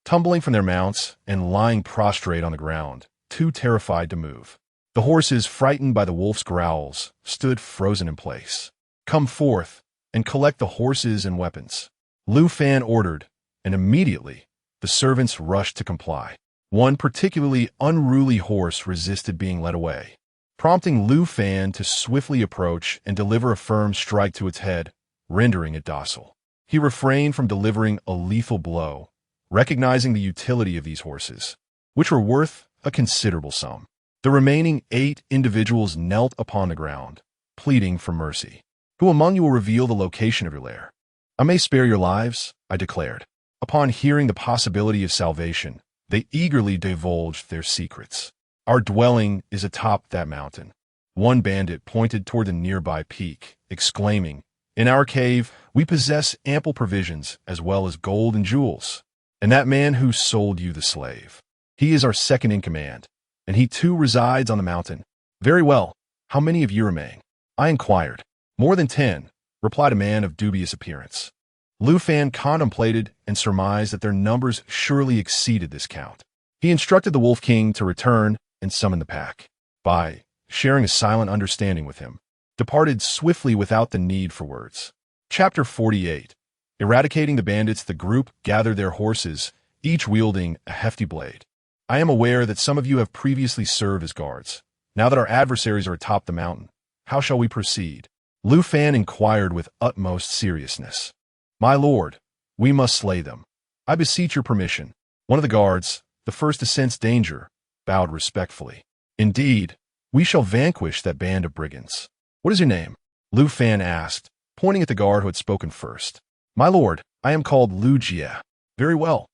tumbling from their mounts and lying prostrate on the ground, too terrified to move. The horses, frightened by the wolf's growls, stood frozen in place. "Come forth and collect the horses and weapons," Lu Fan ordered, and immediately the servants rushed to comply. One particularly unruly horse resisted being led away, prompting Lu Fan to swiftly approach and deliver a firm strike to its head, rendering it docile. He refrained from delivering a lethal blow, recognizing the utility of these horses, which were worth a considerable sum. The remaining 8 individuals knelt upon the ground, pleading for mercy. "Who among you will reveal the location of your lair? I may spare your lives," I declared. Upon hearing the possibility of salvation, they eagerly divulged their secrets. "Our dwelling is atop that mountain." One bandit pointed toward the nearby peak, exclaiming, "In our cave, we possess ample provisions as well as gold and jewels. And that man who sold you the slave, he is our second in command, and he too resides on the mountain." "Very well. How many of you remain?" I inquired. "More than 10, replied a man of dubious appearance. Lu Fan contemplated and surmised that their numbers surely exceeded this count. He instructed the Wolf King to return and summon the pack. By sharing a silent understanding with him, departed swiftly without the need for words. Chapter 48. Eradicating the bandits, the group gathered their horses, each wielding a hefty blade. "I am aware that some of you have previously served as guards. Now that our adversaries are atop the mountain, how shall we proceed?" Lu Fan inquired with utmost seriousness. "My lord, we must slay them. I beseech your permission." One of the guards, the first to sense danger, bowed respectfully. "Indeed, we shall vanquish that band of brigands." "What is your name?" Lu Fan asked, pointing at the guard who had spoken first. "My lord, I am called Lu Jie." "Very well.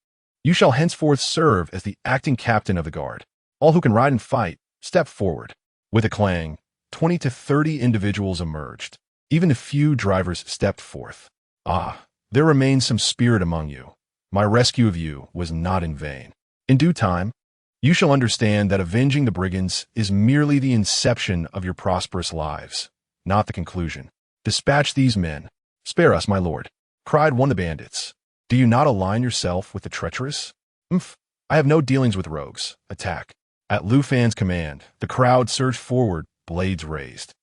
You shall henceforth serve as the acting captain of the guard. All who can ride and fight, step forward." With a clang, 20 to 30 individuals emerged. Even a few drivers stepped forth. "Ah, there remains some spirit among you. My rescue of you was not in vain. In due time, you shall understand that avenging the brigands is merely the inception of your prosperous lives, not the conclusion. Dispatch these men." "Spare us, my lord," cried one of the bandits. "Do you not align yourself with the treacherous?" "Umph, I have no dealings with rogues. Attack." At Lu Fan's command, the crowd surged forward, blades raised.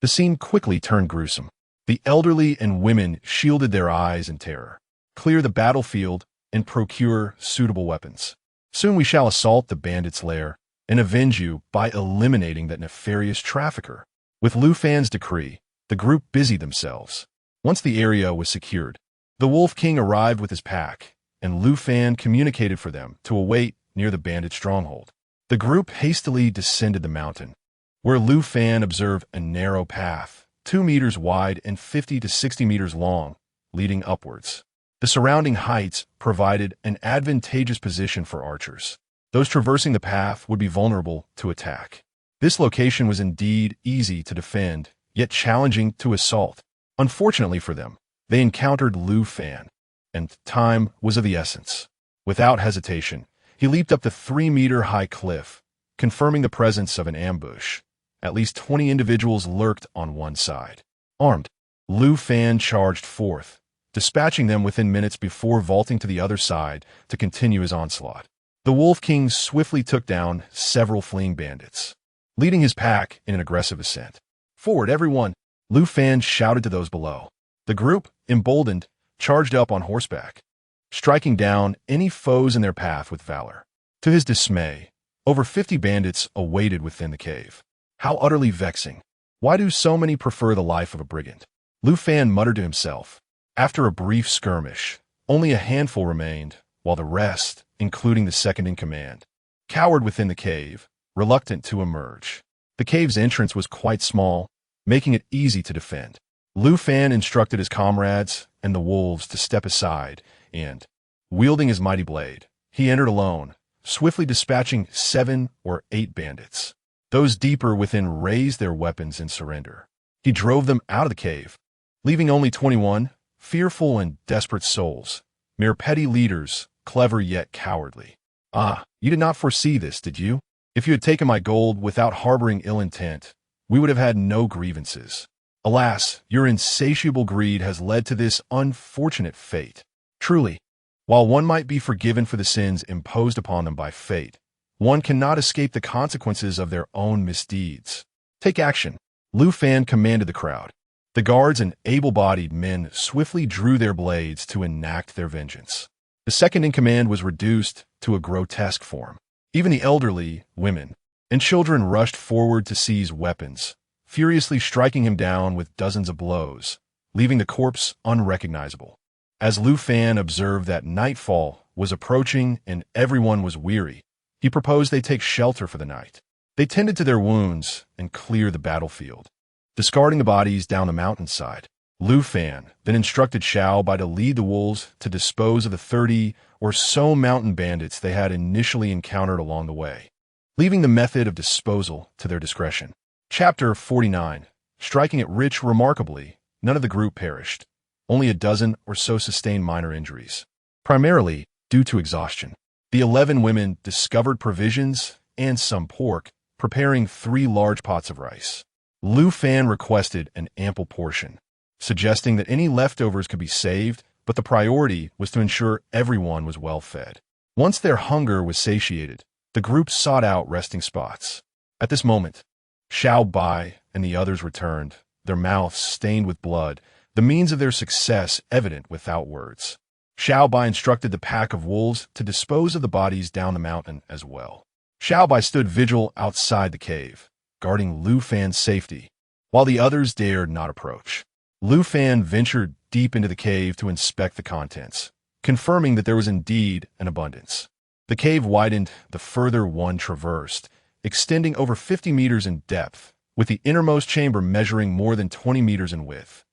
The scene quickly turned gruesome. The elderly and women shielded their eyes in terror. "Clear the battlefield and procure suitable weapons. Soon we shall assault the bandits' lair and avenge you by eliminating that nefarious trafficker." With Lu Fan's decree, the group busied themselves. Once the area was secured, the Wolf King arrived with his pack, and Lu Fan communicated for them to await near the bandit stronghold. The group hastily descended the mountain, where Lu Fan observed a narrow path, 2 meters wide and 50 to 60 meters long, leading upwards. The surrounding heights provided an advantageous position for archers. Those traversing the path would be vulnerable to attack. This location was indeed easy to defend, yet challenging to assault. Unfortunately for them, they encountered Lu Fan, and time was of the essence. Without hesitation, he leaped up the 3-meter-high cliff, confirming the presence of an ambush. At least 20 individuals lurked on one side. Armed, Lu Fan charged forth, dispatching them within minutes before vaulting to the other side to continue his onslaught. The Wolf King swiftly took down several fleeing bandits, leading his pack in an aggressive ascent. "Forward, everyone!" Lu Fan shouted to those below. The group, emboldened, charged up on horseback, striking down any foes in their path with valor. To his dismay, over 50 bandits awaited within the cave. How utterly vexing. Why do so many prefer the life of a brigand? Lu Fan muttered to himself. After a brief skirmish, only a handful remained, while the rest, including the second in command, cowered within the cave, reluctant to emerge. The cave's entrance was quite small, making it easy to defend. Lu Fan instructed his comrades and the wolves to step aside, and, wielding his mighty blade, he entered alone, swiftly dispatching 7 or 8 bandits. Those deeper within raised their weapons in surrender. He drove them out of the cave, leaving only 21, fearful and desperate souls, mere petty leaders, clever yet cowardly. "Ah, you did not foresee this, did you? If you had taken my gold without harboring ill intent, we would have had no grievances. Alas, your insatiable greed has led to this unfortunate fate. Truly, while one might be forgiven for the sins imposed upon them by fate, one cannot escape the consequences of their own misdeeds. Take action." Lu Fan commanded the crowd. The guards and able-bodied men swiftly drew their blades to enact their vengeance. The second in command was reduced to a grotesque form. Even the elderly, women, and children rushed forward to seize weapons, furiously striking him down with dozens of blows, leaving the corpse unrecognizable. As Lu Fan observed that nightfall was approaching and everyone was weary, he proposed they take shelter for the night. They tended to their wounds and clear the battlefield. Discarding the bodies down the mountainside, Lu Fan then instructed Xiao Bai to lead the wolves to dispose of the 30 or so mountain bandits they had initially encountered along the way, leaving the method of disposal to their discretion. Chapter 49. Striking it rich. Remarkably, none of the group perished. Only a dozen or so sustained minor injuries, primarily due to exhaustion. The 11 women discovered provisions and some pork, preparing 3 large pots of rice. Lu Fan requested an ample portion, suggesting that any leftovers could be saved, but the priority was to ensure everyone was well fed. Once their hunger was satiated, the group sought out resting spots. At this moment, Xiao Bai and the others returned, their mouths stained with blood, the means of their success evident without words. Xiao Bai instructed the pack of wolves to dispose of the bodies down the mountain as well. Xiao Bai stood vigil outside the cave, guarding Lu Fan's safety, while the others dared not approach. Lu Fan ventured deep into the cave to inspect the contents, confirming that there was indeed an abundance. The cave widened the further one traversed, extending over 50 meters in depth, with the innermost chamber measuring more than 20 meters in width,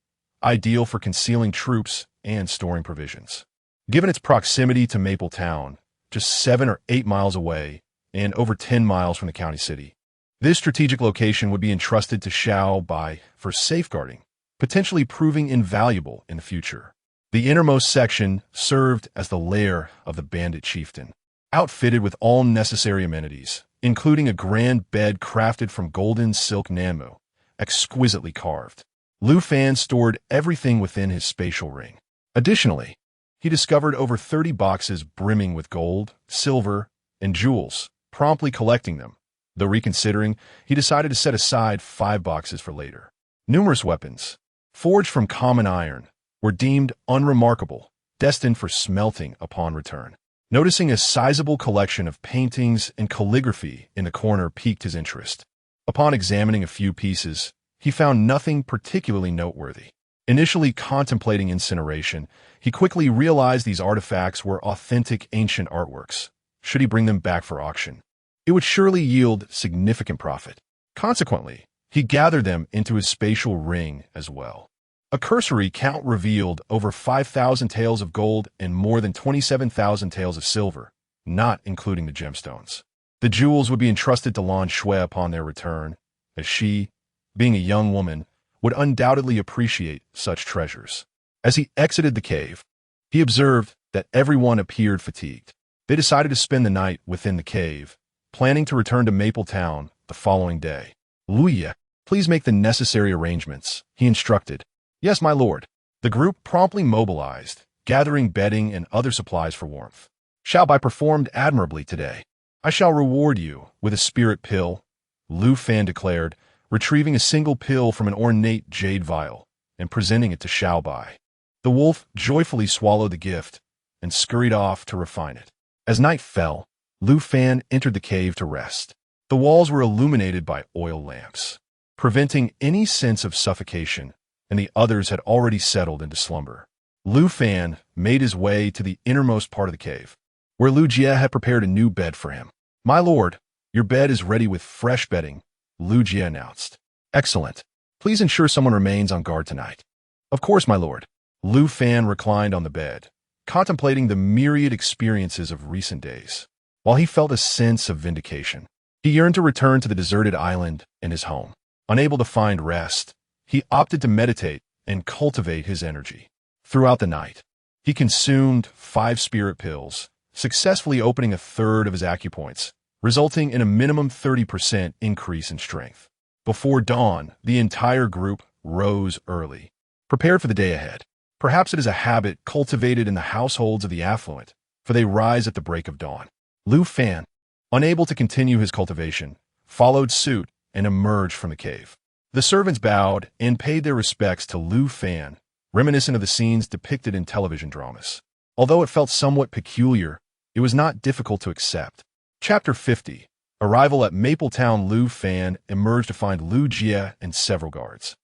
ideal for concealing troops and storing provisions. Given its proximity to Maple Town, just 7 or 8 miles away and over 10 miles from the county city, this strategic location would be entrusted to Xiao Bai for safeguarding, potentially proving invaluable in the future. The innermost section served as the lair of the bandit chieftain, outfitted with all necessary amenities, including a grand bed crafted from golden silk namu, exquisitely carved. Lu Fan stored everything within his spatial ring. Additionally, he discovered over 30 boxes brimming with gold, silver, and jewels, promptly collecting them. Though reconsidering, he decided to set aside 5 boxes for later. Numerous weapons, forged from common iron, were deemed unremarkable, destined for smelting upon return. Noticing a sizable collection of paintings and calligraphy in the corner piqued his interest. Upon examining a few pieces, he found nothing particularly noteworthy. Initially contemplating incineration, he quickly realized these artifacts were authentic ancient artworks. Should he bring them back for auction, it would surely yield significant profit. Consequently, he gathered them into his spatial ring as well. A cursory count revealed over 5,000 taels of gold and more than 27,000 taels of silver, not including the gemstones. The jewels would be entrusted to Lan Shui upon their return, as she, being a young woman, would undoubtedly appreciate such treasures. As he exited the cave, he observed that everyone appeared fatigued. They decided to spend the night within the cave, planning to return to Maple Town the following day. Lu Ye, please make the necessary arrangements, he instructed. Yes, my lord. The group promptly mobilized, gathering bedding and other supplies for warmth. Xiao Bai performed admirably today. I shall reward you with a spirit pill, Lu Fan declared, retrieving a single pill from an ornate jade vial and presenting it to Xiao Bai. The wolf joyfully swallowed the gift and scurried off to refine it. As night fell, Lu Fan entered the cave to rest. The walls were illuminated by oil lamps, preventing any sense of suffocation, and the others had already settled into slumber. Lu Fan made his way to the innermost part of the cave, where Lu Jie had prepared a new bed for him. My lord, your bed is ready with fresh bedding, Lu Jie announced. Excellent. Please ensure someone remains on guard tonight. Of course, my lord. Lu Fan reclined on the bed, contemplating the myriad experiences of recent days. While he felt a sense of vindication, he yearned to return to the deserted island and his home. Unable to find rest, he opted to meditate and cultivate his energy. Throughout the night, he consumed 5 spirit pills, successfully opening a third of his acupoints, resulting in a minimum 30% increase in strength. Before dawn, the entire group rose early, prepared for the day ahead. Perhaps it is a habit cultivated in the households of the affluent, for they rise at the break of dawn. Lu Fan, unable to continue his cultivation, followed suit and emerged from the cave. The servants bowed and paid their respects to Lu Fan, reminiscent of the scenes depicted in television dramas. Although it felt somewhat peculiar, it was not difficult to accept. Chapter 50. Arrival at Mapletown. Lu Fan emerged to find Lu Jie and several guards,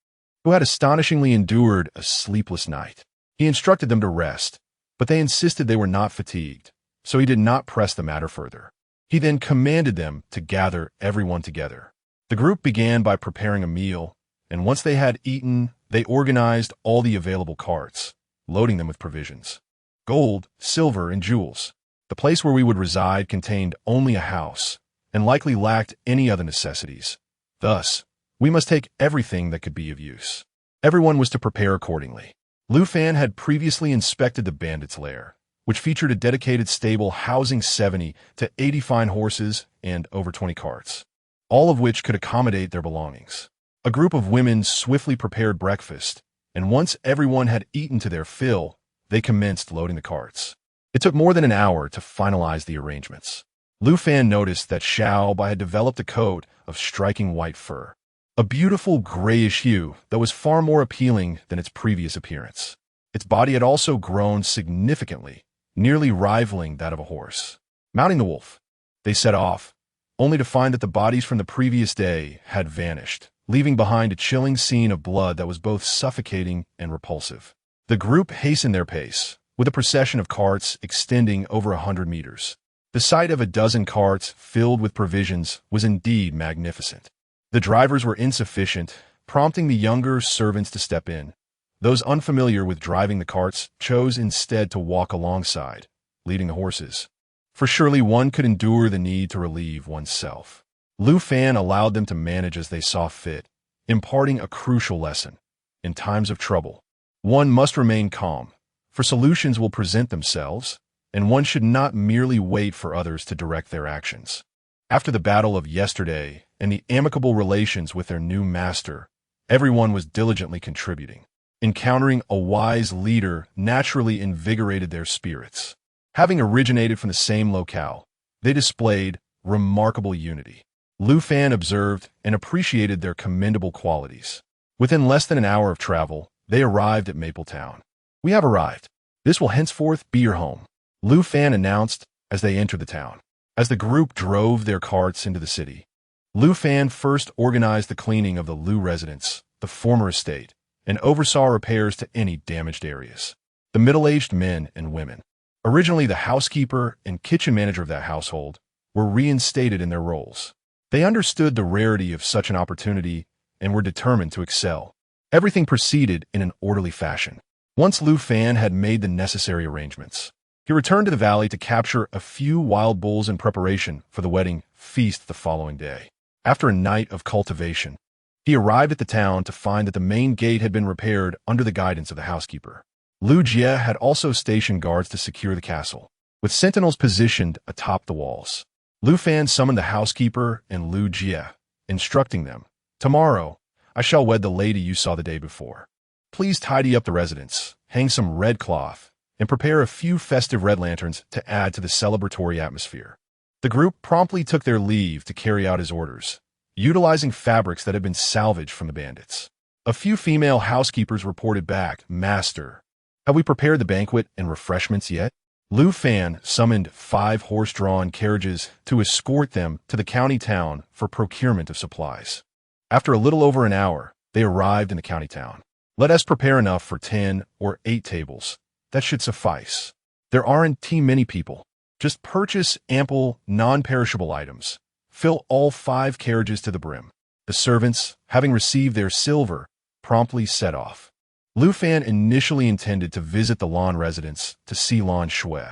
who had astonishingly endured a sleepless night. He instructed them to rest, but they insisted they were not fatigued, so he did not press the matter further. He then commanded them to gather everyone together. The group began by preparing a meal, and once they had eaten, they organized all the available carts, loading them with provisions, gold, silver, and jewels. The place where we would reside contained only a house, and likely lacked any other necessities. Thus, we must take everything that could be of use. Everyone was to prepare accordingly. Lu Fan had previously inspected the bandits' lair, which featured a dedicated stable housing 70 to 80 fine horses and over 20 carts, all of which could accommodate their belongings. A group of women swiftly prepared breakfast, and once everyone had eaten to their fill, they commenced loading the carts. It took more than an hour to finalize the arrangements. Lu Fan noticed that Xiao Bai had developed a coat of striking white fur, a beautiful grayish hue that was far more appealing than its previous appearance. Its body had also grown significantly, nearly rivaling that of a horse. Mounting the wolf, they set off, only to find that the bodies from the previous day had vanished, leaving behind a chilling scene of blood that was both suffocating and repulsive. The group hastened their pace, with a procession of carts extending over 100 meters. The sight of a dozen carts filled with provisions was indeed magnificent. The drivers were insufficient, prompting the younger servants to step in. Those unfamiliar with driving the carts chose instead to walk alongside, leading the horses, for surely one could endure the need to relieve oneself. Lu Fan allowed them to manage as they saw fit, imparting a crucial lesson. In times of trouble, one must remain calm, for solutions will present themselves, and one should not merely wait for others to direct their actions. After the battle of yesterday and the amicable relations with their new master, everyone was diligently contributing. Encountering a wise leader naturally invigorated their spirits. Having originated from the same locale, they displayed remarkable unity. Lu Fan observed and appreciated their commendable qualities. Within less than an hour of travel, they arrived at Mapletown. "We have arrived. This will henceforth be your home," Lu Fan announced as they entered the town. As the group drove their carts into the city, Lu Fan first organized the cleaning of the Lu residence, the former estate, and oversaw repairs to any damaged areas. The middle-aged men and women, originally the housekeeper and kitchen manager of that household, were reinstated in their roles. They understood the rarity of such an opportunity and were determined to excel. Everything proceeded in an orderly fashion. Once Lu Fan had made the necessary arrangements, he returned to the valley to capture a few wild bulls in preparation for the wedding feast the following day. After a night of cultivation, he arrived at the town to find that the main gate had been repaired under the guidance of the housekeeper. Lu Jie had also stationed guards to secure the castle, with sentinels positioned atop the walls. Lu Fan summoned the housekeeper and Lu Jie, instructing them, "Tomorrow, I shall wed the lady you saw the day before. Please tidy up the residence, hang some red cloth, and prepare a few festive red lanterns to add to the celebratory atmosphere." The group promptly took their leave to carry out his orders, utilizing fabrics that had been salvaged from the bandits. A few female housekeepers reported back, "Master, have we prepared the banquet and refreshments yet?" Lu Fan summoned 5 horse-drawn carriages to escort them to the county town for procurement of supplies. After a little over an hour, they arrived in the county town. "Let us prepare enough for 10 or 8 tables. That should suffice. There aren't too many people. Just purchase ample, non-perishable items. Fill all 5 carriages to the brim." The servants, having received their silver, promptly set off. Lu Fan initially intended to visit the Lan residence to see Lan Shui,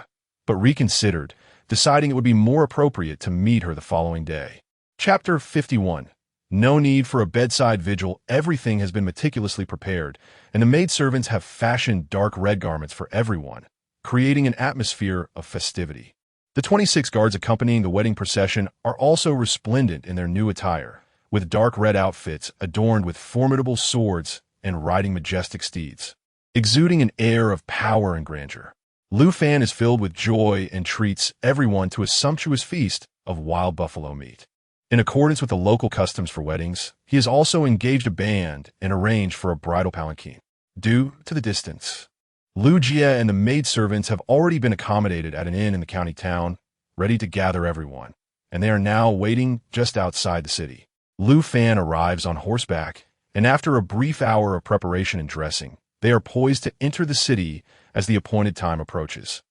but reconsidered, deciding it would be more appropriate to meet her the following day. Chapter 51. No need for a bedside vigil. Everything has been meticulously prepared, and the maidservants have fashioned dark red garments for everyone, creating an atmosphere of festivity. The 26 guards accompanying the wedding procession are also resplendent in their new attire, with dark red outfits adorned with formidable swords and riding majestic steeds, exuding an air of power and grandeur. Lu Fan is filled with joy and treats everyone to a sumptuous feast of wild buffalo meat. In accordance with the local customs for weddings, he has also engaged a band and arranged for a bridal palanquin. Due to the distance, Lu Jie and the maidservants have already been accommodated at an inn in the county town, ready to gather everyone. and they are now waiting just outside the city. Lu Fan arrives on horseback, and after a brief hour of preparation and dressing, they are poised to enter the city as the appointed time approaches,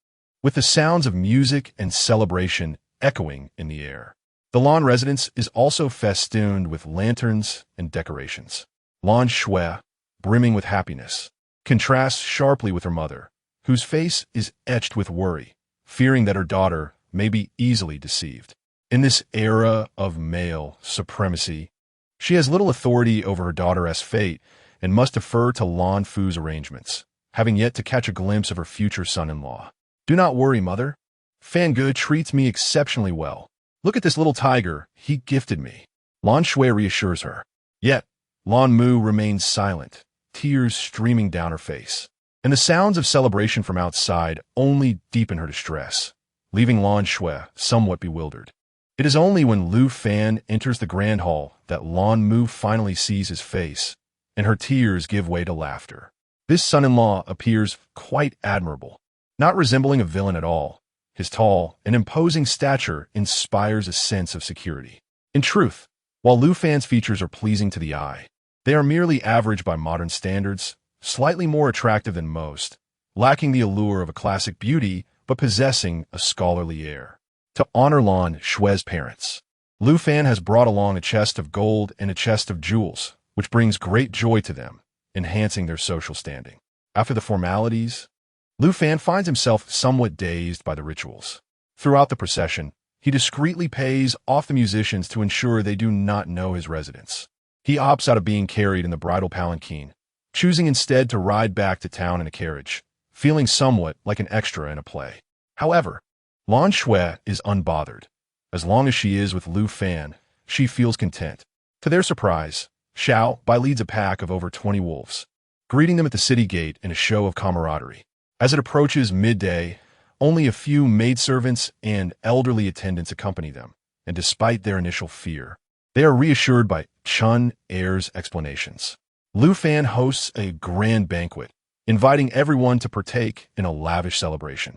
with the sounds of music and celebration echoing in the air. The Lan residence is also festooned with lanterns and decorations. Lan Shui, brimming with happiness, contrasts sharply with her mother, whose face is etched with worry, fearing that her daughter may be easily deceived. In this era of male supremacy, she has little authority over her daughter's fate and must defer to Lan Fu's arrangements, having yet to catch a glimpse of her future son-in-law. "Do not worry, mother. Fan Ge treats me exceptionally well. Look at this little tiger he gifted me." Lan Shui reassures her. Yet, Lan Mu remains silent, tears streaming down her face. And the sounds of celebration from outside only deepen her distress, leaving Lan Shui somewhat bewildered. It is only when Lu Fan enters the grand hall that Lan Mu finally sees his face, and her tears give way to laughter. This son-in-law appears quite admirable, not resembling a villain at all. His tall and imposing stature inspires a sense of security. In truth, while Lu Fan's features are pleasing to the eye, they are merely average by modern standards, slightly more attractive than most, lacking the allure of a classic beauty but possessing a scholarly air. To honor Lan Shui's parents, Lu Fan has brought along a chest of gold and a chest of jewels, which brings great joy to them, enhancing their social standing. After the formalities, Lu Fan finds himself somewhat dazed by the rituals. Throughout the procession, he discreetly pays off the musicians to ensure they do not know his residence. He opts out of being carried in the bridal palanquin, choosing instead to ride back to town in a carriage, feeling somewhat like an extra in a play. However, Lan Shui is unbothered. As long as she is with Lu Fan, she feels content. To their surprise, Xiao Bai leads a pack of over 20 wolves, greeting them at the city gate in a show of camaraderie. As it approaches midday, only a few maidservants and elderly attendants accompany them, and despite their initial fear, they are reassured by Chun Er's explanations. Lu Fan hosts a grand banquet, inviting everyone to partake in a lavish celebration.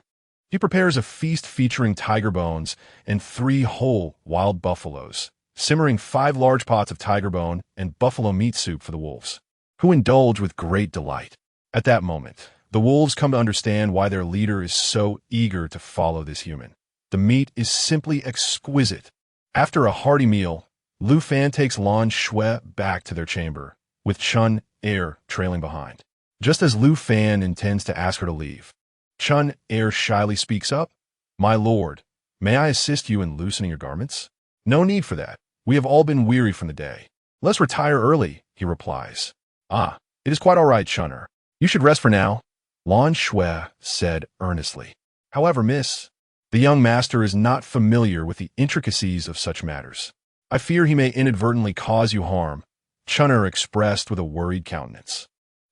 He prepares a feast featuring tiger bones and 3 whole wild buffaloes, simmering 5 large pots of tiger bone and buffalo meat soup for the wolves, who indulge with great delight. At that moment, the wolves come to understand why their leader is so eager to follow this human. The meat is simply exquisite. After a hearty meal, Lu Fan takes Lan Shui back to their chamber, with Chun Er trailing behind. Just as Lu Fan intends to ask her to leave, Chun Er shyly speaks up. "My lord, may I assist you in loosening your garments?" "No need for that. We have all been weary from the day. Let's retire early," he replies. "Ah, it is quite all right, Chun Er. You should rest for now," Lan Shui said earnestly. "However, miss, the young master is not familiar with the intricacies of such matters. I fear he may inadvertently cause you harm," Chun Er expressed with a worried countenance.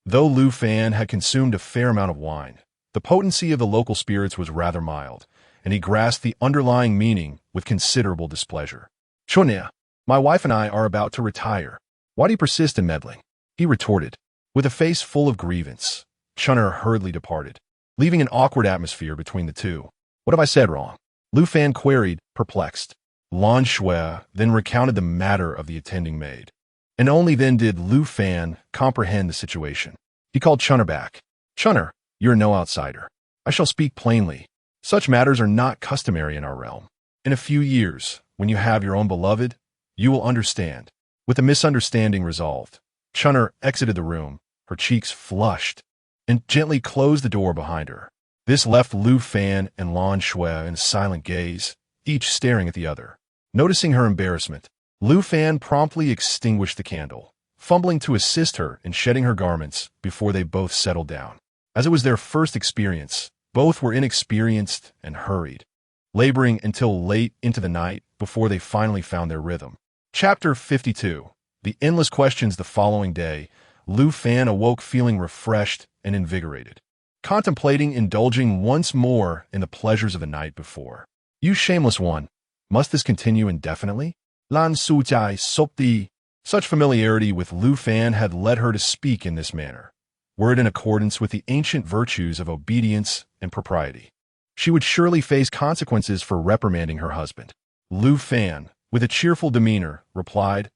Though Lu Fan had consumed a fair amount of wine, the potency of the local spirits was rather mild, and he grasped the underlying meaning with considerable displeasure. "Chun, my wife and I are about to retire. Why do you persist in meddling?" he retorted. With a face full of grievance, Chun hurriedly departed, leaving an awkward atmosphere between the two. "What have I said wrong?" Lu Fan queried, perplexed. Lan Shui then recounted the matter of the attending maid, and only then did Lu Fan comprehend the situation. He called Chun back. "Chun, you're no outsider. I shall speak plainly. Such matters are not customary in our realm. In a few years, when you have your own beloved, you will understand." With the misunderstanding resolved, Chun exited the room, her cheeks flushed, and gently closed the door behind her. This left Lu Fan and Lan Shui in a silent gaze, each staring at the other. Noticing her embarrassment, Lu Fan promptly extinguished the candle, fumbling to assist her in shedding her garments before they both settled down. As it was their first experience, both were inexperienced and hurried, laboring until late into the night before they finally found their rhythm. Chapter 52. The endless questions. The following day, Lu Fan awoke feeling refreshed and invigorated, contemplating indulging once more in the pleasures of the night before. "You shameless one, must this continue indefinitely?" Lan Sujai Sopti. Such familiarity with Lu Fan had led her to speak in this manner, were it in accordance with the ancient virtues of obedience and propriety. She would surely face consequences for reprimanding her husband. Lu Fan, with a cheerful demeanor, replied,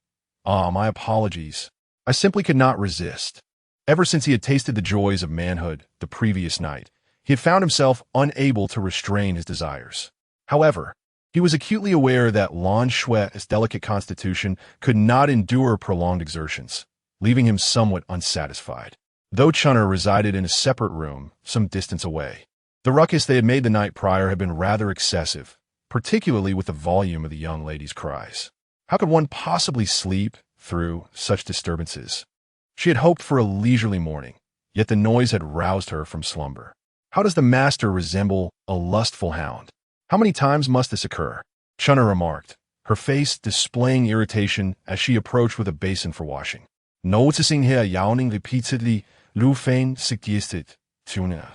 "Ah, my apologies. I simply could not resist." Ever since he had tasted the joys of manhood the previous night, he had found himself unable to restrain his desires. However, he was acutely aware that Lan Shue's delicate constitution could not endure prolonged exertions, leaving him somewhat unsatisfied. Though Chunner resided in a separate room some distance away, the ruckus they had made the night prior had been rather excessive, particularly with the volume of the young lady's cries. How could one possibly sleep through such disturbances? She had hoped for a leisurely morning, yet the noise had roused her from slumber. How does the master resemble a lustful hound? How many times must this occur? Chunner remarked, her face displaying irritation as she approached with a basin for washing. Noticing her yawning repeatedly, Lu Fanyi suggested, "Tuna.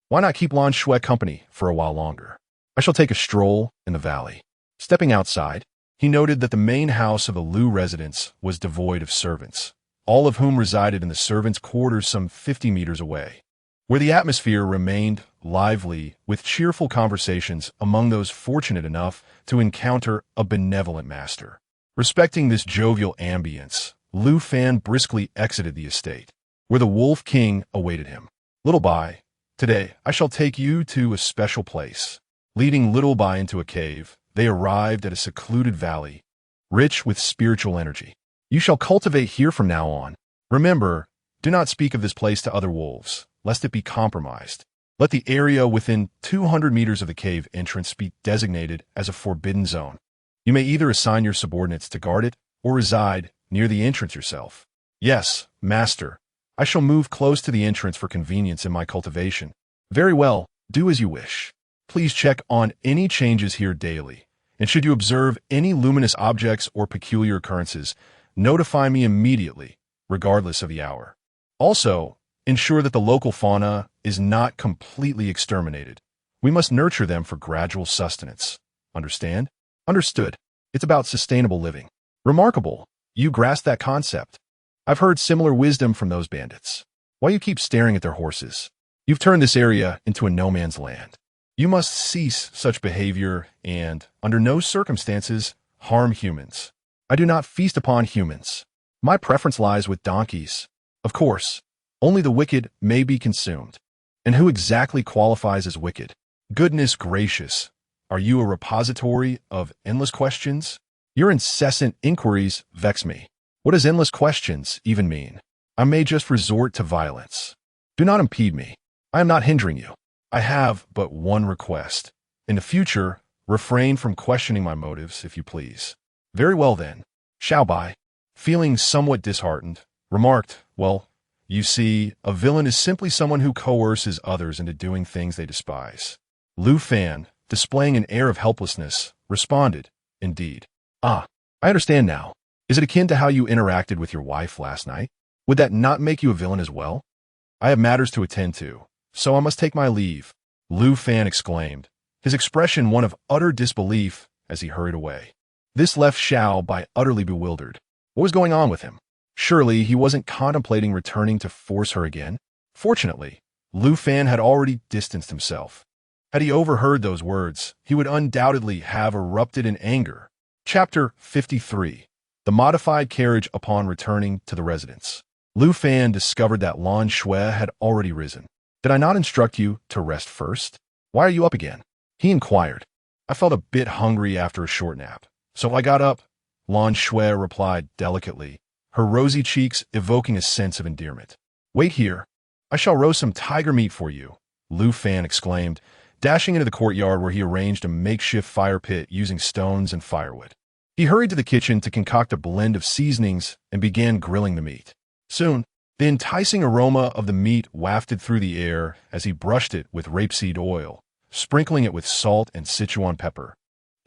Why not keep Lan Shui company for a while longer? I shall take a stroll in the valley." Stepping outside, he noted that the main house of the Lu residence was devoid of servants, all of whom resided in the servants' quarters some 50 meters away, where the atmosphere remained lively with cheerful conversations among those fortunate enough to encounter a benevolent master. Respecting this jovial ambience, Lu Fan briskly exited the estate, where the Wolf King awaited him. "Little Bai, today I shall take you to a special place." Leading Little Bai into a cave, they arrived at a secluded valley, rich with spiritual energy. "You shall cultivate here from now on. Remember, do not speak of this place to other wolves, lest it be compromised. Let the area within 200 meters of the cave entrance be designated as a forbidden zone. You may either assign your subordinates to guard it or reside near the entrance yourself." "Yes, master. I shall move close to the entrance for convenience in my cultivation." "Very well, do as you wish. Please check on any changes here daily, and should you observe any luminous objects or peculiar occurrences, notify me immediately, regardless of the hour. Also, ensure that the local fauna is not completely exterminated. We must nurture them for gradual sustenance. Understand?" "Understood. It's about sustainable living." "Remarkable. You grasp that concept. I've heard similar wisdom from those bandits. Why you keep staring at their horses? You've turned this area into a no-man's land. You must cease such behavior and, under no circumstances, harm humans." "I do not feast upon humans. My preference lies with donkeys." "Of course, only the wicked may be consumed." "And who exactly qualifies as wicked?" "Goodness gracious, are you a repository of endless questions? Your incessant inquiries vex me. What does endless questions even mean? I may just resort to violence. Do not impede me. I am not hindering you. I have but one request. In the future, refrain from questioning my motives, if you please." "Very well then." Xiao Bai, feeling somewhat disheartened, remarked, "Well, you see, a villain is simply someone who coerces others into doing things they despise." Lu Fan, displaying an air of helplessness, responded, "Indeed. Ah, I understand now. Is it akin to how you interacted with your wife last night? Would that not make you a villain as well?" "I have matters to attend to, so I must take my leave," Lu Fan exclaimed, his expression one of utter disbelief as he hurried away. This left Xiao Bai utterly bewildered. What was going on with him? Surely he wasn't contemplating returning to force her again? Fortunately, Lu Fan had already distanced himself. Had he overheard those words, he would undoubtedly have erupted in anger. Chapter 53. The Modified Carriage Upon Returning to the Residence. Lu Fan discovered that Lan Shui had already risen. "Did I not instruct you to rest first? Why are you up again?" he inquired. "I felt a bit hungry after a short nap, so I got up," Lan Shui replied delicately, her rosy cheeks evoking a sense of endearment. "Wait here. I shall roast some tiger meat for you," Lu Fan exclaimed, dashing into the courtyard where he arranged a makeshift fire pit using stones and firewood. He hurried to the kitchen to concoct a blend of seasonings and began grilling the meat. Soon, the enticing aroma of the meat wafted through the air as he brushed it with rapeseed oil, sprinkling it with salt and Sichuan pepper,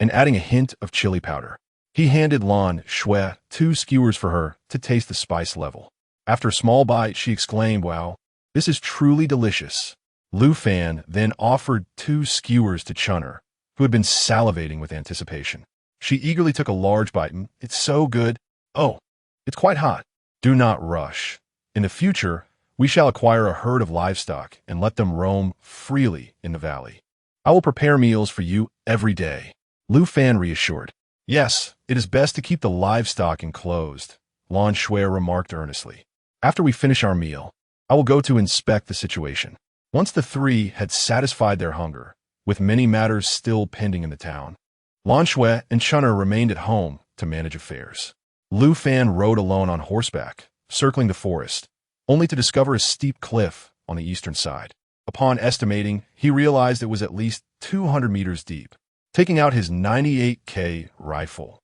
and adding a hint of chili powder. He handed Lan Shui 2 skewers for her to taste the spice level. After a small bite, she exclaimed, "Wow, this is truly delicious." Lu Fan then offered 2 skewers to Chunner, who had been salivating with anticipation. She eagerly took a large bite. "It's so good. Oh, it's quite hot." "Do not rush. In the future, we shall acquire a herd of livestock and let them roam freely in the valley. I will prepare meals for you every day," Lu Fan reassured. Yes, it is best to keep the livestock enclosed, Lan Shui remarked earnestly. After we finish our meal, I will go to inspect the situation. Once the three had satisfied their hunger, with many matters still pending in the town, Lan Shui and Chun'er remained at home to manage affairs. Lu Fan rode alone on horseback, circling the forest, only to discover a steep cliff on the eastern side. Upon estimating, he realized it was at least 200 meters deep. Taking out his 98K rifle,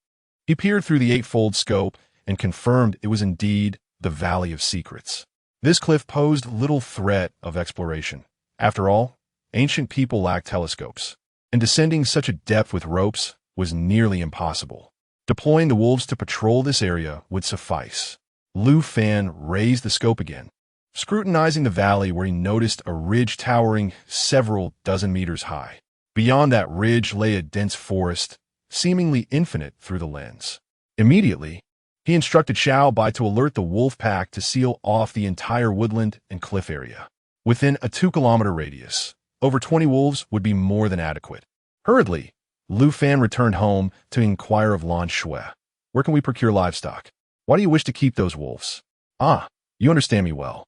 he peered through the eightfold scope and confirmed it was indeed the Valley of Secrets. This cliff posed little threat of exploration. After all, ancient people lacked telescopes, and descending such a depth with ropes was nearly impossible. Deploying the wolves to patrol this area would suffice. Lu Fan raised the scope again, scrutinizing the valley where he noticed a ridge towering several dozen meters high. Beyond that ridge lay a dense forest, seemingly infinite through the lens. Immediately, he instructed Xiao Bai to alert the wolf pack to seal off the entire woodland and cliff area. Within a 2-kilometer radius, over 20 wolves would be more than adequate. Hurriedly, Lu Fan returned home to inquire of Lan Shui. Where can we procure livestock? Why do you wish to keep those wolves? Ah, you understand me well.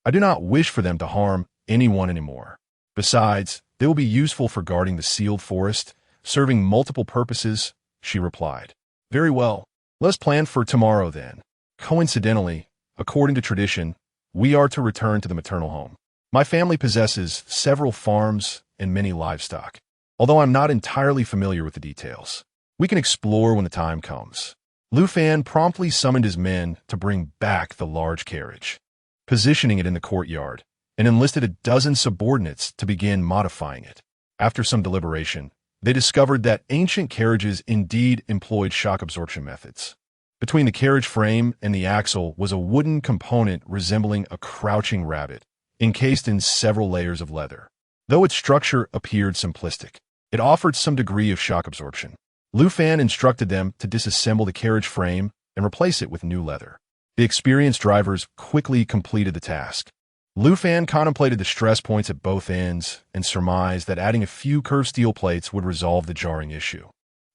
I do not wish for them to harm anyone anymore. Besides, they will be useful for guarding the sealed forest, serving multiple purposes, she replied. Very well. Let's plan for tomorrow then. Coincidentally, according to tradition, we are to return to the maternal home. My family possesses several farms and many livestock. Although I'm not entirely familiar with the details, we can explore when the time comes. Lu Fan promptly summoned his men to bring back the large carriage, positioning it in the courtyard, and enlisted a dozen subordinates to begin modifying it. After some deliberation, they discovered that ancient carriages indeed employed shock absorption methods. Between the carriage frame and the axle was a wooden component resembling a crouching rabbit, encased in several layers of leather. Though its structure appeared simplistic, it offered some degree of shock absorption. Lu Fan instructed them to disassemble the carriage frame and replace it with new leather. The experienced drivers quickly completed the task. Lu Fan contemplated the stress points at both ends and surmised that adding a few curved steel plates would resolve the jarring issue.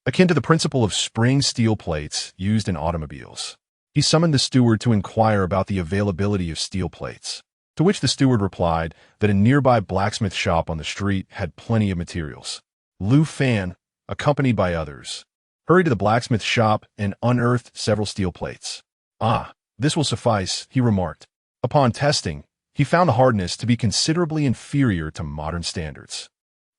Akin to the principle of spring steel plates used in automobiles, he summoned the steward to inquire about the availability of steel plates, to which the steward replied that a nearby blacksmith shop on the street had plenty of materials. Lu Fan, accompanied by others, hurried to the blacksmith shop and unearthed several steel plates. Ah, this will suffice, he remarked. Upon testing, he found the hardness to be considerably inferior to modern standards.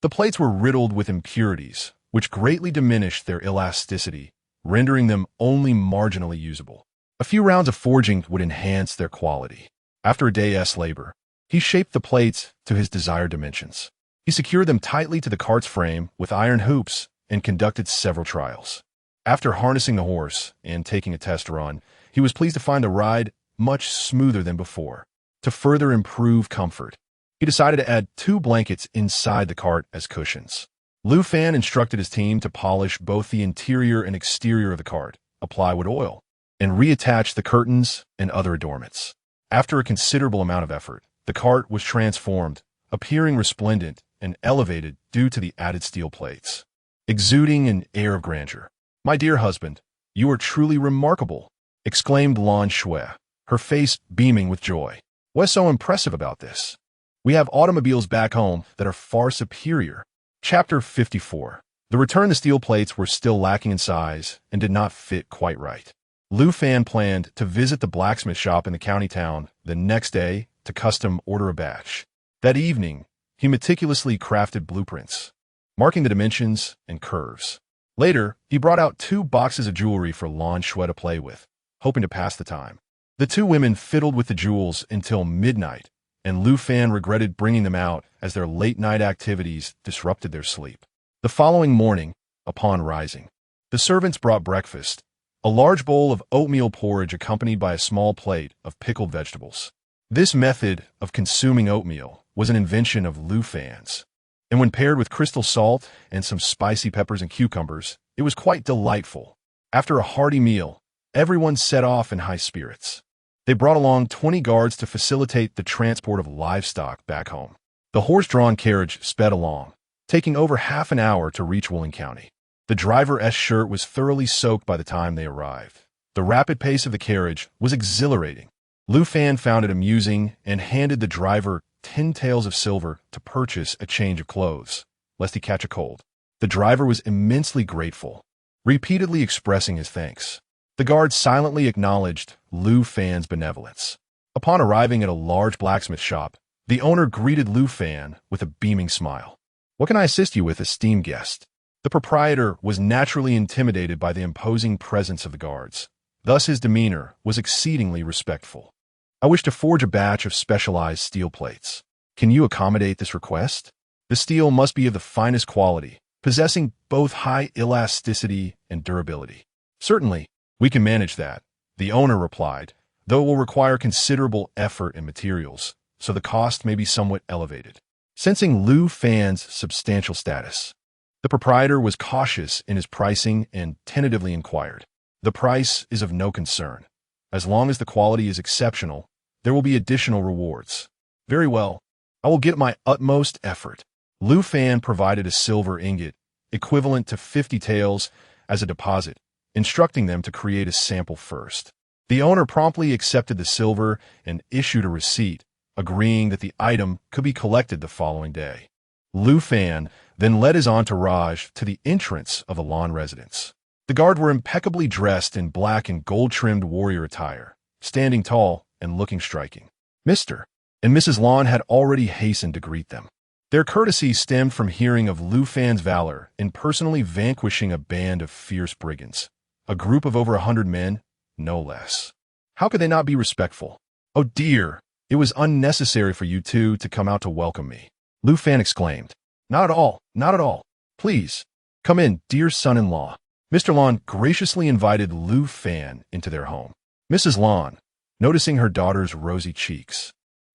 The plates were riddled with impurities, which greatly diminished their elasticity, rendering them only marginally usable. A few rounds of forging would enhance their quality. After a day's labor, he shaped the plates to his desired dimensions. He secured them tightly to the cart's frame with iron hoops and conducted several trials. After harnessing the horse and taking a test run, he was pleased to find the ride much smoother than before. To further improve comfort, he decided to add 2 blankets inside the cart as cushions. Lu Fan instructed his team to polish both the interior and exterior of the cart, apply wood oil, and reattach the curtains and other adornments. After a considerable amount of effort, the cart was transformed, appearing resplendent and elevated due to the added steel plates, exuding an air of grandeur. "My dear husband, you are truly remarkable," exclaimed Lan Shui, her face beaming with joy. "What's so impressive about this? We have automobiles back home that are far superior." Chapter 54. The return the steel plates were still lacking in size and did not fit quite right. Lu Fan planned to visit the blacksmith shop in the county town the next day to custom order a batch. That evening, he meticulously crafted blueprints, marking the dimensions and curves. Later, he brought out 2 boxes of jewelry for Lan Shui to play with, hoping to pass the time. The 2 women fiddled with the jewels until midnight, and Lu Fan regretted bringing them out as their late-night activities disrupted their sleep. The following morning, upon rising, the servants brought breakfast, a large bowl of oatmeal porridge accompanied by a small plate of pickled vegetables. This method of consuming oatmeal was an invention of Lu Fan's, and when paired with crystal salt and some spicy peppers and cucumbers, it was quite delightful. After a hearty meal, everyone set off in high spirits. They brought along 20 guards to facilitate the transport of livestock back home. The horse-drawn carriage sped along, taking over half an hour to reach Wooling County. The driver's shirt was thoroughly soaked by the time they arrived. The rapid pace of the carriage was exhilarating. Lu Fan found it amusing and handed the driver 10 taels of silver to purchase a change of clothes, lest he catch a cold. The driver was immensely grateful, repeatedly expressing his thanks. The guard silently acknowledged Lu Fan's benevolence. Upon arriving at a large blacksmith shop, the owner greeted Lu Fan with a beaming smile. "What can I assist you with, esteemed guest?" The proprietor was naturally intimidated by the imposing presence of the guards. Thus his demeanor was exceedingly respectful. "I wish to forge a batch of specialized steel plates. Can you accommodate this request? The steel must be of the finest quality, possessing both high elasticity and durability." "Certainly, we can manage that," the owner replied, "though it will require considerable effort and materials, so the cost may be somewhat elevated." Sensing Lu Fan's substantial status, the proprietor was cautious in his pricing and tentatively inquired, "The price is of no concern. As long as the quality is exceptional, there will be additional rewards." "Very well. I will give my utmost effort." Lu Fan provided a silver ingot, equivalent to 50 taels, as a deposit, instructing them to create a sample first. The owner promptly accepted the silver and issued a receipt, agreeing that the item could be collected the following day. Lu Fan then led his entourage to the entrance of the Lan residence. The guard were impeccably dressed in black and gold-trimmed warrior attire, standing tall and looking striking. Mr. and Mrs. Lan had already hastened to greet them. Their courtesy stemmed from hearing of Lu Fan's valor in personally vanquishing a band of fierce brigands, a group of over 100 men, no less. How could they not be respectful? "Oh dear, it was unnecessary for you two to come out to welcome me," Lu Fan exclaimed. "Not at all, not at all. Please, come in, dear son-in-law." Mr. Lan graciously invited Lu Fan into their home. Mrs. Lan, noticing her daughter's rosy cheeks,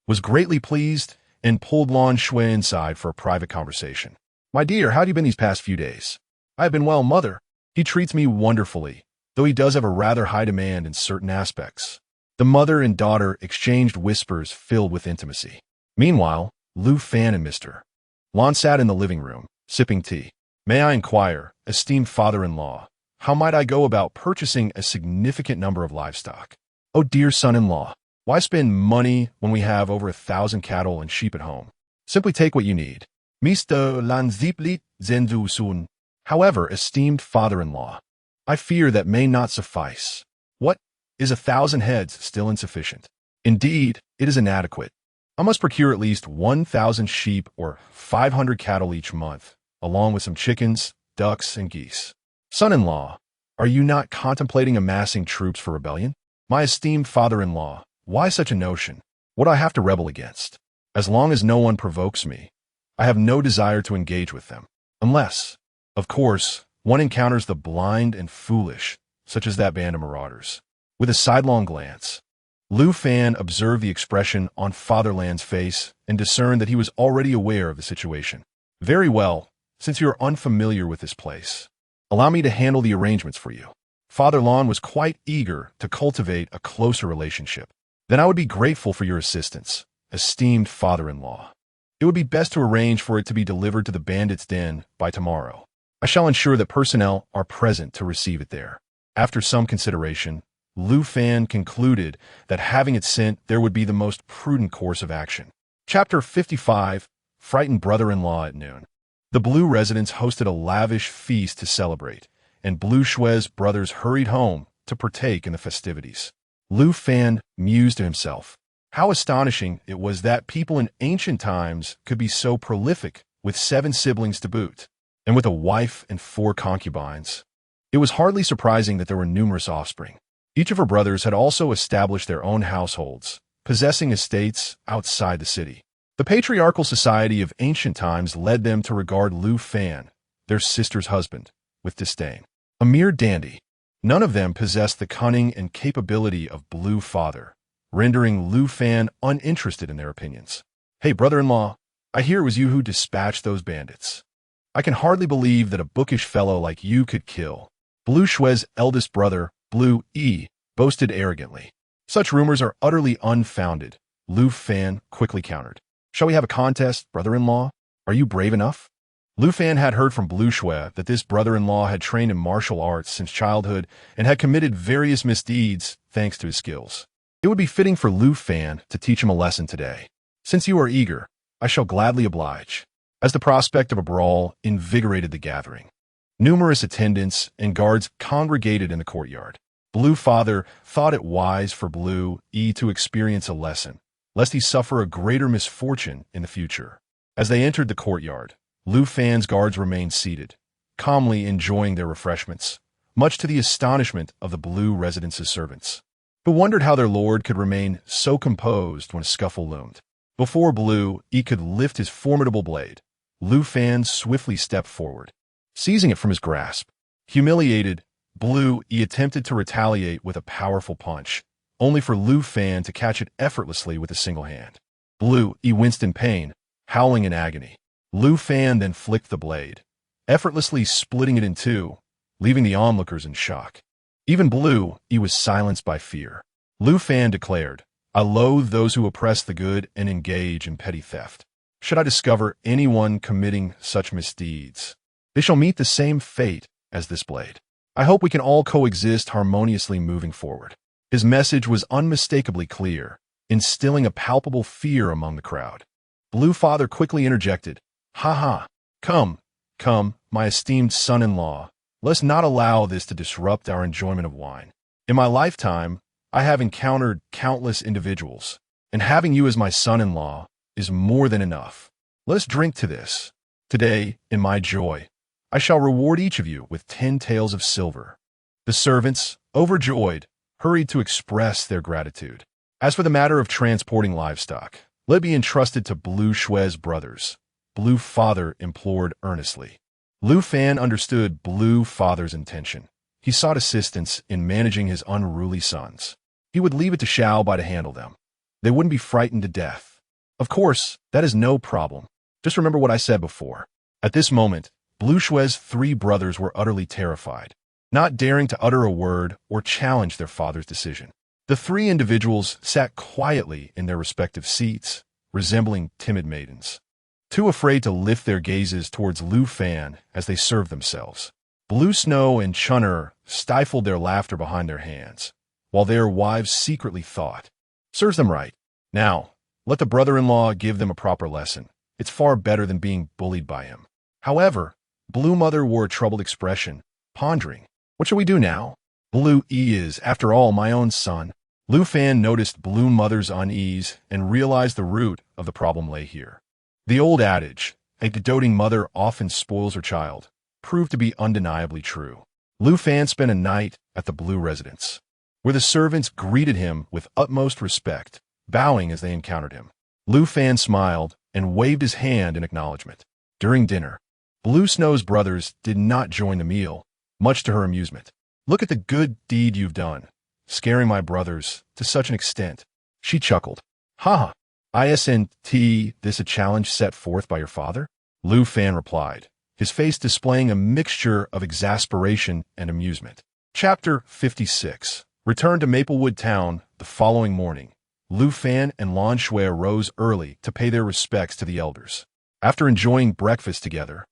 was greatly pleased and pulled Lan Shui inside for a private conversation. "My dear, how have you been these past few days?" "I have been well, mother. He treats me wonderfully, though he does have a rather high demand in certain aspects." The mother and daughter exchanged whispers filled with intimacy. Meanwhile, Lu Fan and Mr. Lan sat in the living room, sipping tea. "May I inquire, esteemed father-in-law, how might I go about purchasing a significant number of livestock?" "Oh dear son-in-law, why spend money when we have over 1,000 cattle and sheep at home? Simply take what you need." Mr. Lan Ziplit Zenzu Sun. "However, esteemed father-in-law, I fear that may not suffice." "What? Is 1,000 heads still insufficient?" "Indeed, it is inadequate. I must procure at least 1,000 sheep or 500 cattle each month, along with some chickens, ducks, and geese." "Son-in-law, are you not contemplating amassing troops for rebellion?" "My esteemed father-in-law, why such a notion? What do I have to rebel against? As long as no one provokes me, I have no desire to engage with them. Unless, of course, one encounters the blind and foolish, such as that band of marauders." With a sidelong glance, Lu Fan observed the expression on Fatherland's face and discerned that he was already aware of the situation. "Very well, since you are unfamiliar with this place, allow me to handle the arrangements for you." Father Lan was quite eager to cultivate a closer relationship. "Then I would be grateful for your assistance, esteemed father-in-law. It would be best to arrange for it to be delivered to the bandits' den by tomorrow. I shall ensure that personnel are present to receive it there." After some consideration, Lu Fan concluded that having it sent there would be the most prudent course of action. Chapter 55, Frightened Brother-in-Law at Noon. The Blue residence hosted a lavish feast to celebrate, and Blue Shui's brothers hurried home to partake in the festivities. Lu Fan mused to himself. How astonishing it was that people in ancient times could be so prolific, with 7 siblings to boot, and with a wife and 4 concubines. It was hardly surprising that there were numerous offspring. Each of her brothers had also established their own households, possessing estates outside the city. The patriarchal society of ancient times led them to regard Lu Fan, their sister's husband, with disdain. A mere dandy, none of them possessed the cunning and capability of Blue Father, rendering Lu Fan uninterested in their opinions. "Hey, brother-in-law, I hear it was you who dispatched those bandits. I can hardly believe that a bookish fellow like you could kill." Blue Shui's eldest brother, Blue E, boasted arrogantly. "Such rumors are utterly unfounded," Lu Fan quickly countered. "Shall we have a contest, brother-in-law? Are you brave enough?" Lu Fan had heard from Blue Shui that this brother-in-law had trained in martial arts since childhood and had committed various misdeeds thanks to his skills. It would be fitting for Lu Fan to teach him a lesson today. Since you are eager, I shall gladly oblige. As the prospect of a brawl invigorated the gathering, numerous attendants and guards congregated in the courtyard. Blue Father thought it wise for Blue to experience a lesson, lest he suffer a greater misfortune in the future. As they entered the courtyard, Lu Fan's guards remained seated, calmly enjoying their refreshments, much to the astonishment of the Blue residence's servants, who wondered how their lord could remain so composed when a scuffle loomed. Before Blue could lift his formidable blade, Lu Fan swiftly stepped forward, seizing it from his grasp. Humiliated, Blue attempted to retaliate with a powerful punch, only for Lu Fan to catch it effortlessly with a single hand. Blue winced in pain, howling in agony. Lu Fan then flicked the blade, effortlessly splitting it in two, leaving the onlookers in shock. Even Blue was silenced by fear. Lu Fan declared, "I loathe those who oppress the good and engage in petty theft. Should I discover anyone committing such misdeeds, they shall meet the same fate as this blade. I hope we can all coexist harmoniously moving forward." His message was unmistakably clear, instilling a palpable fear among the crowd. Blue Father quickly interjected, "Ha ha! Come, my esteemed son-in-law, let's not allow this to disrupt our enjoyment of wine. In my lifetime, I have encountered countless individuals, and having you as my son-in-law is more than enough. Let us drink to this. Today, in my joy, I shall reward each of you with 10 taels of silver." The servants, overjoyed, hurried to express their gratitude. As for the matter of transporting livestock, let it be entrusted to Blue Shui's brothers, Blue Father implored earnestly. Lu Fan understood Blue Father's intention. He sought assistance in managing his unruly sons. He would leave it to Xiao Bai to handle them. They wouldn't be frightened to death. Of course, that is no problem. Just remember what I said before. At this moment, Blue Shui's 3 brothers were utterly terrified, not daring to utter a word or challenge their father's decision. The 3 individuals sat quietly in their respective seats, resembling timid maidens, too afraid to lift their gazes towards Lu Fan as they served themselves. Blue Snow and Chun'er stifled their laughter behind their hands, while their wives secretly thought, "Serves them right. Now, let the brother-in-law give them a proper lesson. It's far better than being bullied by him." However, Blue Mother wore a troubled expression, pondering, "What shall we do now? Blue is, after all, my own son." Lu Fan noticed Blue Mother's unease and realized the root of the problem lay here. The old adage, "A doting mother often spoils her child," proved to be undeniably true. Lu Fan spent a night at the Blue residence, where the servants greeted him with utmost respect, bowing as they encountered him. Lu Fan smiled and waved his hand in acknowledgement. During dinner, Blue Snow's brothers did not join the meal, much to her amusement. "Look at the good deed you've done, scaring my brothers to such an extent," she chuckled. "Ha ha! Isn't this a challenge set forth by your father?" Lu Fan replied, his face displaying a mixture of exasperation and amusement. Chapter 56. Returned to Maplewood Town the following morning. Lu Fan and Lan Shui rose early to pay their respects to the elders. After enjoying breakfast together,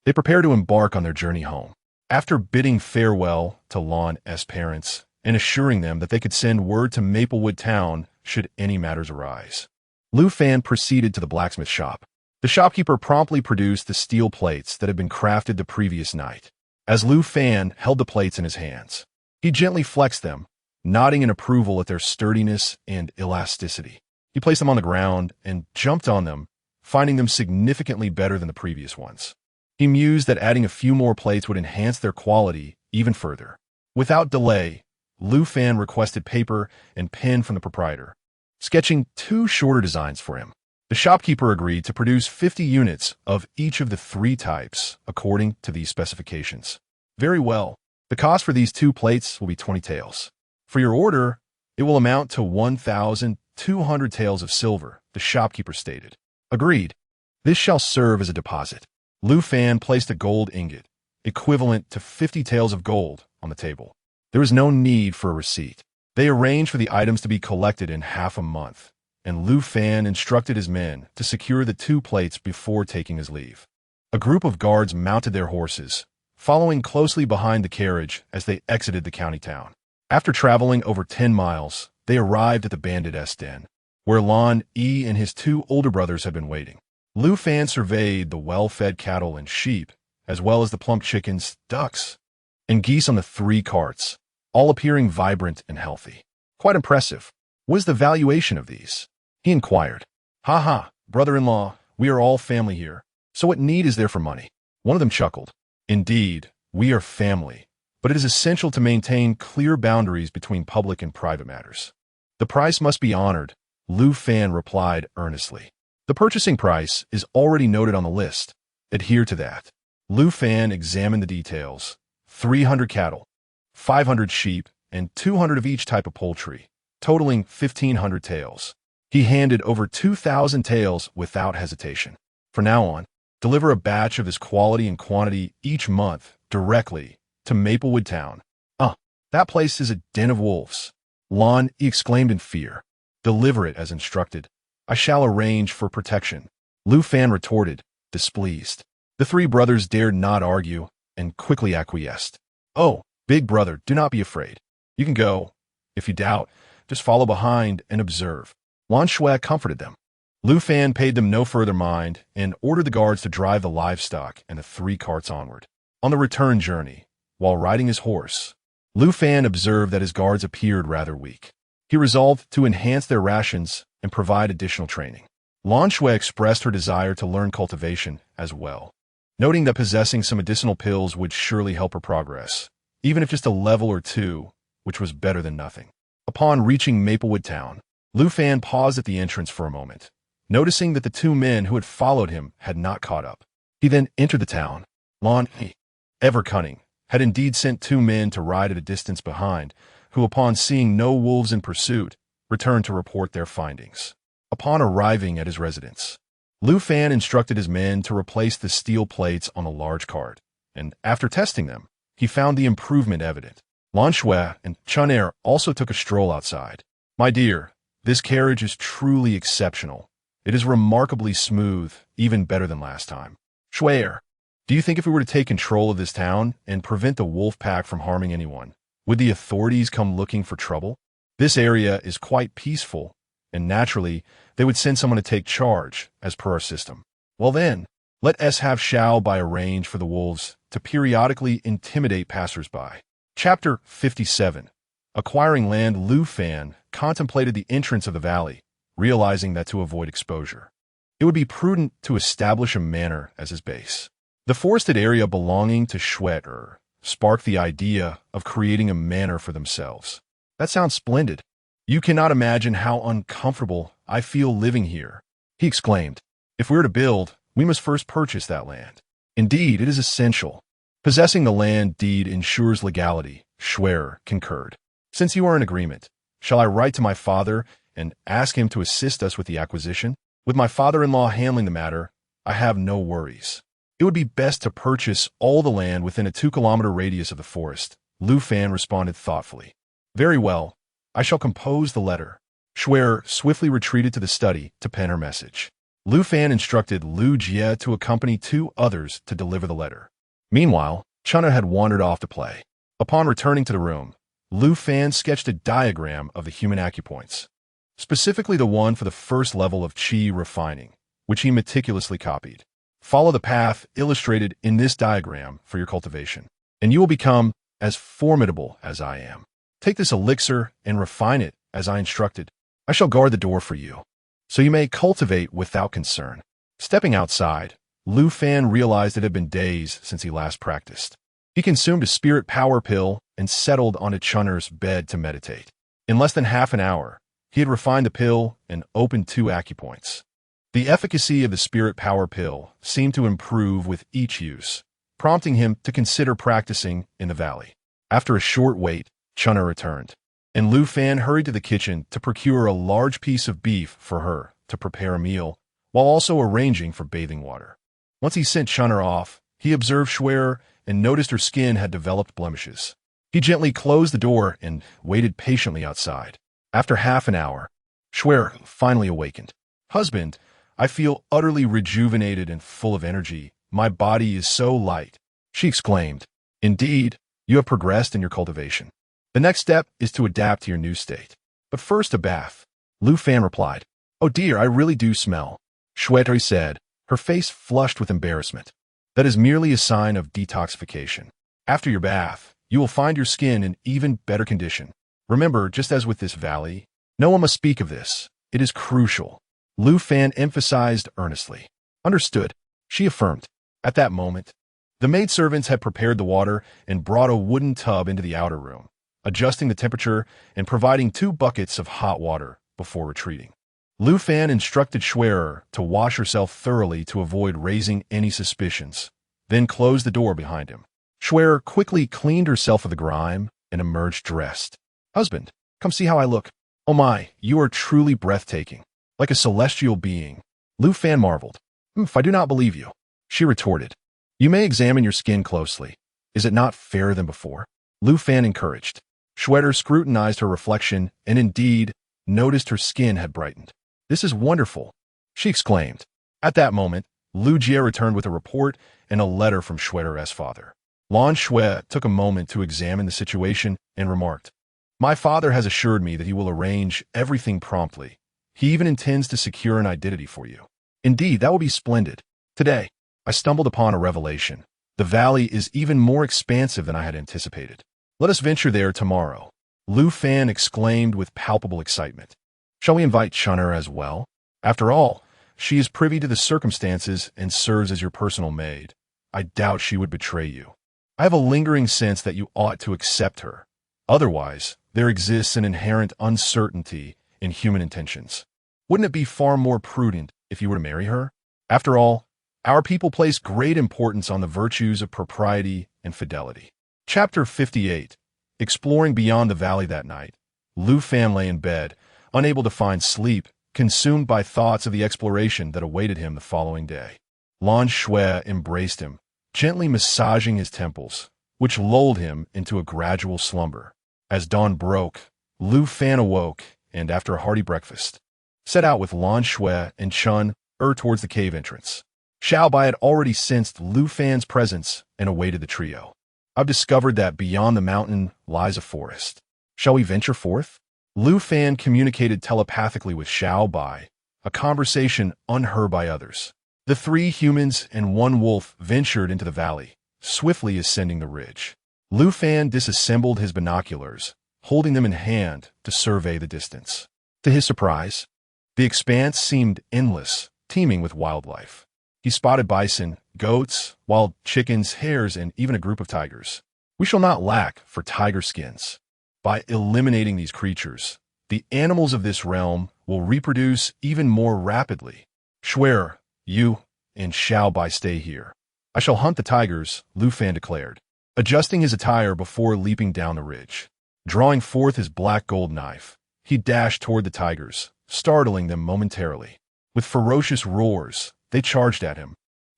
they prepared to embark on their journey home. After bidding farewell to Lan's parents and assuring them that they could send word to Maplewood Town should any matters arise, Lu Fan proceeded to the blacksmith shop. The shopkeeper promptly produced the steel plates that had been crafted the previous night. As Lu Fan held the plates in his hands, he gently flexed them, nodding in approval at their sturdiness and elasticity. He placed them on the ground and jumped on them, finding them significantly better than the previous ones. He mused that adding a few more plates would enhance their quality even further. Without delay, Lu Fan requested paper and pen from the proprietor, sketching 2 shorter designs for him. The shopkeeper agreed to produce 50 units of each of the 3 types according to these specifications. "Very well. The cost for these 2 plates will be 20 taels. For your order, it will amount to 1,200 taels of silver," the shopkeeper stated. "Agreed. This shall serve as a deposit." Lu Fan placed a gold ingot, equivalent to 50 taels of gold, on the table. There was no need for a receipt. They arranged for the items to be collected in half a month, and Lu Fan instructed his men to secure the 2 plates before taking his leave. A group of guards mounted their horses, following closely behind the carriage as they exited the county town. After traveling over 10 miles, they arrived at the bandits' den, where Lan Yi and his two older brothers had been waiting. Lu Fan surveyed the well-fed cattle and sheep, as well as the plump chickens, ducks, and geese on the 3 carts, all appearing vibrant and healthy. Quite impressive. What is the valuation of these? He inquired. Ha ha, brother-in-law, we are all family here. So what need is there for money? One of them chuckled. Indeed, we are family, but it is essential to maintain clear boundaries between public and private matters. The price must be honored, Lu Fan replied earnestly. The purchasing price is already noted on the list. Adhere to that. Lu Fan examined the details. 300 cattle, 500 sheep, and 200 of each type of poultry, totaling 1,500 taels. He handed over 2,000 taels without hesitation. From now on, deliver a batch of this quality and quantity each month directly to Maplewood Town. That place is a den of wolves. Lan exclaimed in fear. Deliver it as instructed. I shall arrange for protection. Lu Fan retorted, displeased. The 3 brothers dared not argue and quickly acquiesced. Oh, big brother, do not be afraid. You can go. If you doubt, just follow behind and observe. Lan Shui comforted them. Lu Fan paid them no further mind and ordered the guards to drive the livestock and the 3 carts onward. On the return journey, while riding his horse, Lu Fan observed that his guards appeared rather weak. He resolved to enhance their rations and provide additional training. Lan Shui expressed her desire to learn cultivation as well, noting that possessing some medicinal pills would surely help her progress, even if just a level or 2, which was better than nothing. Upon reaching Maplewood Town, Lu Fan paused at the entrance for a moment, noticing that the 2 men who had followed him had not caught up. He then entered the town. Lan Yi, ever cunning, had indeed sent 2 men to ride at a distance behind, who, upon seeing no wolves in pursuit, returned to report their findings. Upon arriving at his residence, Lu Fan instructed his men to replace the steel plates on a large cart, and after testing them, he found the improvement evident. Lan Shui and Chun-Er also took a stroll outside. My dear, this carriage is truly exceptional. It is remarkably smooth, even better than last time. Shui-Er, do you think if we were to take control of this town and prevent the wolf pack from harming anyone, would the authorities come looking for trouble? This area is quite peaceful, and naturally, they would send someone to take charge, as per our system. Well then, let us have shall by arrange for the wolves to periodically intimidate passers-by. Chapter 57. Acquiring land. Lu Fan contemplated the entrance of the valley, realizing that to avoid exposure, it would be prudent to establish a manor as his base. The forested area belonging to Shui-Er sparked the idea of creating a manor for themselves. That sounds splendid. You cannot imagine how uncomfortable I feel living here, he exclaimed. If we are to build, we must first purchase that land. Indeed, it is essential. Possessing the land deed ensures legality, Shui-Er concurred. Since you are in agreement, shall I write to my father and ask him to assist us with the acquisition? With my father-in-law handling the matter, I have no worries. It would be best to purchase all the land within a 2-kilometer radius of the forest, Lu Fan responded thoughtfully. Very well, I shall compose the letter. Shui-Er swiftly retreated to the study to pen her message. Lu Fan instructed Lu Jie to accompany 2 others to deliver the letter. Meanwhile, Chun-Er had wandered off to play. Upon returning to the room, Lu Fan sketched a diagram of the human acupoints, specifically the one for the first level of qi refining, which he meticulously copied. Follow the path illustrated in this diagram for your cultivation, and you will become as formidable as I am. Take this elixir and refine it as I instructed. I shall guard the door for you, so you may cultivate without concern. Stepping outside, Lu Fan realized it had been days since he last practiced. He consumed a spirit power pill and settled onto Chun-Er's bed to meditate. In less than half an hour, he had refined the pill and opened 2 acupoints. The efficacy of the spirit power pill seemed to improve with each use, prompting him to consider practicing in the valley. After a short wait, Chun-Er returned, and Lu Fan hurried to the kitchen to procure a large piece of beef for her to prepare a meal, while also arranging for bathing water. Once he sent Chun-Er off, he observed Shui-Er and noticed her skin had developed blemishes. He gently closed the door and waited patiently outside. After half an hour, Shui-Er finally awakened. Husband, I feel utterly rejuvenated and full of energy, my body is so light, she exclaimed. Indeed, you have progressed in your cultivation. The next step is to adapt to your new state. But first a bath. Lu Fan replied. Oh dear, I really do smell, Shwetri said, her face flushed with embarrassment. That is merely a sign of detoxification. After your bath, you will find your skin in even better condition. Remember, just as with this valley, no one must speak of this. It is crucial. Lu Fan emphasized earnestly. Understood, she affirmed. At that moment, the maidservants had prepared the water and brought a wooden tub into the outer room, adjusting the temperature and providing 2 buckets of hot water before retreating. Lu Fan instructed Schwerer to wash herself thoroughly to avoid raising any suspicions, then closed the door behind him. Schwerer quickly cleaned herself of the grime and emerged dressed. Husband, come see how I look. Oh my, you are truly breathtaking, like a celestial being. Lu Fan marveled. If I do not believe you, she retorted. You may examine your skin closely. Is it not fairer than before? Lu Fan encouraged. Schwerer scrutinized her reflection and indeed noticed her skin had brightened. This is wonderful, she exclaimed. At that moment, Lu Jie returned with a report and a letter from Schwetter's father. Lan Shui took a moment to examine the situation and remarked, My father has assured me that he will arrange everything promptly. He even intends to secure an identity for you. Indeed, that will be splendid. Today, I stumbled upon a revelation. The valley is even more expansive than I had anticipated. Let us venture there tomorrow. Lu Fan exclaimed with palpable excitement. Shall we invite Chun'er as well? After all, she is privy to the circumstances and serves as your personal maid. I doubt she would betray you. I have a lingering sense that you ought to accept her. Otherwise, there exists an inherent uncertainty in human intentions. Wouldn't it be far more prudent if you were to marry her? After all, our people place great importance on the virtues of propriety and fidelity. Chapter 58. Exploring beyond the valley that night, Lu Fan lay in bed, unable to find sleep, consumed by thoughts of the exploration that awaited him the following day. Lan Shui embraced him, gently massaging his temples, which lulled him into a gradual slumber. As dawn broke, Lu Fan awoke and, after a hearty breakfast, set out with Lan Shui and Chun'er towards the cave entrance. Xiaobai had already sensed Lu Fan's presence and awaited the trio. I've discovered that beyond the mountain lies a forest. Shall we venture forth? Lu Fan communicated telepathically with Xiaobai, a conversation unheard by others. The 3 humans and 1 wolf ventured into the valley, swiftly ascending the ridge. Lu Fan disassembled his binoculars, holding them in hand to survey the distance. To his surprise, the expanse seemed endless, teeming with wildlife. He spotted bison, goats, wild chickens, hares, and even a group of tigers. We shall not lack for tiger skins. By eliminating these creatures, the animals of this realm will reproduce even more rapidly. Schwerer, you and Xiaobai stay here. I shall hunt the tigers, Lu Fan declared, adjusting his attire before leaping down the ridge. Drawing forth his black gold knife, he dashed toward the tigers, startling them momentarily. With ferocious roars, they charged at him.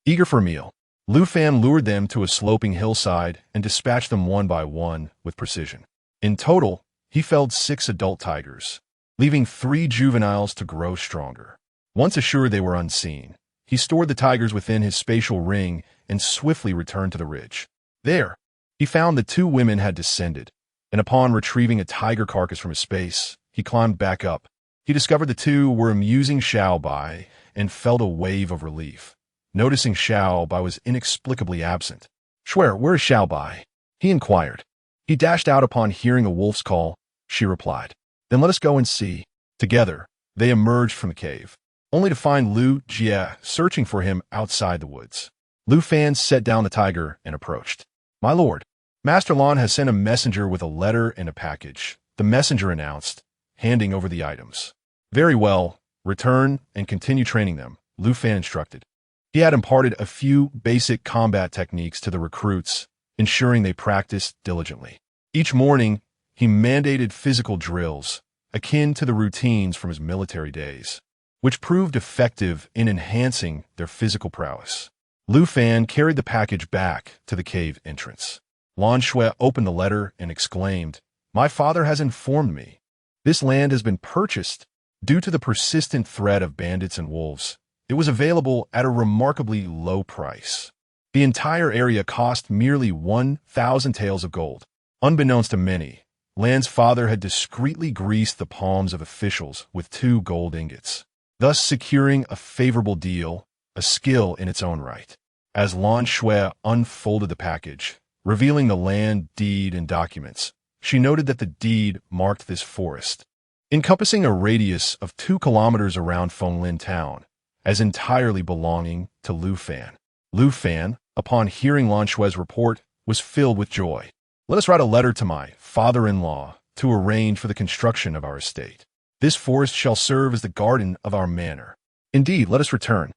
Eager for a meal, Lu Fan lured them to a sloping hillside and dispatched them one by one with precision. In total, he felled 6 adult tigers, leaving 3 juveniles to grow stronger. Once assured they were unseen, he stored the tigers within his spatial ring and swiftly returned to the ridge. There, he found the 2 women had descended, and upon retrieving a tiger carcass from his space, he climbed back up. He discovered the 2 were amusing Xiaobai and felt a wave of relief. Noticing Xiaobai was inexplicably absent. Schwerer, where is Xiaobai? He inquired. He dashed out upon hearing a wolf's call, she replied. Then let us go and see. Together, they emerged from the cave, only to find Lu Jie searching for him outside the woods. Lu Fan set down the tiger and approached. My lord, Master Lan has sent a messenger with a letter and a package, the messenger announced, handing over the items. Very well, return and continue training them, Lu Fan instructed. He had imparted a few basic combat techniques to the recruits, ensuring they practiced diligently. Each morning, he mandated physical drills, akin to the routines from his military days, which proved effective in enhancing their physical prowess. Lu Fan carried the package back to the cave entrance. Lan Shui opened the letter and exclaimed, My father has informed me. This land has been purchased due to the persistent threat of bandits and wolves. It was available at a remarkably low price. The entire area cost merely 1,000 taels of gold. Unbeknownst to many, Lan's father had discreetly greased the palms of officials with 2 gold ingots, thus securing a favorable deal, a skill in its own right. As Lan Shui unfolded the package, revealing the land deed and documents, she noted that the deed marked this forest, encompassing a radius of 2 kilometers around Fenglin town, as entirely belonging to Lu Fan. Lu Fan, upon hearing Lan Shui's report, was filled with joy. Let us write a letter to my father-in-law to arrange for the construction of our estate. This forest shall serve as the garden of our manor. Indeed, let us return.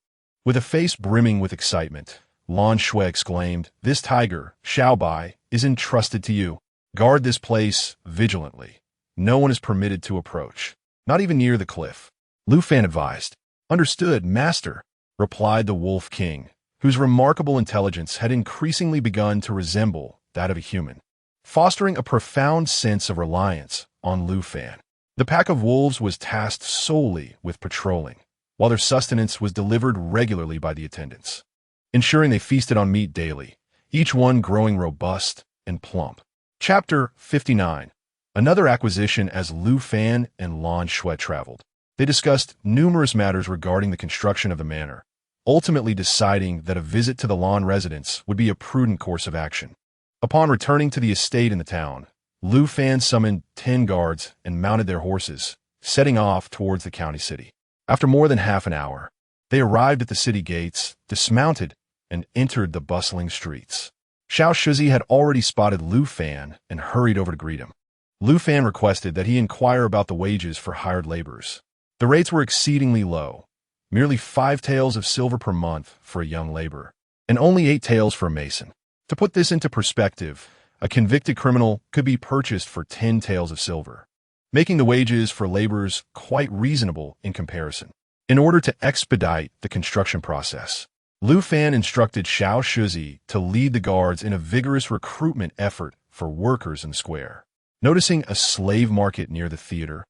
With a face brimming with excitement, Lan Shui exclaimed, "This tiger, Xiaobai, is entrusted to you. Guard this place vigilantly. No one is permitted to approach, not even near the cliff." Lu Fan advised. "Understood, master," replied the Wolf King, whose remarkable intelligence had increasingly begun to resemble that of a human, fostering a profound sense of reliance on Lu Fan. The pack of wolves was tasked solely with patrolling, while their sustenance was delivered regularly by the attendants, ensuring they feasted on meat daily, each one growing robust and plump. Chapter 59. Another acquisition. As Lu Fan and Lan Shui traveled, they discussed numerous matters regarding the construction of the manor, ultimately deciding that a visit to the Lan residence would be a prudent course of action. Upon returning to the estate in the town, Lu Fan summoned 10 guards and mounted their horses, setting off towards the county city. After more than half an hour, they arrived at the city gates, dismounted, and entered the bustling streets. Xiao Shuzi had already spotted Lu Fan and hurried over to greet him. Lu Fan requested that he inquire about the wages for hired laborers. The rates were exceedingly low, merely 5 taels of silver per month for a young laborer, and only 8 taels for a mason. To put this into perspective, a convicted criminal could be purchased for 10 taels of silver, making the wages for laborers quite reasonable in comparison. In order to expedite the construction process, Lu Fan instructed Xiao Shuzi to lead the guards in a vigorous recruitment effort for workers in the square. Noticing a slave market near the theater,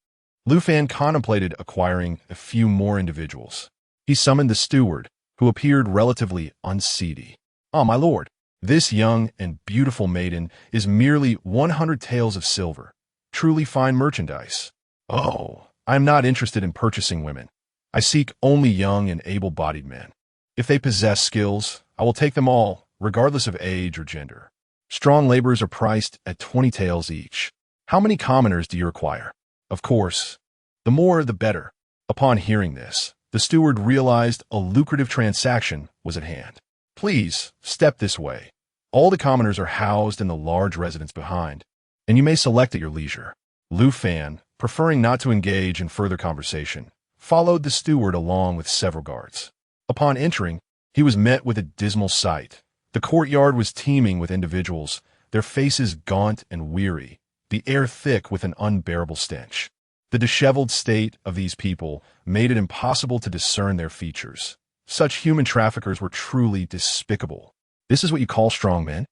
Lu Fan contemplated acquiring a few more individuals. He summoned the steward, who appeared relatively unseedy. "Ah, my lord, this young and beautiful maiden is merely 100 taels of silver. Truly fine merchandise." "Oh, I am not interested in purchasing women. I seek only young and able-bodied men. If they possess skills, I will take them all, regardless of age or gender. Strong laborers are priced at 20 taels each. How many commoners do you require?" "Of course, the more the better." Upon hearing this, the steward realized a lucrative transaction was at hand. "Please, step this way. All the commoners are housed in the large residence behind, and you may select at your leisure." Lu Fan, preferring not to engage in further conversation, followed the steward along with several guards. Upon entering, he was met with a dismal sight. The courtyard was teeming with individuals, their faces gaunt and weary, the air thick with an unbearable stench. The disheveled state of these people made it impossible to discern their features. Such human traffickers were truly despicable. "This is what you call strong men?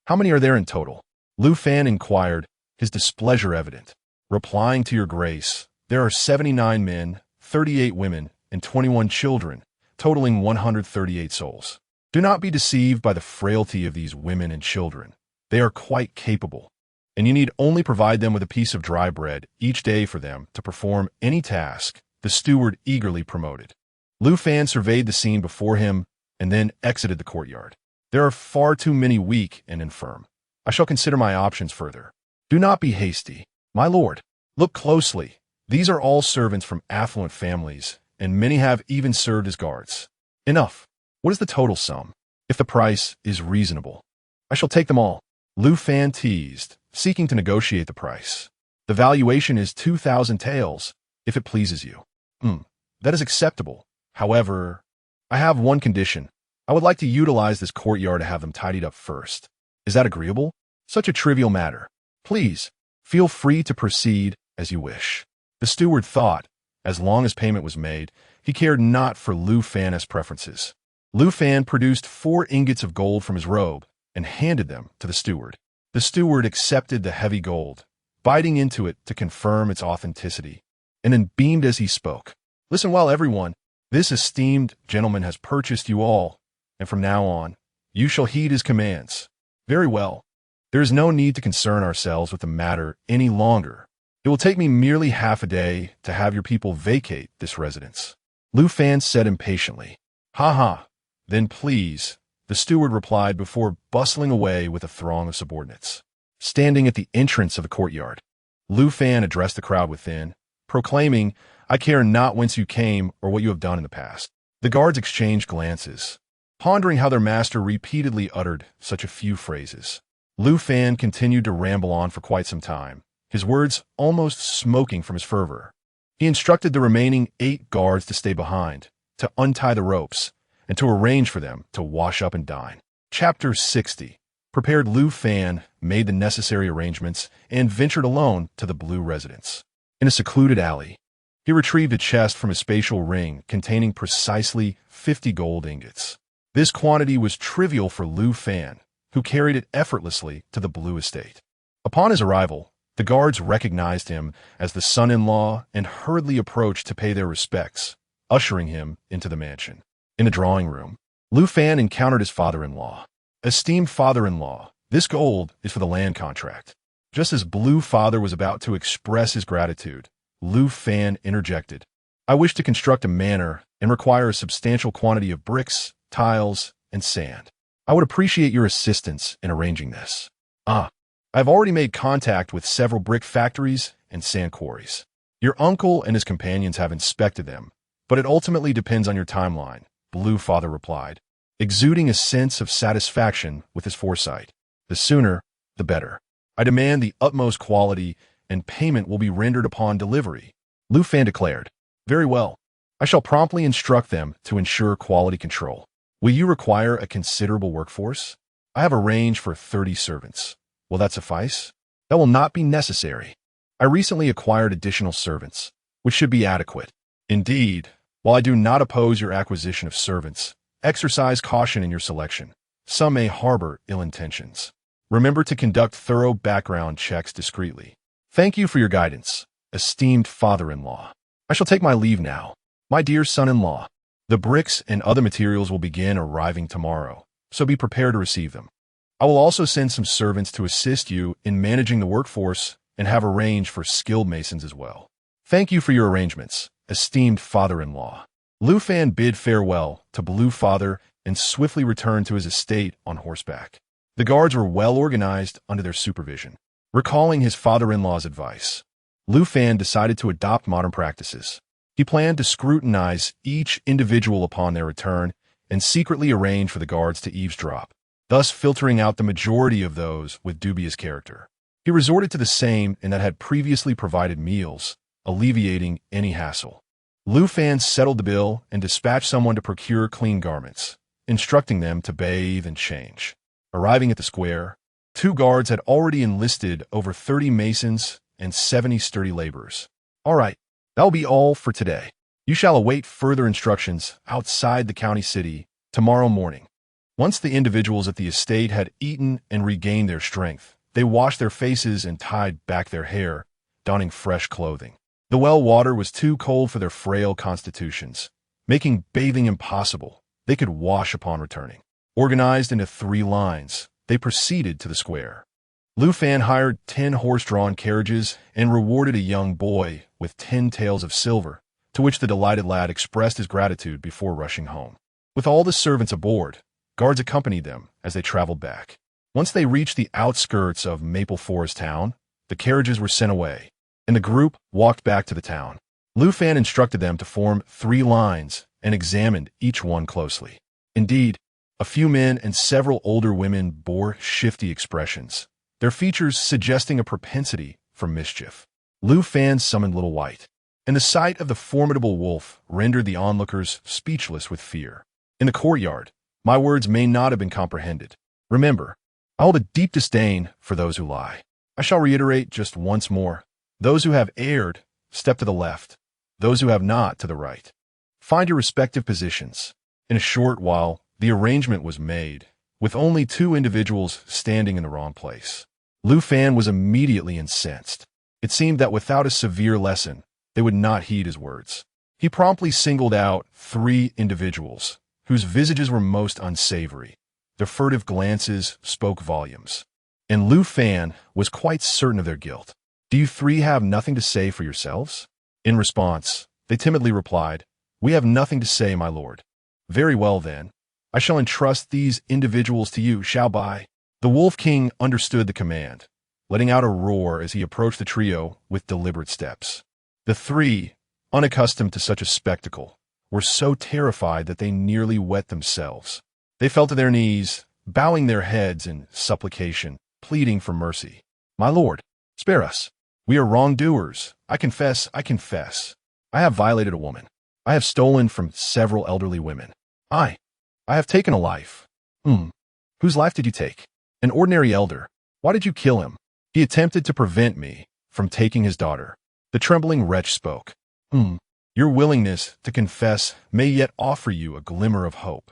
How many are there in total?" Lu Fan inquired, his displeasure evident. "Replying to your grace, there are 79 men, 38 women, and 21 children, totaling 138 souls. Do not be deceived by the frailty of these women and children. They are quite capable, and you need only provide them with a piece of dry bread each day for them to perform any task," the steward eagerly promoted. Lu Fan surveyed the scene before him and then exited the courtyard. "There are far too many weak and infirm. I shall consider my options further." "Do not be hasty, my lord. Look closely. These are all servants from affluent families, and many have even served as guards." "Enough. What is the total sum? If the price is reasonable, I shall take them all." Lu Fan teased, seeking to negotiate the price. "The valuation is 2,000 taels, if it pleases you." That is acceptable. However, I have one condition. I would like to utilize this courtyard to have them tidied up first. Is that agreeable? Such a trivial matter. Please, feel free to proceed as you wish." The steward thought, as long as payment was made, he cared not for Lu Fan's preferences. Lu Fan produced 4 ingots of gold from his robe and handed them to the steward. The steward accepted the heavy gold, biting into it to confirm its authenticity, and then beamed as he spoke. "Listen well, everyone. This esteemed gentleman has purchased you all, and from now on, You shall heed his commands. Very well. There is no need to concern ourselves with the matter any longer. It will take me merely half a day to have your people vacate this residence. Lu Fan said impatiently. Ha ha. Then please, the steward replied before bustling away with a throng of subordinates. Standing at the entrance of the courtyard, Lu Fan addressed the crowd within, proclaiming, I care not whence you came or what you have done in the past. The guards exchanged glances, pondering how their master repeatedly uttered such a few phrases. Lu Fan continued to ramble on for quite some time, his words almost smoking from his fervor. He instructed the remaining 8 guards to stay behind, to untie the ropes, and to arrange for them to wash up and dine. Chapter 60. Prepared. Lu Fan made the necessary arrangements and ventured alone to the blue residence. In a secluded alley, he retrieved a chest from a spatial ring containing precisely 50 gold ingots. This quantity was trivial for Lu Fan, who carried it effortlessly to the blue estate. Upon his arrival, the guards recognized him as the son-in-law and hurriedly approached to pay their respects, ushering him into the mansion. In the drawing room, Lu Fan encountered his father-in-law. Esteemed father-in-law, this gold is for the land contract. Just as Blue Father was about to express his gratitude, Lu Fan interjected. I wish to construct a manor and require a substantial quantity of bricks, tiles, and sand. I would appreciate your assistance in arranging this. I have already made contact with several brick factories and sand quarries. Your uncle and his companions have inspected them, but it ultimately depends on your timeline, Blue Father replied, exuding a sense of satisfaction with his foresight. The sooner, the better. I demand the utmost quality, and payment will be rendered upon delivery. Lu Fan declared. Very well. I shall promptly instruct them to ensure quality control. Will you require a considerable workforce? I have arranged for 30 servants. Will that suffice? That will not be necessary. I recently acquired additional servants, which should be adequate. Indeed, while I do not oppose your acquisition of servants, exercise caution in your selection. Some may harbor ill intentions. Remember to conduct thorough background checks discreetly. Thank you for your guidance, esteemed father-in-law. I shall take my leave now. My dear son-in-law, the bricks and other materials will begin arriving tomorrow, so be prepared to receive them. I will also send some servants to assist you in managing the workforce and have arranged for skilled masons as well. Thank you for your arrangements, esteemed father-in-law. Lu Fan bid farewell to Blue Father and swiftly returned to his estate on horseback. The guards were well organized under their supervision. Recalling his father-in-law's advice, Lu Fan decided to adopt modern practices. He planned to scrutinize each individual upon their return and secretly arrange for the guards to eavesdrop, thus filtering out the majority of those with dubious character. He resorted to the same and that had previously provided meals, alleviating any hassle. Lu Fan settled the bill and dispatched someone to procure clean garments, instructing them to bathe and change. Arriving at the square, 2 guards had already enlisted over 30 masons and 70 sturdy laborers. All right, that'll be all for today. You shall await further instructions outside the county city tomorrow morning. Once the individuals at the estate had eaten and regained their strength, they washed their faces and tied back their hair, donning fresh clothing. The well water was too cold for their frail constitutions, making bathing impossible. They could wash upon returning. Organized into 3 lines, they proceeded to the square. Lu Fan hired 10 horse-drawn carriages and rewarded a young boy with 10 taels of silver, to which the delighted lad expressed his gratitude before rushing home. With all the servants aboard, guards accompanied them as they traveled back. Once they reached the outskirts of Maple Forest town, the carriages were sent away, and the group walked back to the town. Lu Fan instructed them to form 3 lines and examined each one closely. Indeed, a few men and several older women bore shifty expressions, their features suggesting a propensity for mischief. Lu Fan summoned Little White, and the sight of the formidable wolf rendered the onlookers speechless with fear. In the courtyard, my words may not have been comprehended. Remember, I hold a deep disdain for those who lie. I shall reiterate just once more. Those who have erred, step to the left. Those who have not, to the right. Find your respective positions. In a short while, the arrangement was made, with only 2 individuals standing in the wrong place. Lu Fan was immediately incensed. It seemed that without a severe lesson, they would not heed his words. He promptly singled out 3 individuals, whose visages were most unsavory, Their furtive glances spoke volumes. And Lu Fan was quite certain of their guilt. "Do you three have nothing to say for yourselves?" In response, they timidly replied, "We have nothing to say, my lord." "Very well, then. I shall entrust these individuals to you, shall I?" The Wolf King understood the command, letting out a roar as he approached the trio with deliberate steps. The three, unaccustomed to such a spectacle, were so terrified that they nearly wet themselves. They fell to their knees, bowing their heads in supplication, pleading for mercy. "My lord, spare us. We are wrongdoers. I confess. I have violated a woman. I have stolen from several elderly women. I have taken a life." Whose life did you take?" "An ordinary elder." "Why did you kill him?" "He attempted to prevent me from taking his daughter." The trembling wretch spoke. Your willingness to confess may yet offer you a glimmer of hope."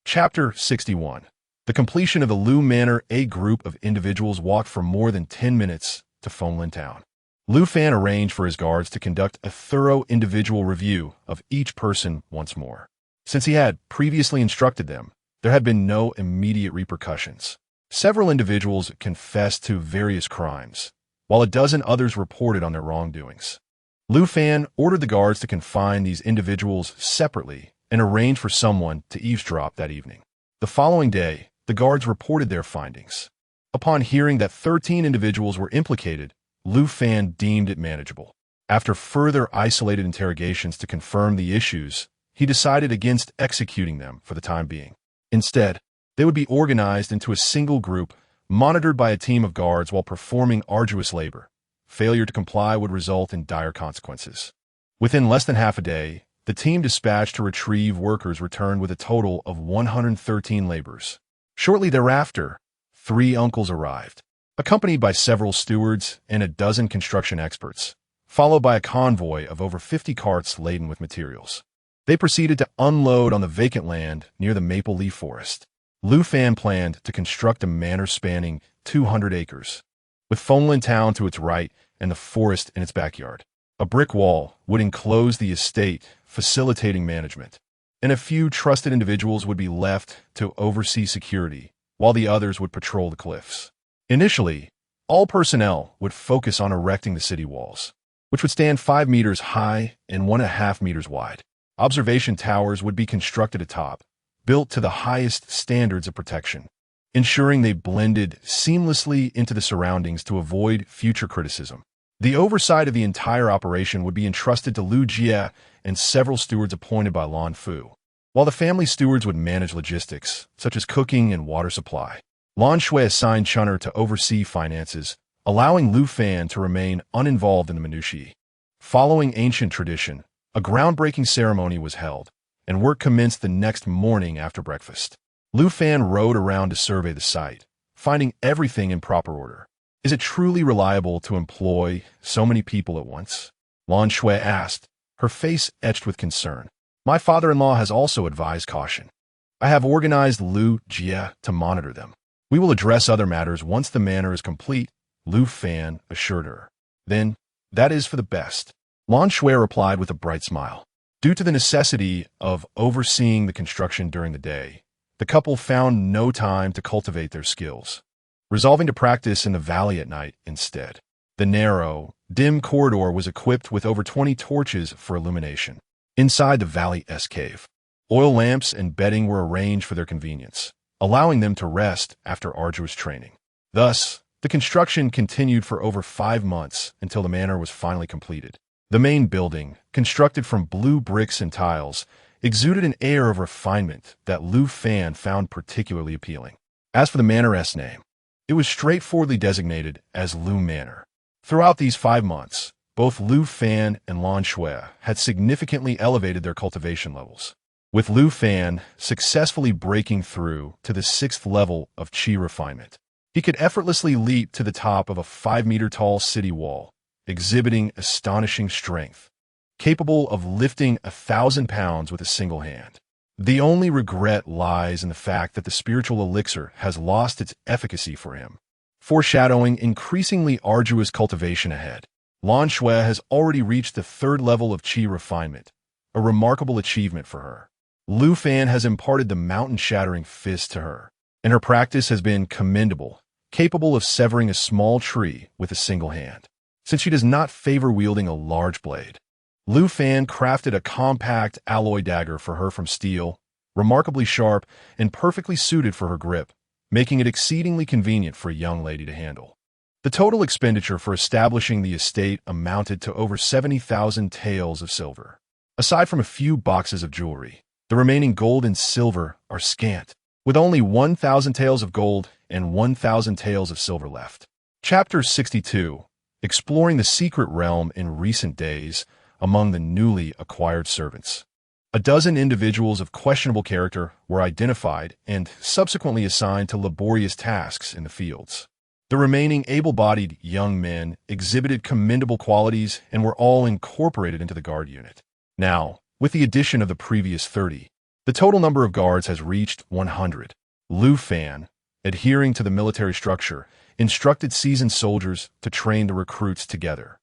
Chapter 61. The completion of the Lu Manor. A group of individuals walked for more than 10 minutes to Fenglin Town. Lu Fan arranged for his guards to conduct a thorough individual review of each person once more. Since he had previously instructed them, there had been no immediate repercussions. Several individuals confessed to various crimes, while a dozen others reported on their wrongdoings. Lu Fan ordered the guards to confine these individuals separately and arrange for someone to eavesdrop that evening. The following day, the guards reported their findings. Upon hearing that 13 individuals were implicated, Lu Fan deemed it manageable. After further isolated interrogations to confirm the issues, he decided against executing them for the time being. Instead, they would be organized into a single group, monitored by a team of guards while performing arduous labor. Failure to comply would result in dire consequences. Within less than half a day, the team dispatched to retrieve workers returned with a total of 113 laborers. Shortly thereafter, 3 uncles arrived, accompanied by several stewards and a dozen construction experts, followed by a convoy of over 50 carts laden with materials. They proceeded to unload on the vacant land near the maple leaf forest. Lu Fan planned to construct a manor spanning 200 acres, with Fenglin Town to its right and the forest in its backyard. A brick wall would enclose the estate, facilitating management, and a few trusted individuals would be left to oversee security, while the others would patrol the cliffs. Initially, all personnel would focus on erecting the city walls, which would stand 5 meters high and 1.5 meters wide. Observation towers would be constructed atop, built to the highest standards of protection, ensuring they blended seamlessly into the surroundings to avoid future criticism. The oversight of the entire operation would be entrusted to Lu Jie and several stewards appointed by Lan Fu, while the family stewards would manage logistics, such as cooking and water supply. Lan Shui assigned Chun'er to oversee finances, allowing Lu Fan to remain uninvolved in the minutiae. Following ancient tradition, a groundbreaking ceremony was held, and work commenced the next morning after breakfast. Lu Fan rode around to survey the site, finding everything in proper order. "Is it truly reliable to employ so many people at once?" Lan Shui asked, her face etched with concern. "My father-in-law has also advised caution. I have organized Lu Jie to monitor them. We will address other matters once the manor is complete," Lu Fan assured her. "Then, that is for the best," Lan Shui replied with a bright smile. Due to the necessity of overseeing the construction during the day, the couple found no time to cultivate their skills, resolving to practice in the valley at night instead. The narrow, dim corridor was equipped with over 20 torches for illumination. Inside the valley-esque cave, oil lamps and bedding were arranged for their convenience, allowing them to rest after arduous training. Thus, the construction continued for over 5 months until the manor was finally completed. The main building, constructed from blue bricks and tiles, exuded an air of refinement that Lu Fan found particularly appealing. As for the manor's name, it was straightforwardly designated as Lu Manor. Throughout these 5 months, both Lu Fan and Lan Shui had significantly elevated their cultivation levels, with Lu Fan successfully breaking through to the 6th level of qi refinement. He could effortlessly leap to the top of a 5-meter-tall city wall, exhibiting astonishing strength, capable of lifting 1,000 pounds with a single hand. The only regret lies in the fact that the spiritual elixir has lost its efficacy for him, foreshadowing increasingly arduous cultivation ahead. Lan Shui has already reached the 3rd level of qi refinement, a remarkable achievement for her. Lu Fan has imparted the mountain-shattering fist to her, and her practice has been commendable, capable of severing a small tree with a single hand. Since she does not favor wielding a large blade, Lu Fan crafted a compact alloy dagger for her from steel, remarkably sharp and perfectly suited for her grip, making it exceedingly convenient for a young lady to handle. The total expenditure for establishing the estate amounted to over 70,000 taels of silver. Aside from a few boxes of jewelry, the remaining gold and silver are scant, with only 1,000 taels of gold and 1,000 taels of silver left. Chapter 62. Exploring the secret realm in recent days among the newly acquired servants. A dozen individuals of questionable character were identified and subsequently assigned to laborious tasks in the fields. The remaining able-bodied young men exhibited commendable qualities and were all incorporated into the guard unit. Now, with the addition of the previous 30, the total number of guards has reached 100. Lu Fan, adhering to the military structure, instructed seasoned soldiers to train the recruits together.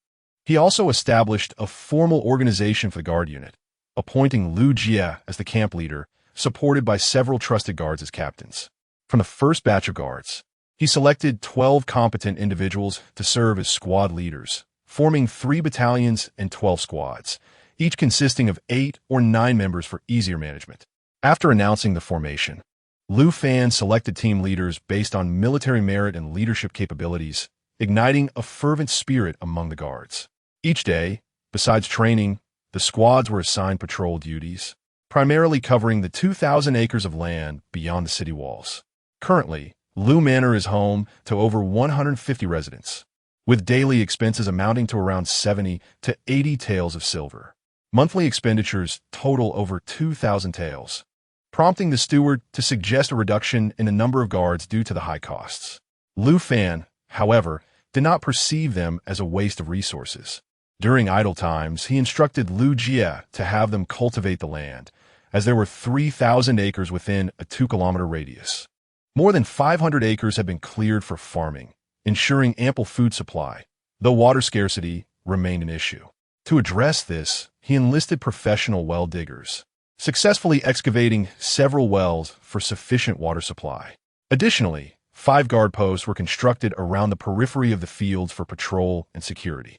He also established a formal organization for the guard unit, appointing Lu Jie as the camp leader, supported by several trusted guards as captains. From the first batch of guards, he selected 12 competent individuals to serve as squad leaders, forming 3 battalions and 12 squads, each consisting of 8 or 9 members for easier management. After announcing the formation, Lu Fan selected team leaders based on military merit and leadership capabilities, igniting a fervent spirit among the guards. Each day, besides training, the squads were assigned patrol duties, primarily covering the 2,000 acres of land beyond the city walls. Currently, Lu Manor is home to over 150 residents, with daily expenses amounting to around 70 to 80 taels of silver. Monthly expenditures total over 2,000 taels, prompting the steward to suggest a reduction in the number of guards due to the high costs. Lu Fan, however, did not perceive them as a waste of resources. During idle times, he instructed Lu Jie to have them cultivate the land, as there were 3,000 acres within a 2-kilometer radius. More than 500 acres had been cleared for farming, ensuring ample food supply, though water scarcity remained an issue. To address this, he enlisted professional well diggers, successfully excavating several wells for sufficient water supply. Additionally, 5 guard posts were constructed around the periphery of the fields for patrol and security.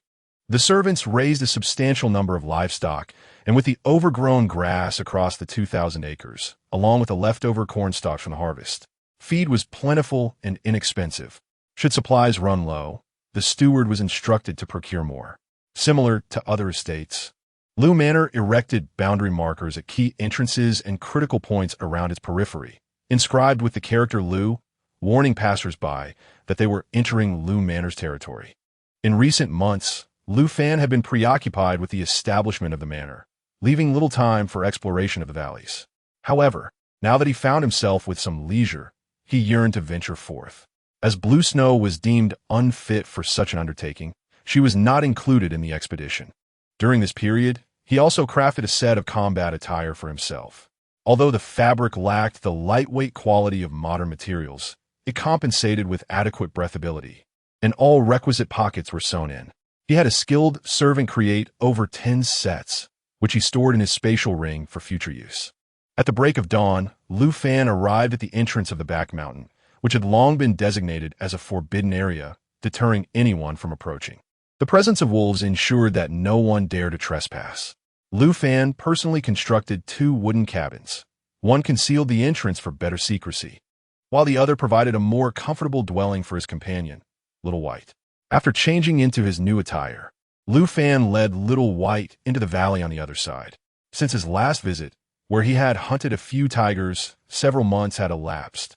The servants raised a substantial number of livestock, and with the overgrown grass across the 2,000 acres, along with the leftover corn stalks from the harvest, feed was plentiful and inexpensive. Should supplies run low, the steward was instructed to procure more. Similar to other estates, Lu Manor erected boundary markers at key entrances and critical points around its periphery, inscribed with the character Lu, warning passers-by that they were entering Lu Manor's territory. In recent months, Lu Fan had been preoccupied with the establishment of the manor, leaving little time for exploration of the valleys. However, now that he found himself with some leisure, he yearned to venture forth. As Blue Snow was deemed unfit for such an undertaking, she was not included in the expedition. During this period, he also crafted a set of combat attire for himself. Although the fabric lacked the lightweight quality of modern materials, it compensated with adequate breathability, and all requisite pockets were sewn in. He had a skilled servant create over 10 sets, which he stored in his spatial ring for future use. At the break of dawn, Lu Fan arrived at the entrance of the back mountain, which had long been designated as a forbidden area, deterring anyone from approaching. The presence of wolves ensured that no one dared to trespass. Lu Fan personally constructed 2 wooden cabins. One concealed the entrance for better secrecy, while the other provided a more comfortable dwelling for his companion, Little White. After changing into his new attire, Lu Fan led Little White into the valley on the other side. Since his last visit, where he had hunted a few tigers, several months had elapsed,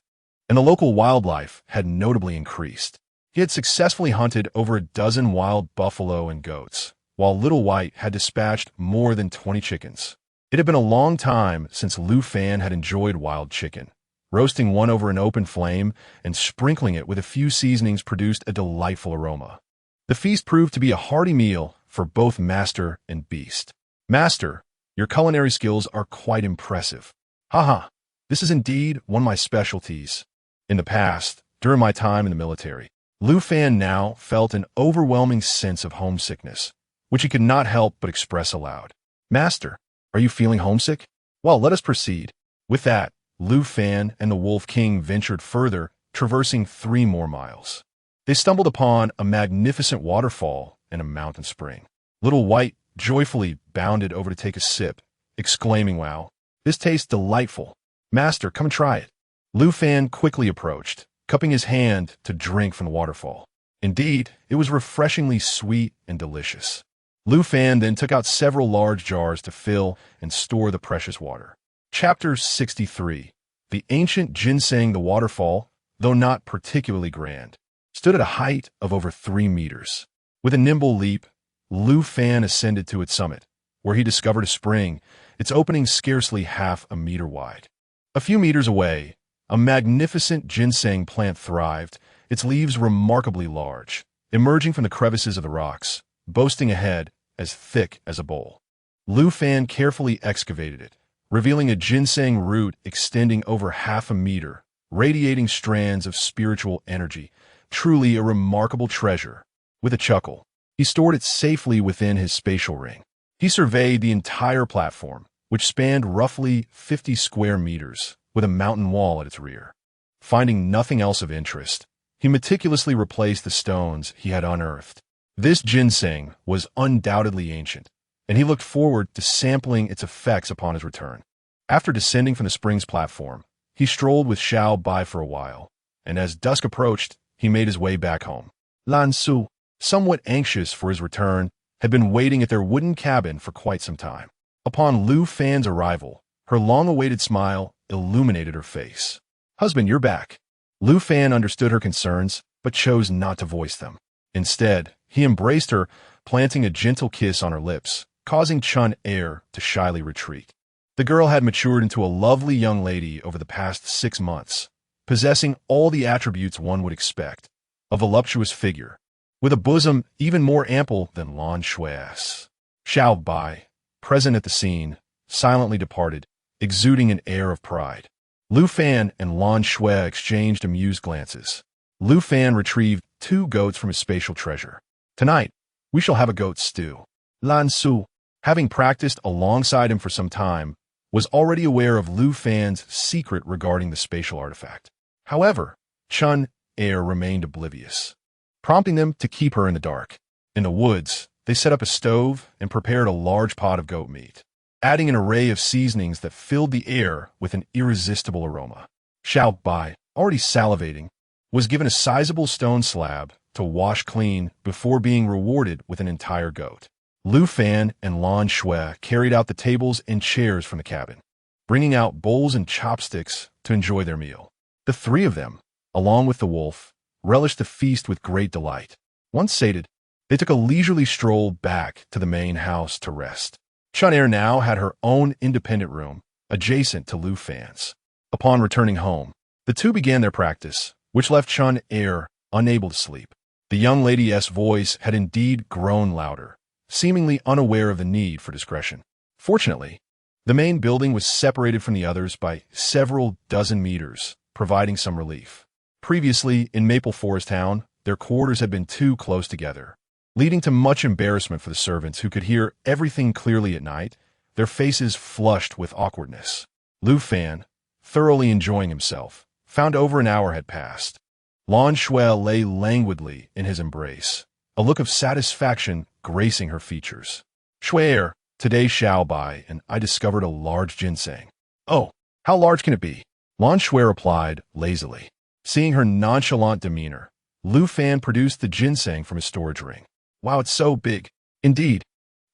and the local wildlife had notably increased. He had successfully hunted over a dozen wild buffalo and goats, while Little White had dispatched more than 20 chickens. It had been a long time since Lu Fan had enjoyed wild chicken. Roasting one over an open flame and sprinkling it with a few seasonings produced a delightful aroma. The feast proved to be a hearty meal for both master and beast. Master, your culinary skills are quite impressive. Haha, this is indeed one of my specialties. In the past, during my time in the military, Lu Fan now felt an overwhelming sense of homesickness, which he could not help but express aloud. Master, are you feeling homesick? Well, let us proceed. With that, Lu Fan and the Wolf King ventured further, traversing 3 more miles. They stumbled upon a magnificent waterfall and a mountain spring. Little White joyfully bounded over to take a sip, exclaiming, "Wow, this tastes delightful. Master, come and try it." Lu Fan quickly approached, cupping his hand to drink from the waterfall. Indeed, it was refreshingly sweet and delicious. Lu Fan then took out several large jars to fill and store the precious water. Chapter 63. The ancient ginseng. The waterfall, though not particularly grand, stood at a height of over 3 meters. With a nimble leap, Lu Fan ascended to its summit, where he discovered a spring, its opening scarcely half a meter wide. A few meters away, a magnificent ginseng plant thrived, its leaves remarkably large, emerging from the crevices of the rocks, boasting a head as thick as a bowl. Lu Fan carefully excavated it, revealing a ginseng root extending over half a meter, radiating strands of spiritual energy. Truly a remarkable treasure. With a chuckle, he stored it safely within his spatial ring. He surveyed the entire platform, which spanned roughly 50 square meters, with a mountain wall at its rear. Finding nothing else of interest, he meticulously replaced the stones he had unearthed. This ginseng was undoubtedly ancient, and he looked forward to sampling its effects upon his return. After descending from the spring's platform, he strolled with Xiao Bai for a while, and as dusk approached, he made his way back home. Lan Su, somewhat anxious for his return, had been waiting at their wooden cabin for quite some time. Upon Lu Fan's arrival, her long-awaited smile illuminated her face. "Husband, you're back." Lu Fan understood her concerns, but chose not to voice them. Instead, he embraced her, planting a gentle kiss on her lips, causing Chun Er to shyly retreat. The girl had matured into a lovely young lady over the past 6 months, possessing all the attributes one would expect: a voluptuous figure, with a bosom even more ample than Lan Shui's. Xiao Bai, present at the scene, silently departed, exuding an air of pride. Lu Fan and Lan Shui exchanged amused glances. Lu Fan retrieved 2 goats from his spatial treasure. "Tonight, we shall have a goat stew." Lan Su, having practiced alongside him for some time, was already aware of Lu Fan's secret regarding the spatial artifact. However, Chun Er remained oblivious, prompting them to keep her in the dark. In the woods, they set up a stove and prepared a large pot of goat meat, adding an array of seasonings that filled the air with an irresistible aroma. Xiao Bai, already salivating, was given a sizable stone slab to wash clean before being rewarded with an entire goat. Lu Fan and Lan Shui carried out the tables and chairs from the cabin, bringing out bowls and chopsticks to enjoy their meal. The 3 of them, along with the wolf, relished the feast with great delight. Once sated, they took a leisurely stroll back to the main house to rest. Chun Er now had her own independent room, adjacent to Lu Fan's. Upon returning home, the 2 began their practice, which left Chun Er unable to sleep. The young lady's voice had indeed grown louder, seemingly unaware of the need for discretion. Fortunately, the main building was separated from the others by several dozen meters, providing some relief. Previously, in Maple Forest Town, their quarters had been too close together, leading to much embarrassment for the servants who could hear everything clearly at night, their faces flushed with awkwardness. Lu Fan, thoroughly enjoying himself, found over an hour had passed. Lan Shui lay languidly in his embrace, a look of satisfaction gracing her features. "Shui, today Xiao Bai and I discovered a large ginseng." "Oh, how large can it be?" Lan Shui replied lazily. Seeing her nonchalant demeanor, Lu Fan produced the ginseng from his storage ring. "Wow, it's so big." "Indeed.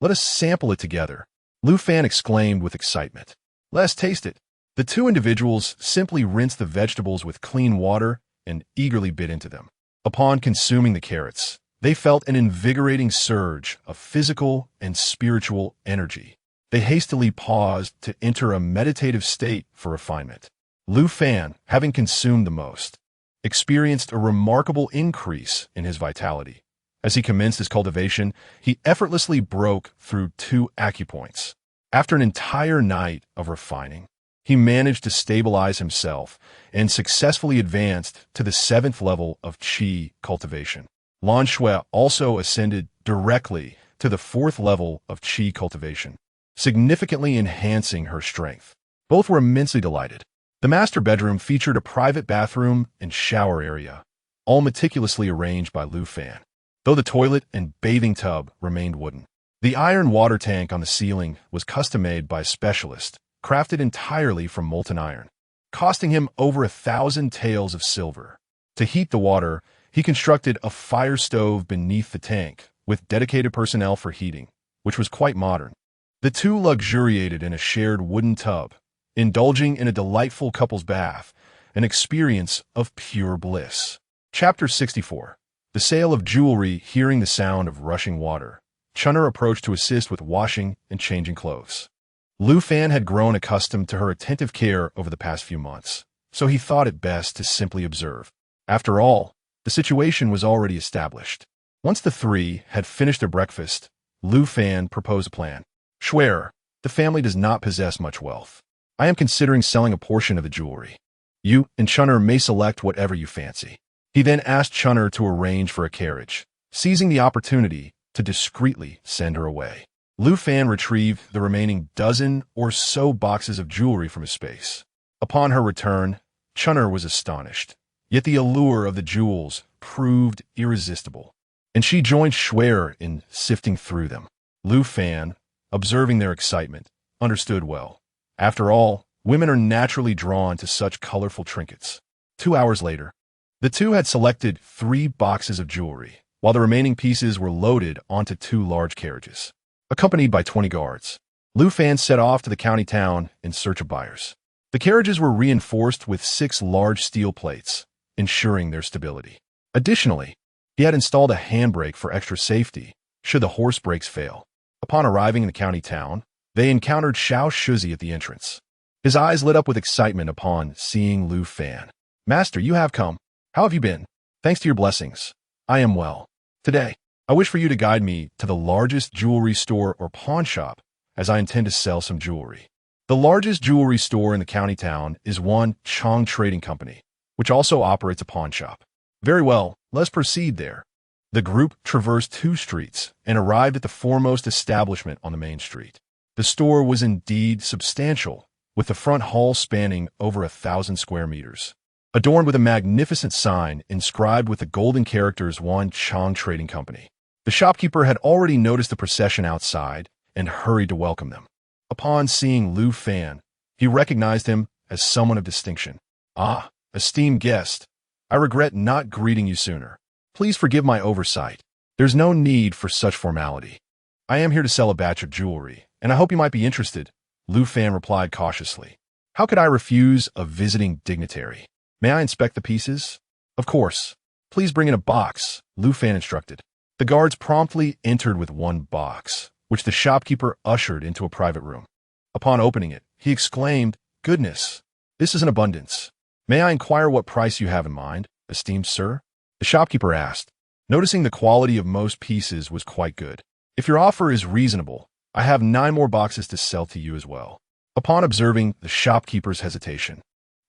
Let us sample it together," Lu Fan exclaimed with excitement. "Let us taste it." The 2 individuals simply rinsed the vegetables with clean water and eagerly bit into them. Upon consuming the carrots, they felt an invigorating surge of physical and spiritual energy. They hastily paused to enter a meditative state for refinement. Lu Fan, having consumed the most, experienced a remarkable increase in his vitality. As he commenced his cultivation, he effortlessly broke through 2 acupoints. After an entire night of refining, he managed to stabilize himself and successfully advanced to the 7th level of qi cultivation. Lan Shui also ascended directly to the 4th level of qi cultivation, significantly enhancing her strength. Both were immensely delighted. The master bedroom featured a private bathroom and shower area, all meticulously arranged by Lu Fan, though the toilet and bathing tub remained wooden. The iron water tank on the ceiling was custom-made by a specialist, crafted entirely from molten iron, costing him over 1,000 taels of silver. To heat the water, he constructed a fire stove beneath the tank, with dedicated personnel for heating, which was quite modern. The two luxuriated in a shared wooden tub, indulging in a delightful couple's bath, an experience of pure bliss. Chapter 64. The sale of jewelry. Hearing the sound of rushing water, Chunner approached to assist with washing and changing clothes. Lu Fan had grown accustomed to her attentive care over the past few months, so he thought it best to simply observe. After all, the situation was already established. Once the three had finished their breakfast, Lu Fan proposed a plan. Schwer, the family does not possess much wealth. I am considering selling a portion of the jewelry. You and Chunner may select whatever you fancy. He then asked Chunner to arrange for a carriage, seizing the opportunity to discreetly send her away. Lu Fan retrieved the remaining dozen or so boxes of jewelry from his space. Upon her return, Chunner was astonished, yet the allure of the jewels proved irresistible, and she joined Schwer in sifting through them. Lu Fan, observing their excitement, understood well. After all, women are naturally drawn to such colorful trinkets. 2 hours later, the two had selected 3 boxes of jewelry, while the remaining pieces were loaded onto 2 large carriages. Accompanied by 20 guards, Lu Fan set off to the county town in search of buyers. The carriages were reinforced with 6 large steel plates, ensuring their stability. Additionally, he had installed a handbrake for extra safety should the horse brakes fail. Upon arriving in the county town, they encountered Xiao Shuzi at the entrance. His eyes lit up with excitement upon seeing Lu Fan. Master, you have come. How have you been? Thanks to your blessings, I am well. Today, I wish for you to guide me to the largest jewelry store or pawn shop, as I intend to sell some jewelry. The largest jewelry store in the county town is one Chong Trading Company, which also operates a pawn shop. Very well, let's proceed there. The group traversed 2 streets and arrived at the foremost establishment on the main street. The store was indeed substantial, with the front hall spanning over 1,000 square meters, adorned with a magnificent sign inscribed with the golden characters One Chong Trading Company. The shopkeeper had already noticed the procession outside and hurried to welcome them. Upon seeing Lu Fan, he recognized him as someone of distinction. Ah, esteemed guest, I regret not greeting you sooner. Please forgive my oversight. There's no need for such formality. I am here to sell a batch of jewelry, and I hope you might be interested, Lu Fan replied cautiously. How could I refuse a visiting dignitary? May I inspect the pieces? Of course. Please bring in a box, Lu Fan instructed. The guards promptly entered with 1 box, which the shopkeeper ushered into a private room. Upon opening it, he exclaimed, Goodness, this is an abundance. May I inquire what price you have in mind, esteemed sir? The shopkeeper asked, noticing the quality of most pieces was quite good. If your offer is reasonable, I have 9 more boxes to sell to you as well. Upon observing the shopkeeper's hesitation,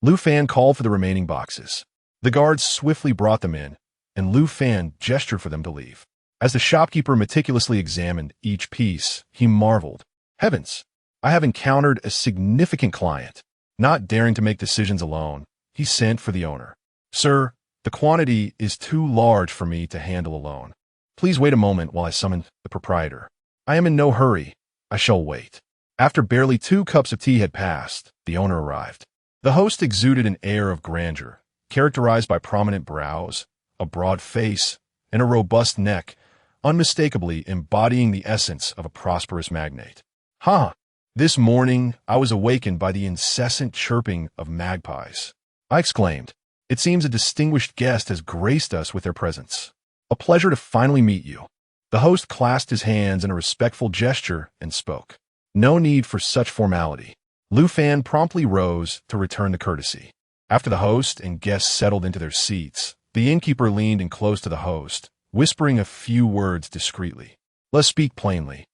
Lu Fan called for the remaining boxes. The guards swiftly brought them in, and Lu Fan gestured for them to leave. As the shopkeeper meticulously examined each piece, he marveled. Heavens, I have encountered a significant client. Not daring to make decisions alone, he sent for the owner. Sir, the quantity is too large for me to handle alone. Please wait a moment while I summon the proprietor. I am in no hurry. I shall wait. After barely 2 cups of tea had passed, the owner arrived. The host exuded an air of grandeur, characterized by prominent brows, a broad face, and a robust neck, unmistakably embodying the essence of a prosperous magnate. This morning I was awakened by the incessant chirping of magpies. I exclaimed, It seems a distinguished guest has graced us with their presence. A pleasure to finally meet you. The host clasped his hands in a respectful gesture and spoke. No need for such formality. Lu Fan promptly rose to return the courtesy. After the host and guests settled into their seats, the innkeeper leaned in close to the host, whispering a few words discreetly. Let's speak plainly.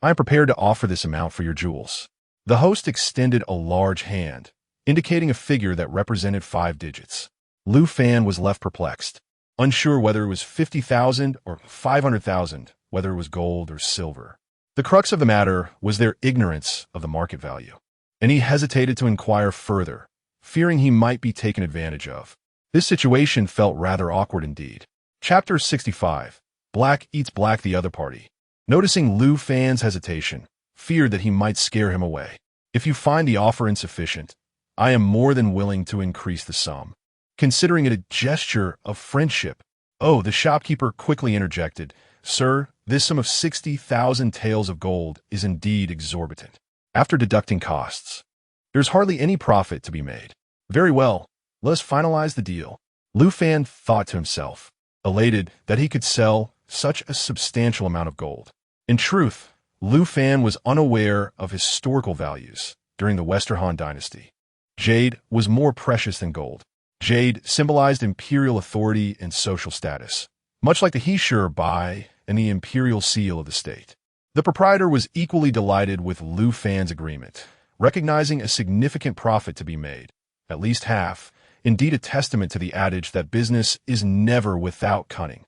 I am prepared to offer this amount for your jewels. The host extended a large hand, indicating a figure that represented 5 digits. Lu Fan was left perplexed, unsure whether it was 50,000 or 500,000, whether it was gold or silver. The crux of the matter was their ignorance of the market value, and he hesitated to inquire further, fearing he might be taken advantage of. This situation felt rather awkward indeed. Chapter 65. Black eats black. The other party, noticing Lu Fan's hesitation, feared that he might scare him away. If you find the offer insufficient, I am more than willing to increase the sum, considering it a gesture of friendship. Oh, the shopkeeper quickly interjected. Sir, this sum of 60,000 taels of gold is indeed exorbitant. After deducting costs, there's hardly any profit to be made. Very well, let us finalize the deal. Lu Fan thought to himself, elated that he could sell such a substantial amount of gold. In truth, Lu Fan was unaware of historical values during the Westerhan dynasty. Jade was more precious than gold. Jade symbolized imperial authority and social status, much like the Heshur Bai and the imperial seal of the state. The proprietor was equally delighted with Lu Fan's agreement, recognizing a significant profit to be made, at least half, indeed a testament to the adage that business is never without cunning.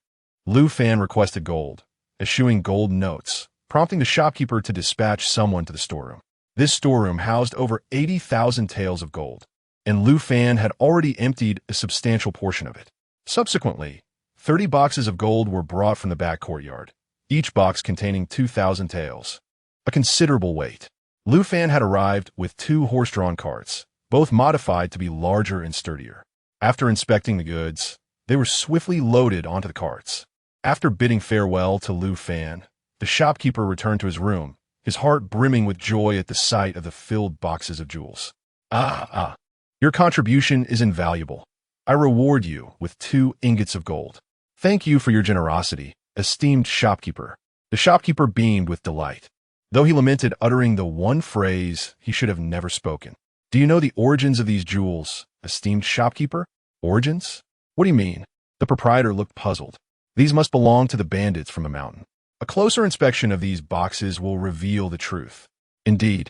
Lu Fan requested gold, eschewing gold notes, prompting the shopkeeper to dispatch someone to the storeroom. This storeroom housed over 80,000 taels of gold, and Lu Fan had already emptied a substantial portion of it. Subsequently, 30 boxes of gold were brought from the back courtyard, each box containing 2,000 taels, a considerable weight. Lu Fan had arrived with 2 horse-drawn carts, both modified to be larger and sturdier. After inspecting the goods, they were swiftly loaded onto the carts. After bidding farewell to Lu Fan, the shopkeeper returned to his room, his heart brimming with joy at the sight of the filled boxes of jewels. Your contribution is invaluable. I reward you with 2 ingots of gold. Thank you for your generosity, esteemed shopkeeper. The shopkeeper beamed with delight, though he lamented uttering the one phrase he should have never spoken. Do you know the origins of these jewels, esteemed shopkeeper? Origins? What do you mean? The proprietor looked puzzled. These must belong to the bandits from the mountain. A closer inspection of these boxes will reveal the truth. Indeed,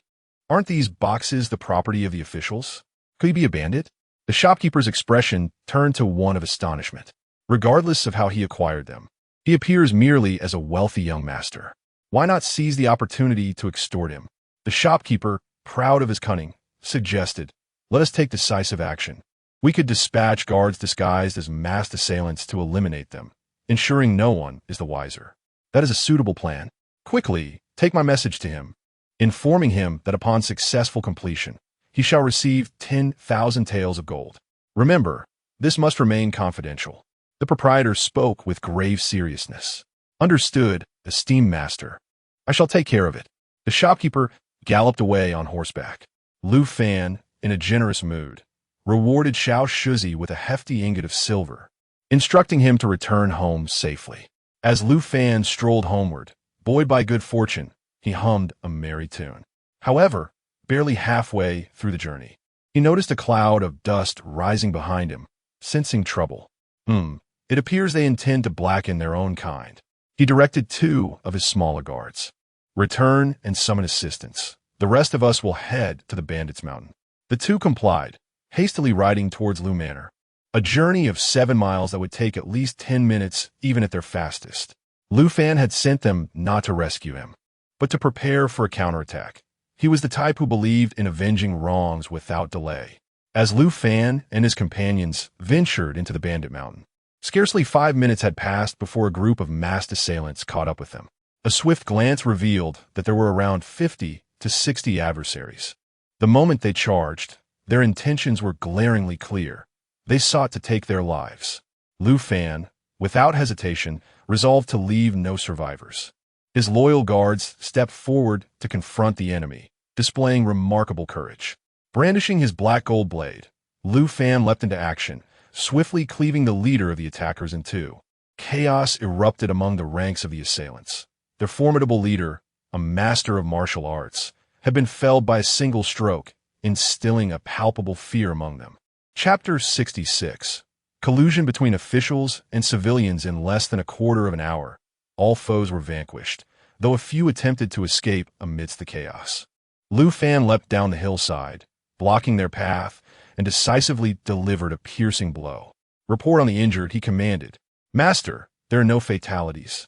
aren't these boxes the property of the officials? Could he be a bandit? The shopkeeper's expression turned to one of astonishment. Regardless of how he acquired them, he appears merely as a wealthy young master. Why not seize the opportunity to extort him? The shopkeeper, proud of his cunning, suggested, let us take decisive action. We could dispatch guards disguised as masked assailants to eliminate them, ensuring no one is the wiser. That is a suitable plan. Quickly, take my message to him, informing him that upon successful completion, he shall receive 10,000 taels of gold. Remember, this must remain confidential. The proprietor spoke with grave seriousness. Understood, esteemed master. I shall take care of it. The shopkeeper galloped away on horseback. Lu Fan, in a generous mood, rewarded Xiao Shuzi with a hefty ingot of silver, instructing him to return home safely. As Lu Fan strolled homeward, buoyed by good fortune, he hummed a merry tune. However, barely halfway through the journey, he noticed a cloud of dust rising behind him, sensing trouble. It appears they intend to blacken their own kind. He directed 2 of his smaller guards. Return and summon assistance. The rest of us will head to the bandits' mountain. The 2 complied, hastily riding towards Lu Manor, a journey of 7 miles that would take at least 10 minutes even at their fastest. Lu Fan had sent them not to rescue him, but to prepare for a counterattack. He was the type who believed in avenging wrongs without delay. As Lu Fan and his companions ventured into the bandit mountain, scarcely 5 minutes had passed before a group of masked assailants caught up with them. A swift glance revealed that there were around 50 to 60 adversaries. The moment they charged, their intentions were glaringly clear. They sought to take their lives. Lu Fan, without hesitation, resolved to leave no survivors. His loyal guards stepped forward to confront the enemy, displaying remarkable courage. Brandishing his black gold blade, Lu Fan leapt into action, swiftly cleaving the leader of the attackers in 2. Chaos erupted among the ranks of the assailants. Their formidable leader, a master of martial arts, had been felled by a single stroke, instilling a palpable fear among them. Chapter 66. Collusion between officials and civilians. In less than a quarter of an hour, all foes were vanquished, though a few attempted to escape amidst the chaos. Lu Fan leapt down the hillside, blocking their path, and decisively delivered a piercing blow. Report on the injured, he commanded. Master, there are no fatalities.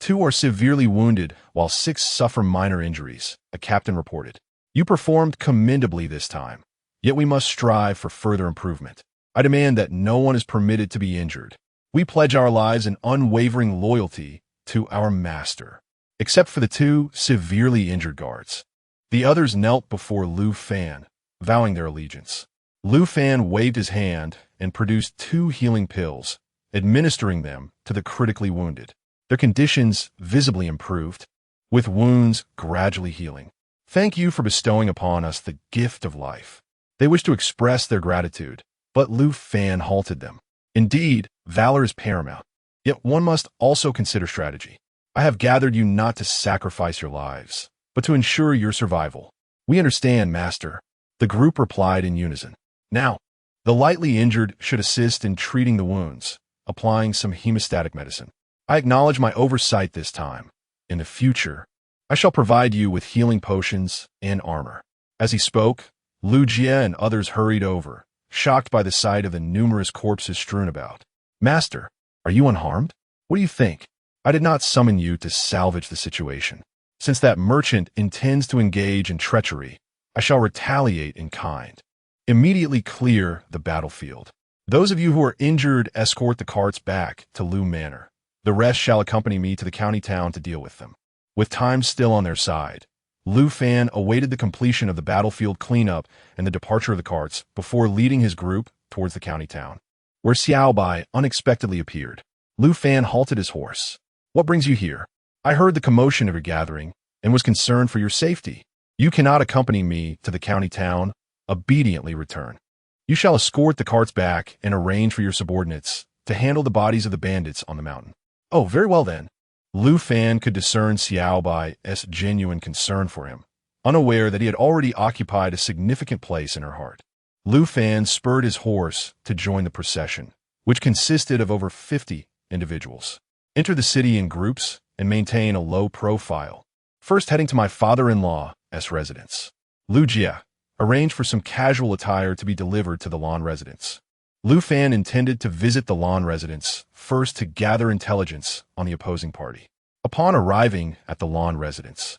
2 are severely wounded, while 6 suffer minor injuries, a captain reported. You performed commendably this time. Yet we must strive for further improvement. I demand that no one is permitted to be injured. We pledge our lives in unwavering loyalty to our master, except for the two severely injured guards. The others knelt before Lu Fan, vowing their allegiance. Lu Fan waved his hand and produced 2 healing pills, administering them to the critically wounded. Their conditions visibly improved, with wounds gradually healing. Thank you for bestowing upon us the gift of life. They wished to express their gratitude, but Lu Fan halted them. Indeed, valor is paramount. Yet one must also consider strategy. I have gathered you not to sacrifice your lives, but to ensure your survival. We understand, Master. The group replied in unison. Now, the lightly injured should assist in treating the wounds, applying some hemostatic medicine. I acknowledge my oversight this time. In the future, I shall provide you with healing potions and armor. As he spoke, Lu Jie and others hurried over, shocked by the sight of the numerous corpses strewn about. Master, are you unharmed? What do you think? I did not summon you to salvage the situation. Since that merchant intends to engage in treachery, I shall retaliate in kind. Immediately clear the battlefield. Those of you who are injured escort the carts back to Lu Manor. The rest shall accompany me to the county town to deal with them. With time still on their side, Lu Fan awaited the completion of the battlefield cleanup and the departure of the carts before leading his group towards the county town, where Xiao Bai unexpectedly appeared. Lu Fan halted his horse. What brings you here? I heard the commotion of your gathering and was concerned for your safety. You cannot accompany me to the county town. Obediently return. You shall escort the carts back and arrange for your subordinates to handle the bodies of the bandits on the mountain. Oh, very well then. Lu Fan could discern Xiao Bai's genuine concern for him, unaware that he had already occupied a significant place in her heart. Lu Fan spurred his horse to join the procession, which consisted of over 50 individuals. Enter the city in groups and maintain a low profile. First heading to my father-in-law's residence. Lu Jie, arrange for some casual attire to be delivered to the Lan residence. Lu Fan intended to visit the Lan residence first to gather intelligence on the opposing party. Upon arriving at the Lan residence,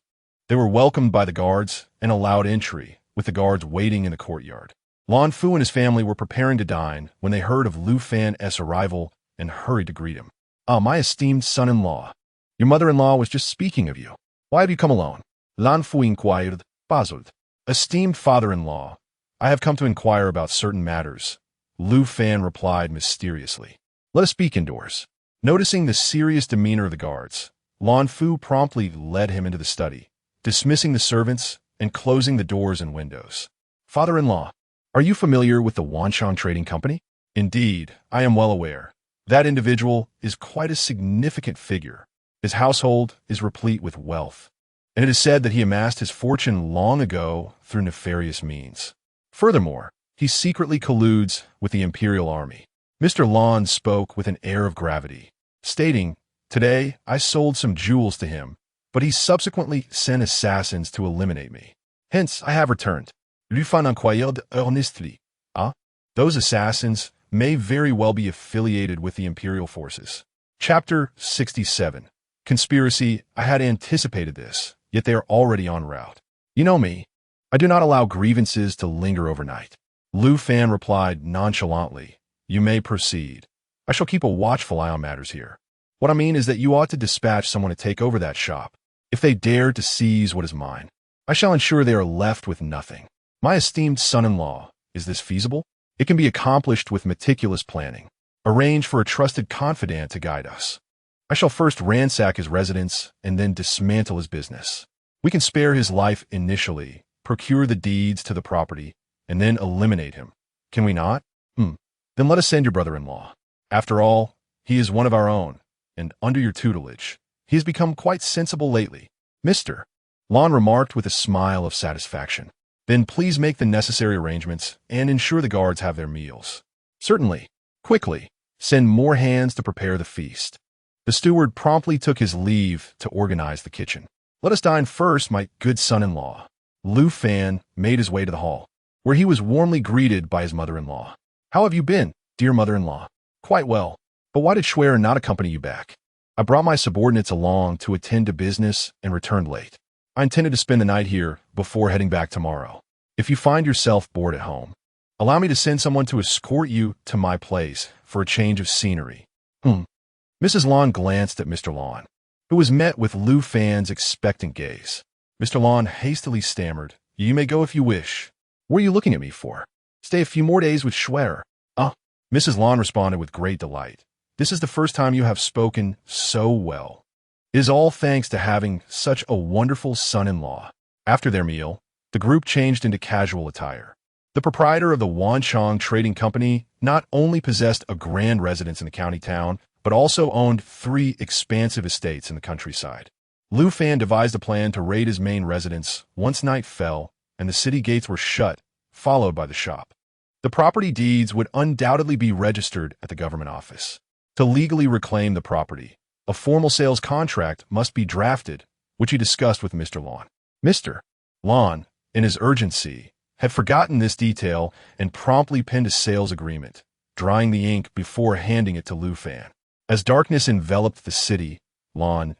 they were welcomed by the guards and allowed entry, with the guards waiting in the courtyard. Lan Fu and his family were preparing to dine when they heard of Lu Fan's arrival and hurried to greet him. Ah, my esteemed son-in-law, your mother-in-law was just speaking of you. Why have you come alone? Lan Fu inquired, puzzled. Esteemed father-in-law, I have come to inquire about certain matters. Lu Fan replied mysteriously. Let us speak indoors. Noticing the serious demeanor of the guards, Lan Fu promptly led him into the study, dismissing the servants and closing the doors and windows. Father-in-law, are you familiar with the Wanshan Trading Company? Indeed, I am well aware. That individual is quite a significant figure. His household is replete with wealth, and it is said that he amassed his fortune long ago through nefarious means. Furthermore, he secretly colludes with the Imperial Army. Mr. Lan spoke with an air of gravity, stating, Today I sold some jewels to him, but he subsequently sent assassins to eliminate me. Hence, I have returned. Lu Fan inquired earnestly. Ah? Those assassins may very well be affiliated with the Imperial forces. Chapter 67. Conspiracy. I had anticipated this, yet they are already en route. You know me. I do not allow grievances to linger overnight. Lu Fan replied nonchalantly, You may proceed. I shall keep a watchful eye on matters here. What I mean is that you ought to dispatch someone to take over that shop. If they dare to seize what is mine, I shall ensure they are left with nothing. My esteemed son-in-law, is this feasible? It can be accomplished with meticulous planning. Arrange for a trusted confidant to guide us. I shall first ransack his residence and then dismantle his business. We can spare his life initially, procure the deeds to the property, and then eliminate him. Can we not? Then let us send your brother-in-law. After all, he is one of our own, and under your tutelage. He has become quite sensible lately. Mr. Lan remarked with a smile of satisfaction. Then please make the necessary arrangements and ensure the guards have their meals. Certainly. Quickly, send more hands to prepare the feast. The steward promptly took his leave to organize the kitchen. Let us dine first, my good son-in-law. Lu Fan made his way to the hall, where he was warmly greeted by his mother-in-law. How have you been, dear mother-in-law? Quite well. But why did Schwer not accompany you back? I brought my subordinates along to attend to business and returned late. I intended to spend the night here before heading back tomorrow. If you find yourself bored at home, allow me to send someone to escort you to my place for a change of scenery. Mrs. Lon glanced at Mr. Lon, who was met with Lu Fan's expectant gaze. Mr. Lon hastily stammered, "You may go if you wish. What are you looking at me for? Stay a few more days with Schwer." Mrs. Lon responded with great delight. "This is the first time you have spoken so well. It is all thanks to having such a wonderful son-in-law." After their meal, the group changed into casual attire. The proprietor of the Wanchong Trading Company not only possessed a grand residence in the county town, but also owned 3 expansive estates in the countryside. Lu Fan devised a plan to raid his main residence once night fell and the city gates were shut, followed by the shop. The property deeds would undoubtedly be registered at the government office. To legally reclaim the property, a formal sales contract must be drafted, which he discussed with Mr. Lon. Mr. Lon, in his urgency, had forgotten this detail and promptly penned a sales agreement, drying the ink before handing it to Lu Fan. As darkness enveloped the city, Lon,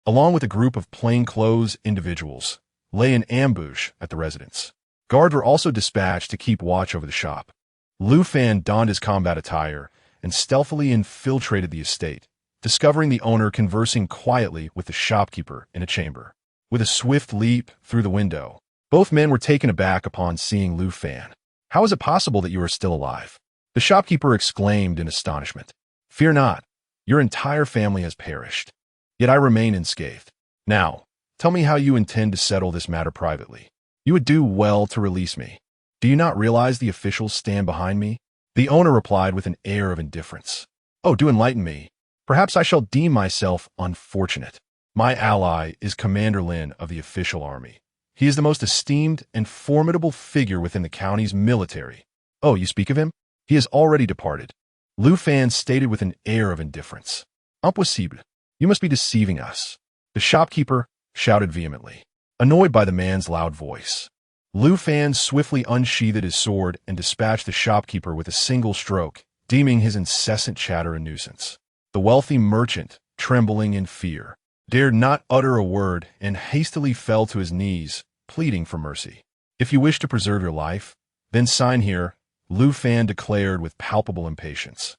along with a group of plainclothes individuals, lay in ambush at the residence. Guards were also dispatched to keep watch over the shop. Lu Fan donned his combat attire and stealthily infiltrated the estate, discovering the owner conversing quietly with the shopkeeper in a chamber. With a swift leap through the window, both men were taken aback upon seeing Lu Fan. "How is it possible that you are still alive?" the shopkeeper exclaimed in astonishment. "Fear not, your entire family has perished, yet I remain unscathed. Now, tell me how you intend to settle this matter privately. You would do well to release me. Do you not realize the officials stand behind me?" The owner replied with an air of indifference. "Oh, do enlighten me. Perhaps I shall deem myself unfortunate. My ally is Commander Lin of the official army. He is the most esteemed and formidable figure within the county's military." "Oh, you speak of him? He has already departed," Lu Fan stated with an air of indifference. "Impossible. You must be deceiving us," the shopkeeper shouted vehemently, annoyed by the man's loud voice. Lu Fan swiftly unsheathed his sword and dispatched the shopkeeper with a single stroke, deeming his incessant chatter a nuisance. The wealthy merchant, trembling in fear, dared not utter a word and hastily fell to his knees, pleading for mercy. "If you wish to preserve your life, then sign here," Lu Fan declared with palpable impatience.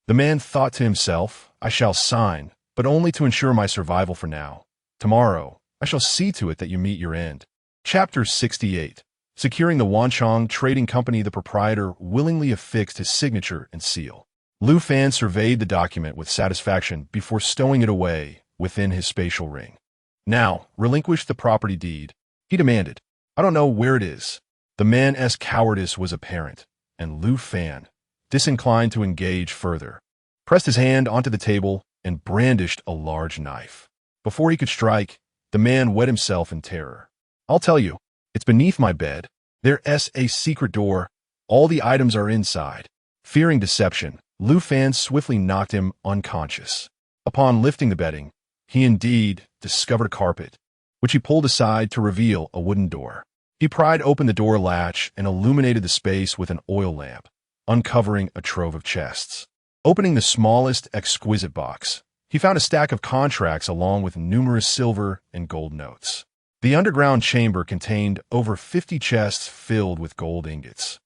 The man thought to himself, "I shall sign, but only to ensure my survival for now. Tomorrow, I shall see to it that you meet your end." Chapter 68. Securing the Wanchong Trading Company, the proprietor willingly affixed his signature and seal. Lu Fan surveyed the document with satisfaction before stowing it away within his spatial ring. "Now, relinquish the property deed," he demanded. "I don't know where it is." The man's cowardice was apparent, and Lu Fan, disinclined to engage further, pressed his hand onto the table and brandished a large knife. Before he could strike, the man wet himself in terror. "I'll tell you, it's beneath my bed. There's a secret door. All the items are inside." Fearing deception, Lu Fan swiftly knocked him unconscious. Upon lifting the bedding, he indeed discovered a carpet, which he pulled aside to reveal a wooden door. He pried open the door latch and illuminated the space with an oil lamp, uncovering a trove of chests. Opening the smallest exquisite box, he found a stack of contracts along with numerous silver and gold notes. The underground chamber contained over 50 chests filled with gold ingots,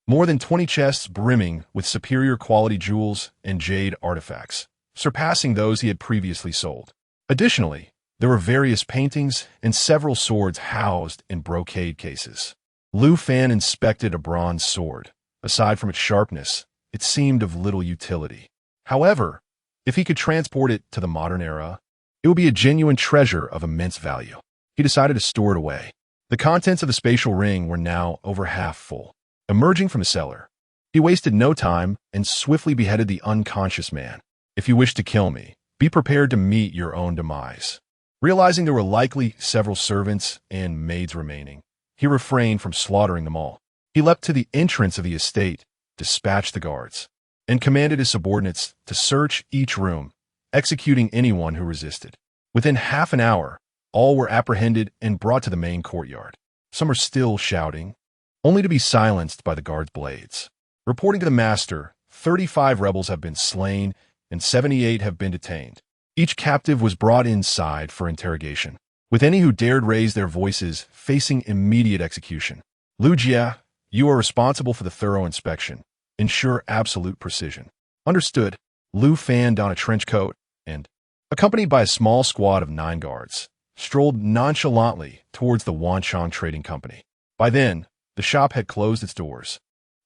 more than 20 chests brimming with superior quality jewels and jade artifacts, surpassing those he had previously sold. Additionally, there were various paintings and several swords housed in brocade cases. Lu Fan inspected a bronze sword. Aside from its sharpness, it seemed of little utility. However, if he could transport it to the modern era, it would be a genuine treasure of immense value. He decided to store it away. The contents of the spatial ring were now over half full. Emerging from the cellar, he wasted no time and swiftly beheaded the unconscious man. "If you wish to kill me, be prepared to meet your own demise." Realizing there were likely several servants and maids remaining, he refrained from slaughtering them all. He leapt to the entrance of the estate, dispatched the guards, and commanded his subordinates to search each room, executing anyone who resisted. Within half an hour, all were apprehended and brought to the main courtyard. Some were still shouting, only to be silenced by the guards' blades. Reporting to the master, 35 rebels have been slain and 78 have been detained. Each captive was brought inside for interrogation, with any who dared raise their voices facing immediate execution. Lu Jie, you are responsible for the thorough inspection. Ensure absolute precision. Understood. Lu Fan donned a trench coat and, accompanied by a small squad of 9 guards, strolled nonchalantly towards the Wanchong Trading Company. By then, the shop had closed its doors,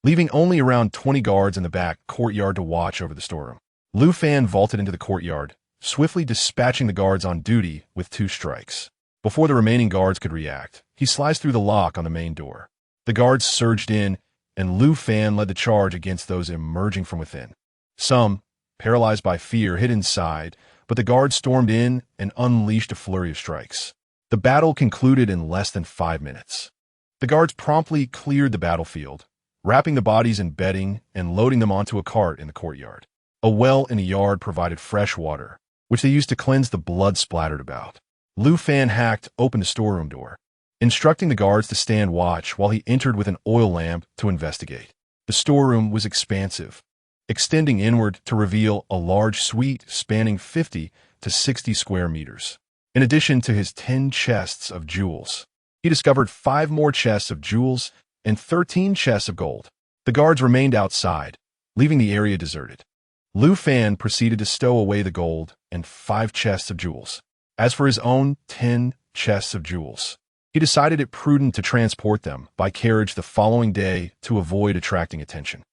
leaving only around 20 guards in the back courtyard to watch over the storeroom. Lu Fan vaulted into the courtyard, swiftly dispatching the guards on duty with 2 strikes. Before the remaining guards could react, he sliced through the lock on the main door. The guards surged in, and Lu Fan led the charge against those emerging from within. Some, paralyzed by fear, hid inside, but the guards stormed in and unleashed a flurry of strikes. The battle concluded in less than 5 minutes. The guards promptly cleared the battlefield, wrapping the bodies in bedding and loading them onto a cart in the courtyard. A well in the yard provided fresh water, which they used to cleanse the blood splattered about. Lu Fan hacked open the storeroom door, instructing the guards to stand watch while he entered with an oil lamp to investigate. The storeroom was expansive, extending inward to reveal a large suite spanning 50 to 60 square meters. In addition to his 10 chests of jewels, he discovered 5 more chests of jewels and 13 chests of gold. The guards remained outside, leaving the area deserted. Lu Fan proceeded to stow away the gold and 5 chests of jewels. As for his own 10 chests of jewels, he decided it prudent to transport them by carriage the following day to avoid attracting attention.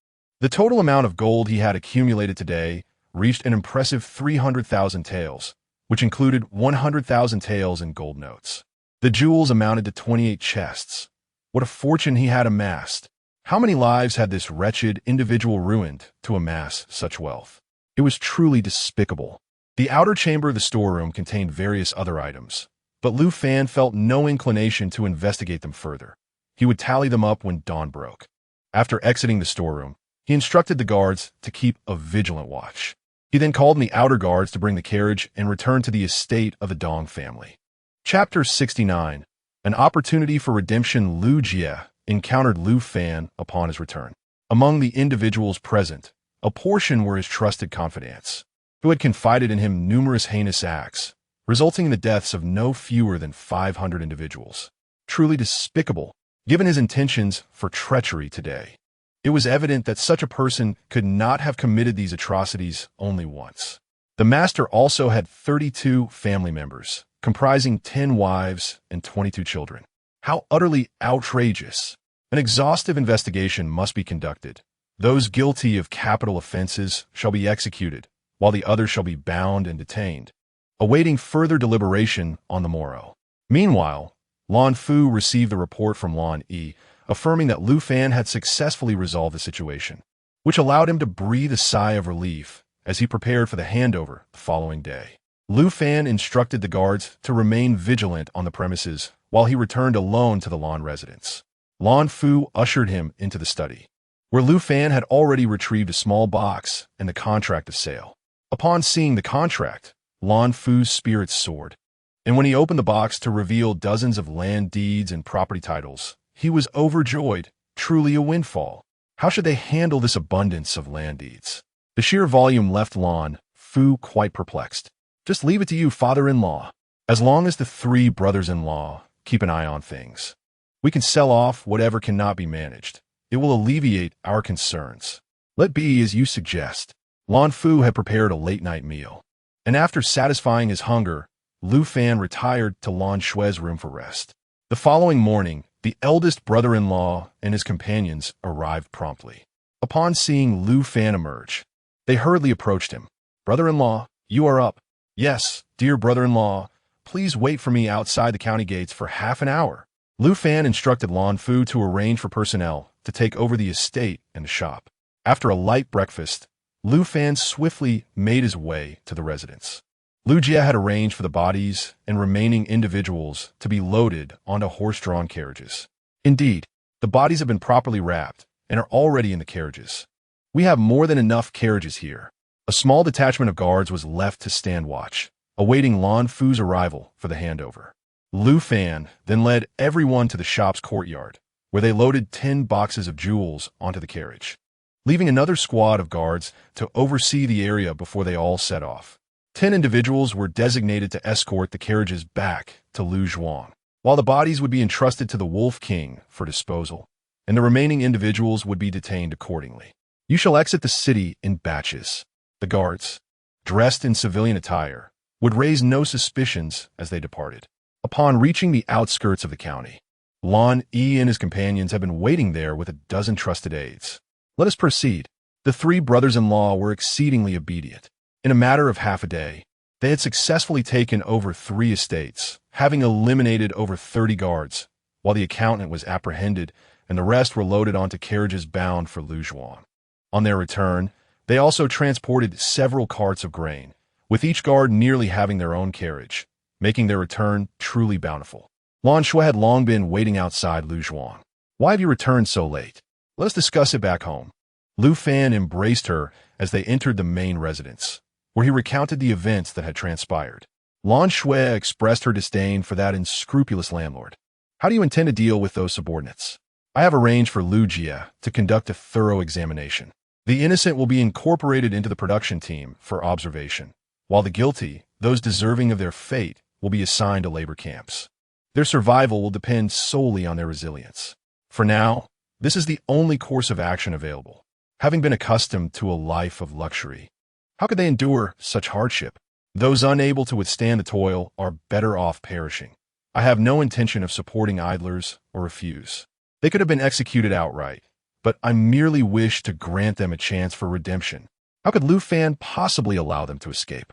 The total amount of gold he had accumulated today reached an impressive 300,000 taels, which included 100,000 taels in gold notes. The jewels amounted to 28 chests. What a fortune he had amassed! How many lives had this wretched individual ruined to amass such wealth? It was truly despicable. The outer chamber of the storeroom contained various other items, but Lu Fan felt no inclination to investigate them further. He would tally them up when dawn broke. After exiting the storeroom, he instructed the guards to keep a vigilant watch. He then called in the outer guards to bring the carriage and return to the estate of the Dong family. Chapter 69. An opportunity for redemption. Lu Jie encountered Lu Fan upon his return. Among the individuals present, a portion were his trusted confidants, who had confided in him numerous heinous acts, resulting in the deaths of no fewer than 500 individuals. Truly despicable, given his intentions for treachery today. It was evident that such a person could not have committed these atrocities only once. The master also had 32 family members, comprising 10 wives and 22 children. How utterly outrageous! An exhaustive investigation must be conducted. Those guilty of capital offenses shall be executed, while the others shall be bound and detained, awaiting further deliberation on the morrow. Meanwhile, Lan Fu received the report from Lan Yi, affirming that Lu Fan had successfully resolved the situation, which allowed him to breathe a sigh of relief as he prepared for the handover the following day. Lu Fan instructed the guards to remain vigilant on the premises while he returned alone to the Lan residence. Lan Fu ushered him into the study, where Lu Fan had already retrieved a small box and the contract of sale. Upon seeing the contract, Lan Fu's spirits soared, and when he opened the box to reveal dozens of land deeds and property titles, he was overjoyed. Truly a windfall. How should they handle this abundance of land deeds? The sheer volume left Lan Fu quite perplexed. Just leave it to you, father-in-law. As long as the 3 brothers-in-law keep an eye on things, we can sell off whatever cannot be managed. It will alleviate our concerns. Let be as you suggest. Lan Fu had prepared a late-night meal, and after satisfying his hunger, Lu Fan retired to Lan Shui's room for rest. The following morning, the eldest brother-in-law and his companions arrived promptly. Upon seeing Lu Fan emerge, they hurriedly approached him. "Brother-in-law, you are up." "Yes, dear brother-in-law, please wait for me outside the county gates for half an hour." Lu Fan instructed Lan Fu to arrange for personnel to take over the estate and the shop. After a light breakfast, Lu Fan swiftly made his way to the residence. Lu Jie had arranged for the bodies and remaining individuals to be loaded onto horse-drawn carriages. Indeed, the bodies have been properly wrapped and are already in the carriages. We have more than enough carriages here. A small detachment of guards was left to stand watch, awaiting Lan Fu's arrival for the handover. Lu Fan then led everyone to the shop's courtyard, where they loaded 10 boxes of jewels onto the carriage, leaving another squad of guards to oversee the area before they all set off. 10 individuals were designated to escort the carriages back to Lu Zhuang. while the bodies would be entrusted to the Wolf King for disposal, and the remaining individuals would be detained accordingly. You shall exit the city in batches. The guards, dressed in civilian attire, would raise no suspicions as they departed. Upon reaching the outskirts of the county, Lan Yi and his companions had been waiting there with a dozen trusted aides. Let us proceed. The three brothers-in-law were exceedingly obedient. In a matter of half a day, they had successfully taken over 3 estates, having eliminated over 30 guards, while the accountant was apprehended and the rest were loaded onto carriages bound for Luzhuan. On their return, they also transported several carts of grain, with each guard nearly having their own carriage, making their return truly bountiful. Lan Shui had long been waiting outside Luzhuan. Why have you returned so late? Let us discuss it back home. Lu Fan embraced her as they entered the main residence, where he recounted the events that had transpired. Lan Shui expressed her disdain for that unscrupulous landlord. How do you intend to deal with those subordinates? I have arranged for Lu Jia to conduct a thorough examination. The innocent will be incorporated into the production team for observation, while the guilty, those deserving of their fate, will be assigned to labor camps. Their survival will depend solely on their resilience. For now, this is the only course of action available. Having been accustomed to a life of luxury, how could they endure such hardship? Those unable to withstand the toil are better off perishing. I have no intention of supporting idlers or refuse. They could have been executed outright, but I merely wish to grant them a chance for redemption. How could Lu Fan possibly allow them to escape?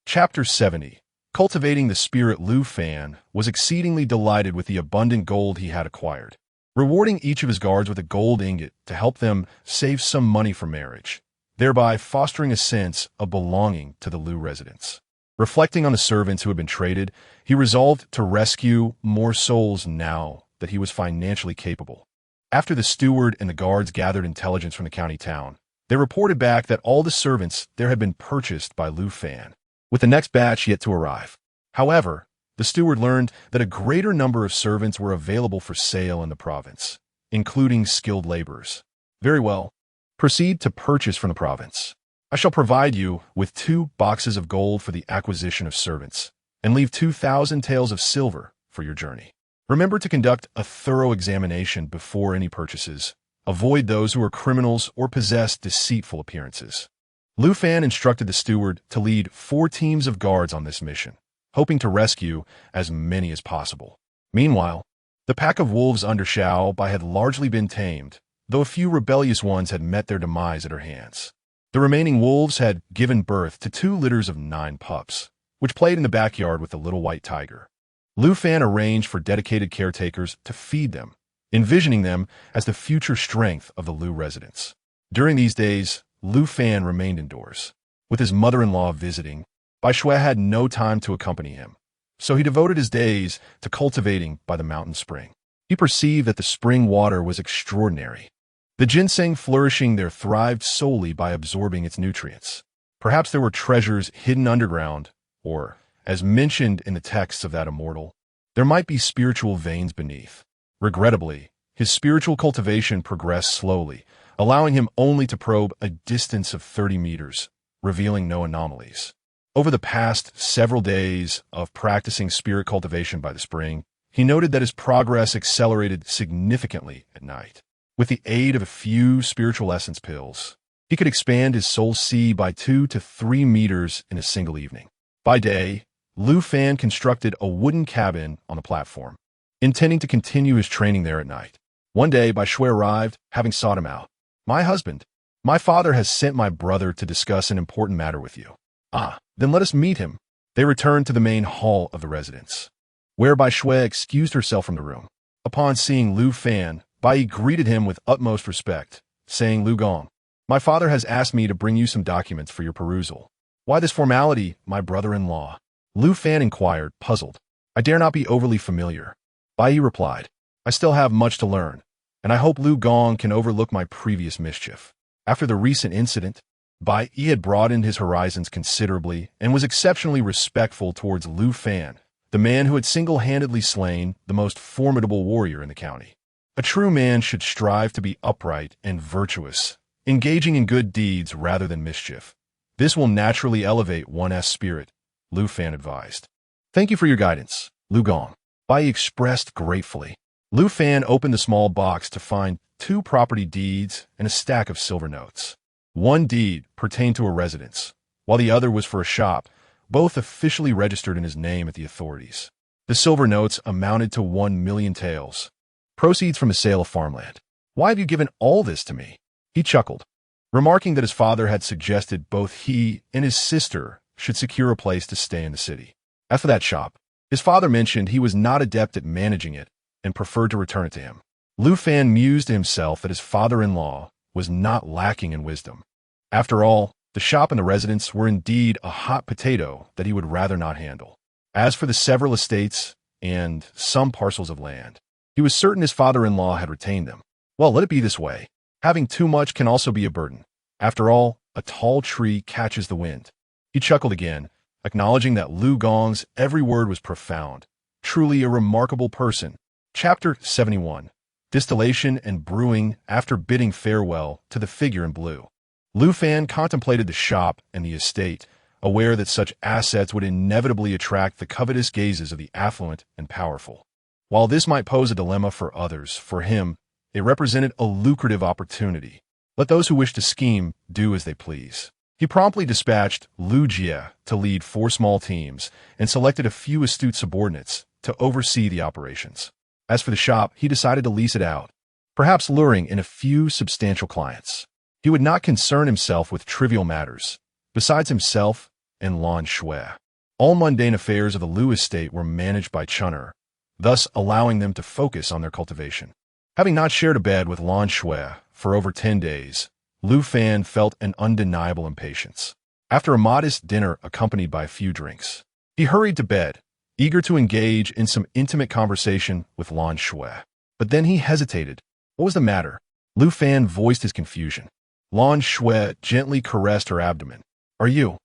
Chapter 70. Cultivating the spirit. Lu Fan was exceedingly delighted with the abundant gold he had acquired, rewarding each of his guards with a gold ingot to help them save some money for marriage, thereby fostering a sense of belonging to the Lu residence. Reflecting on the servants who had been traded, he resolved to rescue more souls now that he was financially capable. After the steward and the guards gathered intelligence from the county town, they reported back that all the servants there had been purchased by Lu Fan, with the next batch yet to arrive. However, the steward learned that a greater number of servants were available for sale in the province, including skilled laborers. Very well. Proceed to purchase from the province. I shall provide you with 2 boxes of gold for the acquisition of servants, and leave 2,000 taels of silver for your journey. Remember to conduct a thorough examination before any purchases. Avoid those who are criminals or possess deceitful appearances. Lu Fan instructed the steward to lead 4 teams of guards on this mission, hoping to rescue as many as possible. Meanwhile, the pack of wolves under Xiao Bai had largely been tamed, though a few rebellious ones had met their demise at her hands. The remaining wolves had given birth to 2 litters of 9 pups, which played in the backyard with the little white tiger. Lu Fan arranged for dedicated caretakers to feed them, envisioning them as the future strength of the Lu residence. During these days, Lu Fan remained indoors. With his mother-in-law visiting, Bai Shui had no time to accompany him, so he devoted his days to cultivating by the mountain spring. He perceived that the spring water was extraordinary. The ginseng flourishing there thrived solely by absorbing its nutrients. Perhaps there were treasures hidden underground, or, as mentioned in the texts of that immortal, there might be spiritual veins beneath. Regrettably, his spiritual cultivation progressed slowly, allowing him only to probe a distance of 30 meters, revealing no anomalies. Over the past several days of practicing spirit cultivation by the spring, he noted that his progress accelerated significantly at night. With the aid of a few spiritual essence pills, he could expand his soul C by 2 to 3 meters in a single evening. By day, Lu Fan constructed a wooden cabin on the platform, intending to continue his training there at night. One day, Bai Shui arrived, having sought him out. My husband, my father has sent my brother to discuss an important matter with you. Ah, then let us meet him. They returned to the main hall of the residence, where Bai Shui excused herself from the room. Upon seeing Lu Fan, Bai Yi greeted him with utmost respect, saying, Lu Gong, my father has asked me to bring you some documents for your perusal. Why this formality, my brother-in-law? Lu Fan inquired, puzzled. I dare not be overly familiar. Bai Yi replied, I still have much to learn, and I hope Lu Gong can overlook my previous mischief. After the recent incident, Bai Yi had broadened his horizons considerably and was exceptionally respectful towards Lu Fan, the man who had single-handedly slain the most formidable warrior in the county. A true man should strive to be upright and virtuous, engaging in good deeds rather than mischief. This will naturally elevate one's spirit, Lu Fan advised. Thank you for your guidance, Lu Gong. Bai expressed gratefully. Lu Fan opened the small box to find 2 property deeds and a stack of silver notes. One deed pertained to a residence, while the other was for a shop, both officially registered in his name at the authorities. The silver notes amounted to 1,000,000 taels, proceeds from the sale of farmland. "Why have you given all this to me?" He chuckled, remarking that his father had suggested both he and his sister should secure a place to stay in the city. As for that shop, his father mentioned he was not adept at managing it and preferred to return it to him. Lu Fan mused to himself that his father-in-law was not lacking in wisdom. After all, the shop and the residence were indeed a hot potato that he would rather not handle. As for the several estates and some parcels of land, he was certain his father-in-law had retained them. Well, let it be this way. Having too much can also be a burden. After all, a tall tree catches the wind. He chuckled again, acknowledging that Lu Gong's every word was profound. Truly a remarkable person. Chapter 71. Distillation and brewing after bidding farewell to the figure in blue. Lu Fan contemplated the shop and the estate, aware that such assets would inevitably attract the covetous gazes of the affluent and powerful. While this might pose a dilemma for others, for him, it represented a lucrative opportunity. Let those who wish to scheme do as they please. He promptly dispatched Lu Jie to lead 4 small teams and selected a few astute subordinates to oversee the operations. As for the shop, he decided to lease it out, perhaps luring in a few substantial clients. He would not concern himself with trivial matters. Besides himself and Lan Shui, all mundane affairs of the Lu estate were managed by Chun'er, thus allowing them to focus on their cultivation. Having not shared a bed with Lan Shui for over 10 days, Lu Fan felt an undeniable impatience. After a modest dinner accompanied by a few drinks, he hurried to bed, eager to engage in some intimate conversation with Lan Shui. But then he hesitated. What was the matter? Lu Fan voiced his confusion. Lan Shui gently caressed her abdomen. "Are you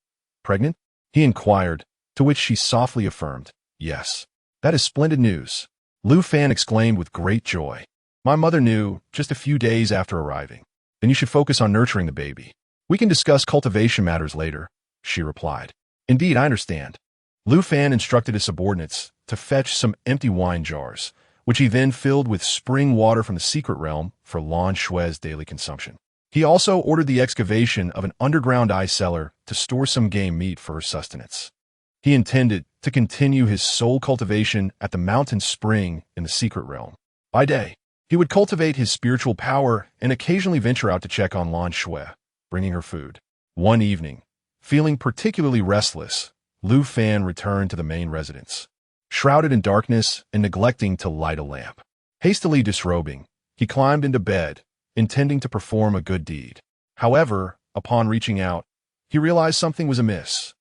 pregnant?" he inquired, to which she softly affirmed, "Yes." "That is splendid news," Lu Fan exclaimed with great joy. "My mother knew just a few days after arriving." "Then you should focus on nurturing the baby. We can discuss cultivation matters later," she replied. "Indeed, I understand." Lu Fan instructed his subordinates to fetch some empty wine jars, which he then filled with spring water from the secret realm for Lan Shui's daily consumption. He also ordered the excavation of an underground ice cellar to store some game meat for her sustenance. He intended to continue his sole cultivation at the mountain spring in the secret realm. By day, he would cultivate his spiritual power and occasionally venture out to check on Lan Shui, bringing her food. One evening, feeling particularly restless, Lu Fan returned to the main residence. Shrouded in darkness and neglecting to light a lamp. Hastily disrobing, he climbed into bed, intending to perform a good deed. However, upon reaching out, he realized something was amiss.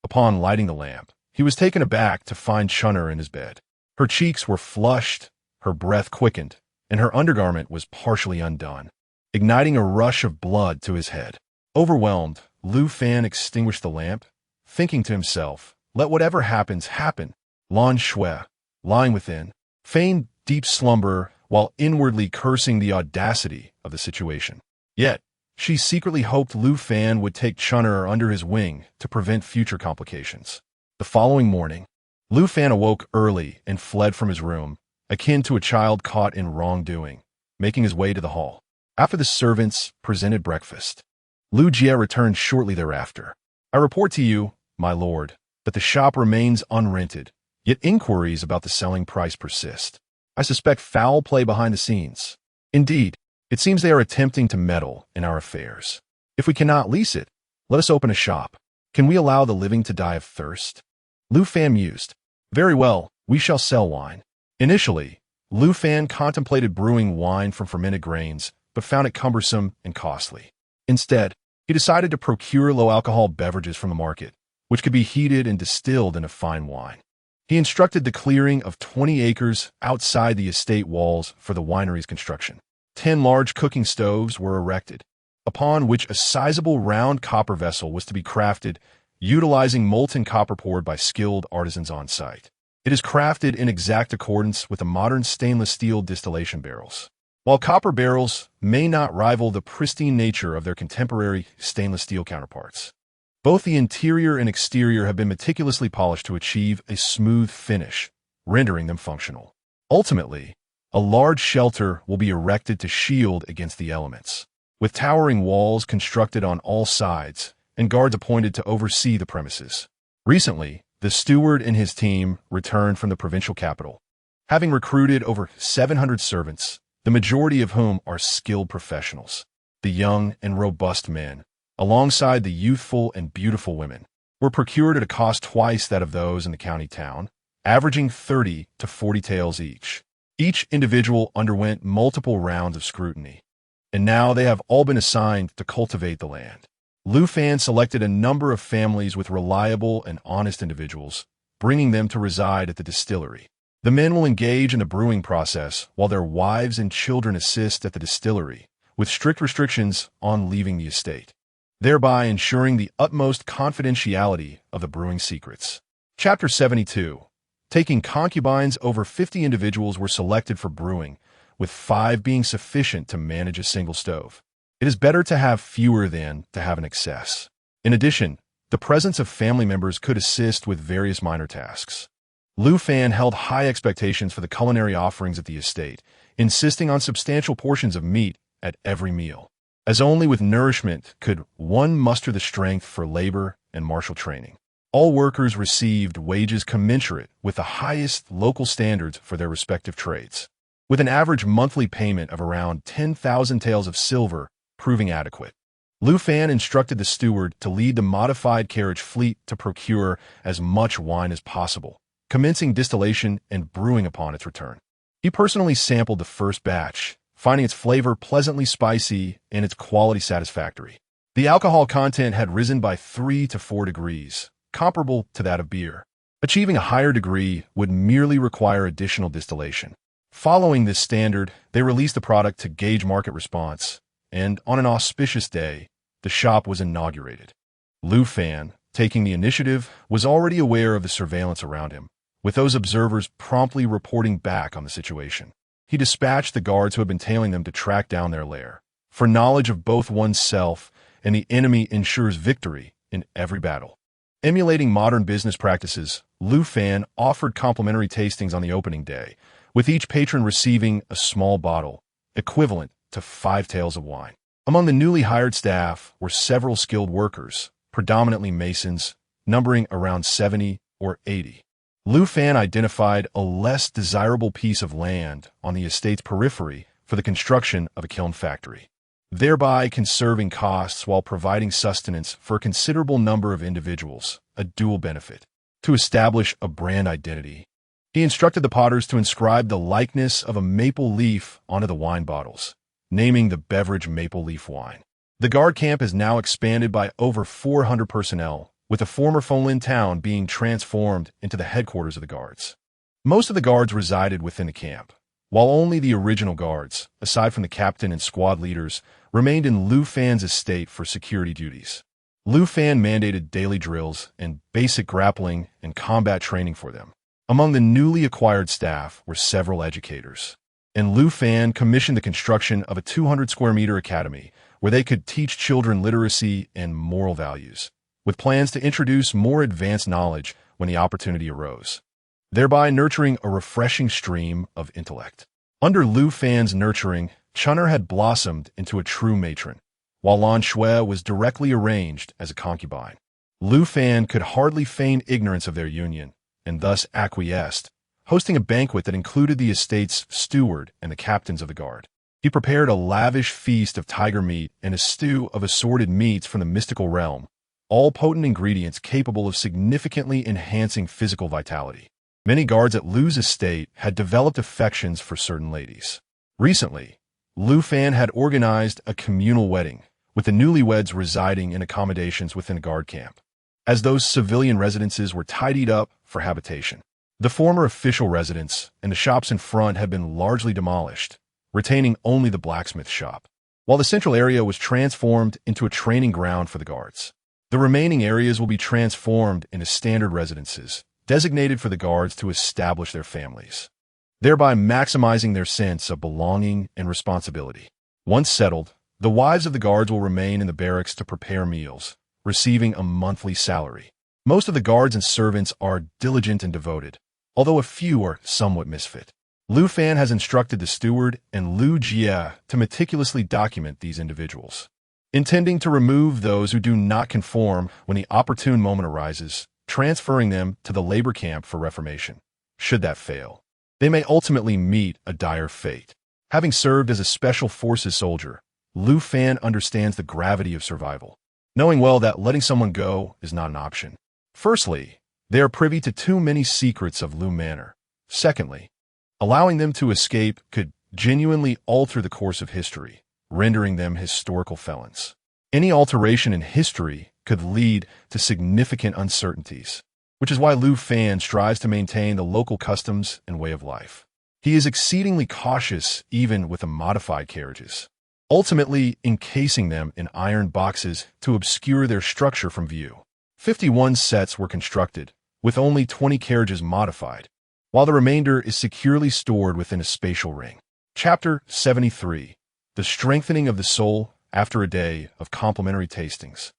Upon lighting the lamp, he was taken aback to find Chun'er in his bed. Her cheeks were flushed, her breath quickened, and her undergarment was partially undone, igniting a rush of blood to his head. Overwhelmed, Lu Fan extinguished the lamp, thinking to himself, "Let whatever happens, happen." Lan Shui, lying within, feigned deep slumber while inwardly cursing the audacity of the situation. Yet, she secretly hoped Lu Fan would take Chun'er under his wing to prevent future complications. The following morning, Lu Fan awoke early and fled from his room, akin to a child caught in wrongdoing, making his way to the hall. After the servants presented breakfast, Lu Jie returned shortly thereafter. "I report to you, my lord, that the shop remains unrented, yet inquiries about the selling price persist. I suspect foul play behind the scenes. Indeed, it seems they are attempting to meddle in our affairs. If we cannot lease it, let us open a shop. Can we allow the living to die of thirst?" Lu Fan mused. "Very well, we shall sell wine." Initially, Lu Fan contemplated brewing wine from fermented grains, but found it cumbersome and costly. Instead, he decided to procure low-alcohol beverages from the market, which could be heated and distilled into fine wine. He instructed the clearing of 20 acres outside the estate walls for the winery's construction. 10 large cooking stoves were erected, upon which a sizable round copper vessel was to be crafted, utilizing molten copper poured by skilled artisans on site. It is crafted in exact accordance with the modern stainless steel distillation barrels. While copper barrels may not rival the pristine nature of their contemporary stainless steel counterparts, both the interior and exterior have been meticulously polished to achieve a smooth finish, rendering them functional. Ultimately, a large shelter will be erected to shield against the elements, with towering walls constructed on all sides and guards appointed to oversee the premises. Recently, the steward and his team returned from the provincial capital, having recruited over 700 servants, the majority of whom are skilled professionals. The young and robust men, alongside the youthful and beautiful women, were procured at a cost twice that of those in the county town, averaging 30 to 40 taels each. Each individual underwent multiple rounds of scrutiny, and now they have all been assigned to cultivate the land. Lu Fan selected a number of families with reliable and honest individuals, bringing them to reside at the distillery. The men will engage in the brewing process while their wives and children assist at the distillery, with strict restrictions on leaving the estate, thereby ensuring the utmost confidentiality of the brewing secrets. Chapter 72. Taking concubines. Over 50 individuals were selected for brewing, with 5 being sufficient to manage a single stove. It is better to have fewer than to have an excess. In addition, the presence of family members could assist with various minor tasks. Lu Fan held high expectations for the culinary offerings at the estate, insisting on substantial portions of meat at every meal, as only with nourishment could one muster the strength for labor and martial training. All workers received wages commensurate with the highest local standards for their respective trades, with an average monthly payment of around 10,000 taels of silver proving adequate. Lu Fan instructed the steward to lead the modified carriage fleet to procure as much wine as possible, commencing distillation and brewing upon its return. He personally sampled the first batch, finding its flavor pleasantly spicy and its quality satisfactory. The alcohol content had risen by 3 to 4 degrees, comparable to that of beer. Achieving a higher degree would merely require additional distillation. Following this standard, they released the product to gauge market response, and on an auspicious day, the shop was inaugurated. Lu Fan, taking the initiative, was already aware of the surveillance around him, with those observers promptly reporting back on the situation. He dispatched the guards who had been tailing them to track down their lair, for knowledge of both oneself and the enemy ensures victory in every battle. Emulating modern business practices, Lu Fan offered complimentary tastings on the opening day, with each patron receiving a small bottle, equivalent to 5 taels of wine. Among the newly hired staff were several skilled workers, predominantly masons, numbering around 70 or 80. Lu Fan identified a less desirable piece of land on the estate's periphery for the construction of a kiln factory, thereby conserving costs while providing sustenance for a considerable number of individuals, a dual benefit. To establish a brand identity, he instructed the potters to inscribe the likeness of a maple leaf onto the wine bottles, naming the beverage maple leaf wine. The guard camp is now expanded by over 400 personnel, with the former Fonlin town being transformed into the headquarters of the guards. Most of the guards resided within the camp, while only the original guards, aside from the captain and squad leaders, remained in Lu Fan's estate for security duties. Lu Fan mandated daily drills and basic grappling and combat training for them. Among the newly acquired staff were several educators, and Lu Fan commissioned the construction of a 200-square-meter academy where they could teach children literacy and moral values, with plans to introduce more advanced knowledge when the opportunity arose, thereby nurturing a refreshing stream of intellect. Under Lu Fan's nurturing, Chun'er had blossomed into a true matron, while Lan Shui was directly arranged as a concubine. Lu Fan could hardly feign ignorance of their union, and thus acquiesced, hosting a banquet that included the estate's steward and the captains of the guard. He prepared a lavish feast of tiger meat and a stew of assorted meats from the mystical realm, all potent ingredients capable of significantly enhancing physical vitality. Many guards at Lu's estate had developed affections for certain ladies. Recently, Lu Fan had organized a communal wedding, with the newlyweds residing in accommodations within a guard camp, as those civilian residences were tidied up for habitation. The former official residence and the shops in front had been largely demolished, retaining only the blacksmith shop, while the central area was transformed into a training ground for the guards. The remaining areas will be transformed into standard residences, designated for the guards to establish their families, thereby maximizing their sense of belonging and responsibility. Once settled, the wives of the guards will remain in the barracks to prepare meals, receiving a monthly salary. Most of the guards and servants are diligent and devoted, although a few are somewhat misfit. Lu Fan has instructed the steward and Lu Jie to meticulously document these individuals, intending to remove those who do not conform when the opportune moment arises, transferring them to the labor camp for reformation. Should that fail, they may ultimately meet a dire fate. Having served as a special forces soldier, Lu Fan understands the gravity of survival, knowing well that letting someone go is not an option. Firstly, they are privy to too many secrets of Lu Manor. Secondly, allowing them to escape could genuinely alter the course of history, rendering them historical felons. Any alteration in history could lead to significant uncertainties, which is why Lu Fan strives to maintain the local customs and way of life. He is exceedingly cautious even with the modified carriages, ultimately encasing them in iron boxes to obscure their structure from view. 51 sets were constructed, with only 20 carriages modified, while the remainder is securely stored within a spatial ring. Chapter 73. The Strengthening of the Soul After a Day of Complimentary Tastings.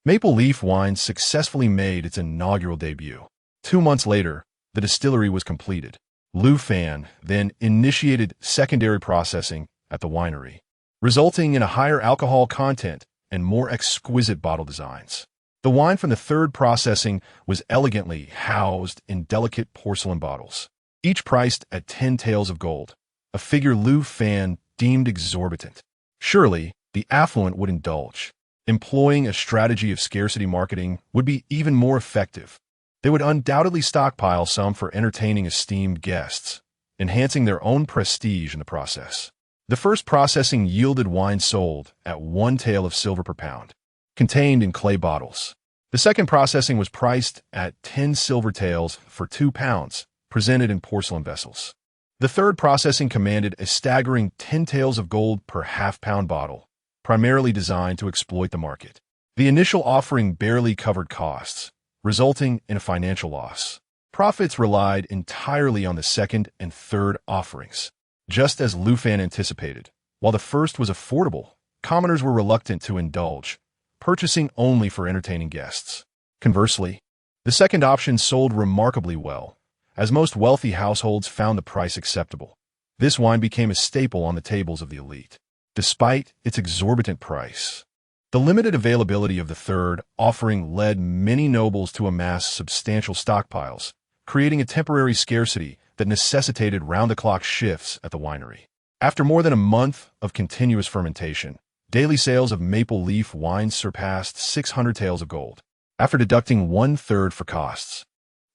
Maple Leaf Wine successfully made its inaugural debut. 2 months later, the distillery was completed. Lu Fan then initiated secondary processing at the winery, resulting in a higher alcohol content and more exquisite bottle designs. The wine from the third processing was elegantly housed in delicate porcelain bottles, each priced at 10 taels of gold, a figure Lu Fan deemed exorbitant. Surely, the affluent would indulge. Employing a strategy of scarcity marketing would be even more effective. They would undoubtedly stockpile some for entertaining esteemed guests, enhancing their own prestige in the process. The first processing yielded wine sold at 1 tael of silver per pound, contained in clay bottles. The second processing was priced at 10 silver taels for 2 pounds, presented in porcelain vessels. The third processing commanded a staggering 10 taels of gold per half-pound bottle, primarily designed to exploit the market. The initial offering barely covered costs, resulting in a financial loss. Profits relied entirely on the second and third offerings. Just as Lu Fan anticipated, while the first was affordable, commoners were reluctant to indulge, purchasing only for entertaining guests. Conversely, the second option sold remarkably well, as most wealthy households found the price acceptable. This wine became a staple on the tables of the elite, despite its exorbitant price. The limited availability of the third offering led many nobles to amass substantial stockpiles, creating a temporary scarcity that necessitated round-the-clock shifts at the winery. After more than a month of continuous fermentation, daily sales of maple leaf wines surpassed 600 taels of gold. After deducting 1/3 for costs,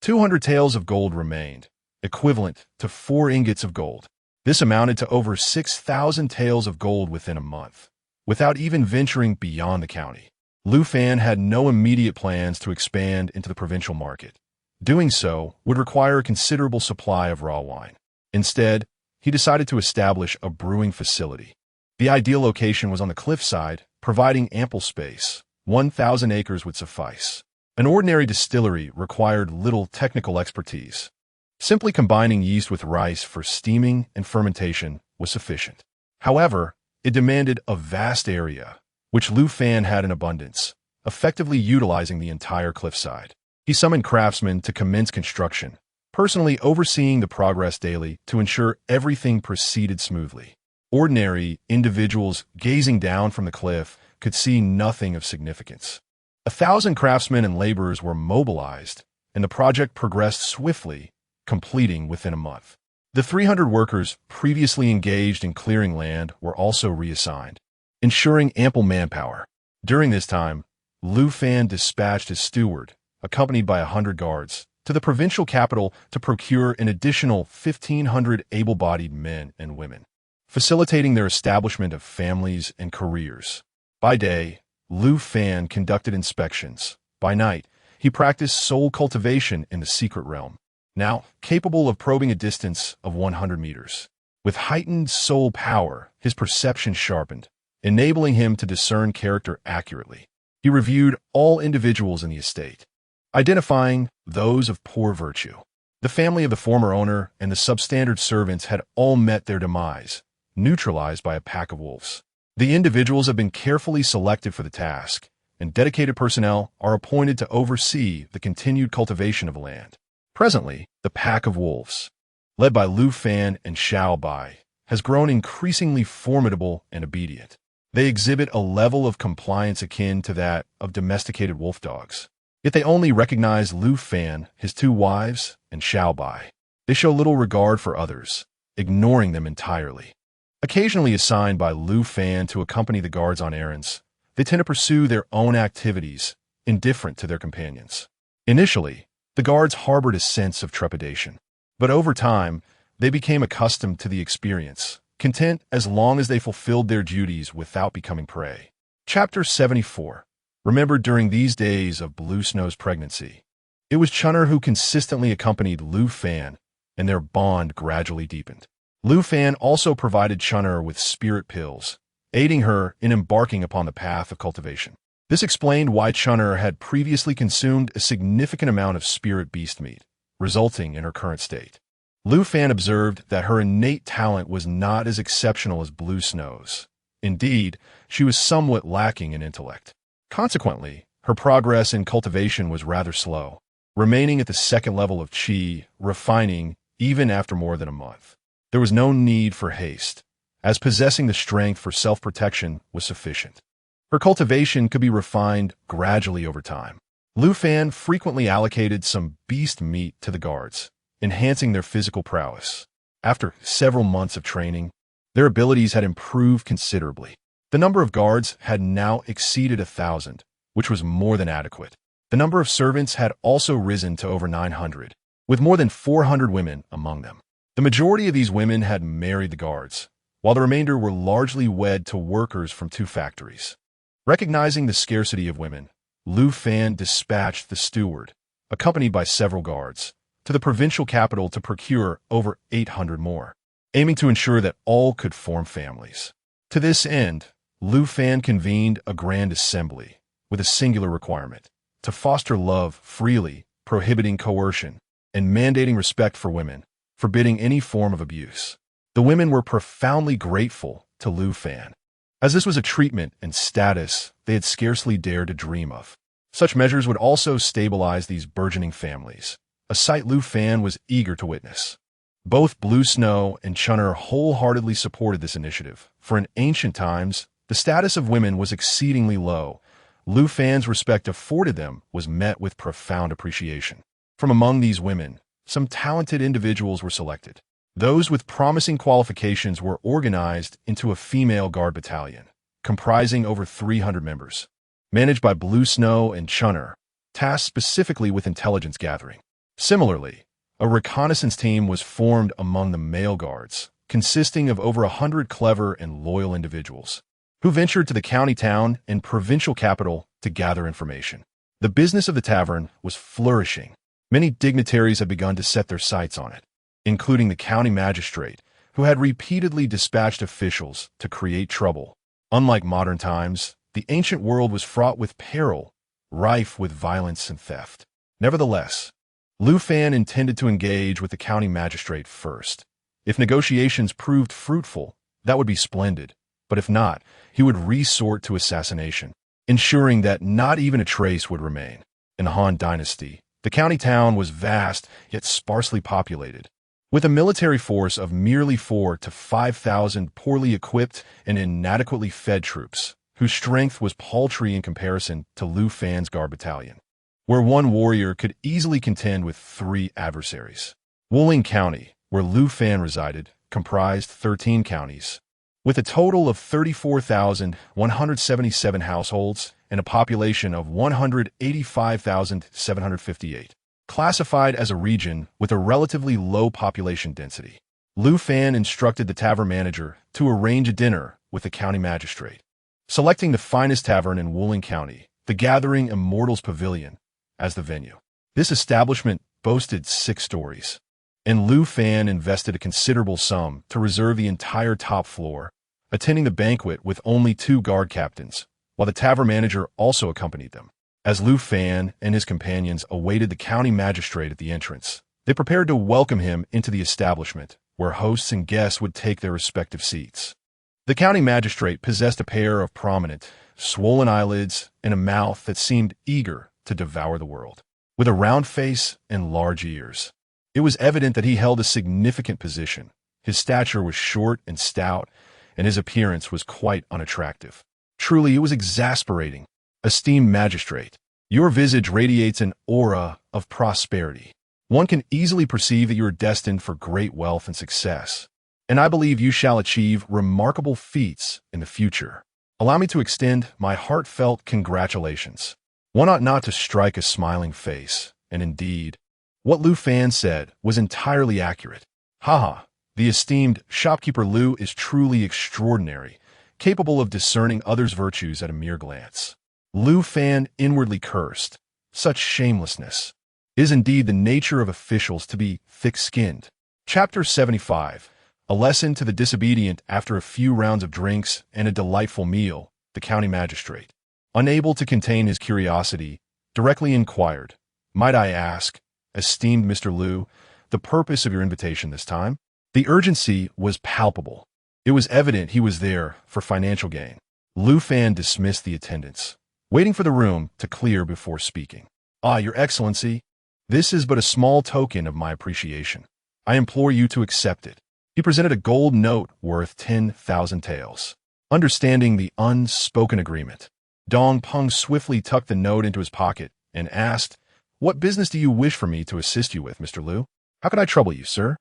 200 taels of gold remained, equivalent to 4 ingots of gold. This amounted to over 6,000 taels of gold within a month. Without even venturing beyond the county, Lu Fan had no immediate plans to expand into the provincial market. Doing so would require a considerable supply of raw wine. Instead, he decided to establish a brewing facility. The ideal location was on the cliffside, providing ample space. 1,000 acres would suffice. An ordinary distillery required little technical expertise. Simply combining yeast with rice for steaming and fermentation was sufficient. However, it demanded a vast area, which Lu Fan had in abundance, effectively utilizing the entire cliffside. He summoned craftsmen to commence construction, personally overseeing the progress daily to ensure everything proceeded smoothly. Ordinary individuals gazing down from the cliff could see nothing of significance. 1,000 craftsmen and laborers were mobilized, and the project progressed swiftly, completing within a month. The 300 workers previously engaged in clearing land were also reassigned, ensuring ample manpower. During this time, Lu Fan dispatched his steward, accompanied by 100 guards, to the provincial capital to procure an additional 1,500 able-bodied men and women, facilitating their establishment of families and careers. By day, Lu Fan conducted inspections. By night, he practiced soul cultivation in the secret realm, now capable of probing a distance of 100 meters. With heightened soul power, his perception sharpened, enabling him to discern character accurately. He reviewed all individuals in the estate, identifying those of poor virtue. The family of the former owner and the substandard servants had all met their demise, neutralized by a pack of wolves. The individuals have been carefully selected for the task, and dedicated personnel are appointed to oversee the continued cultivation of the land. Presently, the pack of wolves, led by Lu Fan and Xiao Bai, has grown increasingly formidable and obedient. They exhibit a level of compliance akin to that of domesticated wolf dogs. Yet they only recognize Lu Fan, his two wives, and Xiao Bai. They show little regard for others, ignoring them entirely. Occasionally assigned by Lu Fan to accompany the guards on errands, they tend to pursue their own activities, indifferent to their companions. Initially, the guards harbored a sense of trepidation, but over time, they became accustomed to the experience, content as long as they fulfilled their duties without becoming prey. Chapter 74. Remembered during these days of Blue Snow's pregnancy. It was Chun'er who consistently accompanied Lu Fan, and their bond gradually deepened. Lu Fan also provided Chun'er with spirit pills, aiding her in embarking upon the path of cultivation. This explained why Chun'er had previously consumed a significant amount of spirit beast meat, resulting in her current state. Lu Fan observed that her innate talent was not as exceptional as Blue Snow's. Indeed, she was somewhat lacking in intellect. Consequently, her progress in cultivation was rather slow, remaining at the second level of qi, refining even after more than a month. There was no need for haste, as possessing the strength for self-protection was sufficient. Her cultivation could be refined gradually over time. Lu Fan frequently allocated some beast meat to the guards, enhancing their physical prowess. After several months of training, their abilities had improved considerably. The number of guards had now exceeded 1,000, which was more than adequate. The number of servants had also risen to over 900, with more than 400 women among them. The majority of these women had married the guards, while the remainder were largely wed to workers from 2 factories. Recognizing the scarcity of women, Lu Fan dispatched the steward, accompanied by several guards, to the provincial capital to procure over 800 more, aiming to ensure that all could form families. To this end, Lu Fan convened a grand assembly with a singular requirement: to foster love freely, prohibiting coercion, and mandating respect for women, forbidding any form of abuse. The women were profoundly grateful to Lu Fan, as this was a treatment and status they had scarcely dared to dream of. Such measures would also stabilize these burgeoning families, a sight Lu Fan was eager to witness. Both Blue Snow and Chun'er wholeheartedly supported this initiative, for in ancient times, the status of women was exceedingly low. Lu Fan's respect afforded them was met with profound appreciation. From among these women, some talented individuals were selected. Those with promising qualifications were organized into a female guard battalion, comprising over 300 members, managed by Blue Snow and Chun'er, tasked specifically with intelligence gathering. Similarly, a reconnaissance team was formed among the male guards, consisting of over 100 clever and loyal individuals, who ventured to the county town and provincial capital to gather information. The business of the tavern was flourishing. Many dignitaries had begun to set their sights on it, including the county magistrate, who had repeatedly dispatched officials to create trouble. Unlike modern times, the ancient world was fraught with peril, rife with violence and theft. Nevertheless, Lu Fan intended to engage with the county magistrate first. If negotiations proved fruitful, that would be splendid, but if not, he would resort to assassination, ensuring that not even a trace would remain. In the Han Dynasty, the county town was vast yet sparsely populated, with a military force of merely 4,000 to 5,000 poorly equipped and inadequately fed troops, whose strength was paltry in comparison to Lu Fan's guard battalion, where one warrior could easily contend with 3 adversaries. Wuling County, where Lu Fan resided, comprised 13 counties, with a total of 34,177 households and a population of 185,758. Classified as a region with a relatively low population density, Lu Fan instructed the tavern manager to arrange a dinner with the county magistrate, selecting the finest tavern in Wuling County, the Gathering Immortals Pavilion, as the venue. This establishment boasted 6 stories, and Lu Fan invested a considerable sum to reserve the entire top floor, attending the banquet with only 2 guard captains, while the tavern manager also accompanied them. As Lu Fan and his companions awaited the county magistrate at the entrance, they prepared to welcome him into the establishment, where hosts and guests would take their respective seats. The county magistrate possessed a pair of prominent, swollen eyelids and a mouth that seemed eager to devour the world. with a round face and large ears. It was evident that he held a significant position. His stature was short and stout, and his appearance was quite unattractive. Truly, it was exasperating. Esteemed magistrate, your visage radiates an aura of prosperity. One can easily perceive that you are destined for great wealth and success, and I believe you shall achieve remarkable feats in the future. Allow me to extend my heartfelt congratulations. One ought not to strike a smiling face, and indeed, what Lu Fan said was entirely accurate. Haha, the esteemed shopkeeper Lu is truly extraordinary, capable of discerning others' virtues at a mere glance. Lu Fan inwardly cursed. Such shamelessness. It is indeed the nature of officials to be thick-skinned. Chapter 75. A lesson to the disobedient. After a few rounds of drinks and a delightful meal, the county magistrate, unable to contain his curiosity, directly inquired, "Might I ask, esteemed Mr. Lu, the purpose of your invitation this time?" The urgency was palpable. It was evident he was there for financial gain. Lu Fan dismissed the attendants, waiting for the room to clear before speaking. "Ah, Your Excellency, this is but a small token of my appreciation. I implore you to accept it." He presented a gold note worth 10,000 taels. Understanding the unspoken agreement, Dong Peng swiftly tucked the note into his pocket and asked, "What business do you wish for me to assist you with, Mr. Lu? How can I trouble you, sir?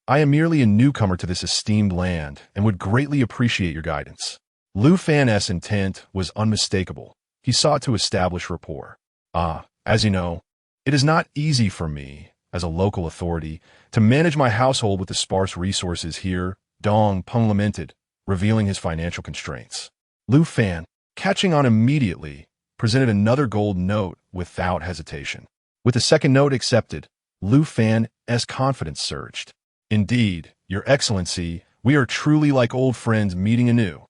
I am merely a newcomer to this esteemed land and would greatly appreciate your guidance." Lu Fan's intent was unmistakable. He sought to establish rapport. As you know, it is not easy for me, as a local authority, to manage my household with the sparse resources here," Dong Peng lamented, revealing his financial constraints. Lu Fan, catching on immediately, presented another gold note without hesitation. With the second note accepted, Lu Fan's confidence surged. "Indeed, Your Excellency, we are truly like old friends meeting anew.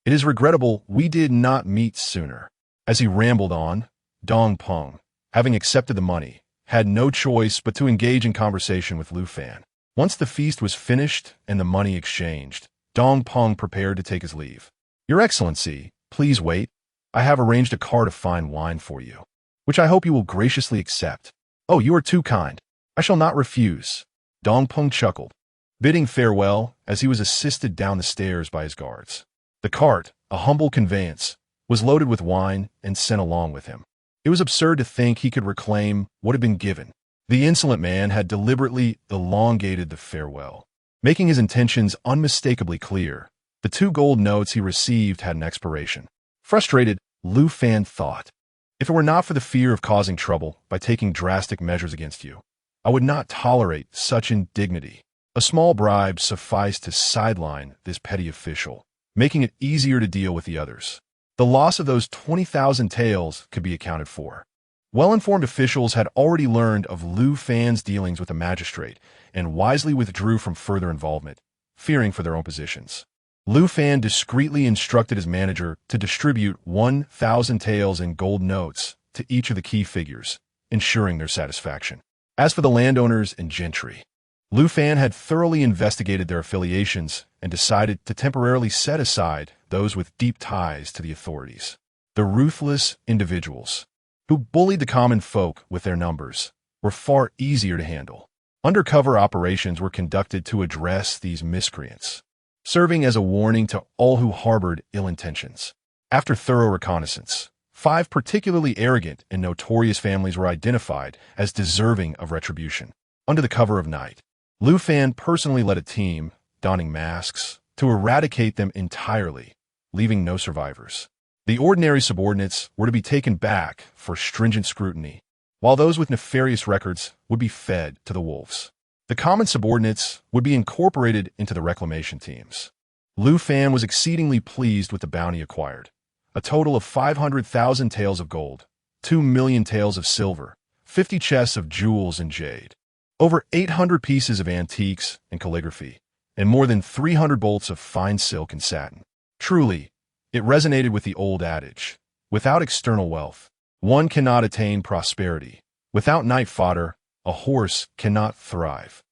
It is regrettable we did not meet sooner." As he rambled on, Dong Peng, having accepted the money, had no choice but to engage in conversation with Lu Fan. Once the feast was finished and the money exchanged, Dong Peng prepared to take his leave. "Your Excellency, please wait. I have arranged a cart of fine wine for you, which I hope you will graciously accept." "Oh, you are too kind. I shall not refuse." Dong Peng chuckled, bidding farewell as he was assisted down the stairs by his guards. The cart, a humble conveyance, was loaded with wine and sent along with him. It was absurd to think he could reclaim what had been given. The insolent man had deliberately elongated the farewell, making his intentions unmistakably clear. The 2 gold notes he received had an expiration. Frustrated, Lu Fan thought, "If it were not for the fear of causing trouble by taking drastic measures against you, I would not tolerate such indignity." A small bribe sufficed to sideline this petty official, making it easier to deal with the others. The loss of those 20,000 taels could be accounted for. Well-informed officials had already learned of Lu Fan's dealings with the magistrate and wisely withdrew from further involvement, fearing for their own positions. Lu Fan discreetly instructed his manager to distribute 1,000 taels in gold notes to each of the key figures, ensuring their satisfaction. As for the landowners and gentry, Lu Fan had thoroughly investigated their affiliations and decided to temporarily set aside those with deep ties to the authorities. The ruthless individuals, who bullied the common folk with their numbers, were far easier to handle. Undercover operations were conducted to address these miscreants, serving as a warning to all who harbored ill intentions. After thorough reconnaissance, 5 particularly arrogant and notorious families were identified as deserving of retribution. Under the cover of night, Lu Fan personally led a team, donning masks, to eradicate them entirely, leaving no survivors. The ordinary subordinates were to be taken back for stringent scrutiny, while those with nefarious records would be fed to the wolves. The common subordinates would be incorporated into the reclamation teams. Lu Fan was exceedingly pleased with the bounty acquired. A total of 500,000 taels of gold, 2 million taels of silver, 50 chests of jewels and jade, over 800 pieces of antiques and calligraphy, and more than 300 bolts of fine silk and satin. Truly, it resonated with the old adage, without external wealth, one cannot attain prosperity. Without night fodder, a horse cannot thrive.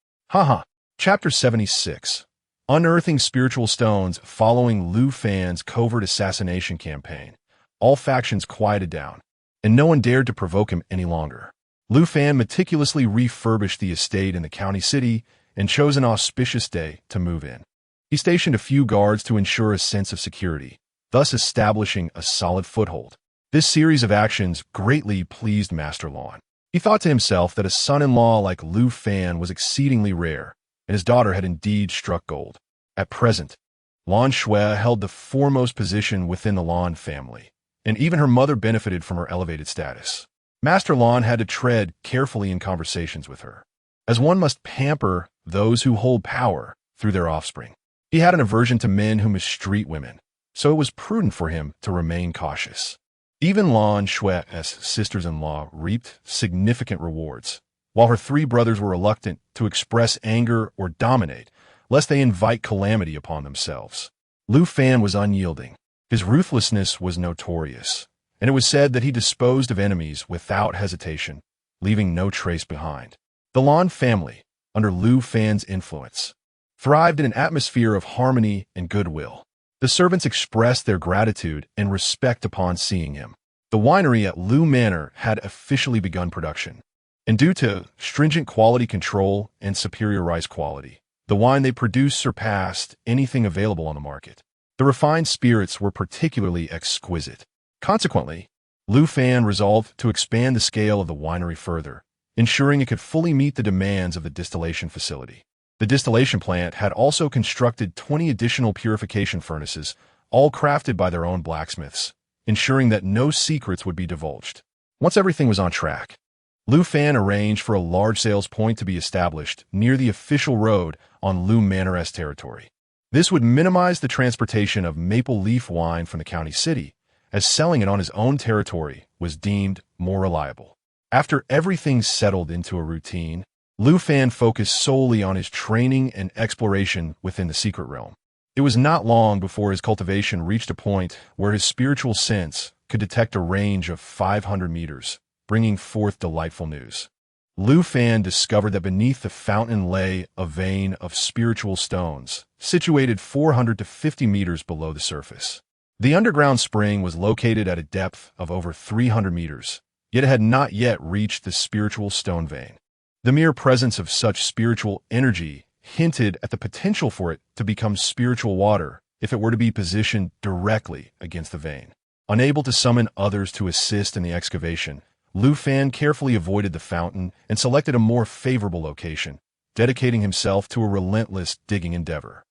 Chapter 76. Unearthing spiritual stones. Following Lu Fan's covert assassination campaign, all factions quieted down, and no one dared to provoke him any longer. Lu Fan meticulously refurbished the estate in the county city and chose an auspicious day to move in. He stationed a few guards to ensure a sense of security, thus establishing a solid foothold. This series of actions greatly pleased Master Lan. He thought to himself that a son-in-law like Lu Fan was exceedingly rare, and his daughter had indeed struck gold. At present, Lan Shui held the foremost position within the Lan family, and even her mother benefited from her elevated status. Master Lan had to tread carefully in conversations with her, as one must pamper those who hold power through their offspring. He had an aversion to men who mistreat women, so it was prudent for him to remain cautious. Even Lan Shui's sisters-in-law reaped significant rewards, while her three brothers were reluctant to express anger or dominate, lest they invite calamity upon themselves. Lu Fan was unyielding. His ruthlessness was notorious, and it was said that he disposed of enemies without hesitation, leaving no trace behind. The Lan family, under Lu Fan's influence, thrived in an atmosphere of harmony and goodwill. The servants expressed their gratitude and respect upon seeing him. The winery at Lu Manor had officially begun production, and due to stringent quality control and superior rice quality, the wine they produced surpassed anything available on the market. The refined spirits were particularly exquisite. Consequently, Lu Fan resolved to expand the scale of the winery further, ensuring it could fully meet the demands of the distillation facility. The distillation plant had also constructed 20 additional purification furnaces, all crafted by their own blacksmiths, ensuring that no secrets would be divulged. Once everything was on track, Lu Fan arranged for a large sales point to be established near the official road on Lu Manor's territory. This would minimize the transportation of maple leaf wine from the county city, as selling it on his own territory was deemed more reliable. After everything settled into a routine, Lu Fan focused solely on his training and exploration within the secret realm. It was not long before his cultivation reached a point where his spiritual sense could detect a range of 500 meters, bringing forth delightful news. Lu Fan discovered that beneath the fountain lay a vein of spiritual stones, situated 400 to 50 meters below the surface. The underground spring was located at a depth of over 300 meters, yet it had not yet reached the spiritual stone vein. The mere presence of such spiritual energy hinted at the potential for it to become spiritual water if it were to be positioned directly against the vein. Unable to summon others to assist in the excavation, Lu Fan carefully avoided the fountain and selected a more favorable location, dedicating himself to a relentless digging endeavor.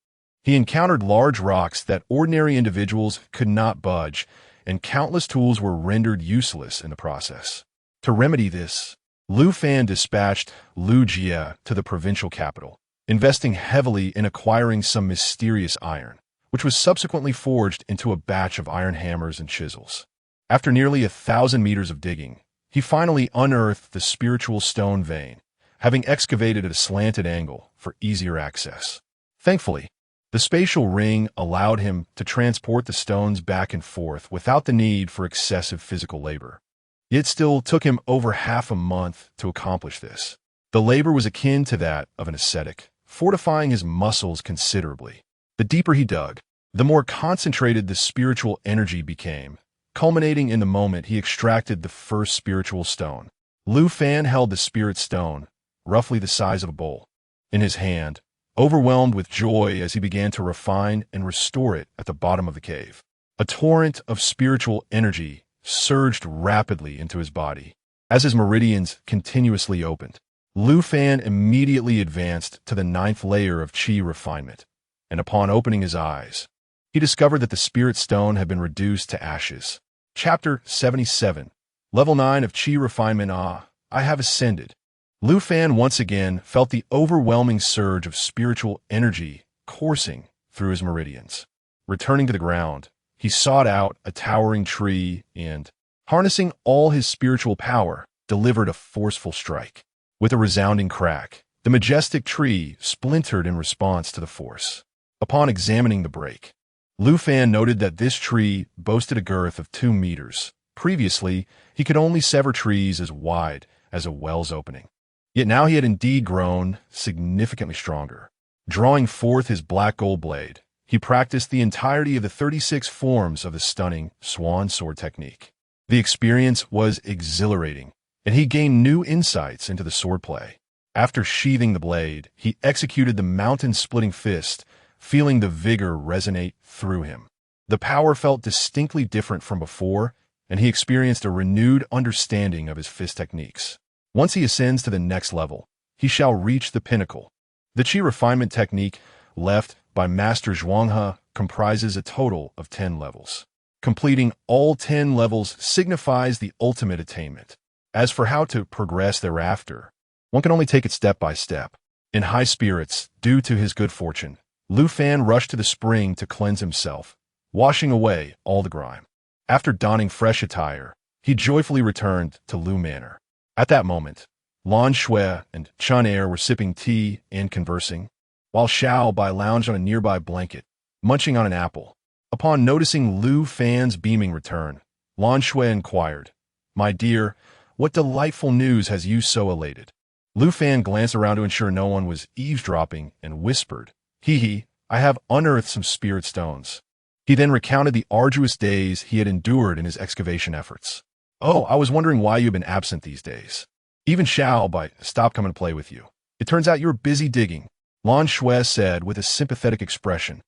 He encountered large rocks that ordinary individuals could not budge, and countless tools were rendered useless in the process. To remedy this, Lu Fan dispatched Lu Jie to the provincial capital, investing heavily in acquiring some mysterious iron, which was subsequently forged into a batch of iron hammers and chisels. After nearly 1,000 meters of digging, he finally unearthed the spiritual stone vein, having excavated at a slanted angle for easier access. Thankfully, the spatial ring allowed him to transport the stones back and forth without the need for excessive physical labor. It still took him over half a month to accomplish this. The labor was akin to that of an ascetic, fortifying his muscles considerably. The deeper he dug, the more concentrated the spiritual energy became, culminating in the moment he extracted the first spiritual stone. Lu Fan held the spirit stone, roughly the size of a bowl, in his hand, overwhelmed with joy as he began to refine and restore it at the bottom of the cave. A torrent of spiritual energy surged rapidly into his body. As his meridians continuously opened, Lu Fan immediately advanced to the 9th layer of qi refinement, and upon opening his eyes, he discovered that the spirit stone had been reduced to ashes. Chapter 77, Level 9 of Qi Refinement. I have ascended. Lu Fan once again felt the overwhelming surge of spiritual energy coursing through his meridians. Returning to the ground, he sought out a towering tree and, harnessing all his spiritual power, delivered a forceful strike. With a resounding crack, the majestic tree splintered in response to the force. Upon examining the break, Lu Fan noted that this tree boasted a girth of 2 meters. Previously, he could only sever trees as wide as a well's opening. Yet now he had indeed grown significantly stronger. Drawing forth his black gold blade, he practiced the entirety of the 36 forms of the stunning swan sword technique. The experience was exhilarating, and he gained new insights into the swordplay. After sheathing the blade, he executed the mountain-splitting fist, feeling the vigor resonate through him. The power felt distinctly different from before, and he experienced a renewed understanding of his fist techniques. Once he ascends to the next level, he shall reach the pinnacle. The Qi refinement technique, left by Master Zhuanghe, comprises a total of 10 levels. Completing all 10 levels signifies the ultimate attainment. As for how to progress thereafter, one can only take it step by step. In high spirits, due to his good fortune, Lu Fan rushed to the spring to cleanse himself, washing away all the grime. After donning fresh attire, he joyfully returned to Lu Manor. At that moment, Lan Shui and Chun Er were sipping tea and conversing, while Xiao Bai lounged on a nearby blanket, munching on an apple. Upon noticing Lu Fan's beaming return, Lan Shui inquired, "My dear, what delightful news has you so elated?" Lu Fan glanced around to ensure no one was eavesdropping and whispered, "Hee, I have unearthed some spirit stones." He then recounted the arduous days he had endured in his excavation efforts. "Oh, I was wondering why you've been absent these days. Even Xiao Bai stopped coming to play with you. It turns out you were busy digging," Lan Shui said with a sympathetic expression.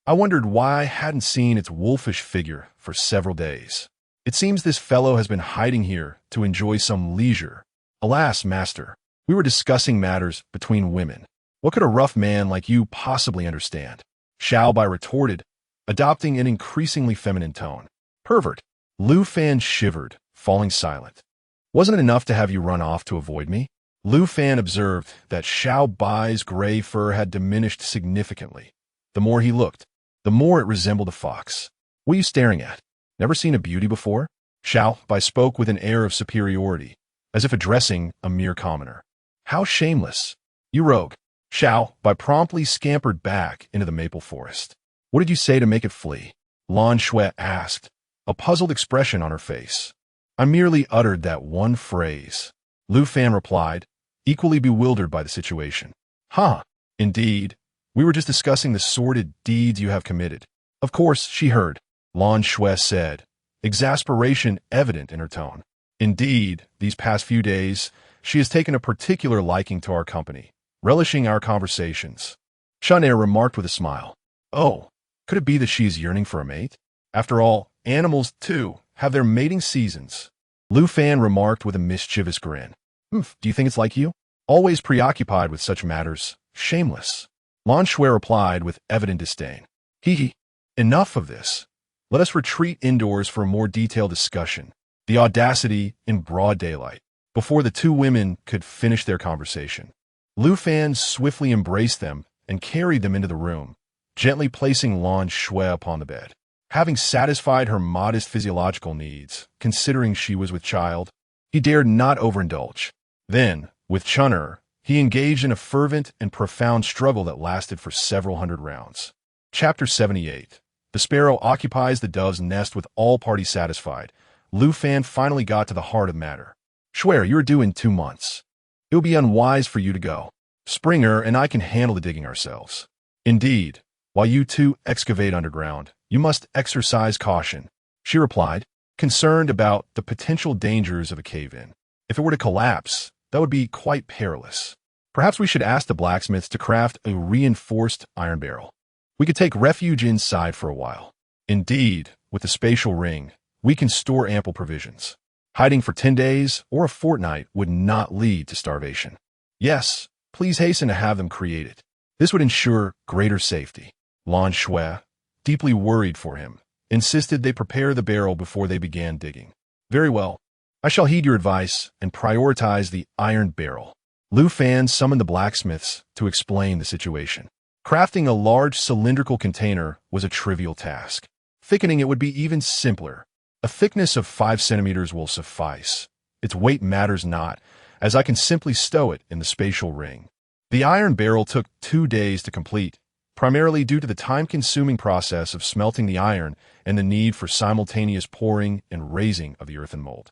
I wondered why I hadn't seen its wolfish figure for several days. It seems this fellow has been hiding here to enjoy some leisure. Alas, master, we were discussing matters between women. What could a rough man like you possibly understand?" Xiao Bai retorted, adopting an increasingly feminine tone. "Pervert." Lu Fan shivered, falling silent. "Wasn't it enough to have you run off to avoid me?" Lu Fan observed that Xiao Bai's gray fur had diminished significantly. The more he looked, the more it resembled a fox. "What are you staring at? Never seen a beauty before?" Xiao Bai spoke with an air of superiority, as if addressing a mere commoner. "How shameless! You rogue!" Xiao Bai promptly scampered back into the maple forest. "What did you say to make it flee?" Lan Shui asked, a puzzled expression on her face. "I merely uttered that one phrase," Lu Fan replied, equally bewildered by the situation. "Huh, indeed. We were just discussing the sordid deeds you have committed." "Of course, she heard," Lan Shui said, exasperation evident in her tone. "Indeed, these past few days, she has taken a particular liking to our company, relishing our conversations." Chun Er remarked with a smile. "Oh, could it be that she is yearning for a mate? After all, animals, too, have their mating seasons." Lu Fan remarked with a mischievous grin. Do you think it's like you? Always preoccupied with such matters. Shameless." Lan Shui replied with evident disdain. Hee. Enough of this. Let us retreat indoors for a more detailed discussion." The audacity in broad daylight, before the two women could finish their conversation. Lu Fan swiftly embraced them and carried them into the room, gently placing Lan Shui upon the bed. Having satisfied her modest physiological needs, considering she was with child, he dared not overindulge. Then, with Chun Er, he engaged in a fervent and profound struggle that lasted for several hundred rounds. Chapter 78. The sparrow occupies the dove's nest. With all parties satisfied, Lu Fan finally got to the heart of the matter. "Swear, you're due in 2 months. It would be unwise for you to go. Springer and I can handle the digging ourselves." "Indeed, while you two excavate underground, you must exercise caution," she replied, concerned about the potential dangers of a cave-in. "If it were to collapse, that would be quite perilous. Perhaps we should ask the blacksmiths to craft a reinforced iron barrel. We could take refuge inside for a while. Indeed, with the spatial ring, we can store ample provisions. Hiding for 10 days or a fortnight would not lead to starvation." "Yes, please hasten to have them created. This would ensure greater safety." Lan Shui, deeply worried for him, insisted they prepare the barrel before they began digging. "Very well. I shall heed your advice and prioritize the iron barrel." Lu Fan summoned the blacksmiths to explain the situation. Crafting a large cylindrical container was a trivial task. Thickening it would be even simpler. A thickness of 5 centimeters will suffice. Its weight matters not, as I can simply stow it in the spatial ring. The iron barrel took 2 days to complete, primarily due to the time-consuming process of smelting the iron and the need for simultaneous pouring and raising of the earthen mold.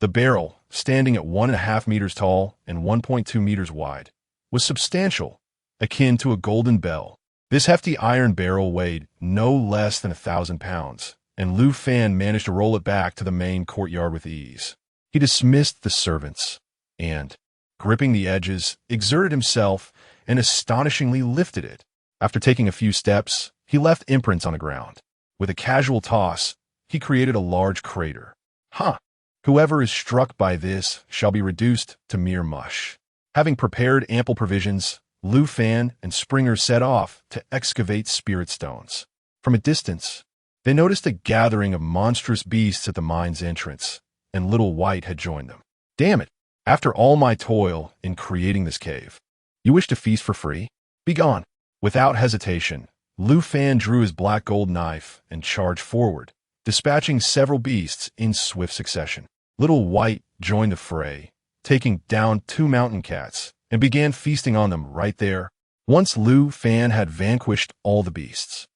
The barrel, standing at 1.5 meters tall and 1.2 meters wide, was substantial, akin to a golden bell. This hefty iron barrel weighed no less than 1,000 pounds, and Lu Fan managed to roll it back to the main courtyard with ease. He dismissed the servants and, gripping the edges, exerted himself and astonishingly lifted it. After taking a few steps, he left imprints on the ground. With a casual toss, he created a large crater. Huh! Whoever is struck by this shall be reduced to mere mush. Having prepared ample provisions, Lu Fan and Springer set off to excavate spirit stones. From a distance, they noticed a gathering of monstrous beasts at the mine's entrance, and Little White had joined them. Damn it! After all my toil in creating this cave, you wish to feast for free? Be gone! Without hesitation, Lu Fan drew his black gold knife and charged forward, dispatching several beasts in swift succession. Little White joined the fray, taking down 2 mountain cats, and began feasting on them right there. Once Lu Fan had vanquished all the beasts,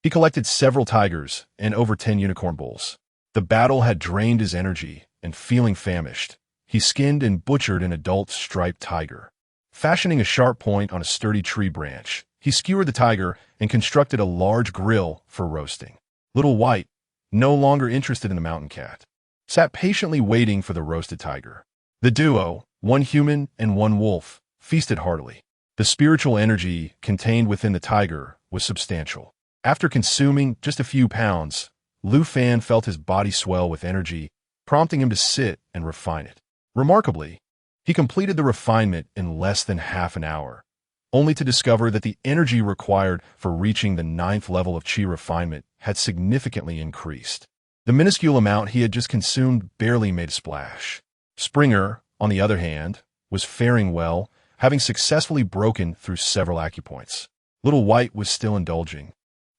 he collected several tigers and over 10 unicorn bulls. The battle had drained his energy, and feeling famished, he skinned and butchered an adult striped tiger. Fashioning a sharp point on a sturdy tree branch, he skewered the tiger and constructed a large grill for roasting. Little White, no longer interested in the mountain cat, sat patiently waiting for the roasted tiger. The duo, 1 human and 1 wolf, feasted heartily. The spiritual energy contained within the tiger was substantial. After consuming just a few pounds, Lu Fan felt his body swell with energy, prompting him to sit and refine it. Remarkably, he completed the refinement in less than half an hour, only to discover that the energy required for reaching the 9th level of Qi refinement had significantly increased. The minuscule amount he had just consumed barely made a splash. Springer, on the other hand, was faring well, having successfully broken through several acupoints. Little White was still indulging,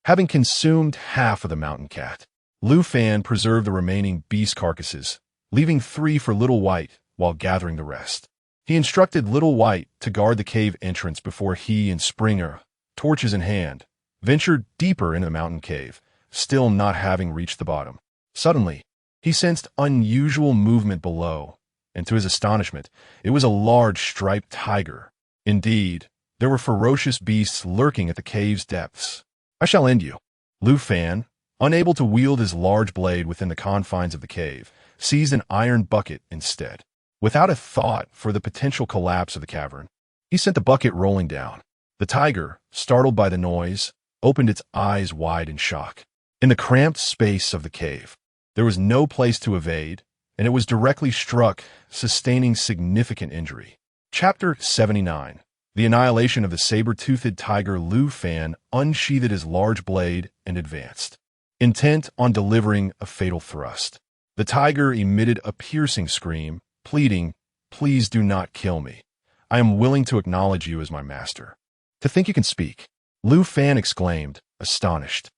having consumed half of the mountain cat. Lu Fan preserved the remaining beast carcasses, leaving 3 for Little White while gathering the rest. He instructed Little White to guard the cave entrance before he and Springer, torches in hand, ventured deeper into the mountain cave, still not having reached the bottom. Suddenly, he sensed unusual movement below, and to his astonishment, it was a large striped tiger. Indeed, there were ferocious beasts lurking at the cave's depths. I shall end you. Lu Fan, unable to wield his large blade within the confines of the cave, seized an iron bucket instead. Without a thought for the potential collapse of the cavern, he sent the bucket rolling down. The tiger, startled by the noise, opened its eyes wide in shock. In the cramped space of the cave, there was no place to evade, and it was directly struck, sustaining significant injury. Chapter 79. The annihilation of the saber-toothed tiger. Lu Fan unsheathed his large blade and advanced, intent on delivering a fatal thrust. The tiger emitted a piercing scream, pleading, "Please do not kill me. I am willing to acknowledge you as my master." "To think you can speak," Lu Fan exclaimed, astonished.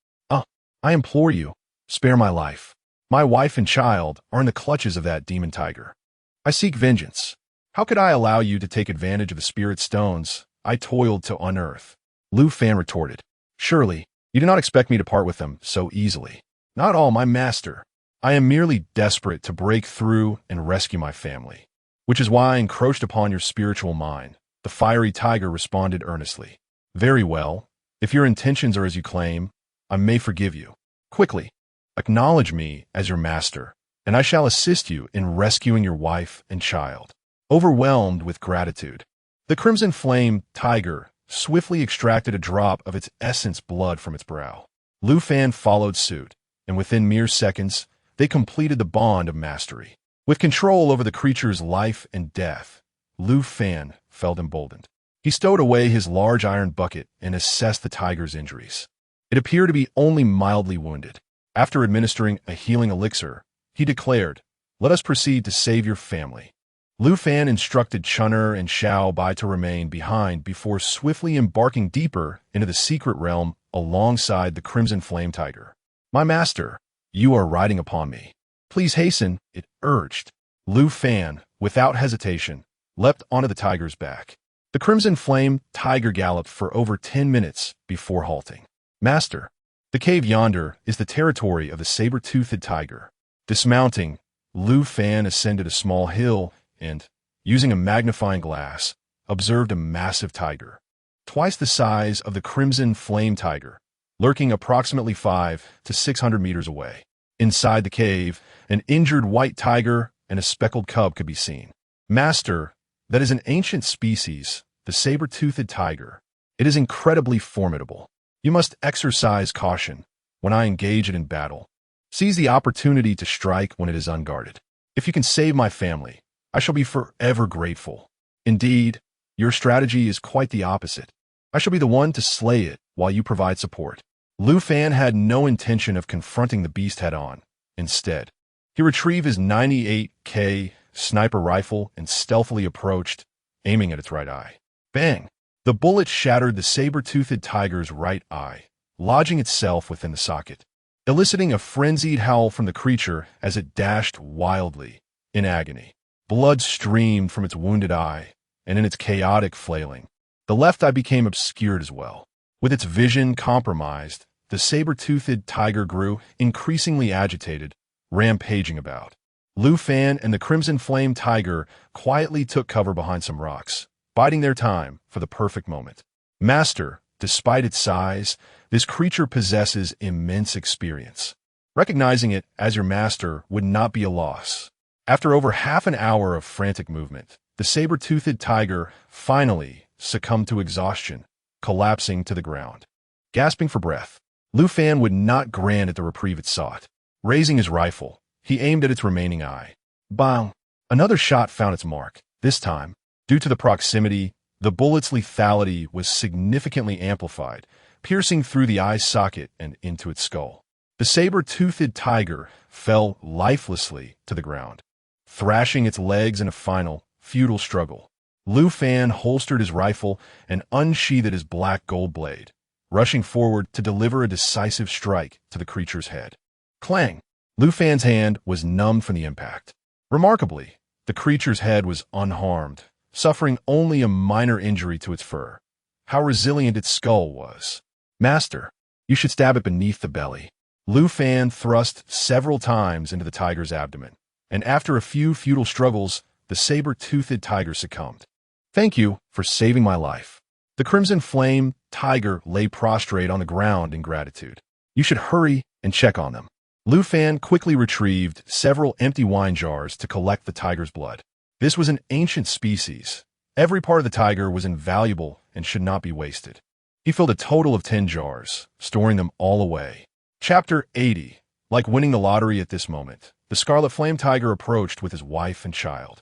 I implore you, spare my life. My wife and child are in the clutches of that demon tiger. I seek vengeance. How could I allow you to take advantage of the spirit stones I toiled to unearth?" Lu Fan retorted. "Surely, you do not expect me to part with them so easily. Not all, my master. I am merely desperate to break through and rescue my family, which is why I encroached upon your spiritual mind." The fiery tiger responded earnestly. "Very well. If your intentions are as you claim, I may forgive you. Quickly, acknowledge me as your master, and I shall assist you in rescuing your wife and child." Overwhelmed with gratitude, the crimson flame tiger swiftly extracted a drop of its essence blood from its brow. Lu Fan followed suit, and within mere seconds, they completed the bond of mastery. With control over the creature's life and death, Lu Fan felt emboldened. He stowed away his large iron bucket and assessed the tiger's injuries. It appeared to be only mildly wounded. After administering a healing elixir, he declared, "Let us proceed to save your family." Lu Fan instructed Chun'er and Xiao Bai to remain behind before swiftly embarking deeper into the secret realm alongside the crimson flame tiger. "My master, you are riding upon me. Please hasten," it urged. Lu Fan, without hesitation, leapt onto the tiger's back. The crimson flame tiger galloped for over 10 minutes before halting. "Master, the cave yonder is the territory of the saber-toothed tiger." Dismounting, Lu Fan ascended a small hill and, using a magnifying glass, observed a massive tiger, twice the size of the crimson flame tiger, lurking approximately 500 to 600 meters away. Inside the cave, an injured white tiger and a speckled cub could be seen. Master, that is an ancient species, the saber-toothed tiger. It is incredibly formidable. You must exercise caution when I engage it in battle. Seize the opportunity to strike when it is unguarded. If you can save my family, I shall be forever grateful. Indeed, your strategy is quite the opposite. I shall be the one to slay it while you provide support. Lu Fan had no intention of confronting the beast head-on. Instead, he retrieved his 98K sniper rifle and stealthily approached, aiming at its right eye. Bang! The bullet shattered the saber-toothed tiger's right eye, lodging itself within the socket, eliciting a frenzied howl from the creature as it dashed wildly, in agony. Blood streamed from its wounded eye, and in its chaotic flailing, the left eye became obscured as well. With its vision compromised, the saber-toothed tiger grew increasingly agitated, rampaging about. Lu Fan and the Crimson Flame Tiger quietly took cover behind some rocks, biding their time for the perfect moment. Master, despite its size, this creature possesses immense experience. Recognizing it as your master would not be a loss. After over half an hour of frantic movement, the saber-toothed tiger finally succumbed to exhaustion, collapsing to the ground. Gasping for breath, Lu Fan would not grant it the reprieve it sought. Raising his rifle, he aimed at its remaining eye. Bang! Another shot found its mark. This time, due to the proximity, the bullet's lethality was significantly amplified, piercing through the eye socket and into its skull. The saber-toothed tiger fell lifelessly to the ground, thrashing its legs in a final, futile struggle. Lu Fan holstered his rifle and unsheathed his black gold blade, rushing forward to deliver a decisive strike to the creature's head. Clang! Lu Fan's hand was numbed from the impact. Remarkably, the creature's head was unharmed, suffering only a minor injury to its fur. How resilient its skull was. Master, you should stab it beneath the belly. Lu Fan thrust several times into the tiger's abdomen, and after a few futile struggles, the saber-toothed tiger succumbed. Thank you for saving my life. The Crimson Flame Tiger lay prostrate on the ground in gratitude. You should hurry and check on them. Lu Fan quickly retrieved several empty wine jars to collect the tiger's blood. This was an ancient species. Every part of the tiger was invaluable and should not be wasted. He filled a total of 10 jars, storing them all away. Chapter 80. Like winning the lottery at this moment, the Scarlet Flame Tiger approached with his wife and child.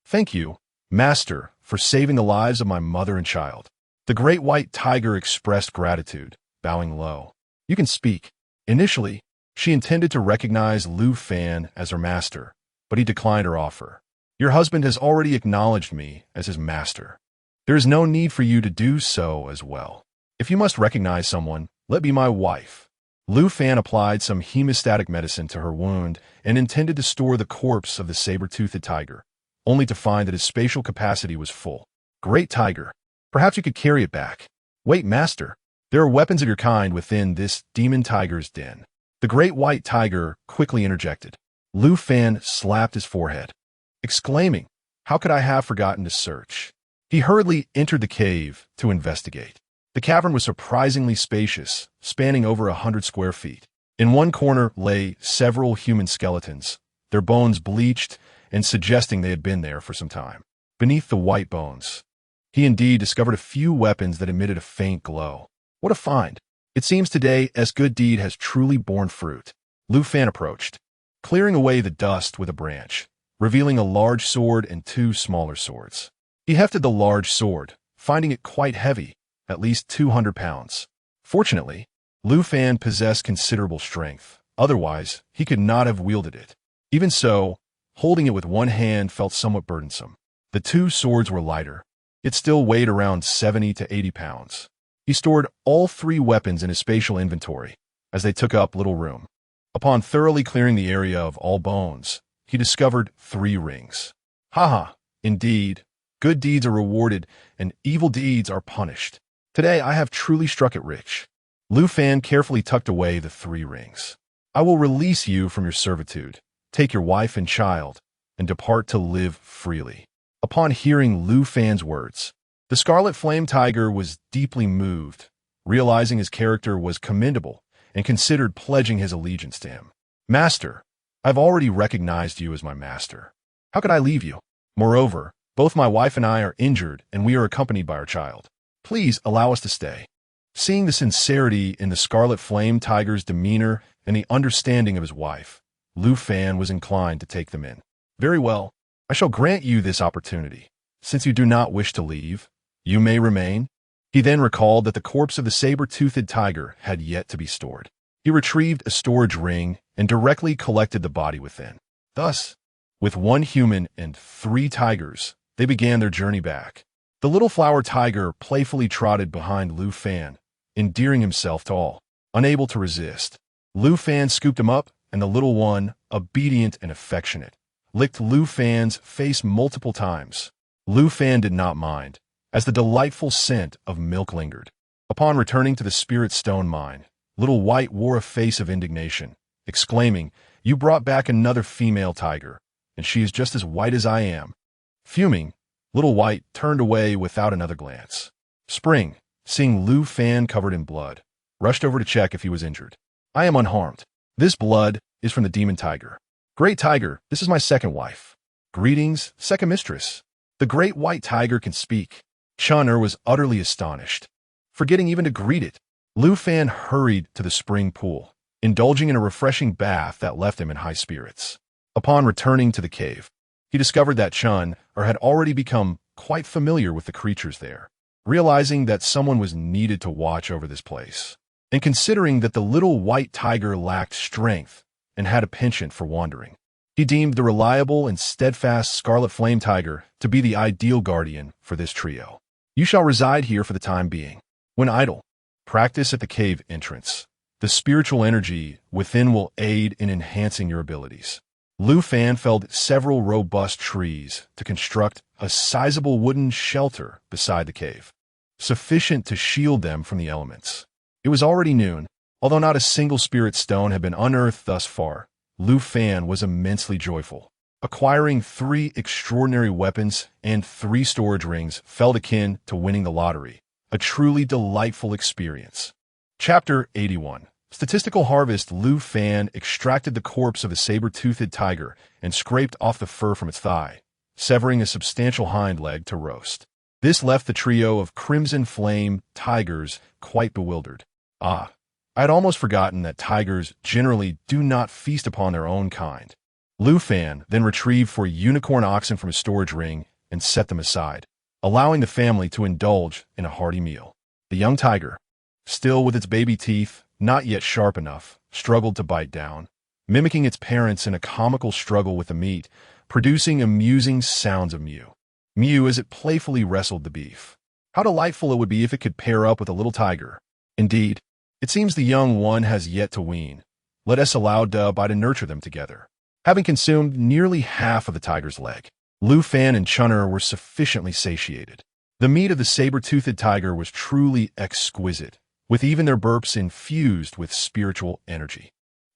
Thank you, Master, for saving the lives of my mother and child. The Great White Tiger expressed gratitude, bowing low. You can speak. Initially, she intended to recognize Lu Fan as her master, but he declined her offer. Your husband has already acknowledged me as his master. There is no need for you to do so as well. If you must recognize someone, let be my wife. Lu Fan applied some hemostatic medicine to her wound and intended to store the corpse of the saber-toothed tiger, only to find that his spatial capacity was full. Great tiger. Perhaps you could carry it back. Wait, master. There are weapons of your kind within this demon tiger's den. The Great White Tiger quickly interjected. Lu Fan slapped his forehead, exclaiming, "How could I have forgotten to search?" He hurriedly entered the cave to investigate. The cavern was surprisingly spacious, spanning over 100 square feet. In one corner lay several human skeletons, their bones bleached and suggesting they had been there for some time. Beneath the white bones, he indeed discovered a few weapons that emitted a faint glow. What a find! It seems today as good deed has truly borne fruit. Lu Fan approached, clearing away the dust with a branch, revealing a large sword and 2 smaller swords. He hefted the large sword, finding it quite heavy, at least 200 pounds. Fortunately, Lu Fan possessed considerable strength. Otherwise, he could not have wielded it. Even so, holding it with one hand felt somewhat burdensome. The 2 swords were lighter. It still weighed around 70 to 80 pounds. He stored all 3 weapons in his spatial inventory, as they took up little room. Upon thoroughly clearing the area of all bones, he discovered 3 rings. Haha, indeed, good deeds are rewarded and evil deeds are punished. Today I have truly struck it rich. Lu Fan carefully tucked away the 3 rings. I will release you from your servitude, take your wife and child, and depart to live freely. Upon hearing Lu Fan's words, the Scarlet Flame Tiger was deeply moved, realizing his character was commendable, and considered pledging his allegiance to him. Master, I've already recognized you as my master. How could I leave you? Moreover, both my wife and I are injured and we are accompanied by our child. Please allow us to stay. Seeing the sincerity in the Scarlet Flame Tiger's demeanor and the understanding of his wife, Lu Fan was inclined to take them in. Very well, I shall grant you this opportunity. Since you do not wish to leave, you may remain. He then recalled that the corpse of the saber-toothed tiger had yet to be stored. He retrieved a storage ring and directly collected the body within. Thus, with 1 human and 3 tigers, they began their journey back. The little flower tiger playfully trotted behind Lu Fan, endearing himself to all. Unable to resist, Lu Fan scooped him up, and the little one, obedient and affectionate, licked Lu Fan's face multiple times. Lu Fan did not mind, as the delightful scent of milk lingered. Upon returning to the Spirit Stone mine, Little White wore a face of indignation, exclaiming, "You brought back another female tiger, and she is just as white as I am." Fuming, Little White turned away without another glance. Spring, seeing Lu Fan covered in blood, rushed over to check if he was injured. "I am unharmed. This blood is from the demon tiger. Great Tiger, this is my second wife. Greetings, second mistress." The great white tiger can speak. Chun'er was utterly astonished. Forgetting even to greet it, Lu Fan hurried to the spring pool, indulging in a refreshing bath that left him in high spirits. Upon returning to the cave, he discovered that Chun'er had already become quite familiar with the creatures there. Realizing that someone was needed to watch over this place, and considering that the little white tiger lacked strength and had a penchant for wandering, he deemed the reliable and steadfast Scarlet Flame Tiger to be the ideal guardian for this trio. "You shall reside here for the time being. When idle, practice at the cave entrance. The spiritual energy within will aid in enhancing your abilities." Lu Fan felled several robust trees to construct a sizable wooden shelter beside the cave, sufficient to shield them from the elements. It was already noon. Although not a single spirit stone had been unearthed thus far, Lu Fan was immensely joyful. Acquiring 3 extraordinary weapons and 3 storage rings felt akin to winning the lottery, a truly delightful experience. Chapter 81. Statistical Harvest. Lu Fan extracted the corpse of a saber-toothed tiger and scraped off the fur from its thigh, severing a substantial hind leg to roast. This left the trio of Crimson Flame tigers quite bewildered. I had almost forgotten that tigers generally do not feast upon their own kind. Lu Fan then retrieved 4 unicorn oxen from his storage ring and set them aside, allowing the family to indulge in a hearty meal. The young tiger, still with its baby teeth, not yet sharp enough, struggled to bite down, mimicking its parents in a comical struggle with the meat, producing amusing sounds of mew. Mew as it playfully wrestled the beef. How delightful it would be if it could pair up with a little tiger. Indeed, it seems the young one has yet to wean. Let us allow Dubbai to nurture them together. Having consumed nearly half of the tiger's leg, Lu Fan and Chun'er were sufficiently satiated. The meat of the saber-toothed tiger was truly exquisite, with even their burps infused with spiritual energy.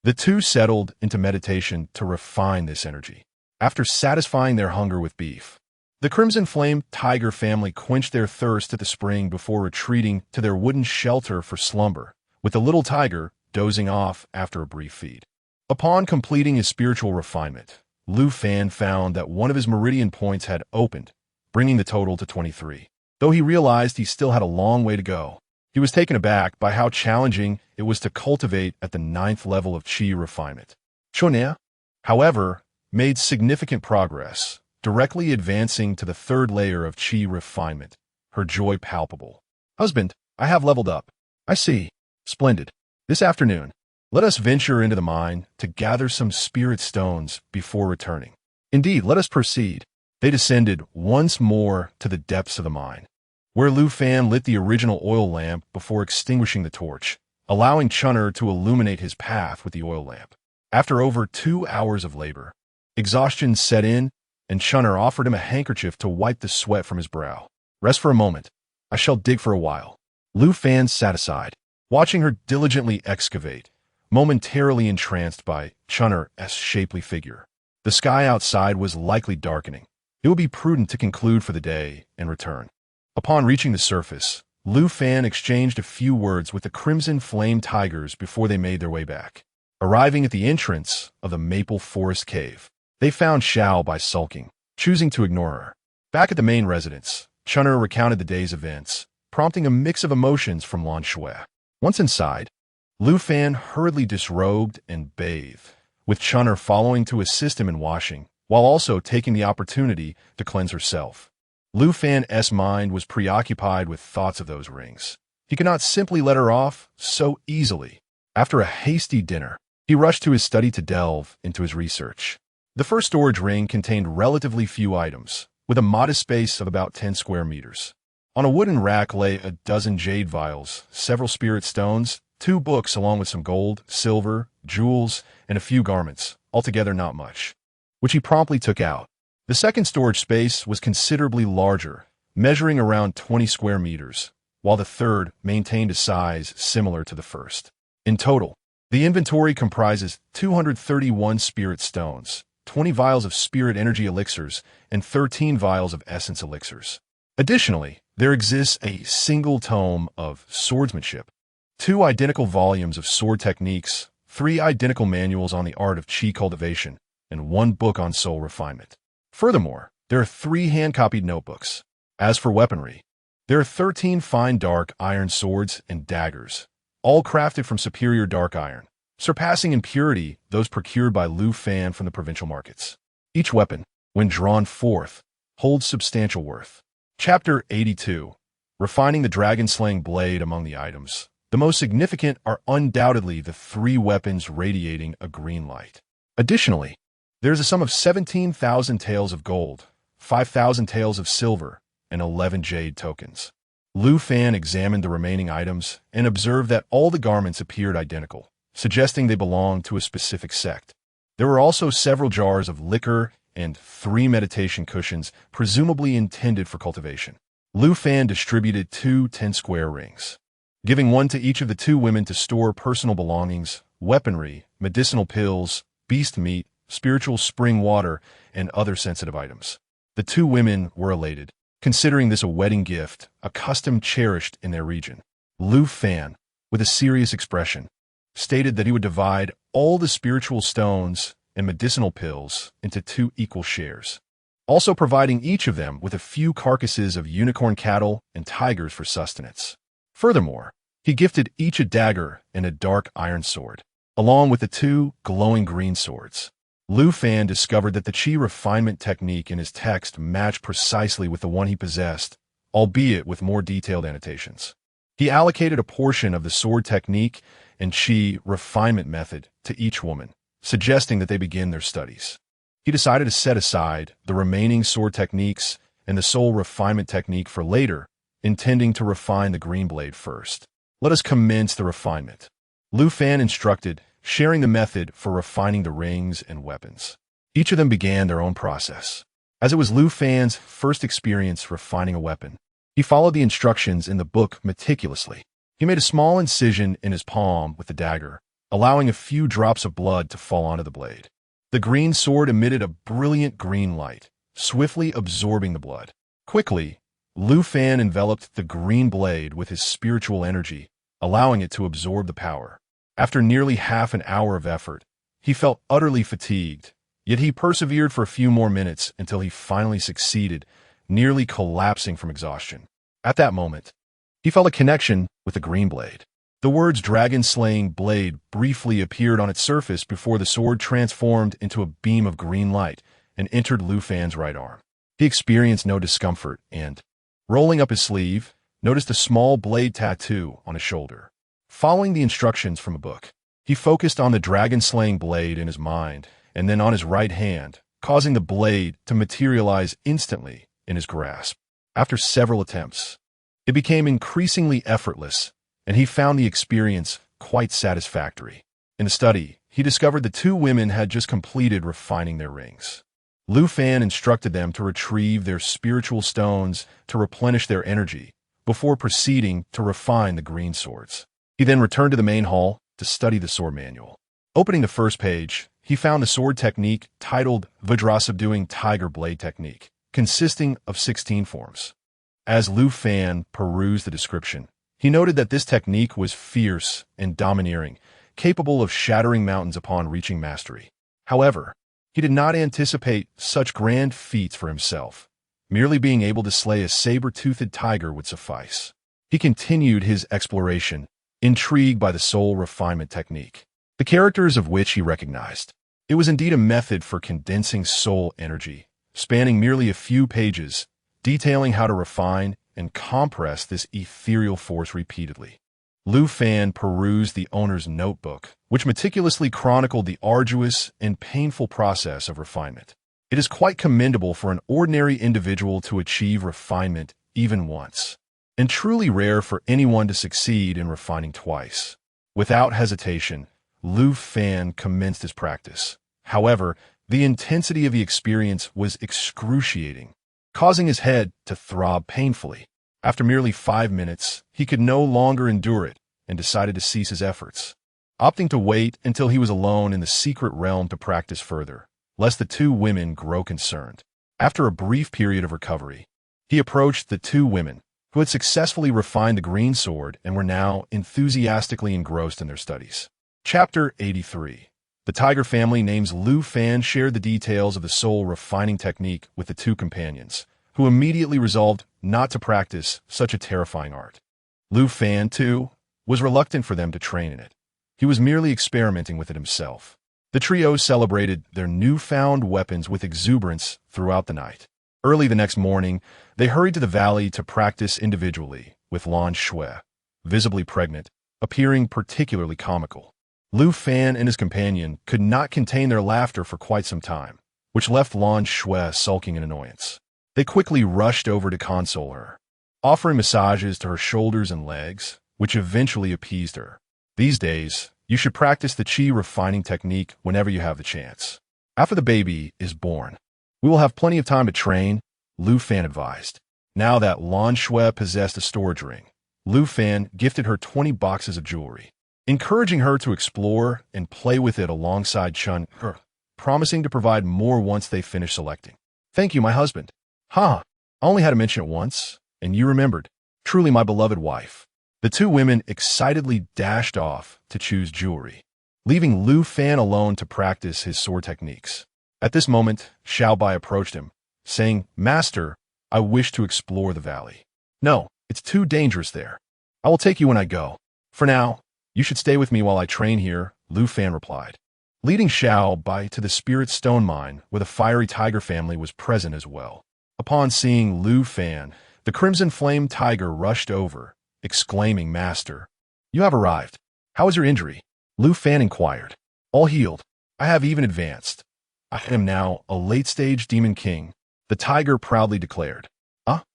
The two settled into meditation to refine this energy. After satisfying their hunger with beef, the Crimson Flame Tiger family quenched their thirst at the spring before retreating to their wooden shelter for slumber, with the little tiger dozing off after a brief feed. Upon completing his spiritual refinement, Lu Fan found that one of his meridian points had opened, bringing the total to 23. Though he realized he still had a long way to go, he was taken aback by how challenging it was to cultivate at the 9th level of Qi refinement. Chun'er, however, made significant progress, directly advancing to the 3rd layer of Qi refinement, her joy palpable. "Husband, I have leveled up." "I see. Splendid. This afternoon, let us venture into the mine to gather some spirit stones before returning." "Indeed, let us proceed." They descended once more to the depths of the mine, where Lu Fan lit the original oil lamp before extinguishing the torch, allowing Chun'er to illuminate his path with the oil lamp. After over 2 hours of labor, exhaustion set in, and Chun'er offered him a handkerchief to wipe the sweat from his brow. "Rest for a moment. I shall dig for a while." Lu Fan sat aside, watching her diligently excavate, momentarily entranced by Chun'er's shapely figure. The sky outside was likely darkening. It would be prudent to conclude for the day and return. Upon reaching the surface, Lu Fan exchanged a few words with the Crimson Flame Tigers before they made their way back. Arriving at the entrance of the Maple Forest Cave, They found Xiao by sulking, choosing to ignore her. Back at the main residence, Chun'er recounted the day's events, prompting a mix of emotions from Lan Shui. Once inside, Lu Fan hurriedly disrobed and bathed, with Chun'er following to assist him in washing, while also taking the opportunity to cleanse herself. Lu Fan's mind was preoccupied with thoughts of those rings. He could not simply let her off so easily. After a hasty dinner, he rushed to his study to delve into his research. The first storage ring contained relatively few items, with a modest space of about 10 square meters. On a wooden rack lay a dozen jade vials, several spirit stones, 2 books along with some gold, silver, jewels, and a few garments, altogether not much, which he promptly took out. The second storage space was considerably larger, measuring around 20 square meters, while the third maintained a size similar to the first. In total, the inventory comprises 231 spirit stones, 20 vials of spirit energy elixirs, and 13 vials of essence elixirs. Additionally, there exists a single tome of swordsmanship, 2 identical volumes of sword techniques, 3 identical manuals on the art of chi cultivation, and 1 book on soul refinement. Furthermore, there are 3 hand-copied notebooks. As for weaponry, there are 13 fine dark iron swords and daggers, all crafted from superior dark iron, surpassing in purity those procured by Lu Fan from the provincial markets. Each weapon, when drawn forth, holds substantial worth. Chapter 82. Refining the dragon-slaying blade among the items. The most significant are undoubtedly the 3 weapons radiating a green light. Additionally, there is a sum of 17,000 taels of gold, 5,000 taels of silver, and 11 jade tokens. Lu Fan examined the remaining items and observed that all the garments appeared identical, suggesting they belonged to a specific sect. There were also several jars of liquor and 3 meditation cushions, presumably intended for cultivation. Lu Fan distributed 2 10-square rings, giving one to each of the 2 women to store personal belongings, weaponry, medicinal pills, beast meat, spiritual spring water, and other sensitive items. The 2 women were elated, considering this a wedding gift, a custom cherished in their region. Lu Fan, with a serious expression, stated that he would divide all the spiritual stones and medicinal pills into 2 equal shares, also providing each of them with a few carcasses of unicorn cattle and tigers for sustenance. Furthermore, he gifted each a dagger and a dark iron sword, along with the 2 glowing green swords. Lu Fan discovered that the chi refinement technique in his text matched precisely with the one he possessed, albeit with more detailed annotations. He allocated a portion of the sword technique and chi refinement method to each woman, suggesting that they begin their studies. He decided to set aside the remaining sword techniques and the soul refinement technique for later, intending to refine the green blade first. Let us commence the refinement. Lu Fan instructed, sharing the method for refining the rings and weapons. Each of them began their own process. As it was Lu Fan's first experience refining a weapon, he followed the instructions in the book meticulously. He made a small incision in his palm with the dagger, allowing a few drops of blood to fall onto the blade. The green sword emitted a brilliant green light, swiftly absorbing the blood. Quickly, Lu Fan enveloped the green blade with his spiritual energy, allowing it to absorb the power. After nearly half an hour of effort, he felt utterly fatigued, yet he persevered for a few more minutes until he finally succeeded, nearly collapsing from exhaustion. At that moment, he felt a connection with the green blade. The words dragon-slaying blade briefly appeared on its surface before the sword transformed into a beam of green light and entered Lu Fan's right arm. He experienced no discomfort and, rolling up his sleeve, noticed a small blade tattoo on his shoulder. Following the instructions from a book, he focused on the dragon-slaying blade in his mind and then on his right hand, causing the blade to materialize instantly in his grasp. After several attempts, it became increasingly effortless, and he found the experience quite satisfactory. In the study, he discovered the 2 women had just completed refining their rings. Lu Fan instructed them to retrieve their spiritual stones to replenish their energy before proceeding to refine the green swords. He then returned to the main hall to study the sword manual. Opening the first page, he found the sword technique titled Vajra Subduing Tiger Blade Technique, consisting of 16 forms. As Lu Fan perused the description, he noted that this technique was fierce and domineering, capable of shattering mountains upon reaching mastery. However, He did not anticipate such grand feats for himself. Merely being able to slay a saber-toothed tiger would suffice. He continued his exploration, intrigued by the soul refinement technique, the characters of which he recognized. It was indeed a method for condensing soul energy, spanning merely a few pages, detailing how to refine and compress this ethereal force repeatedly. Lu Fan perused the owner's notebook, which meticulously chronicled the arduous and painful process of refinement. It is quite commendable for an ordinary individual to achieve refinement even once, and truly rare for anyone to succeed in refining twice. Without hesitation, Lu Fan commenced his practice. However, the intensity of the experience was excruciating, causing his head to throb painfully. After merely 5 minutes, he could no longer endure it and decided to cease his efforts, opting to wait until he was alone in the secret realm to practice further, lest the two women grow concerned. After a brief period of recovery, he approached the two women, who had successfully refined the green sword and were now enthusiastically engrossed in their studies. Chapter 83. The tiger family names Lu Fan shared the details of the soul refining technique with the two companions, who immediately resolved not to practice such a terrifying art. Lu Fan, too, was reluctant for them to train in it. He was merely experimenting with it himself. The trio celebrated their newfound weapons with exuberance throughout the night. Early the next morning, they hurried to the valley to practice individually, with Lan Shui, visibly pregnant, appearing particularly comical. Lu Fan and his companion could not contain their laughter for quite some time, which left Lan Shui sulking in annoyance. They quickly rushed over to console her, offering massages to her shoulders and legs, which eventually appeased her. These days, you should practice the qi refining technique whenever you have the chance. After the baby is born, we will have plenty of time to train, Lu Fan advised. Now that Lan Shui possessed a storage ring, Lu Fan gifted her 20 boxes of jewelry, encouraging her to explore and play with it alongside Chun, promising to provide more once they finish selecting. Thank you, my husband. I only had to mention it once, and you remembered. Truly my beloved wife. The two women excitedly dashed off to choose jewelry, leaving Lu Fan alone to practice his sword techniques. At this moment, Xiaobai approached him, saying, "Master, I wish to explore the valley." "No, it's too dangerous there. I will take you when I go. For now, you should stay with me while I train here," Lu Fan replied. Leading Xiaobai to the Spirit Stone Mine, where the fiery tiger family was present as well. Upon seeing Lu Fan, the Crimson Flame Tiger rushed over, exclaiming, "Master, you have arrived. How is your injury?" Lu Fan inquired. "All healed. I have even advanced. I am now a late-stage demon king," the tiger proudly declared.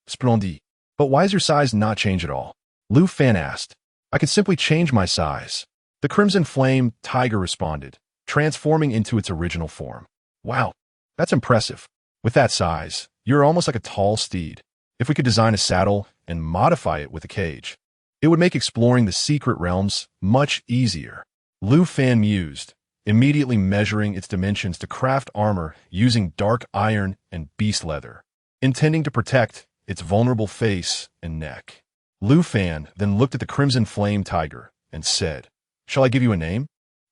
Splendid. But why is your size not change at all?" Lu Fan asked. "I can simply change my size," the Crimson Flame Tiger responded, transforming into its original form. "Wow, that's impressive. With that size, you're almost like a tall steed. If we could design a saddle and modify it with a cage, it would make exploring the secret realms much easier." Lu Fan mused, immediately measuring its dimensions to craft armor using dark iron and beast leather, intending to protect its vulnerable face and neck. Lu Fan then looked at the Crimson Flame Tiger and said, "Shall I give you a name?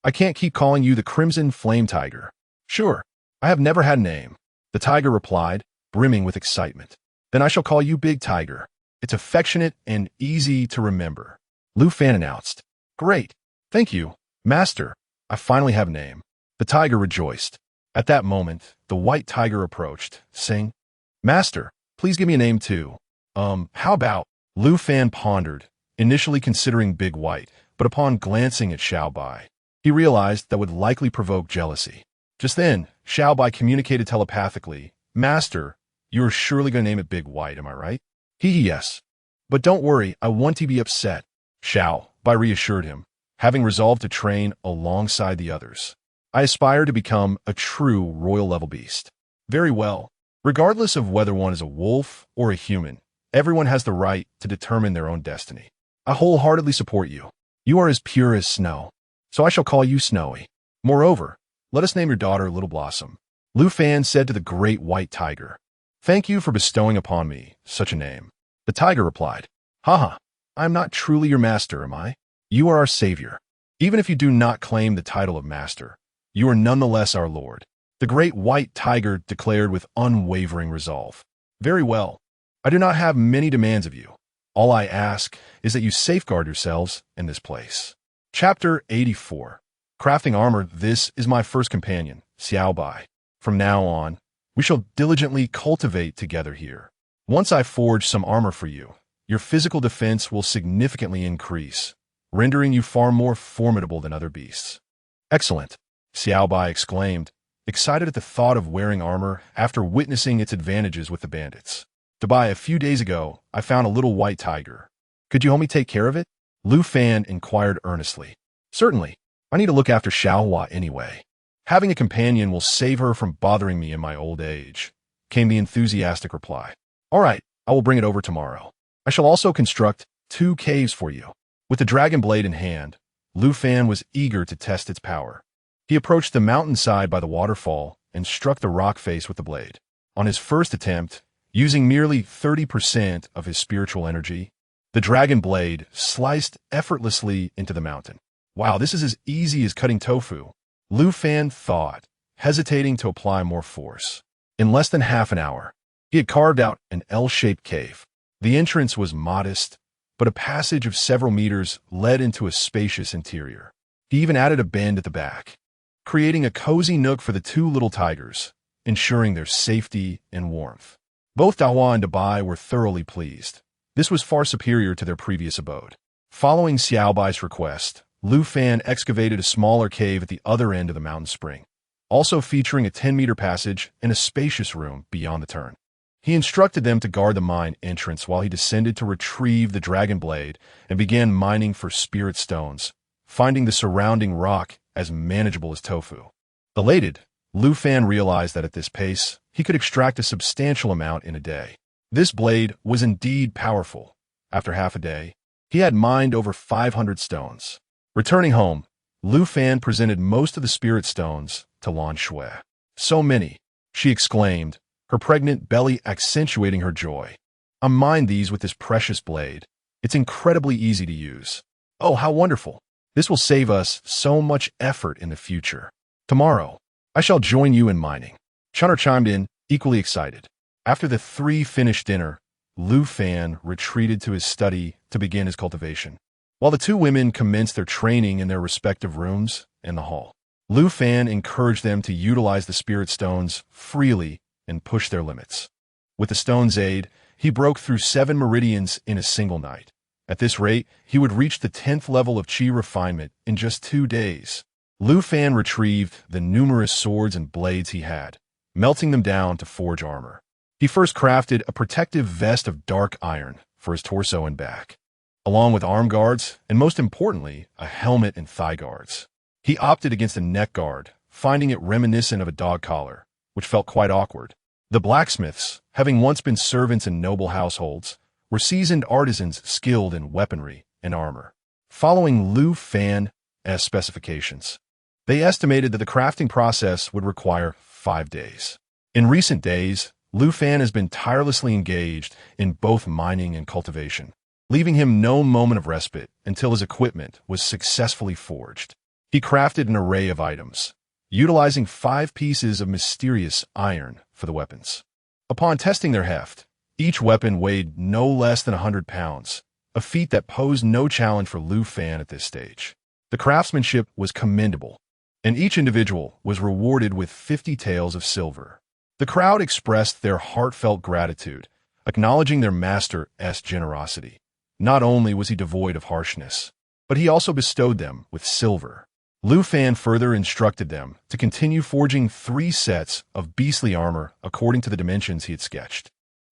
I can't keep calling you the Crimson Flame Tiger." "Sure, I have never had a name," the tiger replied, brimming with excitement. "Then I shall call you Big Tiger. It's affectionate and easy to remember," Lu Fan announced. "Great. Thank you, Master. I finally have a name." The tiger rejoiced. At that moment, the white tiger approached, saying, "Master, please give me a name too." How about?" Lu Fan pondered, initially considering Big White, but upon glancing at Xiaobai, he realized that would likely provoke jealousy. Just then, Xiaobai communicated telepathically, "Master, you're surely going to name it Big White, am I right?" Yes. "But don't worry, I won't be upset," Xiaobai reassured him, having resolved to train alongside the others. "I aspire to become a true royal-level beast." "Very well. Regardless of whether one is a wolf or a human, everyone has the right to determine their own destiny. I wholeheartedly support you. You are as pure as snow, so I shall call you Snowy. Moreover, let us name your daughter Little Blossom," Lu Fan said to the great white tiger. "Thank you for bestowing upon me such a name." The tiger replied, I am not truly your master, am I? You are our savior. Even if you do not claim the title of master, you are nonetheless our lord." The great white tiger declared with unwavering resolve. Very well. I do not have many demands of you. All I ask is that you safeguard yourselves in this place. Chapter 84. Crafting Armor. This is my first companion, Xiao Bai. From now on, we shall diligently cultivate together here. Once I forge some armor for you, your physical defense will significantly increase, rendering you far more formidable than other beasts. Excellent, Xiao Bai exclaimed, excited at the thought of wearing armor after witnessing its advantages with the bandits. Bai, a few days ago, I found a little white tiger. Could you help me take care of it? Lu Fan inquired earnestly. Certainly. I need to look after Xiaohua anyway. Having a companion will save her from bothering me in my old age, came the enthusiastic reply. All right, I will bring it over tomorrow. I shall also construct 2 caves for you. With the dragon blade in hand, Lu Fan was eager to test its power. He approached the mountainside by the waterfall and struck the rock face with the blade. On his first attempt, using merely 30% of his spiritual energy, the dragon blade sliced effortlessly into the mountain. Wow, this is as easy as cutting tofu, Lu Fan thought, hesitating to apply more force. In less than half an hour, he had carved out an L-shaped cave. The entrance was modest, but a passage of several meters led into a spacious interior. He even added a bend at the back, creating a cozy nook for the 2 little tigers, ensuring their safety and warmth. Both Dahua and Bai were thoroughly pleased. This was far superior to their previous abode. Following Xiao Bai's request, Lu Fan excavated a smaller cave at the other end of the mountain spring, also featuring a 10-meter passage and a spacious room beyond the turn. He instructed them to guard the mine entrance while he descended to retrieve the dragon blade and began mining for spirit stones, finding the surrounding rock as manageable as tofu. Elated, Lu Fan realized that at this pace, he could extract a substantial amount in a day. This blade was indeed powerful. After half a day, he had mined over 500 stones. Returning home, Lu Fan presented most of the spirit stones to Lan Shui. So many, she exclaimed, her pregnant belly accentuating her joy. I mined these with this precious blade. It's incredibly easy to use. Oh, how wonderful. This will save us so much effort in the future. Tomorrow, I shall join you in mining. Chunner chimed in, equally excited. After the 3 finished dinner, Lu Fan retreated to his study to begin his cultivation, while the 2 women commenced their training in their respective rooms in the hall. Lu Fan encouraged them to utilize the spirit stones freely and push their limits. With the stone's aid, he broke through 7 meridians in a single night. At this rate, he would reach the 10th level of Qi refinement in just 2 days. Lu Fan retrieved the numerous swords and blades he had, melting them down to forge armor. He first crafted a protective vest of dark iron for his torso and back, along with arm guards, and most importantly, a helmet and thigh guards. He opted against a neck guard, finding it reminiscent of a dog collar, which felt quite awkward. The blacksmiths, having once been servants in noble households, were seasoned artisans skilled in weaponry and armor. Following Lu Fan's specifications, they estimated that the crafting process would require 5 days. In recent days, Lu Fan has been tirelessly engaged in both mining and cultivation, leaving him no moment of respite until his equipment was successfully forged. He crafted an array of items, utilizing 5 pieces of mysterious iron for the weapons. Upon testing their heft, each weapon weighed no less than 100 pounds, a feat that posed no challenge for Lu Fan at this stage. The craftsmanship was commendable, and each individual was rewarded with 50 taels of silver. The crowd expressed their heartfelt gratitude, acknowledging their master's generosity. Not only was he devoid of harshness, but he also bestowed them with silver. Lu Fan further instructed them to continue forging 3 sets of beastly armor according to the dimensions he had sketched.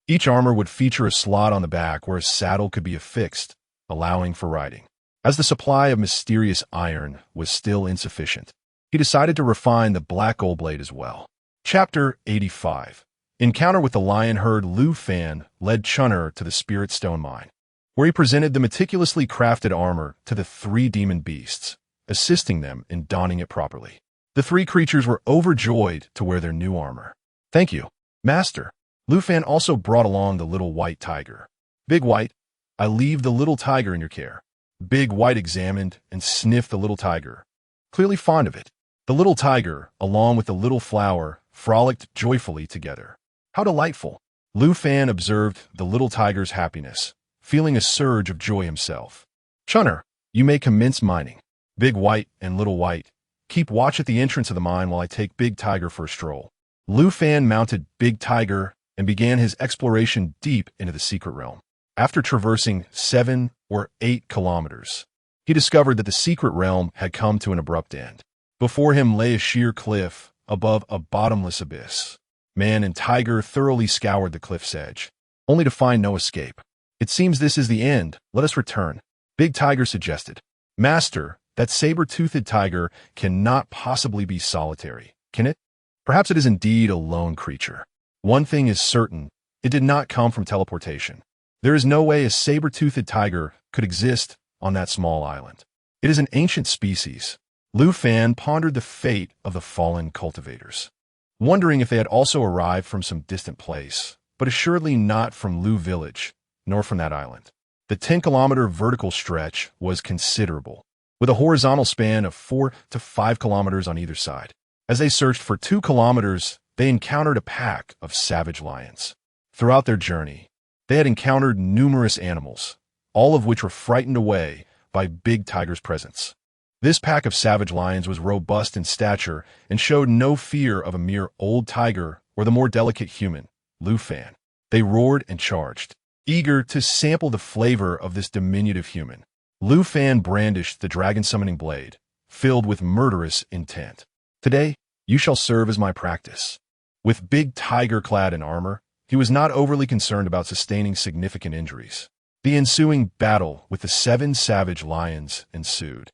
Each armor would feature a slot on the back where a saddle could be affixed, allowing for riding. As the supply of mysterious iron was still insufficient, he decided to refine the black gold blade as well. Chapter 85. Encounter with the lion herd. Lu Fan led Chunner to the spirit stone mine, where he presented the meticulously crafted armor to the 3 demon beasts, assisting them in donning it properly. The 3 creatures were overjoyed to wear their new armor. Thank you, Master. Lu Fan also brought along the little white tiger. Big White, I leave the little tiger in your care. Big White examined and sniffed the little tiger, clearly fond of it. The little tiger, along with the little flower, frolicked joyfully together. How delightful! Lu Fan observed the little tiger's happiness, feeling a surge of joy himself. Chunner, you may commence mining. Big White and Little White, keep watch at the entrance of the mine while I take Big Tiger for a stroll. Lu Fan mounted Big Tiger and began his exploration deep into the secret realm. After traversing 7 or 8 kilometers, he discovered that the secret realm had come to an abrupt end. Before him lay a sheer cliff above a bottomless abyss. Man and Tiger thoroughly scoured the cliff's edge, only to find no escape. It seems this is the end. Let us return. Big Tiger suggested. Master, that saber-toothed tiger cannot possibly be solitary, can it? Perhaps it is indeed a lone creature. One thing is certain, it did not come from teleportation. There is no way a saber-toothed tiger could exist on that small island. It is an ancient species. Lu Fan pondered the fate of the fallen cultivators, wondering if they had also arrived from some distant place, but assuredly not from Lu Village, nor from that island. The 10-kilometer vertical stretch was considerable, with a horizontal span of 4 to 5 kilometers on either side. As they searched for 2 kilometers, they encountered a pack of savage lions. Throughout their journey, they had encountered numerous animals, all of which were frightened away by Big Tiger's presence. This pack of savage lions was robust in stature and showed no fear of a mere old tiger or the more delicate human, Lu Fan. They roared and charged, eager to sample the flavor of this diminutive human. Lu Fan brandished the dragon-summoning blade, filled with murderous intent. Today, you shall serve as my practice. With Big Tiger clad in armor, he was not overly concerned about sustaining significant injuries. The ensuing battle with the 7 savage lions ensued,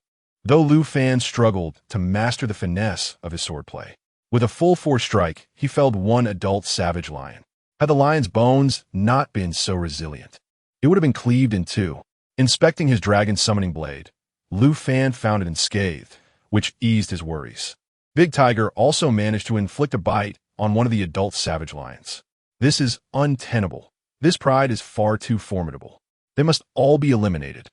though Lu Fan struggled to master the finesse of his swordplay. With a full-force strike, he felled 1 adult savage lion. Had the lion's bones not been so resilient, it would have been cleaved in 2. Inspecting his dragon-summoning blade, Lu Fan found it unscathed, which eased his worries. Big Tiger also managed to inflict a bite on one of the adult savage lions. This is untenable. This pride is far too formidable. They must all be eliminated,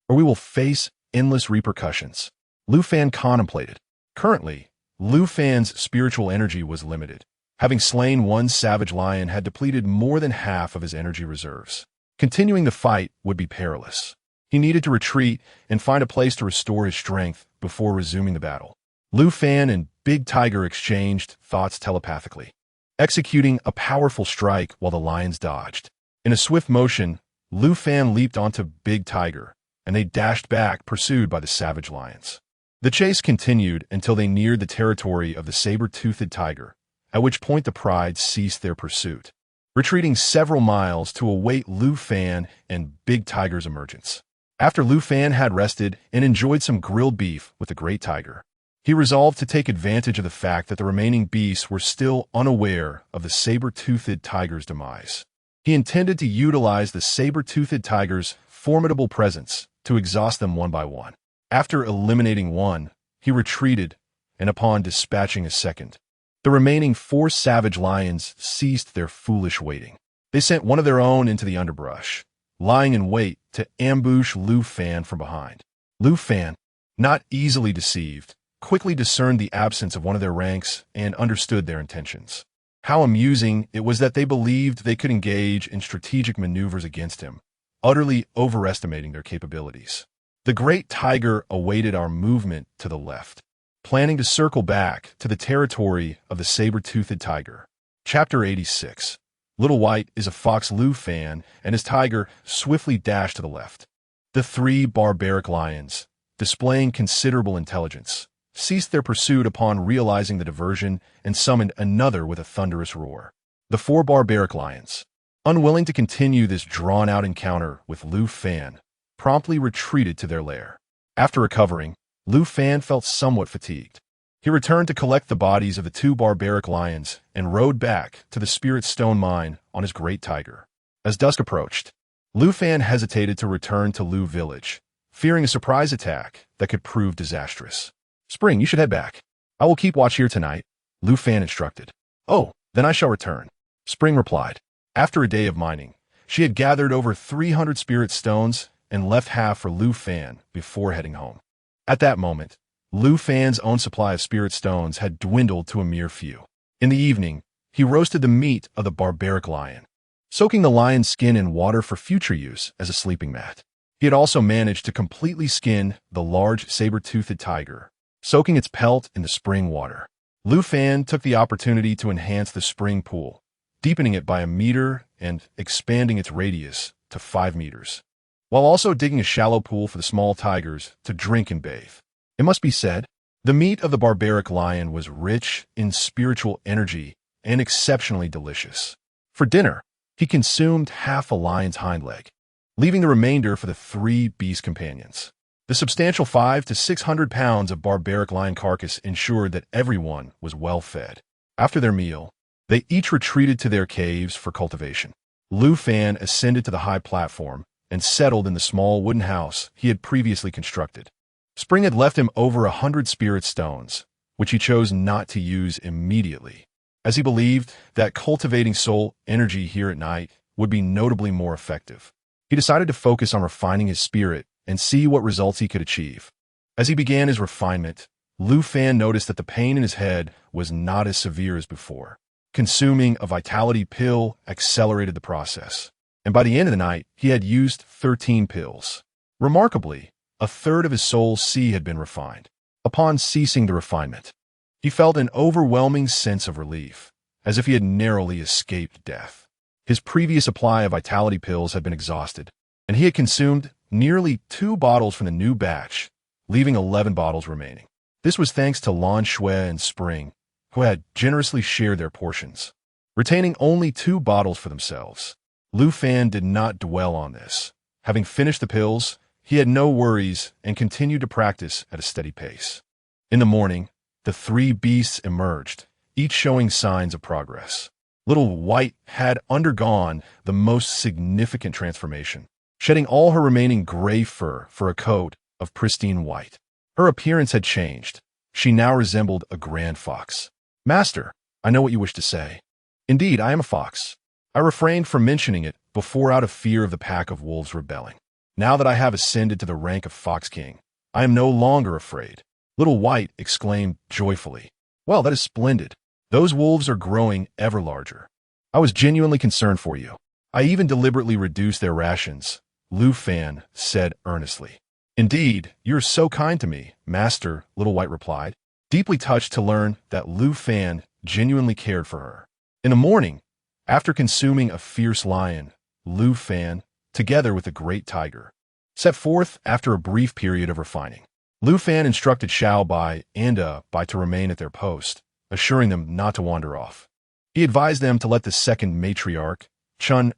or we will face endless repercussions. Lu Fan contemplated. Currently, Lu Fan's spiritual energy was limited. Having slain 1 savage lion had depleted more than half of his energy reserves. Continuing the fight would be perilous. He needed to retreat and find a place to restore his strength before resuming the battle. Lu Fan and Big Tiger exchanged thoughts telepathically, executing a powerful strike while the lions dodged. In a swift motion, Lu Fan leaped onto Big Tiger, and they dashed back, pursued by the savage lions. The chase continued until they neared the territory of the saber-toothed tiger, at which point the pride ceased their pursuit, retreating several miles to await Lu Fan and Big Tiger's emergence. After Lu Fan had rested and enjoyed some grilled beef with the great tiger, he resolved to take advantage of the fact that the remaining beasts were still unaware of the saber-toothed tiger's demise. He intended to utilize the saber-toothed tiger's formidable presence to exhaust them one by one. After eliminating 1, he retreated, and upon dispatching a second, the remaining 4 savage lions ceased their foolish waiting. They sent one of their own into the underbrush, lying in wait to ambush Lu Fan from behind. Lu Fan, not easily deceived, quickly discerned the absence of one of their ranks and understood their intentions. How amusing it was that they believed they could engage in strategic maneuvers against him, utterly overestimating their capabilities. The great tiger awaited our movement to the left, planning to circle back to the territory of the saber-toothed tiger. Chapter 86. Little White is a fox. Lu Fan and his tiger swiftly dashed to the left. The 3 barbaric lions, displaying considerable intelligence, ceased their pursuit upon realizing the diversion and summoned another with a thunderous roar. The 4 barbaric lions, unwilling to continue this drawn-out encounter with Lu Fan, promptly retreated to their lair. After recovering, Lu Fan felt somewhat fatigued. He returned to collect the bodies of the 2 barbaric lions and rode back to the Spirit Stone mine on his great tiger. As dusk approached, Lu Fan hesitated to return to Lu Village, fearing a surprise attack that could prove disastrous. Spring, you should head back. I will keep watch here tonight, Lu Fan instructed. Oh, then I shall return, Spring replied. After a day of mining, she had gathered over 300 spirit stones and left half for Lu Fan before heading home. At that moment, Lu Fan's own supply of spirit stones had dwindled to a mere few. In the evening, he roasted the meat of the barbaric lion, soaking the lion's skin in water for future use as a sleeping mat. He had also managed to completely skin the large saber-toothed tiger, soaking its pelt in the spring water. Lu Fan took the opportunity to enhance the spring pool, deepening it by 1 meter and expanding its radius to 5 meters, while also digging a shallow pool for the small tigers to drink and bathe. It must be said, the meat of the barbaric lion was rich in spiritual energy and exceptionally delicious. For dinner, he consumed half a lion's hind leg, leaving the remainder for the 3 beast companions. The substantial 500 to 600 pounds of barbaric lion carcass ensured that everyone was well fed. After their meal, they each retreated to their caves for cultivation. Lu Fan ascended to the high platform and settled in the small wooden house he had previously constructed. Spring had left him over 100 spirit stones, which he chose not to use immediately, as he believed that cultivating soul energy here at night would be notably more effective. He decided to focus on refining his spirit and see what results he could achieve. As he began his refinement, Lu Fan noticed that the pain in his head was not as severe as before. Consuming a vitality pill accelerated the process, and by the end of the night, he had used 13 pills. Remarkably, 1/3 of his soul's C had been refined. Upon ceasing the refinement, he felt an overwhelming sense of relief, as if he had narrowly escaped death. His previous supply of vitality pills had been exhausted, and he had consumed nearly 2 bottles from the new batch, leaving 11 bottles remaining. This was thanks to Lan Shui and Spring, who had generously shared their portions, retaining only 2 bottles for themselves. Lu Fan did not dwell on this. Having finished the pills, he had no worries and continued to practice at a steady pace. In the morning, the 3 beasts emerged, each showing signs of progress. Little White had undergone the most significant transformation, shedding all her remaining gray fur for a coat of pristine white. Her appearance had changed. She now resembled a grand fox. "Master, I know what you wish to say. Indeed, I am a fox. I refrained from mentioning it before out of fear of the pack of wolves rebelling. Now that I have ascended to the rank of Fox King, I am no longer afraid." Little White exclaimed joyfully. "Well, that is splendid. Those wolves are growing ever larger. I was genuinely concerned for you. I even deliberately reduced their rations," Lu Fan said earnestly. "Indeed, you are so kind to me, Master," Little White replied, deeply touched to learn that Lu Fan genuinely cared for her. In the morning, after consuming a fierce lion, Lu Fan, together with a great tiger, set forth after a brief period of refining. Lu Fan instructed Xiao Bai and Bai to remain at their post, assuring them not to wander off. He advised them to let the second matriarch, Chun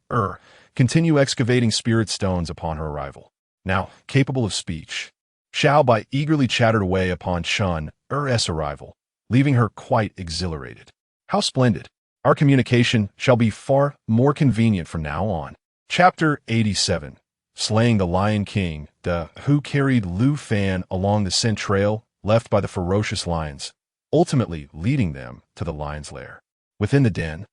continue excavating spirit stones upon her arrival. Now, capable of speech, Xiao Bai eagerly chattered away upon Chun arrival, leaving her quite exhilarated. "How splendid! Our communication shall be far more convenient from now on." Chapter 87. Slaying the Lion King, who carried Lu Fan along the scent trail left by the ferocious lions, ultimately leading them to the lion's lair. Within the den,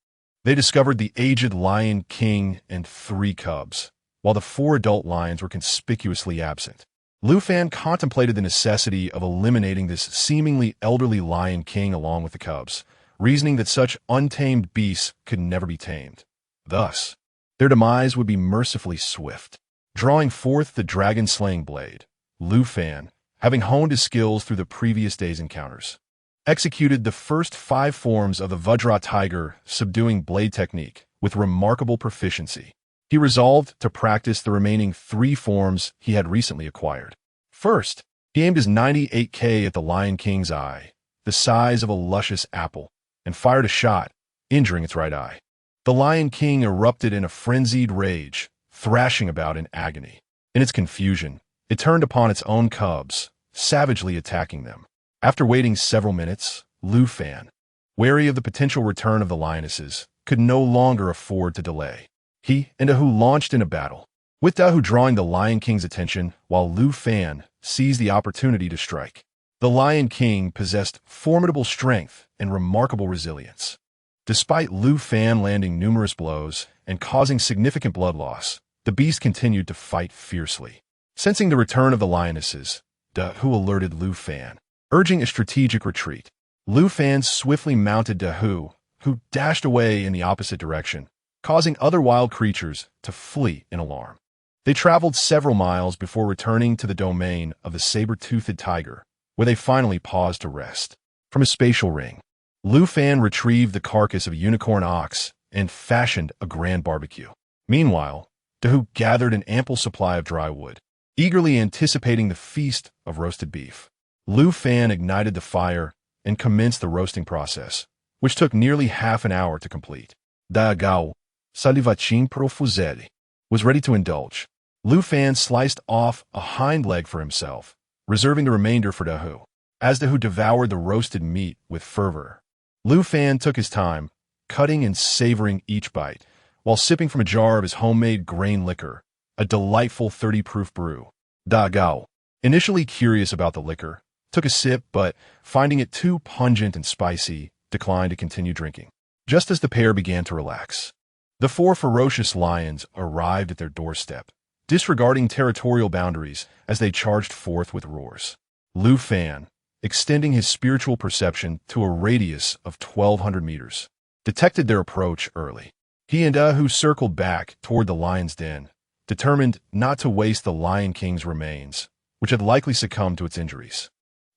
they discovered the aged Lion King and 3 cubs, while the 4 adult lions were conspicuously absent. Lu Fan contemplated the necessity of eliminating this seemingly elderly Lion King along with the cubs, reasoning that such untamed beasts could never be tamed. Thus, their demise would be mercifully swift. Drawing forth the dragon-slaying blade, Lu Fan, having honed his skills through the previous day's encounters, executed the first 5 forms of the Vajra Tiger subduing blade technique with remarkable proficiency. He resolved to practice the remaining 3 forms he had recently acquired. First, he aimed his 98K at the Lion King's eye, the size of a luscious apple, and fired a shot, injuring its right eye. The Lion King erupted in a frenzied rage, thrashing about in agony. In its confusion, it turned upon its own cubs, savagely attacking them. After waiting several minutes, Lu Fan, wary of the potential return of the lionesses, could no longer afford to delay. He and Dahu launched in a battle, with Dahu drawing the Lion King's attention while Lu Fan seized the opportunity to strike. The Lion King possessed formidable strength and remarkable resilience. Despite Lu Fan landing numerous blows and causing significant blood loss, the beast continued to fight fiercely. Sensing the return of the lionesses, Dahu alerted Lu Fan, urging a strategic retreat. Lu Fan swiftly mounted Dahu, who dashed away in the opposite direction, causing other wild creatures to flee in alarm. They traveled several miles before returning to the domain of the saber-toothed tiger, where they finally paused to rest. From his spatial ring, Lu Fan retrieved the carcass of a unicorn ox and fashioned a grand barbecue. Meanwhile, Dahu gathered an ample supply of dry wood, eagerly anticipating the feast of roasted beef. Lu Fan ignited the fire and commenced the roasting process, which took nearly half an hour to complete. Dahu, salivacin profuseli, was ready to indulge. Lu Fan sliced off a hind leg for himself, reserving the remainder for Dahu. As Dahu devoured the roasted meat with fervor, Lu Fan took his time, cutting and savoring each bite, while sipping from a jar of his homemade grain liquor, a delightful 30-proof brew. Dahu, initially curious about the liquor, took a sip, but, finding it too pungent and spicy, declined to continue drinking. Just as the pair began to relax, the four ferocious lions arrived at their doorstep, disregarding territorial boundaries as they charged forth with roars. Lu Fan, extending his spiritual perception to a radius of 1,200 meters, detected their approach early. He and Dahu circled back toward the lion's den, determined not to waste the Lion King's remains, which had likely succumbed to its injuries.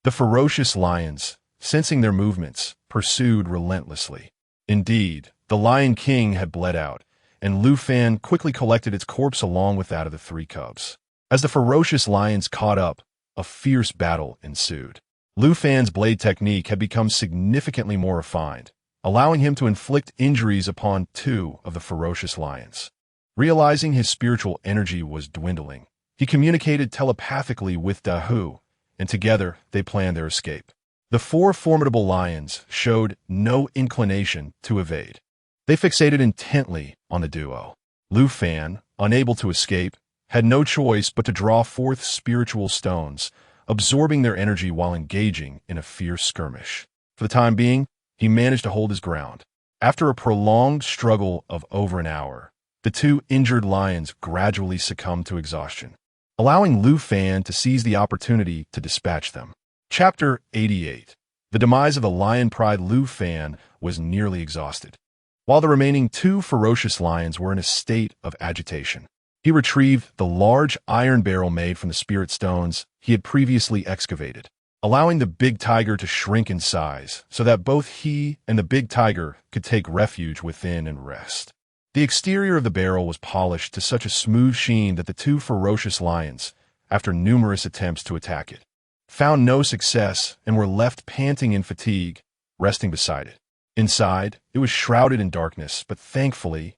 The ferocious lions, sensing their movements, pursued relentlessly. Indeed, the Lion King had bled out, and Lu Fan quickly collected its corpse along with that of the three cubs. As the ferocious lions caught up, a fierce battle ensued. Lu Fan's blade technique had become significantly more refined, allowing him to inflict injuries upon two of the ferocious lions. Realizing his spiritual energy was dwindling, he communicated telepathically with Dahu, and together they planned their escape. The four formidable lions showed no inclination to evade. They fixated intently on the duo. Lu Fan, unable to escape, had no choice but to draw forth spiritual stones, absorbing their energy while engaging in a fierce skirmish. For the time being, he managed to hold his ground. After a prolonged struggle of over an hour, the two injured lions gradually succumbed to exhaustion, allowing Lu Fan to seize the opportunity to dispatch them. Chapter 88. The demise of the lion pride. Lu Fan was nearly exhausted, while the remaining two ferocious lions were in a state of agitation. He retrieved the large iron barrel made from the spirit stones he had previously excavated, allowing the big tiger to shrink in size so that both he and the big tiger could take refuge within and rest. The exterior of the barrel was polished to such a smooth sheen that the two ferocious lions, after numerous attempts to attack it, found no success and were left panting in fatigue, resting beside it. Inside, it was shrouded in darkness, but thankfully,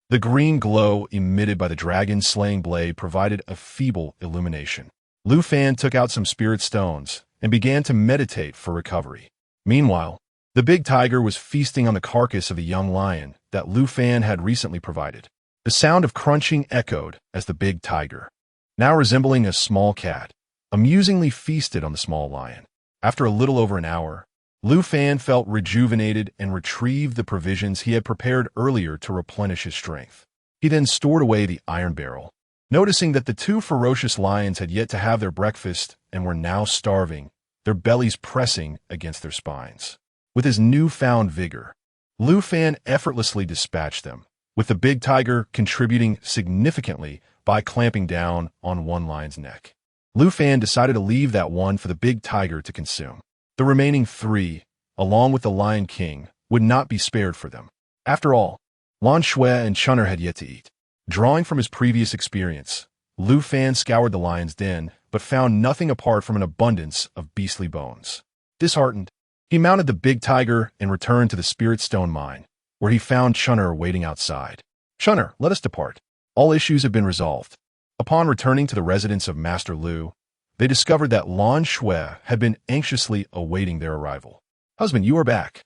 the green glow emitted by the dragon's slaying blade provided a feeble illumination. Lu Fan took out some spirit stones and began to meditate for recovery. Meanwhile, the big tiger was feasting on the carcass of a young lion that Lu Fan had recently provided. The sound of crunching echoed as the big tiger, now resembling a small cat, amusingly feasted on the small lion. After a little over an hour, Lu Fan felt rejuvenated and retrieved the provisions he had prepared earlier to replenish his strength. He then stored away the iron barrel, noticing that the two ferocious lions had yet to have their breakfast and were now starving, their bellies pressing against their spines. With his newfound vigor, Lu Fan effortlessly dispatched them, with the big tiger contributing significantly by clamping down on one lion's neck. Lu Fan decided to leave that one for the big tiger to consume. The remaining three, along with the Lion King, would not be spared for them. After all, Lan Shui and Chunner had yet to eat. Drawing from his previous experience, Lu Fan scoured the lion's den, but found nothing apart from an abundance of beastly bones. Disheartened, he mounted the big tiger and returned to the spirit stone mine, where he found Chunner waiting outside. "Chunner, let us depart. All issues have been resolved." Upon returning to the residence of Master Lu, they discovered that Lan Shui had been anxiously awaiting their arrival. "Husband, you are back."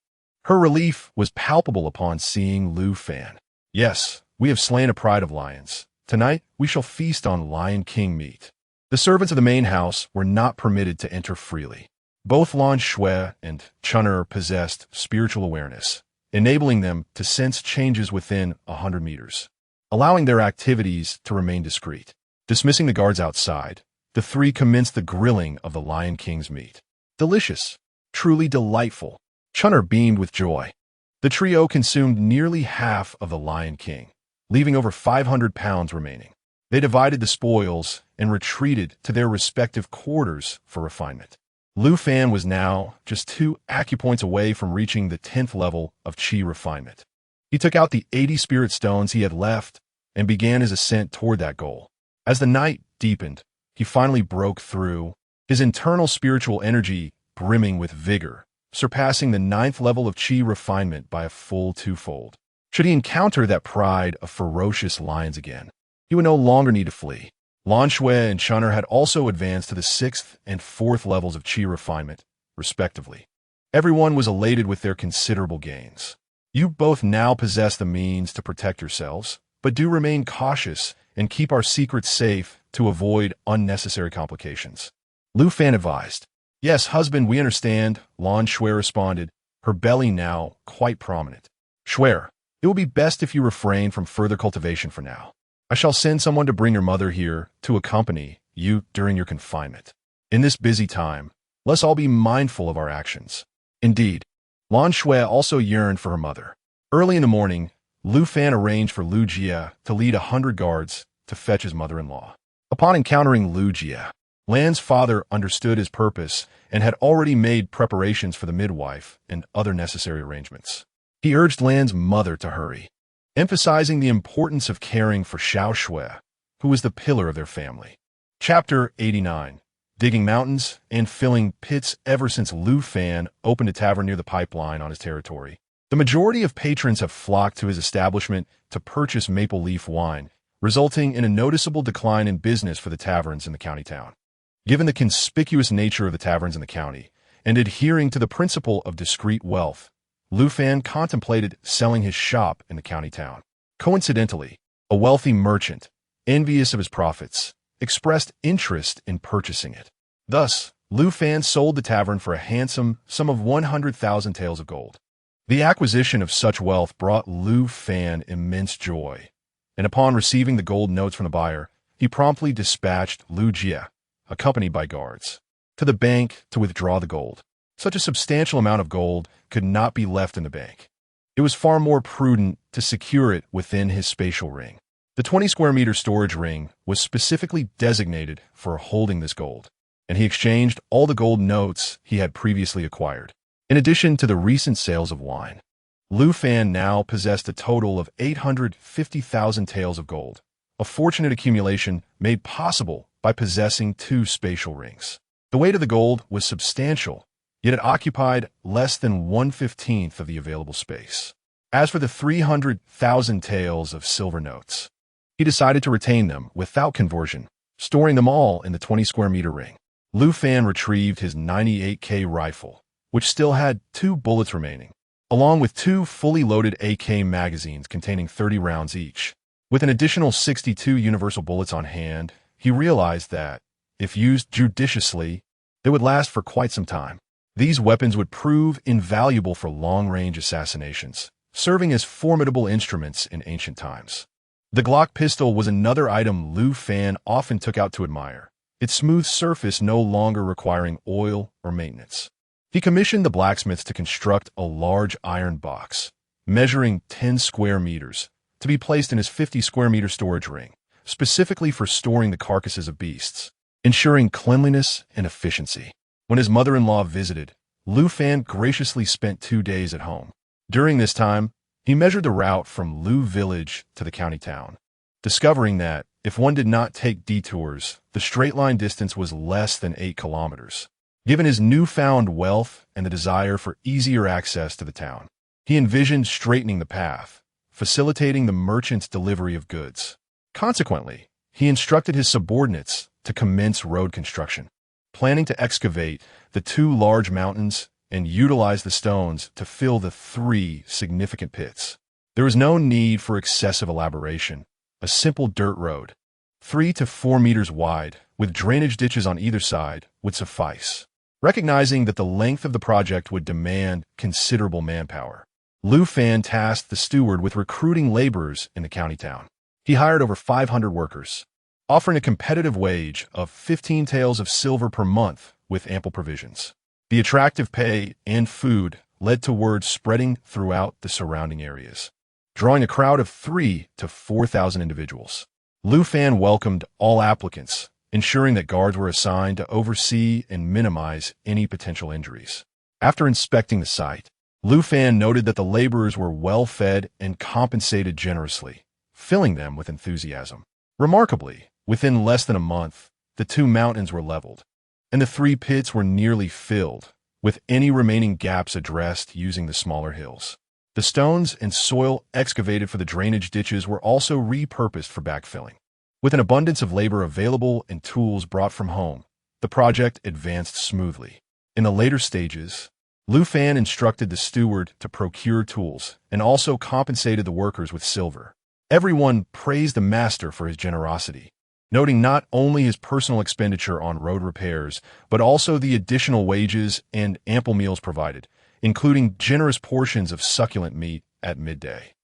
Her relief was palpable upon seeing Lu Fan. "Yes, we have slain a pride of lions. Tonight, we shall feast on Lion King meat." The servants of the main house were not permitted to enter freely. Both Lan Shui and Chunner possessed spiritual awareness, enabling them to sense changes within 100 meters, allowing their activities to remain discreet. Dismissing the guards outside, the three commenced the grilling of the Lion King's meat. Delicious. Truly delightful. Chunner beamed with joy. The trio consumed nearly half of the Lion King, leaving over 500 pounds remaining. They divided the spoils and retreated to their respective quarters for refinement. Lu Fan was now just 2 acupoints away from reaching the 10th level of Qi refinement. He took out the 80 spirit stones he had left and began his ascent toward that goal. As the night deepened, he finally broke through, his internal spiritual energy brimming with vigor, surpassing the 9th level of Qi refinement by a full 2-fold. Should he encounter that pride of ferocious lions again, he would no longer need to flee. Lan Shui and Chunner had also advanced to the 6th and 4th levels of Qi refinement, respectively. Everyone was elated with their considerable gains. You both now possess the means to protect yourselves, but do remain cautious and keep our secrets safe to avoid unnecessary complications. Lu Fan advised. Yes, husband, we understand, Lan Shui responded, her belly now quite prominent. Shui, it will be best if you refrain from further cultivation for now. I shall send someone to bring your mother here to accompany you during your confinement. In this busy time, let's all be mindful of our actions. Indeed, Lan Shui also yearned for her mother. Early in the morning, Lu Fan arranged for Lu Jia to lead 100 guards to fetch his mother-in-law. Upon encountering Lu Jia, Lan's father understood his purpose and had already made preparations for the midwife and other necessary arrangements. He urged Lan's mother to hurry, emphasizing the importance of caring for Xiao Shui, who was the pillar of their family. Chapter 89. Digging mountains and filling pits. Ever since Lu Fan opened a tavern near the pipeline on his territory, the majority of patrons have flocked to his establishment to purchase maple leaf wine, resulting in a noticeable decline in business for the taverns in the county town. Given the conspicuous nature of the taverns in the county, and adhering to the principle of discreet wealth, Lu Fan contemplated selling his shop in the county town. Coincidentally, a wealthy merchant, envious of his profits, expressed interest in purchasing it. Thus, Lu Fan sold the tavern for a handsome sum of 100,000 taels of gold. The acquisition of such wealth brought Lu Fan immense joy, and upon receiving the gold notes from the buyer, he promptly dispatched Lu Jia, accompanied by guards, to the bank to withdraw the gold. Such a substantial amount of gold could not be left in the bank. It was far more prudent to secure it within his spatial ring. The 20 square meter storage ring was specifically designated for holding this gold, and he exchanged all the gold notes he had previously acquired. In addition to the recent sales of wine, Lu Fan now possessed a total of 850,000 taels of gold, a fortunate accumulation made possible by possessing 2 spatial rings. The weight of the gold was substantial, yet it occupied less than 1/15 of the available space. As for the 300,000 taels of silver notes, he decided to retain them without conversion, storing them all in the 20 square meter ring. Lu Fan retrieved his 98K rifle, which still had 2 bullets remaining, along with 2 fully loaded AK magazines containing 30 rounds each. With an additional 62 universal bullets on hand, he realized that, if used judiciously, they would last for quite some time. These weapons would prove invaluable for long-range assassinations, serving as formidable instruments in ancient times. The Glock pistol was another item Lu Fan often took out to admire, its smooth surface no longer requiring oil or maintenance. He commissioned the blacksmiths to construct a large iron box, measuring 10 square meters, to be placed in his 50 square meter storage ring, specifically for storing the carcasses of beasts, ensuring cleanliness and efficiency. When his mother-in-law visited, Lu Fan graciously spent 2 days at home. During this time, he measured the route from Lu Village to the county town, discovering that, if one did not take detours, the straight-line distance was less than 8 kilometers. Given his newfound wealth and the desire for easier access to the town, he envisioned straightening the path, facilitating the merchant's delivery of goods. Consequently, he instructed his subordinates to commence road construction, planning to excavate the 2 large mountains and utilize the stones to fill the 3 significant pits. There was no need for excessive elaboration. A simple dirt road, 3 to 4 meters wide, with drainage ditches on either side, would suffice. Recognizing that the length of the project would demand considerable manpower, Lu Fan tasked the steward with recruiting laborers in the county town. He hired over 500 workers, offering a competitive wage of 15 taels of silver per month with ample provisions. The attractive pay and food led to word spreading throughout the surrounding areas, drawing a crowd of 3,000 to 4,000 individuals. Lu Fan welcomed all applicants, ensuring that guards were assigned to oversee and minimize any potential injuries. After inspecting the site, Lu Fan noted that the laborers were well-fed and compensated generously, filling them with enthusiasm. Remarkably, within less than a month, the 2 mountains were leveled, and the 3 pits were nearly filled, with any remaining gaps addressed using the smaller hills. The stones and soil excavated for the drainage ditches were also repurposed for backfilling. With an abundance of labor available and tools brought from home, the project advanced smoothly. In the later stages, Lu Fan instructed the steward to procure tools and also compensated the workers with silver. Everyone praised the master for his generosity, noting not only his personal expenditure on road repairs, but also the additional wages and ample meals provided, including generous portions of succulent meat at midday.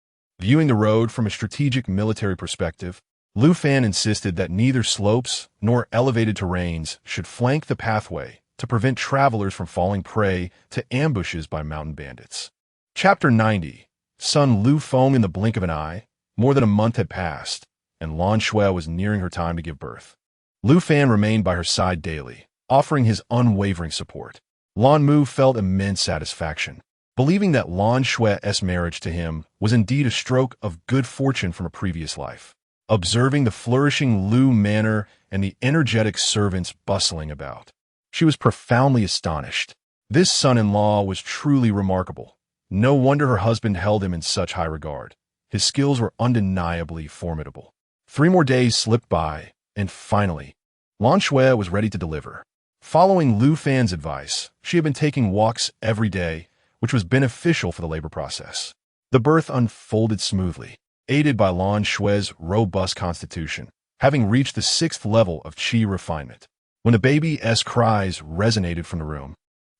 Viewing the road from a strategic military perspective, Lu Fan insisted that neither slopes nor elevated terrains should flank the pathway to prevent travelers from falling prey to ambushes by mountain bandits. Chapter 90. Sun Lu Feng in the blink of an eye. More than a month had passed, and Lan Shui was nearing her time to give birth. Lu Fan remained by her side daily, offering his unwavering support. Lan Mu felt immense satisfaction, believing that Lan Shui's marriage to him was indeed a stroke of good fortune from a previous life. Observing the flourishing Lu manor and the energetic servants bustling about, she was profoundly astonished. This son-in-law was truly remarkable. No wonder her husband held him in such high regard. His skills were undeniably formidable. 3 more days slipped by, and finally, Lan Shui was ready to deliver. Following Lu Fan's advice, she had been taking walks every day, which was beneficial for the labor process. The birth unfolded smoothly, aided by Lan Shui's robust constitution, having reached the 6th level of qi refinement. When the baby's cries resonated from the room,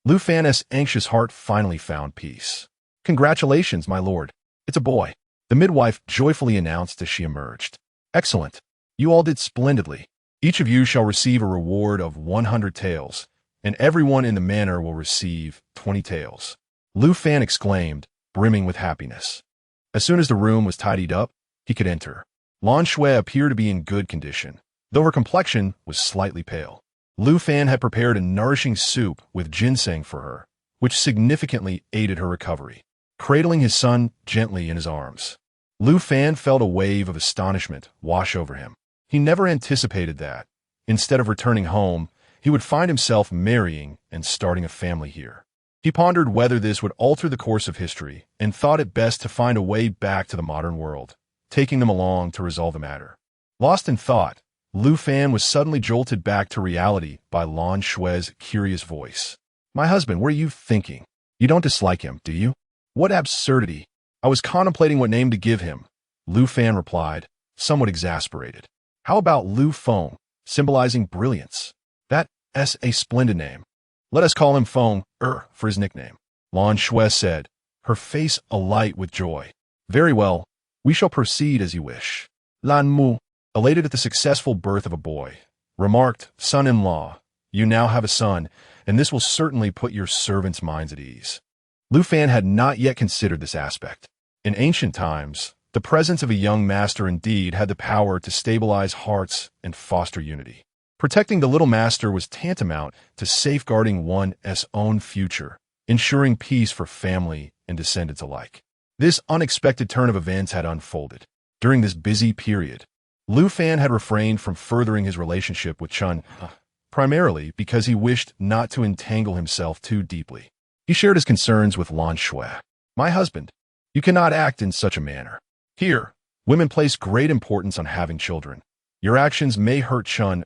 Lu Fan's anxious heart finally found peace. "Congratulations, my lord. It's a boy," the midwife joyfully announced as she emerged. "Excellent. You all did splendidly. Each of you shall receive a reward of 100 taels, and everyone in the manor will receive 20 taels." Lu Fan exclaimed, brimming with happiness. As soon as the room was tidied up, he could enter. Lan Shui appeared to be in good condition, though her complexion was slightly pale. Lu Fan had prepared a nourishing soup with ginseng for her, which significantly aided her recovery. Cradling his son gently in his arms, Lu Fan felt a wave of astonishment wash over him. He never anticipated that, instead of returning home, he would find himself marrying and starting a family here. He pondered whether this would alter the course of history and thought it best to find a way back to the modern world, taking them along to resolve the matter. Lost in thought, Lu Fan was suddenly jolted back to reality by Lan Shui's curious voice. "My husband, what are you thinking? You don't dislike him, do you?" "What absurdity! I was contemplating what name to give him," Lu Fan replied, somewhat exasperated. "How about Lu Feng, symbolizing brilliance? That's a splendid name. Let us call him Feng, for his nickname," Lan Shui said, her face alight with joy. "Very well, we shall proceed as you wish." Lan Mu, elated at the successful birth of a boy, remarked, "Son-in-law, you now have a son, and this will certainly put your servants' minds at ease." Lu Fan had not yet considered this aspect. In ancient times, the presence of a young master indeed had the power to stabilize hearts and foster unity. Protecting the little master was tantamount to safeguarding one's own future, ensuring peace for family and descendants alike. This unexpected turn of events had unfolded. During this busy period, Lu Fan had refrained from furthering his relationship with Chun, primarily because he wished not to entangle himself too deeply. He shared his concerns with Lan Shui. "My husband, you cannot act in such a manner. Here, women place great importance on having children. Your actions may hurt Chun,"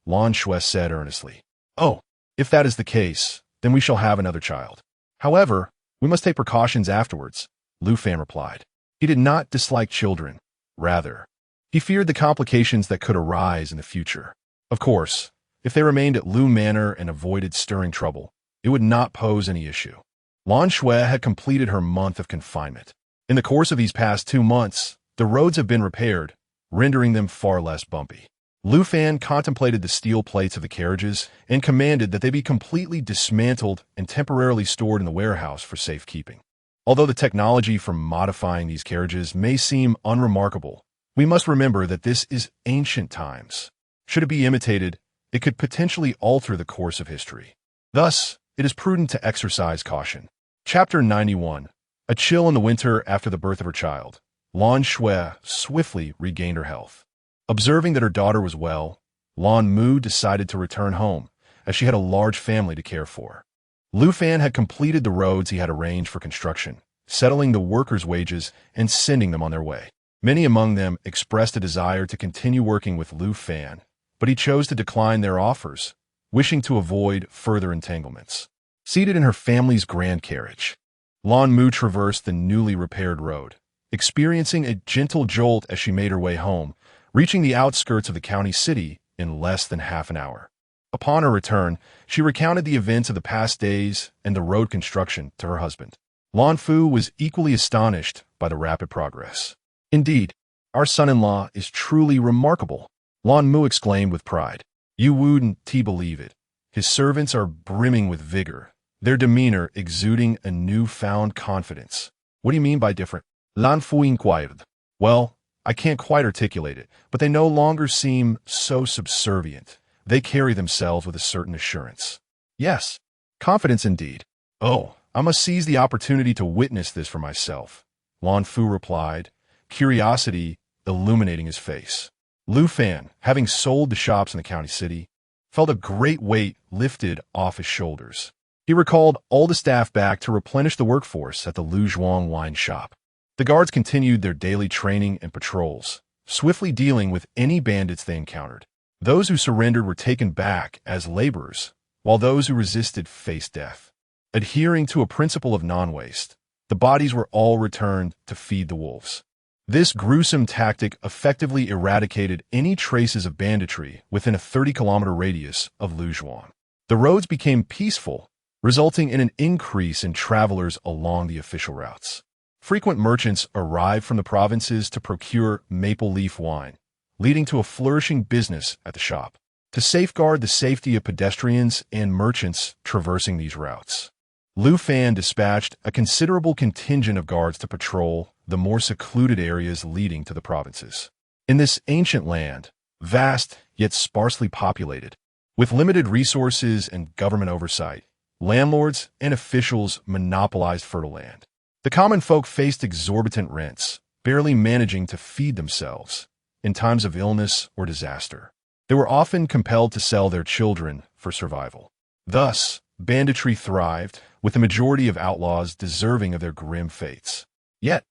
Lan Shui said earnestly. "Oh, if that is the case, then we shall have another child. However, we must take precautions afterwards," Lu Fan replied. He did not dislike children. Rather, he feared the complications that could arise in the future. Of course, if they remained at Lu Manor and avoided stirring trouble, it would not pose any issue. Lan Shui had completed her month of confinement. In the course of these past 2 months, the roads have been repaired, rendering them far less bumpy. Lu Fan contemplated the steel plates of the carriages and commanded that they be completely dismantled and temporarily stored in the warehouse for safekeeping. Although the technology for modifying these carriages may seem unremarkable, we must remember that this is ancient times. Should it be imitated, it could potentially alter the course of history. Thus, it is prudent to exercise caution. Chapter 91. A chill in the winter after the birth of her child. Lan Shui swiftly regained her health. Observing that her daughter was well, Lan Mu decided to return home, as she had a large family to care for. Lu Fan had completed the roads he had arranged for construction, settling the workers' wages and sending them on their way. Many among them expressed a desire to continue working with Lu Fan, but he chose to decline their offers, wishing to avoid further entanglements. Seated in her family's grand carriage, Lan Mu traversed the newly repaired road, experiencing a gentle jolt as she made her way home, reaching the outskirts of the county city in less than half an hour. Upon her return, she recounted the events of the past days and the road construction to her husband. Lan Fu was equally astonished by the rapid progress. "Indeed, our son-in-law is truly remarkable," Lan Mu exclaimed with pride. "You wouldn't believe it. His servants are brimming with vigor, their demeanor exuding a newfound confidence." "What do you mean by different?" Lan Fu inquired. "Well, I can't quite articulate it, but they no longer seem so subservient. They carry themselves with a certain assurance." "Yes, confidence indeed." "Oh, I must seize the opportunity to witness this for myself," Lan Fu replied, curiosity illuminating his face. Lu Fan, having sold the shops in the county city, felt a great weight lifted off his shoulders. He recalled all the staff back to replenish the workforce at the Lu Zhuang wine shop. The guards continued their daily training and patrols, swiftly dealing with any bandits they encountered. Those who surrendered were taken back as laborers, while those who resisted faced death. Adhering to a principle of non-waste, the bodies were all returned to feed the wolves. This gruesome tactic effectively eradicated any traces of banditry within a 30-kilometer radius of Lu Zhuang. The roads became peaceful, resulting in an increase in travelers along the official routes. Frequent merchants arrived from the provinces to procure maple leaf wine, leading to a flourishing business at the shop. To safeguard the safety of pedestrians and merchants traversing these routes, Lu Fan dispatched a considerable contingent of guards to patrol the more secluded areas leading to the provinces. In this ancient land, vast yet sparsely populated, with limited resources and government oversight, landlords and officials monopolized fertile land. The common folk faced exorbitant rents, barely managing to feed themselves in times of illness or disaster. They were often compelled to sell their children for survival. Thus, banditry thrived, with the majority of outlaws deserving of their grim fates. Yet,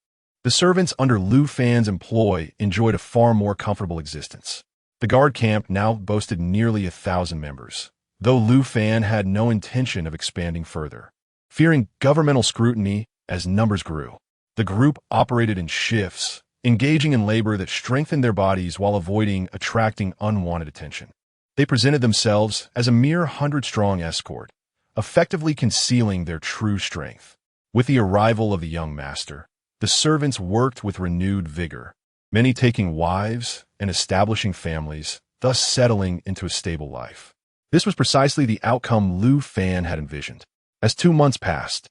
the servants under Lu Fan's employ enjoyed a far more comfortable existence. The guard camp now boasted nearly 1,000 members, though Lu Fan had no intention of expanding further. Fearing governmental scrutiny as numbers grew, the group operated in shifts, engaging in labor that strengthened their bodies while avoiding attracting unwanted attention. They presented themselves as a mere 100-strong escort, effectively concealing their true strength. With the arrival of the young master, the servants worked with renewed vigor, many taking wives and establishing families, thus settling into a stable life. This was precisely the outcome Lu Fan had envisioned. As 2 months passed,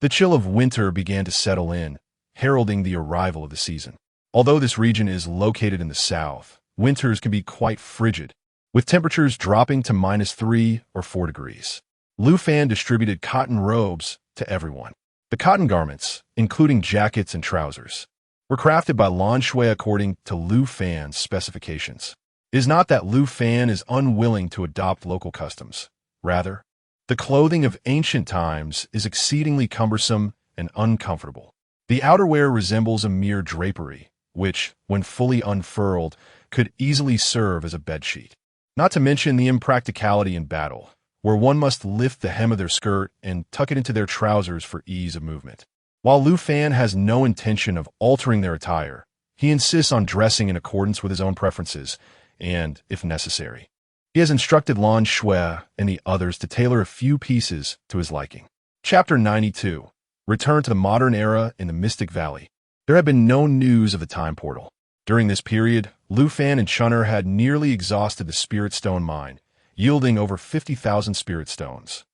the chill of winter began to settle in, heralding the arrival of the season. Although this region is located in the south, winters can be quite frigid, with temperatures dropping to -3 or 4 degrees. Lu Fan distributed cotton robes to everyone. The cotton garments, including jackets and trousers, were crafted by Lan Shui according to Lu Fan's specifications. It is not that Lu Fan is unwilling to adopt local customs. Rather, the clothing of ancient times is exceedingly cumbersome and uncomfortable. The outerwear resembles a mere drapery, which, when fully unfurled, could easily serve as a bedsheet. Not to mention the impracticality in battle, where one must lift the hem of their skirt and tuck it into their trousers for ease of movement. While Lu Fan has no intention of altering their attire, he insists on dressing in accordance with his own preferences and, if necessary, he has instructed Lan Shui and the others to tailor a few pieces to his liking. Chapter 92. Return to the modern era in the Mystic Valley. There had been no news of the time portal. During this period, Lu Fan and Chun'er had nearly exhausted the spirit stone mine, yielding over 50,000 spirit stones.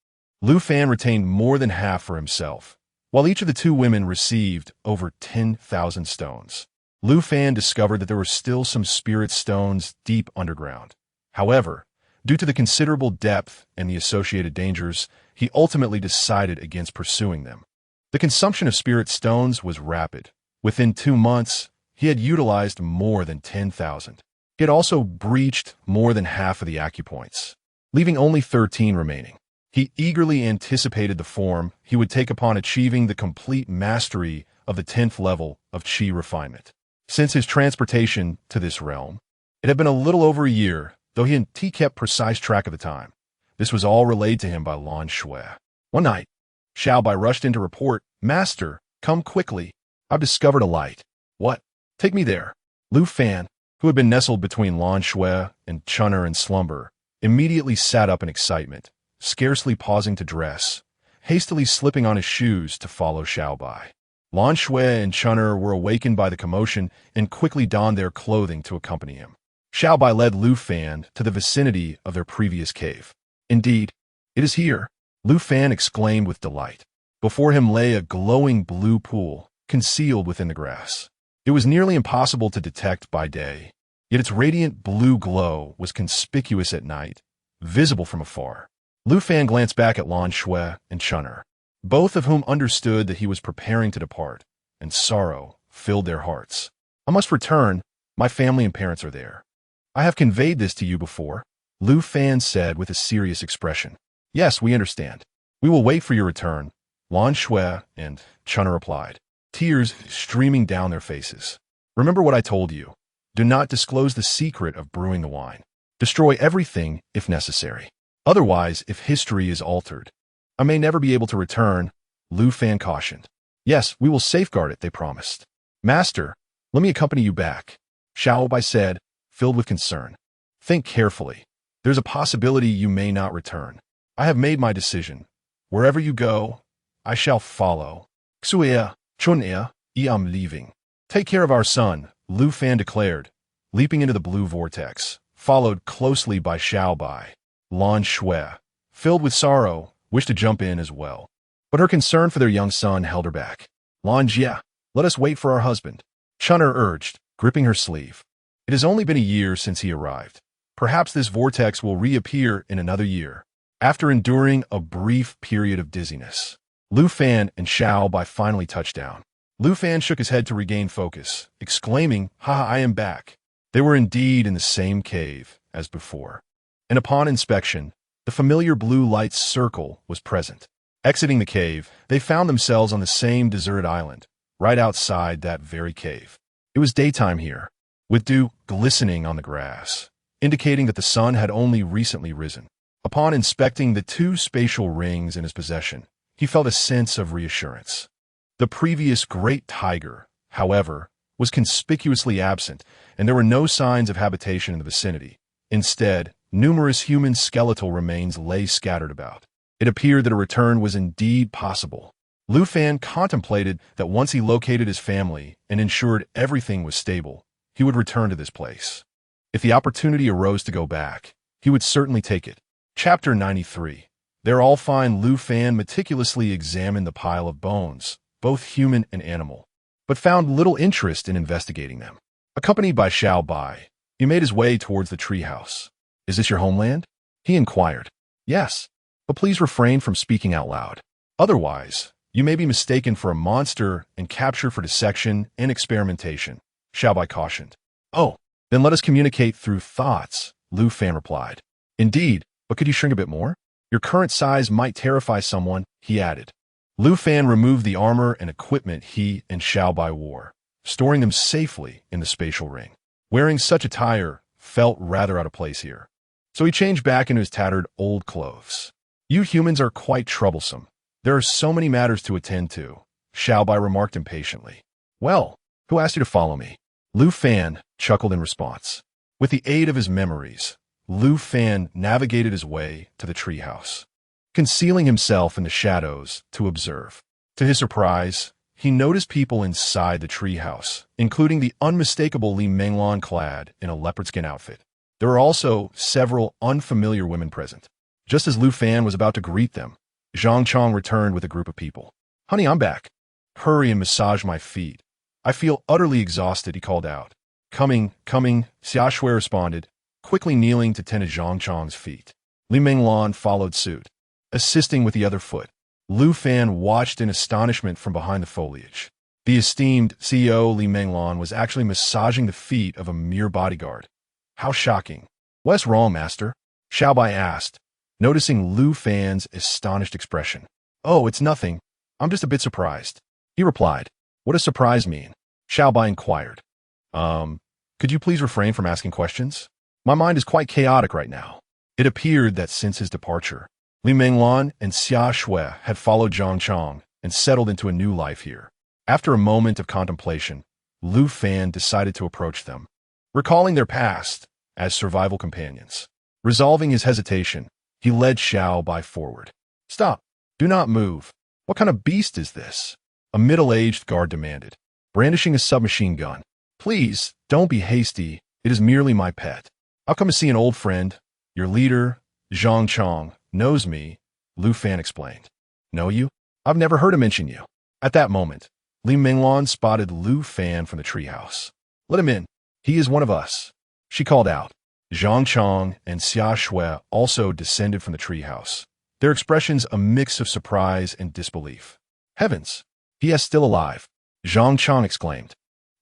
Lu Fan retained more than half for himself, while each of the two women received over 10,000 stones. Lu Fan discovered that there were still some spirit stones deep underground. However, due to the considerable depth and the associated dangers, he ultimately decided against pursuing them. The consumption of spirit stones was rapid. Within 2 months, he had utilized more than 10,000. He had also breached more than half of the acupoints, leaving only 13 remaining. He eagerly anticipated the form he would take upon achieving the complete mastery of the 10th level of Qi refinement. Since his transportation to this realm, it had been a little over a year, though he kept precise track of the time. This was all relayed to him by Lan Shui. One night, Xiaobai rushed in to report, "Master, come quickly. I've discovered a light." "What? Take me there." Lu Fan, who had been nestled between Lan Shui and Chun'er in slumber, immediately sat up in excitement, scarcely pausing to dress, hastily slipping on his shoes to follow Xiaobai. Lan Shui and Chun'er were awakened by the commotion and quickly donned their clothing to accompany him. Xiaobai led Lu Fan to the vicinity of their previous cave. "Indeed, it is here," Lu Fan exclaimed with delight. Before him lay a glowing blue pool, concealed within the grass. It was nearly impossible to detect by day, yet its radiant blue glow was conspicuous at night, visible from afar. Lu Fan glanced back at Lan Shui and Chun'er, both of whom understood that he was preparing to depart, and sorrow filled their hearts. "I must return. My family and parents are there." "I have conveyed this to you before," Lu Fan said with a serious expression. "Yes, we understand. We will wait for your return," Lan Shui and Chun'er replied, tears streaming down their faces. "Remember what I told you. Do not disclose the secret of brewing the wine. Destroy everything if necessary. Otherwise, if history is altered, I may never be able to return," Lu Fan cautioned. "Yes, we will safeguard it," they promised. "Master, let me accompany you back," Xiaobai said, filled with concern. "Think carefully. There's a possibility you may not return. I have made my decision. Wherever you go, I shall follow. Xuya, Chun'er, I am leaving." "Take care of our son," Lu Fan declared, leaping into the blue vortex, followed closely by Xiaobai. Lan Shui, filled with sorrow, wished to jump in as well, but her concern for their young son held her back. "Lan Jia, let us wait for our husband," Chun'er urged, gripping her sleeve. "It has only been a year since he arrived. Perhaps this vortex will reappear in another year." After enduring a brief period of dizziness, Lu Fan and Xiaobai finally touched down. Lu Fan shook his head to regain focus, exclaiming, "Ha, I am back." They were indeed in the same cave as before, and upon inspection, the familiar blue light circle was present. Exiting the cave, they found themselves on the same deserted island, right outside that very cave. It was daytime here, with dew glistening on the grass, indicating that the sun had only recently risen. Upon inspecting the 2 spatial rings in his possession, he felt a sense of reassurance. The previous great tiger, however, was conspicuously absent, and there were no signs of habitation in the vicinity. Instead, numerous human skeletal remains lay scattered about. It appeared that a return was indeed possible. Lu Fan contemplated that once he located his family and ensured everything was stable, he would return to this place. If the opportunity arose to go back, he would certainly take it. Chapter 93. There all fine Lu Fan meticulously examined the pile of bones, both human and animal, but found little interest in investigating them. Accompanied by Xiaobai, he made his way towards the treehouse. "Is this your homeland?" he inquired. "Yes, but please refrain from speaking out loud. Otherwise, you may be mistaken for a monster and captured for dissection and experimentation," Xiaobai cautioned. "Oh, then let us communicate through thoughts," Lu Fan replied. "Indeed, but could you shrink a bit more? Your current size might terrify someone," he added. Lu Fan removed the armor and equipment he and Xiaobai wore, storing them safely in the spatial ring. Wearing such attire felt rather out of place here, so he changed back into his tattered old clothes. "You humans are quite troublesome. There are so many matters to attend to," Xiaobai remarked impatiently. "Well, who asked you to follow me?" Lu Fan chuckled in response. With the aid of his memories, Lu Fan navigated his way to the treehouse, concealing himself in the shadows to observe. To his surprise, he noticed people inside the treehouse, including the unmistakable Li Menglan clad in a leopard skin outfit. There were also several unfamiliar women present. Just as Lu Fan was about to greet them, Zhang Chong returned with a group of people. "Honey, I'm back. Hurry and massage my feet. I feel utterly exhausted," he called out. Coming, Xia Shui responded, quickly kneeling to tend to Zhang Chong's feet. Li Menglan followed suit, assisting with the other foot. Lu Fan watched in astonishment from behind the foliage. The esteemed CEO Li Menglan was actually massaging the feet of a mere bodyguard. How shocking. "What's wrong, master?" Xiaobai asked, noticing Lu Fan's astonished expression. "Oh, it's nothing. I'm just a bit surprised," he replied. "What does surprise mean?" Xiaobai inquired. Could you please refrain from asking questions? My mind is quite chaotic right now." It appeared that since his departure, Li Menglan and Xia Shui had followed Zhang Chong and settled into a new life here. After a moment of contemplation, Lu Fan decided to approach them, recalling their past as survival companions. Resolving his hesitation, he led Xiaobai forward. "Stop! Do not move! What kind of beast is this?" a middle-aged guard demanded, brandishing a submachine gun. "Please, don't be hasty. It is merely my pet. I've come to see an old friend. Your leader, Zhang Chong, knows me," Lu Fan explained. "Know you? I've never heard him mention you." At that moment, Li Menglan spotted Lu Fan from the treehouse. "Let him in. He is one of us," she called out. Zhang Chong and Xia Shui also descended from the treehouse, their expressions a mix of surprise and disbelief. "Heavens! He is still alive," Zhang Chong exclaimed,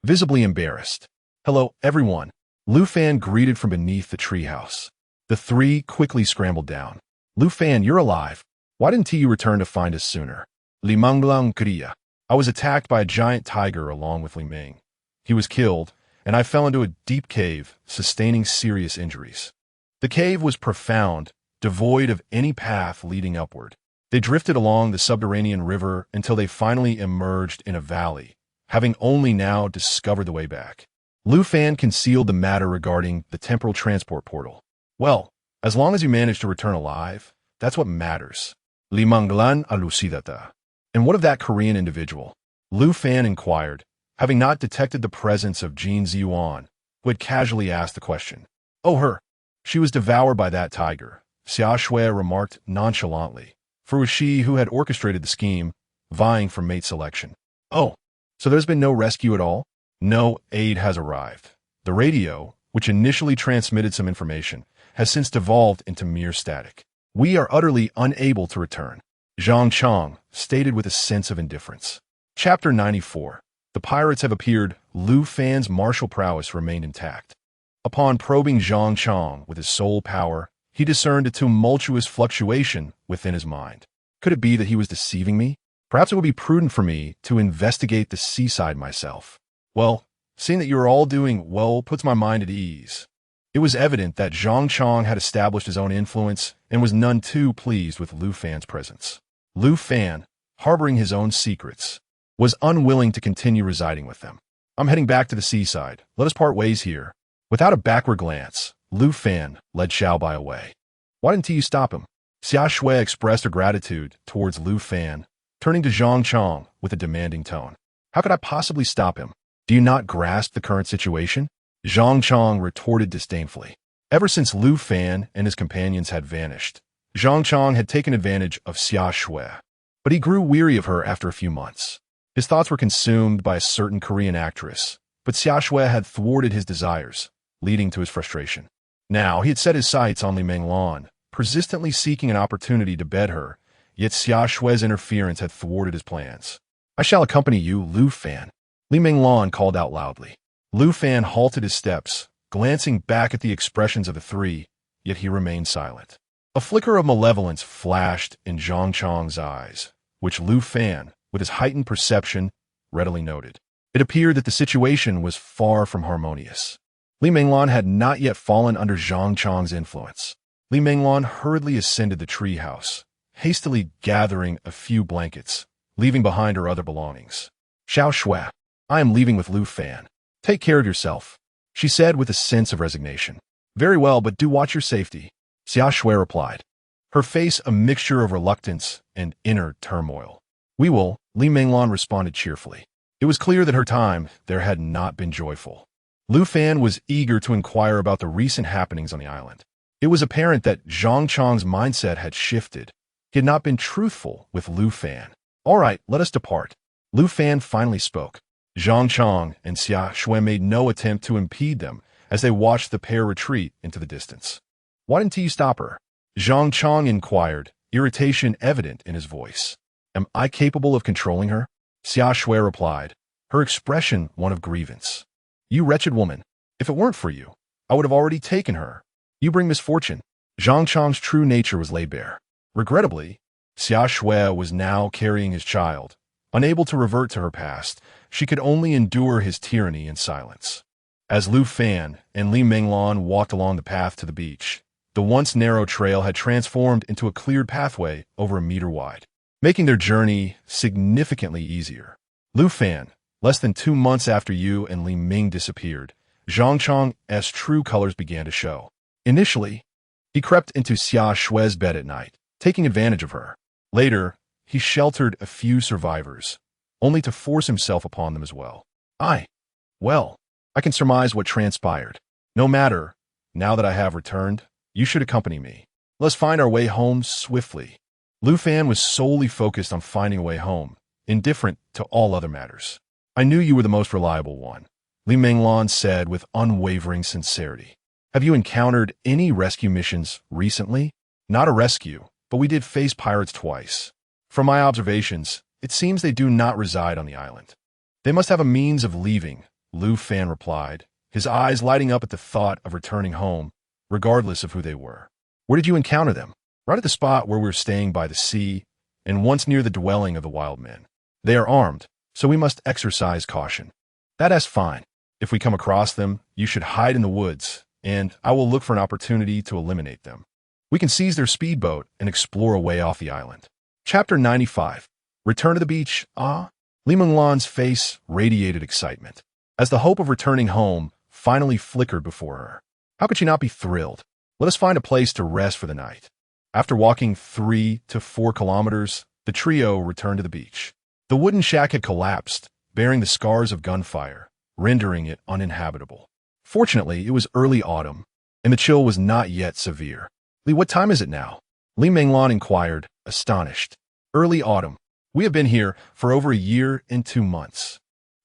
visibly embarrassed. "Hello, everyone," Lu Fan greeted from beneath the treehouse. The three quickly scrambled down. "Lu Fan, you're alive. Why didn't you return to find us sooner?" "Li Menglan Kriya. I was attacked by a giant tiger along with Li Ming. He was killed, and I fell into a deep cave, sustaining serious injuries. The cave was profound, devoid of any path leading upward. They drifted along the subterranean river until they finally emerged in a valley, having only now discovered the way back." Lu Fan concealed the matter regarding the temporal transport portal. "Well, as long as you manage to return alive, that's what matters." Li Menglan alucidata. "And what of that Korean individual?" Lu Fan inquired, having not detected the presence of Jin Ziyuan, who had casually asked the question. "Oh, her. She was devoured by that tiger," Xia Shui remarked nonchalantly, for it was she who had orchestrated the scheme, vying for mate selection. "Oh, so there's been no rescue at all?" "No aid has arrived. The radio, which initially transmitted some information, has since devolved into mere static. We are utterly unable to return," Zhang Chong stated with a sense of indifference. Chapter 94. The pirates have appeared. Lu Fan's martial prowess remained intact. Upon probing Zhang Chong with his soul power, he discerned a tumultuous fluctuation within his mind. Could it be that he was deceiving me? Perhaps it would be prudent for me to investigate the seaside myself. Well, seeing that you are all doing well puts my mind at ease. It was evident that Zhang Chong had established his own influence and was none too pleased with Lu Fan's presence. Lu Fan, harboring his own secrets, was unwilling to continue residing with them. "I'm heading back to the seaside. Let us part ways here." Without a backward glance, Lu Fan led Xiaobai away. "Why didn't you stop him?" Xia Shui expressed her gratitude towards Lu Fan, turning to Zhang Chong with a demanding tone. "How could I possibly stop him? Do you not grasp the current situation?" Zhang Chong retorted disdainfully. Ever since Lu Fan and his companions had vanished, Zhang Chong had taken advantage of Xia Shui, but he grew weary of her after a few months. His thoughts were consumed by a certain Korean actress, but Xia Shui had thwarted his desires, leading to his frustration. Now he had set his sights on Li Menglan, persistently seeking an opportunity to bed her, yet Xia Shui's interference had thwarted his plans. "I shall accompany you, Lu Fan," Li Menglan called out loudly. Lu Fan halted his steps, glancing back at the expressions of the three, yet he remained silent. A flicker of malevolence flashed in Zhang Chong's eyes, which Lu Fan, with his heightened perception, readily noted. It appeared that the situation was far from harmonious. Li Menglan had not yet fallen under Zhang Chong's influence. Li Menglan hurriedly ascended the treehouse, hastily gathering a few blankets, leaving behind her other belongings. "Xiao Shui, I am leaving with Lu Fan. Take care of yourself," she said with a sense of resignation. "Very well, but do watch your safety," Xia Shui replied, her face a mixture of reluctance and inner turmoil. "We will," Li Menglan responded cheerfully. It was clear that her time there had not been joyful. Lu Fan was eager to inquire about the recent happenings on the island. It was apparent that Zhang Chang's mindset had shifted. He had not been truthful with Lu Fan. All right, let us depart. Lu Fan finally spoke. Zhang Chang and Xia Shui made no attempt to impede them as they watched the pair retreat into the distance. Why didn't you stop her? Zhang Chang inquired, irritation evident in his voice. Am I capable of controlling her? Xia Shui replied, her expression one of grievance. You wretched woman, if it weren't for you, I would have already taken her. You bring misfortune. Zhang Chang's true nature was laid bare. Regrettably, Xia Shui was now carrying his child. Unable to revert to her past, she could only endure his tyranny in silence. As Lu Fan and Li Menglan walked along the path to the beach, the once narrow trail had transformed into a cleared pathway over a meter wide, making their journey significantly easier. Lu Fan, less than 2 months after you and Li Ming disappeared, Zhang Chang's true colors began to show. Initially, he crept into Xia Shui's bed at night, taking advantage of her. Later, he sheltered a few survivors, only to force himself upon them as well. Well, I can surmise what transpired. No matter, now that I have returned, you should accompany me. Let's find our way home swiftly. Lu Fan was solely focused on finding a way home, indifferent to all other matters. I knew you were the most reliable one, Li Menglan said with unwavering sincerity. Have you encountered any rescue missions recently? Not a rescue, but we did face pirates twice. From my observations, it seems they do not reside on the island. They must have a means of leaving, Lu Fan replied, his eyes lighting up at the thought of returning home, regardless of who they were. Where did you encounter them? Right at the spot where we were staying by the sea, and once near the dwelling of the wild men. They are armed, so we must exercise caution. That's fine. If we come across them, you should hide in the woods, and I will look for an opportunity to eliminate them. We can seize their speedboat and explore a way off the island. Chapter 95. Return to the beach. Li Menglan's face radiated excitement, as the hope of returning home finally flickered before her. How could she not be thrilled? Let us find a place to rest for the night. After walking 3 to 4 kilometers, the trio returned to the beach. The wooden shack had collapsed, bearing the scars of gunfire, rendering it uninhabitable. Fortunately, it was early autumn, and the chill was not yet severe. Li, what time is it now? Li Menglan inquired, astonished. Early autumn. We have been here for over a year and 2 months.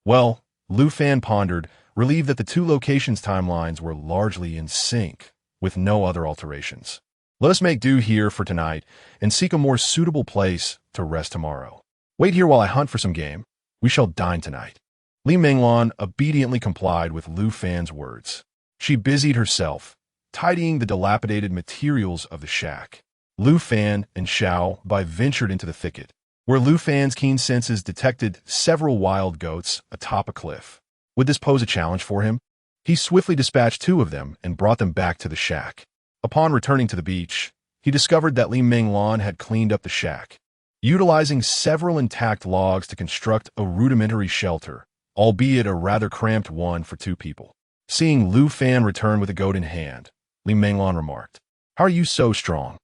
Well, Lu Fan pondered, relieved that the 2 locations' timelines were largely in sync, with no other alterations. Let us make do here for tonight and seek a more suitable place to rest tomorrow. Wait here while I hunt for some game. We shall dine tonight. Li Menglan obediently complied with Lu Fan's words. She busied herself, tidying the dilapidated materials of the shack. Lu Fan and Xiao Bai ventured into the thicket, where Lu Fan's keen senses detected several wild goats atop a cliff. Would this pose a challenge for him? He swiftly dispatched 2 of them and brought them back to the shack. Upon returning to the beach, he discovered that Li Menglan had cleaned up the shack, utilizing several intact logs to construct a rudimentary shelter, albeit a rather cramped one for 2 people. Seeing Lu Fan return with a goat in hand, Li Menglan remarked, "How are you so strong?"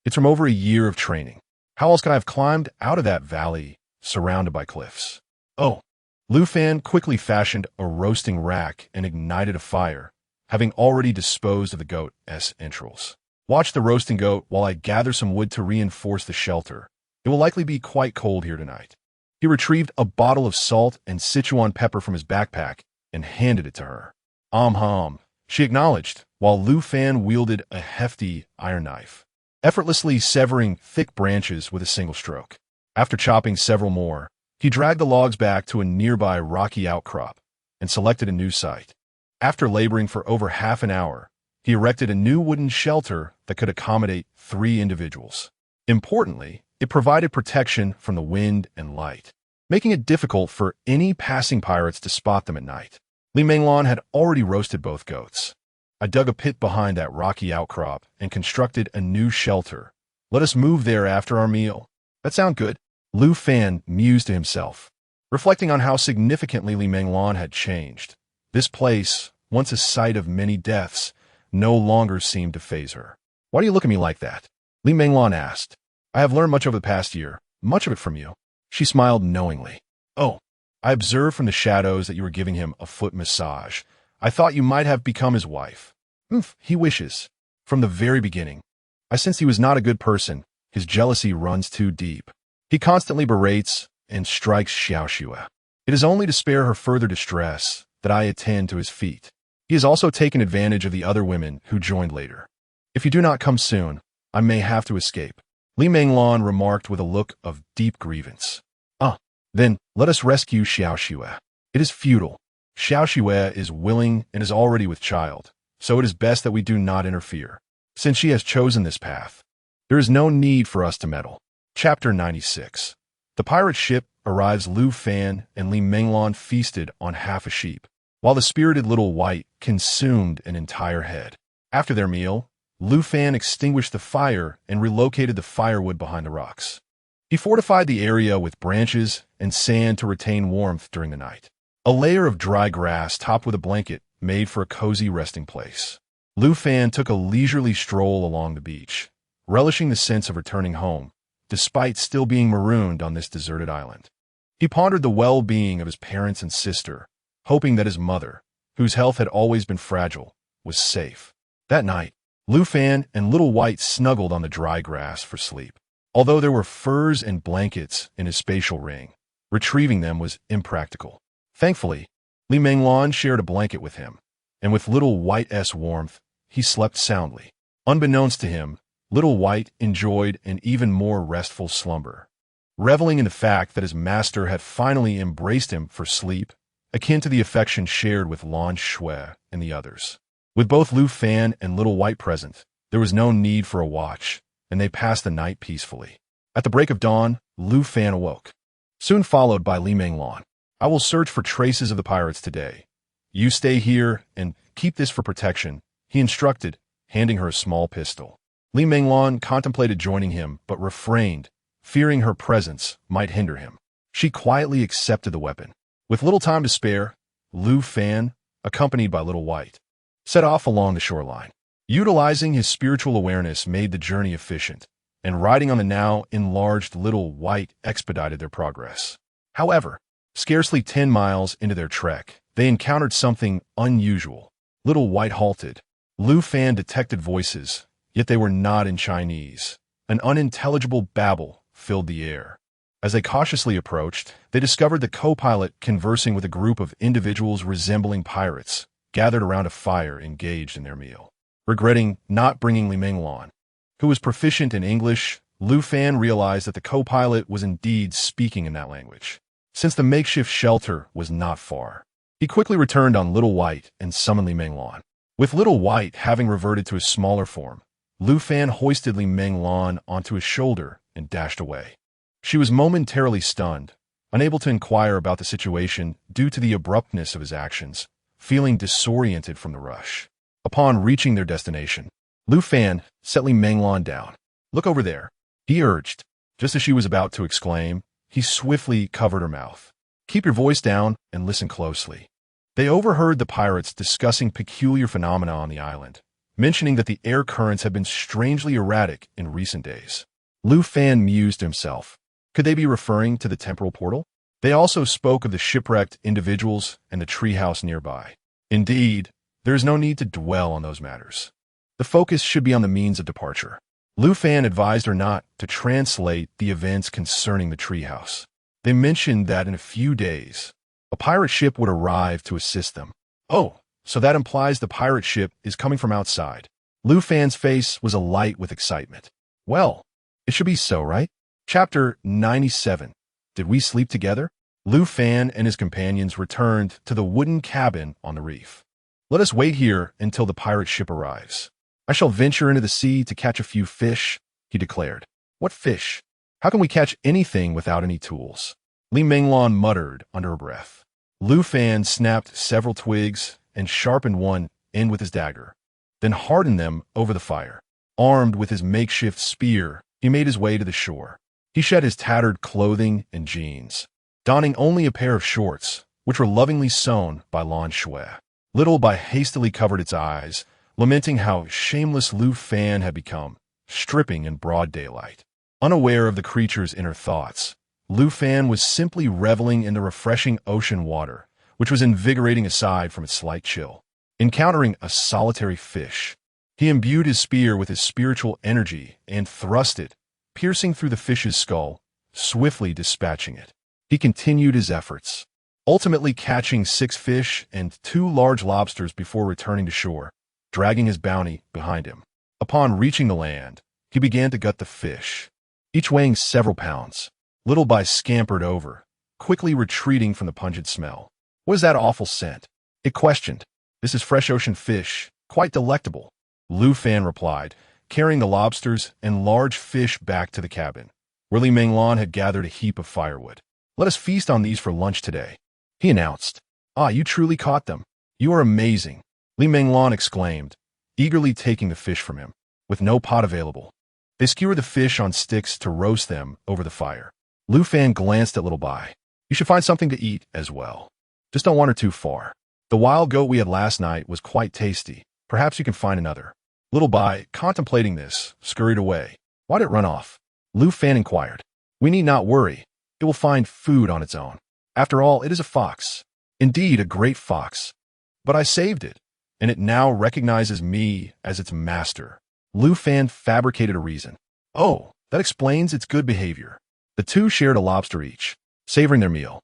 It's from over a year of training. How else could I have climbed out of that valley surrounded by cliffs? Oh. Lu Fan quickly fashioned a roasting rack and ignited a fire, having already disposed of the goat's entrails. Watch the roasting goat while I gather some wood to reinforce the shelter. It will likely be quite cold here tonight. He retrieved a bottle of salt and Sichuan pepper from his backpack and handed it to her. She acknowledged, while Lu Fan wielded a hefty iron knife, effortlessly severing thick branches with a single stroke. After chopping several more, he dragged the logs back to a nearby rocky outcrop and selected a new site. After laboring for over half an hour, he erected a new wooden shelter that could accommodate 3 individuals. Importantly, it provided protection from the wind and light, making it difficult for any passing pirates to spot them at night. Li Menglan had already roasted both goats. I dug a pit behind that rocky outcrop and constructed a new shelter. Let us move there after our meal. That sound good? Lu Fan mused to himself, reflecting on how significantly Li Menglan had changed. This place, once a site of many deaths, no longer seemed to faze her. Why do you look at me like that? Li Menglan asked. I have learned much over the past year, much of it from you. She smiled knowingly. "Oh, I observed from the shadows that you were giving him a foot massage. I thought you might have become his wife." He wishes. From the very beginning, I sensed he was not a good person. His jealousy runs too deep. He constantly berates and strikes Xiaoxue. It is only to spare her further distress that I attend to his feet. He has also taken advantage of the other women who joined later. "If you do not come soon, I may have to escape," Li Menglan remarked with a look of deep grievance. Then let us rescue Xiaoxue. It is futile. Xiaoxue is willing and is already with child, so it is best that we do not interfere. Since she has chosen this path, there is no need for us to meddle. Chapter 96. The pirate ship arrives. Lu Fan and Li Menglan feasted on half a sheep, while the spirited little white consumed an entire head. After their meal, Lu Fan extinguished the fire and relocated the firewood behind the rocks. He fortified the area with branches and sand to retain warmth during the night. A layer of dry grass topped with a blanket made for a cozy resting place. Lu Fan took a leisurely stroll along the beach, relishing the sense of returning home, despite still being marooned on this deserted island. He pondered the well-being of his parents and sister, hoping that his mother, whose health had always been fragile, was safe. That night, Lu Fan and Little White snuggled on the dry grass for sleep. Although there were furs and blankets in his spatial ring, retrieving them was impractical. Thankfully, Li Menglan shared a blanket with him, and with Little White's warmth, he slept soundly. Unbeknownst to him, Little White enjoyed an even more restful slumber, reveling in the fact that his master had finally embraced him for sleep, akin to the affection shared with Lan Shui and the others. With both Lu Fan and Little White present, there was no need for a watch, and they passed the night peacefully. At the break of dawn, Lu Fan awoke, soon followed by Li Menglan. "I will search for traces of the pirates today. You stay here and keep this for protection," he instructed, handing her a small pistol. Li Menglan contemplated joining him, but refrained, fearing her presence might hinder him. She quietly accepted the weapon. With little time to spare, Lu Fan, accompanied by Little White, set off along the shoreline. Utilizing his spiritual awareness made the journey efficient, and riding on the now enlarged Little White expedited their progress. However, scarcely 10 miles into their trek, they encountered something unusual. Little White halted. Lu Fan detected voices, yet they were not in Chinese. An unintelligible babble filled the air. As they cautiously approached, they discovered the co-pilot conversing with a group of individuals resembling pirates, gathered around a fire engaged in their meal. Regretting not bringing Li Menglan, who was proficient in English, Lu Fan realized that the co-pilot was indeed speaking in that language. Since the makeshift shelter was not far, he quickly returned on Little White and summoned Li Menglan. With Little White having reverted to his smaller form, Lu Fan hoisted Li Menglan onto his shoulder and dashed away. She was momentarily stunned, unable to inquire about the situation due to the abruptness of his actions, feeling disoriented from the rush. Upon reaching their destination, Lu Fan set Li Menglan down. "Look over there," he urged. Just as she was about to exclaim, he swiftly covered her mouth. "Keep your voice down and listen closely." They overheard the pirates discussing peculiar phenomena on the island, mentioning that the air currents had been strangely erratic in recent days. Lu Fan mused to himself. Could they be referring to the temporal portal? They also spoke of the shipwrecked individuals and the treehouse nearby. Indeed, there is no need to dwell on those matters. The focus should be on the means of departure. Lu Fan advised her not to translate the events concerning the treehouse. They mentioned that in a few days, a pirate ship would arrive to assist them. "Oh, so that implies the pirate ship is coming from outside." Lu Fan's face was alight with excitement. "Well, it should be so, right?" Chapter 97. Did we sleep together? Lu Fan and his companions returned to the wooden cabin on the reef. "Let us wait here until the pirate ship arrives. I shall venture into the sea to catch a few fish," he declared. "What fish? How can we catch anything without any tools?" Li Menglan muttered under her breath. Lu Fan snapped several twigs and sharpened one end with his dagger, then hardened them over the fire. Armed with his makeshift spear, he made his way to the shore. He shed his tattered clothing and jeans, donning only a pair of shorts, which were lovingly sewn by Lan Shui. Little Bai hastily covered its eyes, lamenting how shameless Lu Fan had become, stripping in broad daylight. Unaware of the creature's inner thoughts, Lu Fan was simply reveling in the refreshing ocean water, which was invigorating aside from its slight chill. Encountering a solitary fish, he imbued his spear with his spiritual energy and thrust it, piercing through the fish's skull, swiftly dispatching it. He continued his efforts, ultimately catching 6 fish and 2 large lobsters before returning to shore, dragging his bounty behind him. Upon reaching the land, he began to gut the fish, each weighing several pounds. Little Bai scampered over, quickly retreating from the pungent smell. "What is that awful scent?" it questioned. "This is fresh ocean fish, quite delectable," Lu Fan replied, carrying the lobsters and large fish back to the cabin, where Li Menglan had gathered a heap of firewood. "Let us feast on these for lunch today," he announced. "Ah, you truly caught them. You are amazing," Li Menglan exclaimed, eagerly taking the fish from him. With no pot available, they skewered the fish on sticks to roast them over the fire. Lu Fan glanced at Little Bai. "You should find something to eat as well. Just don't wander too far. The wild goat we had last night was quite tasty. Perhaps you can find another." Little Bai, contemplating this, scurried away. "Why did it run off?" Lu Fan inquired. "We need not worry. It will find food on its own. After all, it is a fox. Indeed, a great fox. But I saved it, and it now recognizes me as its master." Lu Fan fabricated a reason. "Oh, that explains its good behavior." The two shared a lobster each, savoring their meal.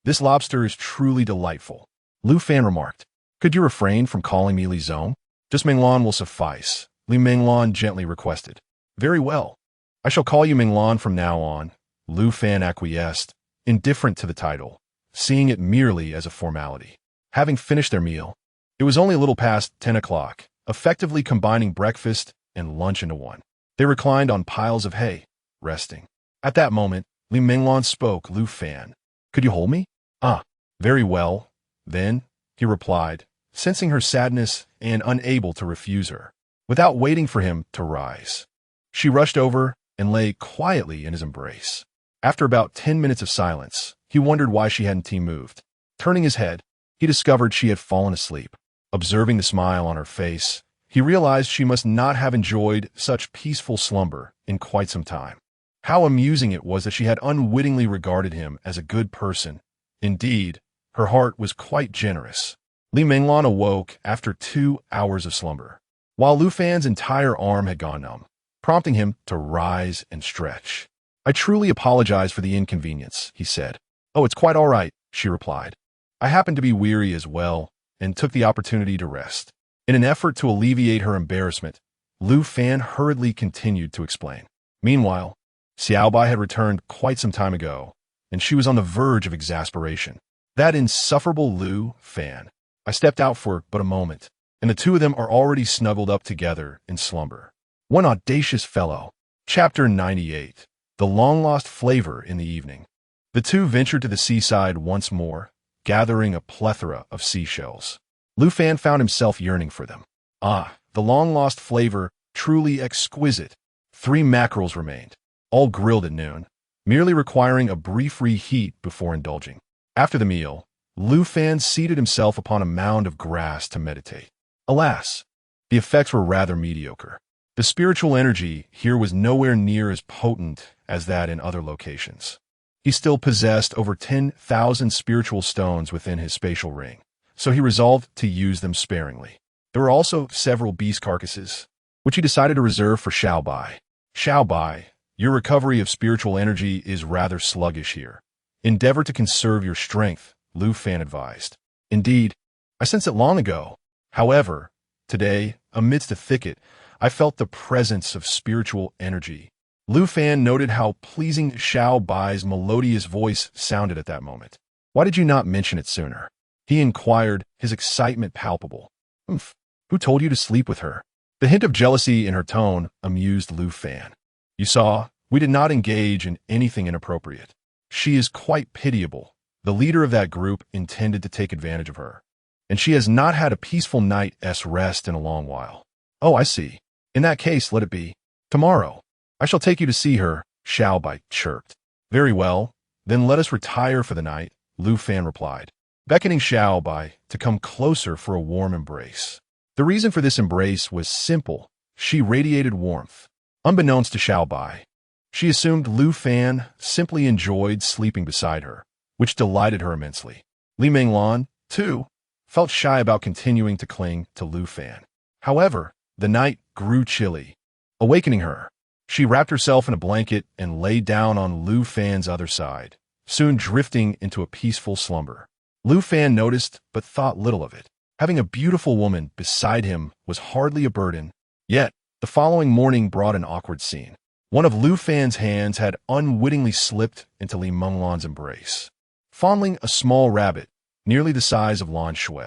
This lobster is truly delightful," Lu Fan remarked. "Could you refrain from calling me Li Zong? Just Menglan will suffice," Li Menglan gently requested. "Very well. I shall call you Menglan from now on," Lu Fan acquiesced, indifferent to the title, seeing it merely as a formality. Having finished their meal, it was only a little past 10 o'clock, effectively combining breakfast and lunch into one. They reclined on piles of hay, resting. At that moment, Li Menglan spoke. "Lu Fan, could you hold me?" "Ah, very well, then," he replied, sensing her sadness and unable to refuse her. Without waiting for him to rise, she rushed over and lay quietly in his embrace. After about 10 minutes of silence, he wondered why she hadn't moved. Turning his head, he discovered she had fallen asleep. Observing the smile on her face, he realized she must not have enjoyed such peaceful slumber in quite some time. How amusing it was that she had unwittingly regarded him as a good person. Indeed, her heart was quite generous. Li Menglan awoke after 2 hours of slumber, while Lu Fan's entire arm had gone numb, prompting him to rise and stretch. "I truly apologize for the inconvenience," he said. "Oh, it's quite all right," she replied. "I happened to be weary as well, and took the opportunity to rest." In an effort to alleviate her embarrassment, Lu Fan hurriedly continued to explain. Meanwhile, Xiaobai had returned quite some time ago, and she was on the verge of exasperation. "That insufferable Lu Fan." I stepped out for but a moment, and the two of them are already snuggled up together in slumber. One audacious fellow. Chapter 98. The long-lost flavor in the evening. The two ventured to the seaside once more, gathering a plethora of seashells. Lu Fan found himself yearning for them. Ah, the long-lost flavor, truly exquisite. 3 mackerels remained, all grilled at noon, merely requiring a brief reheat before indulging. After the meal, Lu Fan seated himself upon a mound of grass to meditate. Alas, the effects were rather mediocre. The spiritual energy here was nowhere near as potent as that in other locations. He still possessed over 10,000 spiritual stones within his spatial ring, so he resolved to use them sparingly. There were also several beast carcasses, which he decided to reserve for Xiaobai. "Xiaobai, your recovery of spiritual energy is rather sluggish here. Endeavor to conserve your strength," Lu Fan advised. "Indeed, I sensed it long ago. However, today, amidst a thicket, I felt the presence of spiritual energy." Lu Fan noted how pleasing Xiaobai's melodious voice sounded at that moment. "Why did you not mention it sooner?" he inquired, his excitement palpable. Who told you to sleep with her?" The hint of jealousy in her tone amused Lu Fan. "You saw, we did not engage in anything inappropriate. She is quite pitiable. The leader of that group intended to take advantage of her, and she has not had a peaceful night's rest in a long while." "Oh, I see. In that case, let it be. Tomorrow, I shall take you to see her," Xiaobai chirped. "Very well, then let us retire for the night," Lu Fan replied, beckoning Xiaobai to come closer for a warm embrace. The reason for this embrace was simple. She radiated warmth. Unbeknownst to Xiaobai, She assumed Lu Fan simply enjoyed sleeping beside her, which delighted her immensely. Li Menglan, too, felt shy about continuing to cling to Lu Fan. However, the night grew chilly, awakening her. She wrapped herself in a blanket and lay down on Lu Fan's other side, soon drifting into a peaceful slumber. Lu Fan noticed but thought little of it. Having a beautiful woman beside him was hardly a burden. Yet, the following morning brought an awkward scene. One of Lu Fan's hands had unwittingly slipped into Li Menglan's embrace, fondling a small rabbit, nearly the size of Lan Shui.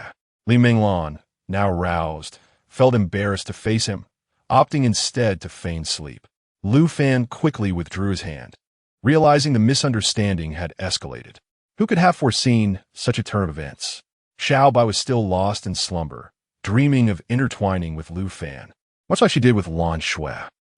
Li Menglan, now roused, felt embarrassed to face him, opting instead to feign sleep. Lu Fan quickly withdrew his hand, realizing the misunderstanding had escalated. Who could have foreseen such a turn of events? Xiao Bai was still lost in slumber, dreaming of intertwining with Lu Fan, much like she did with Lan Shui.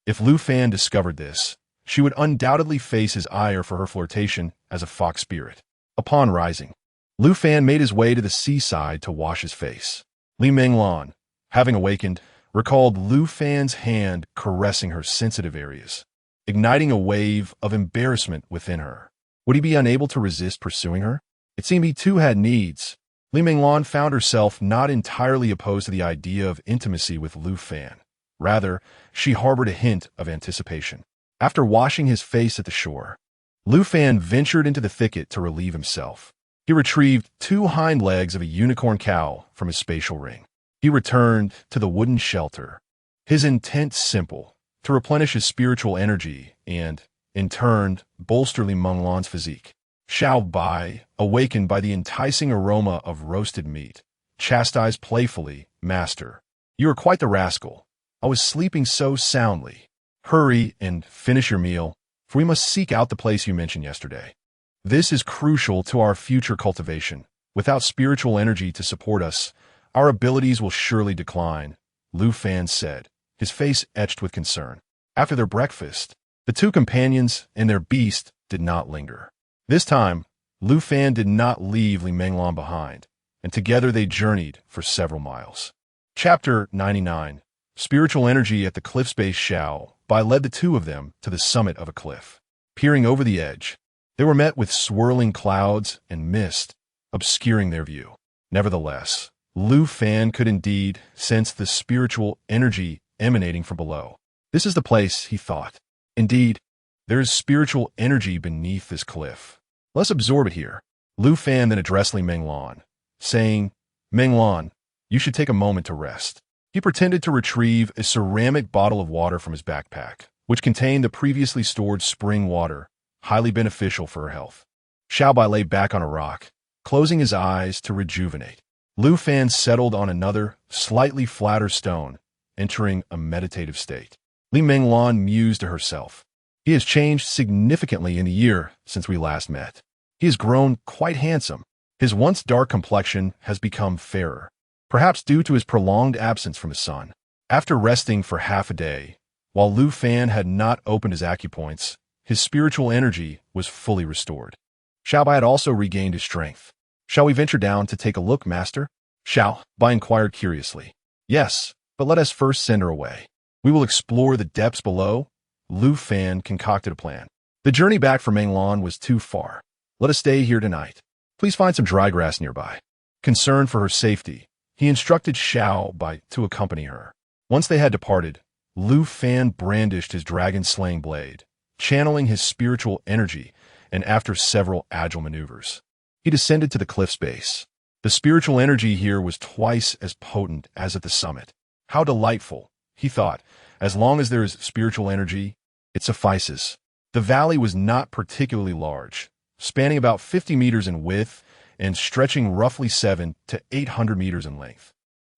If Lu Fan discovered this, she would undoubtedly face his ire for her flirtation as a fox spirit. Upon rising, Lu Fan made his way to the seaside to wash his face. Li Menglan, having awakened, recalled Lu Fan's hand caressing her sensitive areas, igniting a wave of embarrassment within her. Would he be unable to resist pursuing her? It seemed he too had needs. Li Menglan found herself not entirely opposed to the idea of intimacy with Lu Fan. Rather, she harbored a hint of anticipation. After washing his face at the shore, Lu Fan ventured into the thicket to relieve himself. He retrieved 2 hind legs of a unicorn cow from his spatial ring. He returned to the wooden shelter, his intent simple, to replenish his spiritual energy and, in turn, bolster Li Menglan's physique. Xiao Bai, awakened by the enticing aroma of roasted meat, chastised playfully, "Master, you are quite the rascal. I was sleeping so soundly. Hurry and finish your meal, for we must seek out the place you mentioned yesterday. This is crucial to our future cultivation. Without spiritual energy to support us, our abilities will surely decline," Lu Fan said, his face etched with concern. After their breakfast, the 2 companions and their beast did not linger. This time, Lu Fan did not leave Li Menglan behind, and together they journeyed for several miles. Chapter 99. Spiritual energy at the cliff's base. Xiao Bai led the 2 of them to the summit of a cliff. Peering over the edge, they were met with swirling clouds and mist, obscuring their view. Nevertheless, Lu Fan could indeed sense the spiritual energy emanating from below. This is the place, he thought. Indeed, there is spiritual energy beneath this cliff. Let's absorb it here. Lu Fan then addressed Li Menglan, saying, "Menglan, you should take a moment to rest." He pretended to retrieve a ceramic bottle of water from his backpack, which contained the previously stored spring water, highly beneficial for her health. Xiao Bai lay back on a rock, closing his eyes to rejuvenate. Lu Fan settled on another, slightly flatter stone, entering a meditative state. Li Menglan mused to herself. He has changed significantly in the year since we last met. He has grown quite handsome. His once dark complexion has become fairer, perhaps due to his prolonged absence from the sun. After resting for half a day, while Lu Fan had not opened his acupoints, his spiritual energy was fully restored. Xiao Bai had also regained his strength. "Shall we venture down to take a look, master?" Xiao Bai inquired curiously. "Yes, but let us first send her away. We will explore the depths below." Lu Fan concocted a plan. The journey back from Menglan was too far. "Let us stay here tonight. Please find some dry grass nearby." Concerned for her safety, he instructed Xiao Bai to accompany her. Once they had departed, Lu Fan brandished his dragon-slaying blade, channeling his spiritual energy, and after several agile maneuvers, he descended to the cliff's base. The spiritual energy here was twice as potent as at the summit. How delightful, he thought. As long as there is spiritual energy, it suffices. The valley was not particularly large, spanning about 50 meters in width and stretching roughly 700 to 800 meters in length,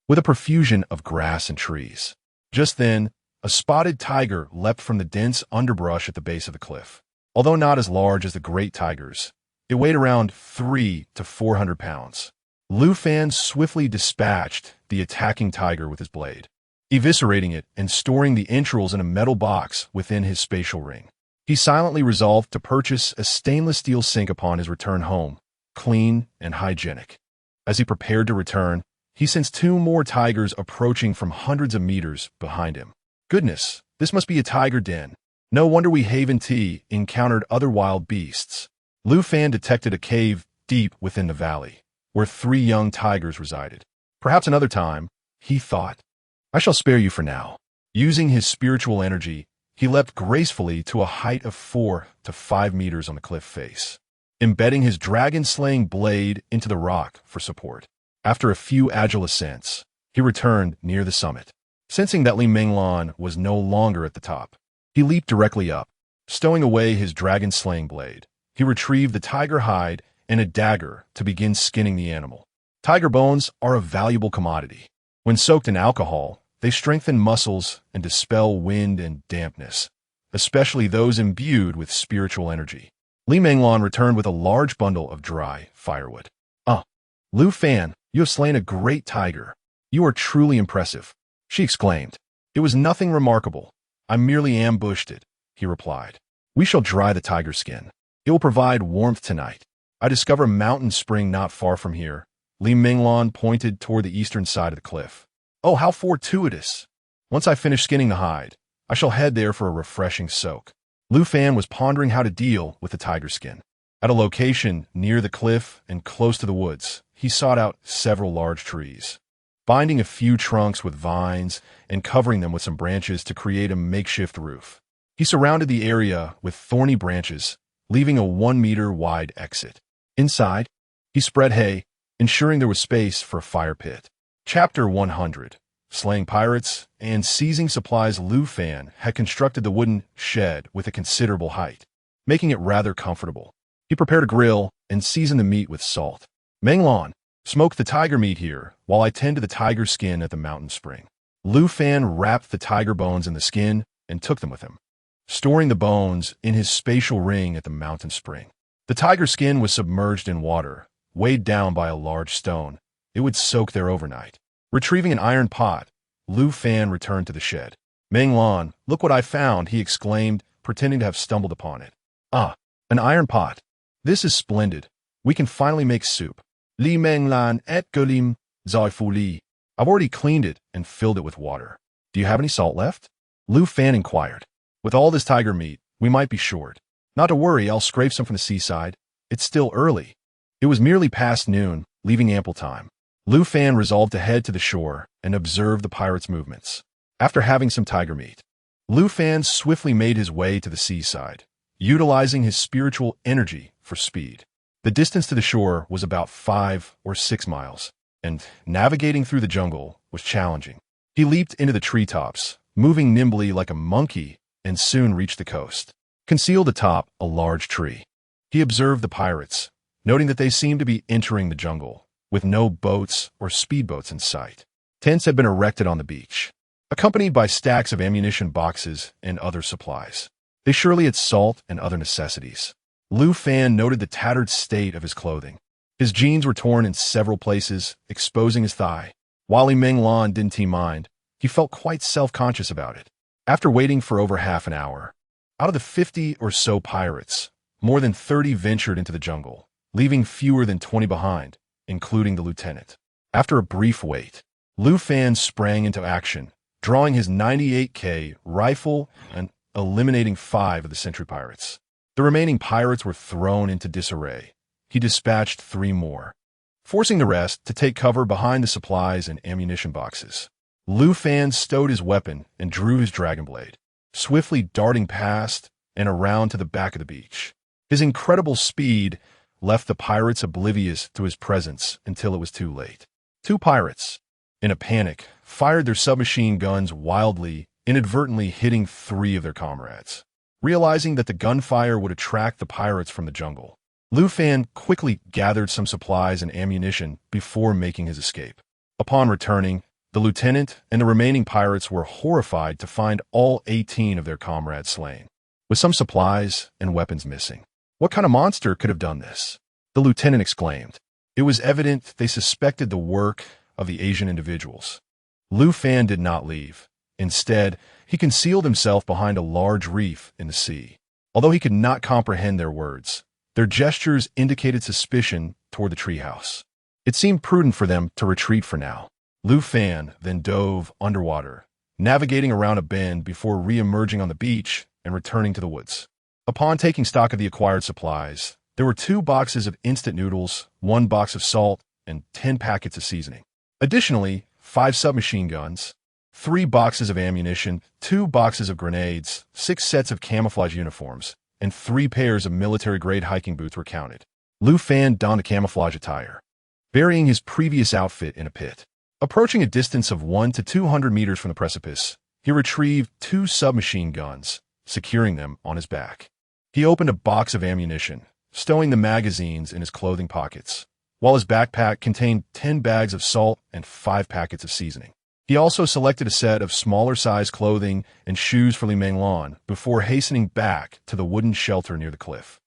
with a profusion of grass and trees. Just then, a spotted tiger leapt from the dense underbrush at the base of the cliff. Although not as large as the great tigers, it weighed around 300 to 400 pounds. Lu Fan swiftly dispatched the attacking tiger with his blade, eviscerating it and storing the entrails in a metal box within his spatial ring. He silently resolved to purchase a stainless steel sink upon his return home, clean and hygienic. As he prepared to return, he sensed 2 more tigers approaching from hundreds of meters behind him. Goodness, this must be a tiger den. No wonder we haven't encountered other wild beasts. Lu Fan detected a cave deep within the valley, where 3 young tigers resided. Perhaps another time, he thought. I shall spare you for now. Using his spiritual energy, he leapt gracefully to a height of 4 to 5 meters on the cliff face, embedding his dragon-slaying blade into the rock for support. After a few agile ascents, he returned near the summit. Sensing that Li Menglan was no longer at the top, he leaped directly up. Stowing away his dragon-slaying blade, he retrieved the tiger hide and a dagger to begin skinning the animal. Tiger bones are a valuable commodity. When soaked in alcohol, they strengthen muscles and dispel wind and dampness, especially those imbued with spiritual energy. Li Menglan returned with a large bundle of dry firewood. Lu Fan, you have slain a great tiger. You are truly impressive, she exclaimed. It was nothing remarkable. I merely ambushed it, he replied. We shall dry the tiger skin. It will provide warmth tonight. I discover a mountain spring not far from here. Li Menglan pointed toward the eastern side of the cliff. Oh, how fortuitous! Once I finish skinning the hide, I shall head there for a refreshing soak. Lu Fan was pondering how to deal with the tiger skin. At a location near the cliff and close to the woods, he sought out several large trees, binding a few trunks with vines and covering them with some branches to create a makeshift roof. He surrounded the area with thorny branches, leaving a 1-meter wide exit. Inside, he spread hay, ensuring there was space for a fire pit. Chapter 100. Slaying pirates and seizing supplies. Lu Fan had constructed the wooden shed with a considerable height, making it rather comfortable. He prepared a grill and seasoned the meat with salt. Menglan, smoke the tiger meat here while I tend to the tiger skin at the mountain spring. Lu Fan wrapped the tiger bones in the skin and took them with him, storing the bones in his spatial ring at the mountain spring. The tiger skin was submerged in water, weighed down by a large stone. It would soak there overnight. Retrieving an iron pot, Lu Fan returned to the shed. Menglan, look what I found, he exclaimed, pretending to have stumbled upon it. An iron pot. This is splendid. We can finally make soup. Li Menglan et Golim Zaifuli. I've already cleaned it and filled it with water. Do you have any salt left? Lu Fan inquired. With all this tiger meat, we might be short. Not to worry, I'll scrape some from the seaside. It's still early. It was merely past noon, leaving ample time. Lu Fan resolved to head to the shore and observe the pirates' movements. After having some tiger meat, Lu Fan swiftly made his way to the seaside, utilizing his spiritual energy for speed. The distance to the shore was about 5 or 6 miles, and navigating through the jungle was challenging. He leaped into the treetops, moving nimbly like a monkey, and soon reached the coast. Concealed atop a large tree, he observed the pirates, noting that they seemed to be entering the jungle, with no boats or speedboats in sight. Tents had been erected on the beach, accompanied by stacks of ammunition boxes and other supplies. They surely had salt and other necessities. Lu Fan noted the tattered state of his clothing. His jeans were torn in several places, exposing his thigh. While Li Menglan didn't mind, he felt quite self-conscious about it. After waiting for over half an hour, out of the 50 or so pirates, more than 30 ventured into the jungle, leaving fewer than 20 behind, including the lieutenant. After a brief wait, Lu Fan sprang into action, drawing his 98K rifle and eliminating 5 of the sentry pirates. The remaining pirates were thrown into disarray. He dispatched 3 more, forcing the rest to take cover behind the supplies and ammunition boxes. Lu Fan stowed his weapon and drew his dragon blade, swiftly darting past and around to the back of the beach. His incredible speed left the pirates oblivious to his presence until it was too late. 2 pirates, in a panic, fired their submachine guns wildly, inadvertently hitting 3 of their comrades. Realizing that the gunfire would attract the pirates from the jungle, Lu Fan quickly gathered some supplies and ammunition before making his escape. Upon returning, the lieutenant and the remaining pirates were horrified to find all 18 of their comrades slain, with some supplies and weapons missing. What kind of monster could have done this? The lieutenant exclaimed. It was evident they suspected the work of the Asian individuals. Lu Fan did not leave. Instead, he concealed himself behind a large reef in the sea. Although he could not comprehend their words, their gestures indicated suspicion toward the treehouse. It seemed prudent for them to retreat for now. Lu Fan then dove underwater, navigating around a bend before re-emerging on the beach and and returning to the woods. Upon taking stock of the acquired supplies, there were 2 boxes of instant noodles, 1 box of salt, and 10 packets of seasoning. Additionally, 5 submachine guns, 3 boxes of ammunition, 2 boxes of grenades, 6 sets of camouflage uniforms, and 3 pairs of military-grade hiking boots were counted. Lu Fan donned a camouflage attire, burying his previous outfit in a pit. Approaching a distance of 100 to 200 meters from the precipice, he retrieved 2 submachine guns, securing them on his back. He opened a box of ammunition, stowing the magazines in his clothing pockets, while his backpack contained 10 bags of salt and 5 packets of seasoning. He also selected a set of smaller-sized clothing and shoes for Li Menglan before hastening back to the wooden shelter near the cliff.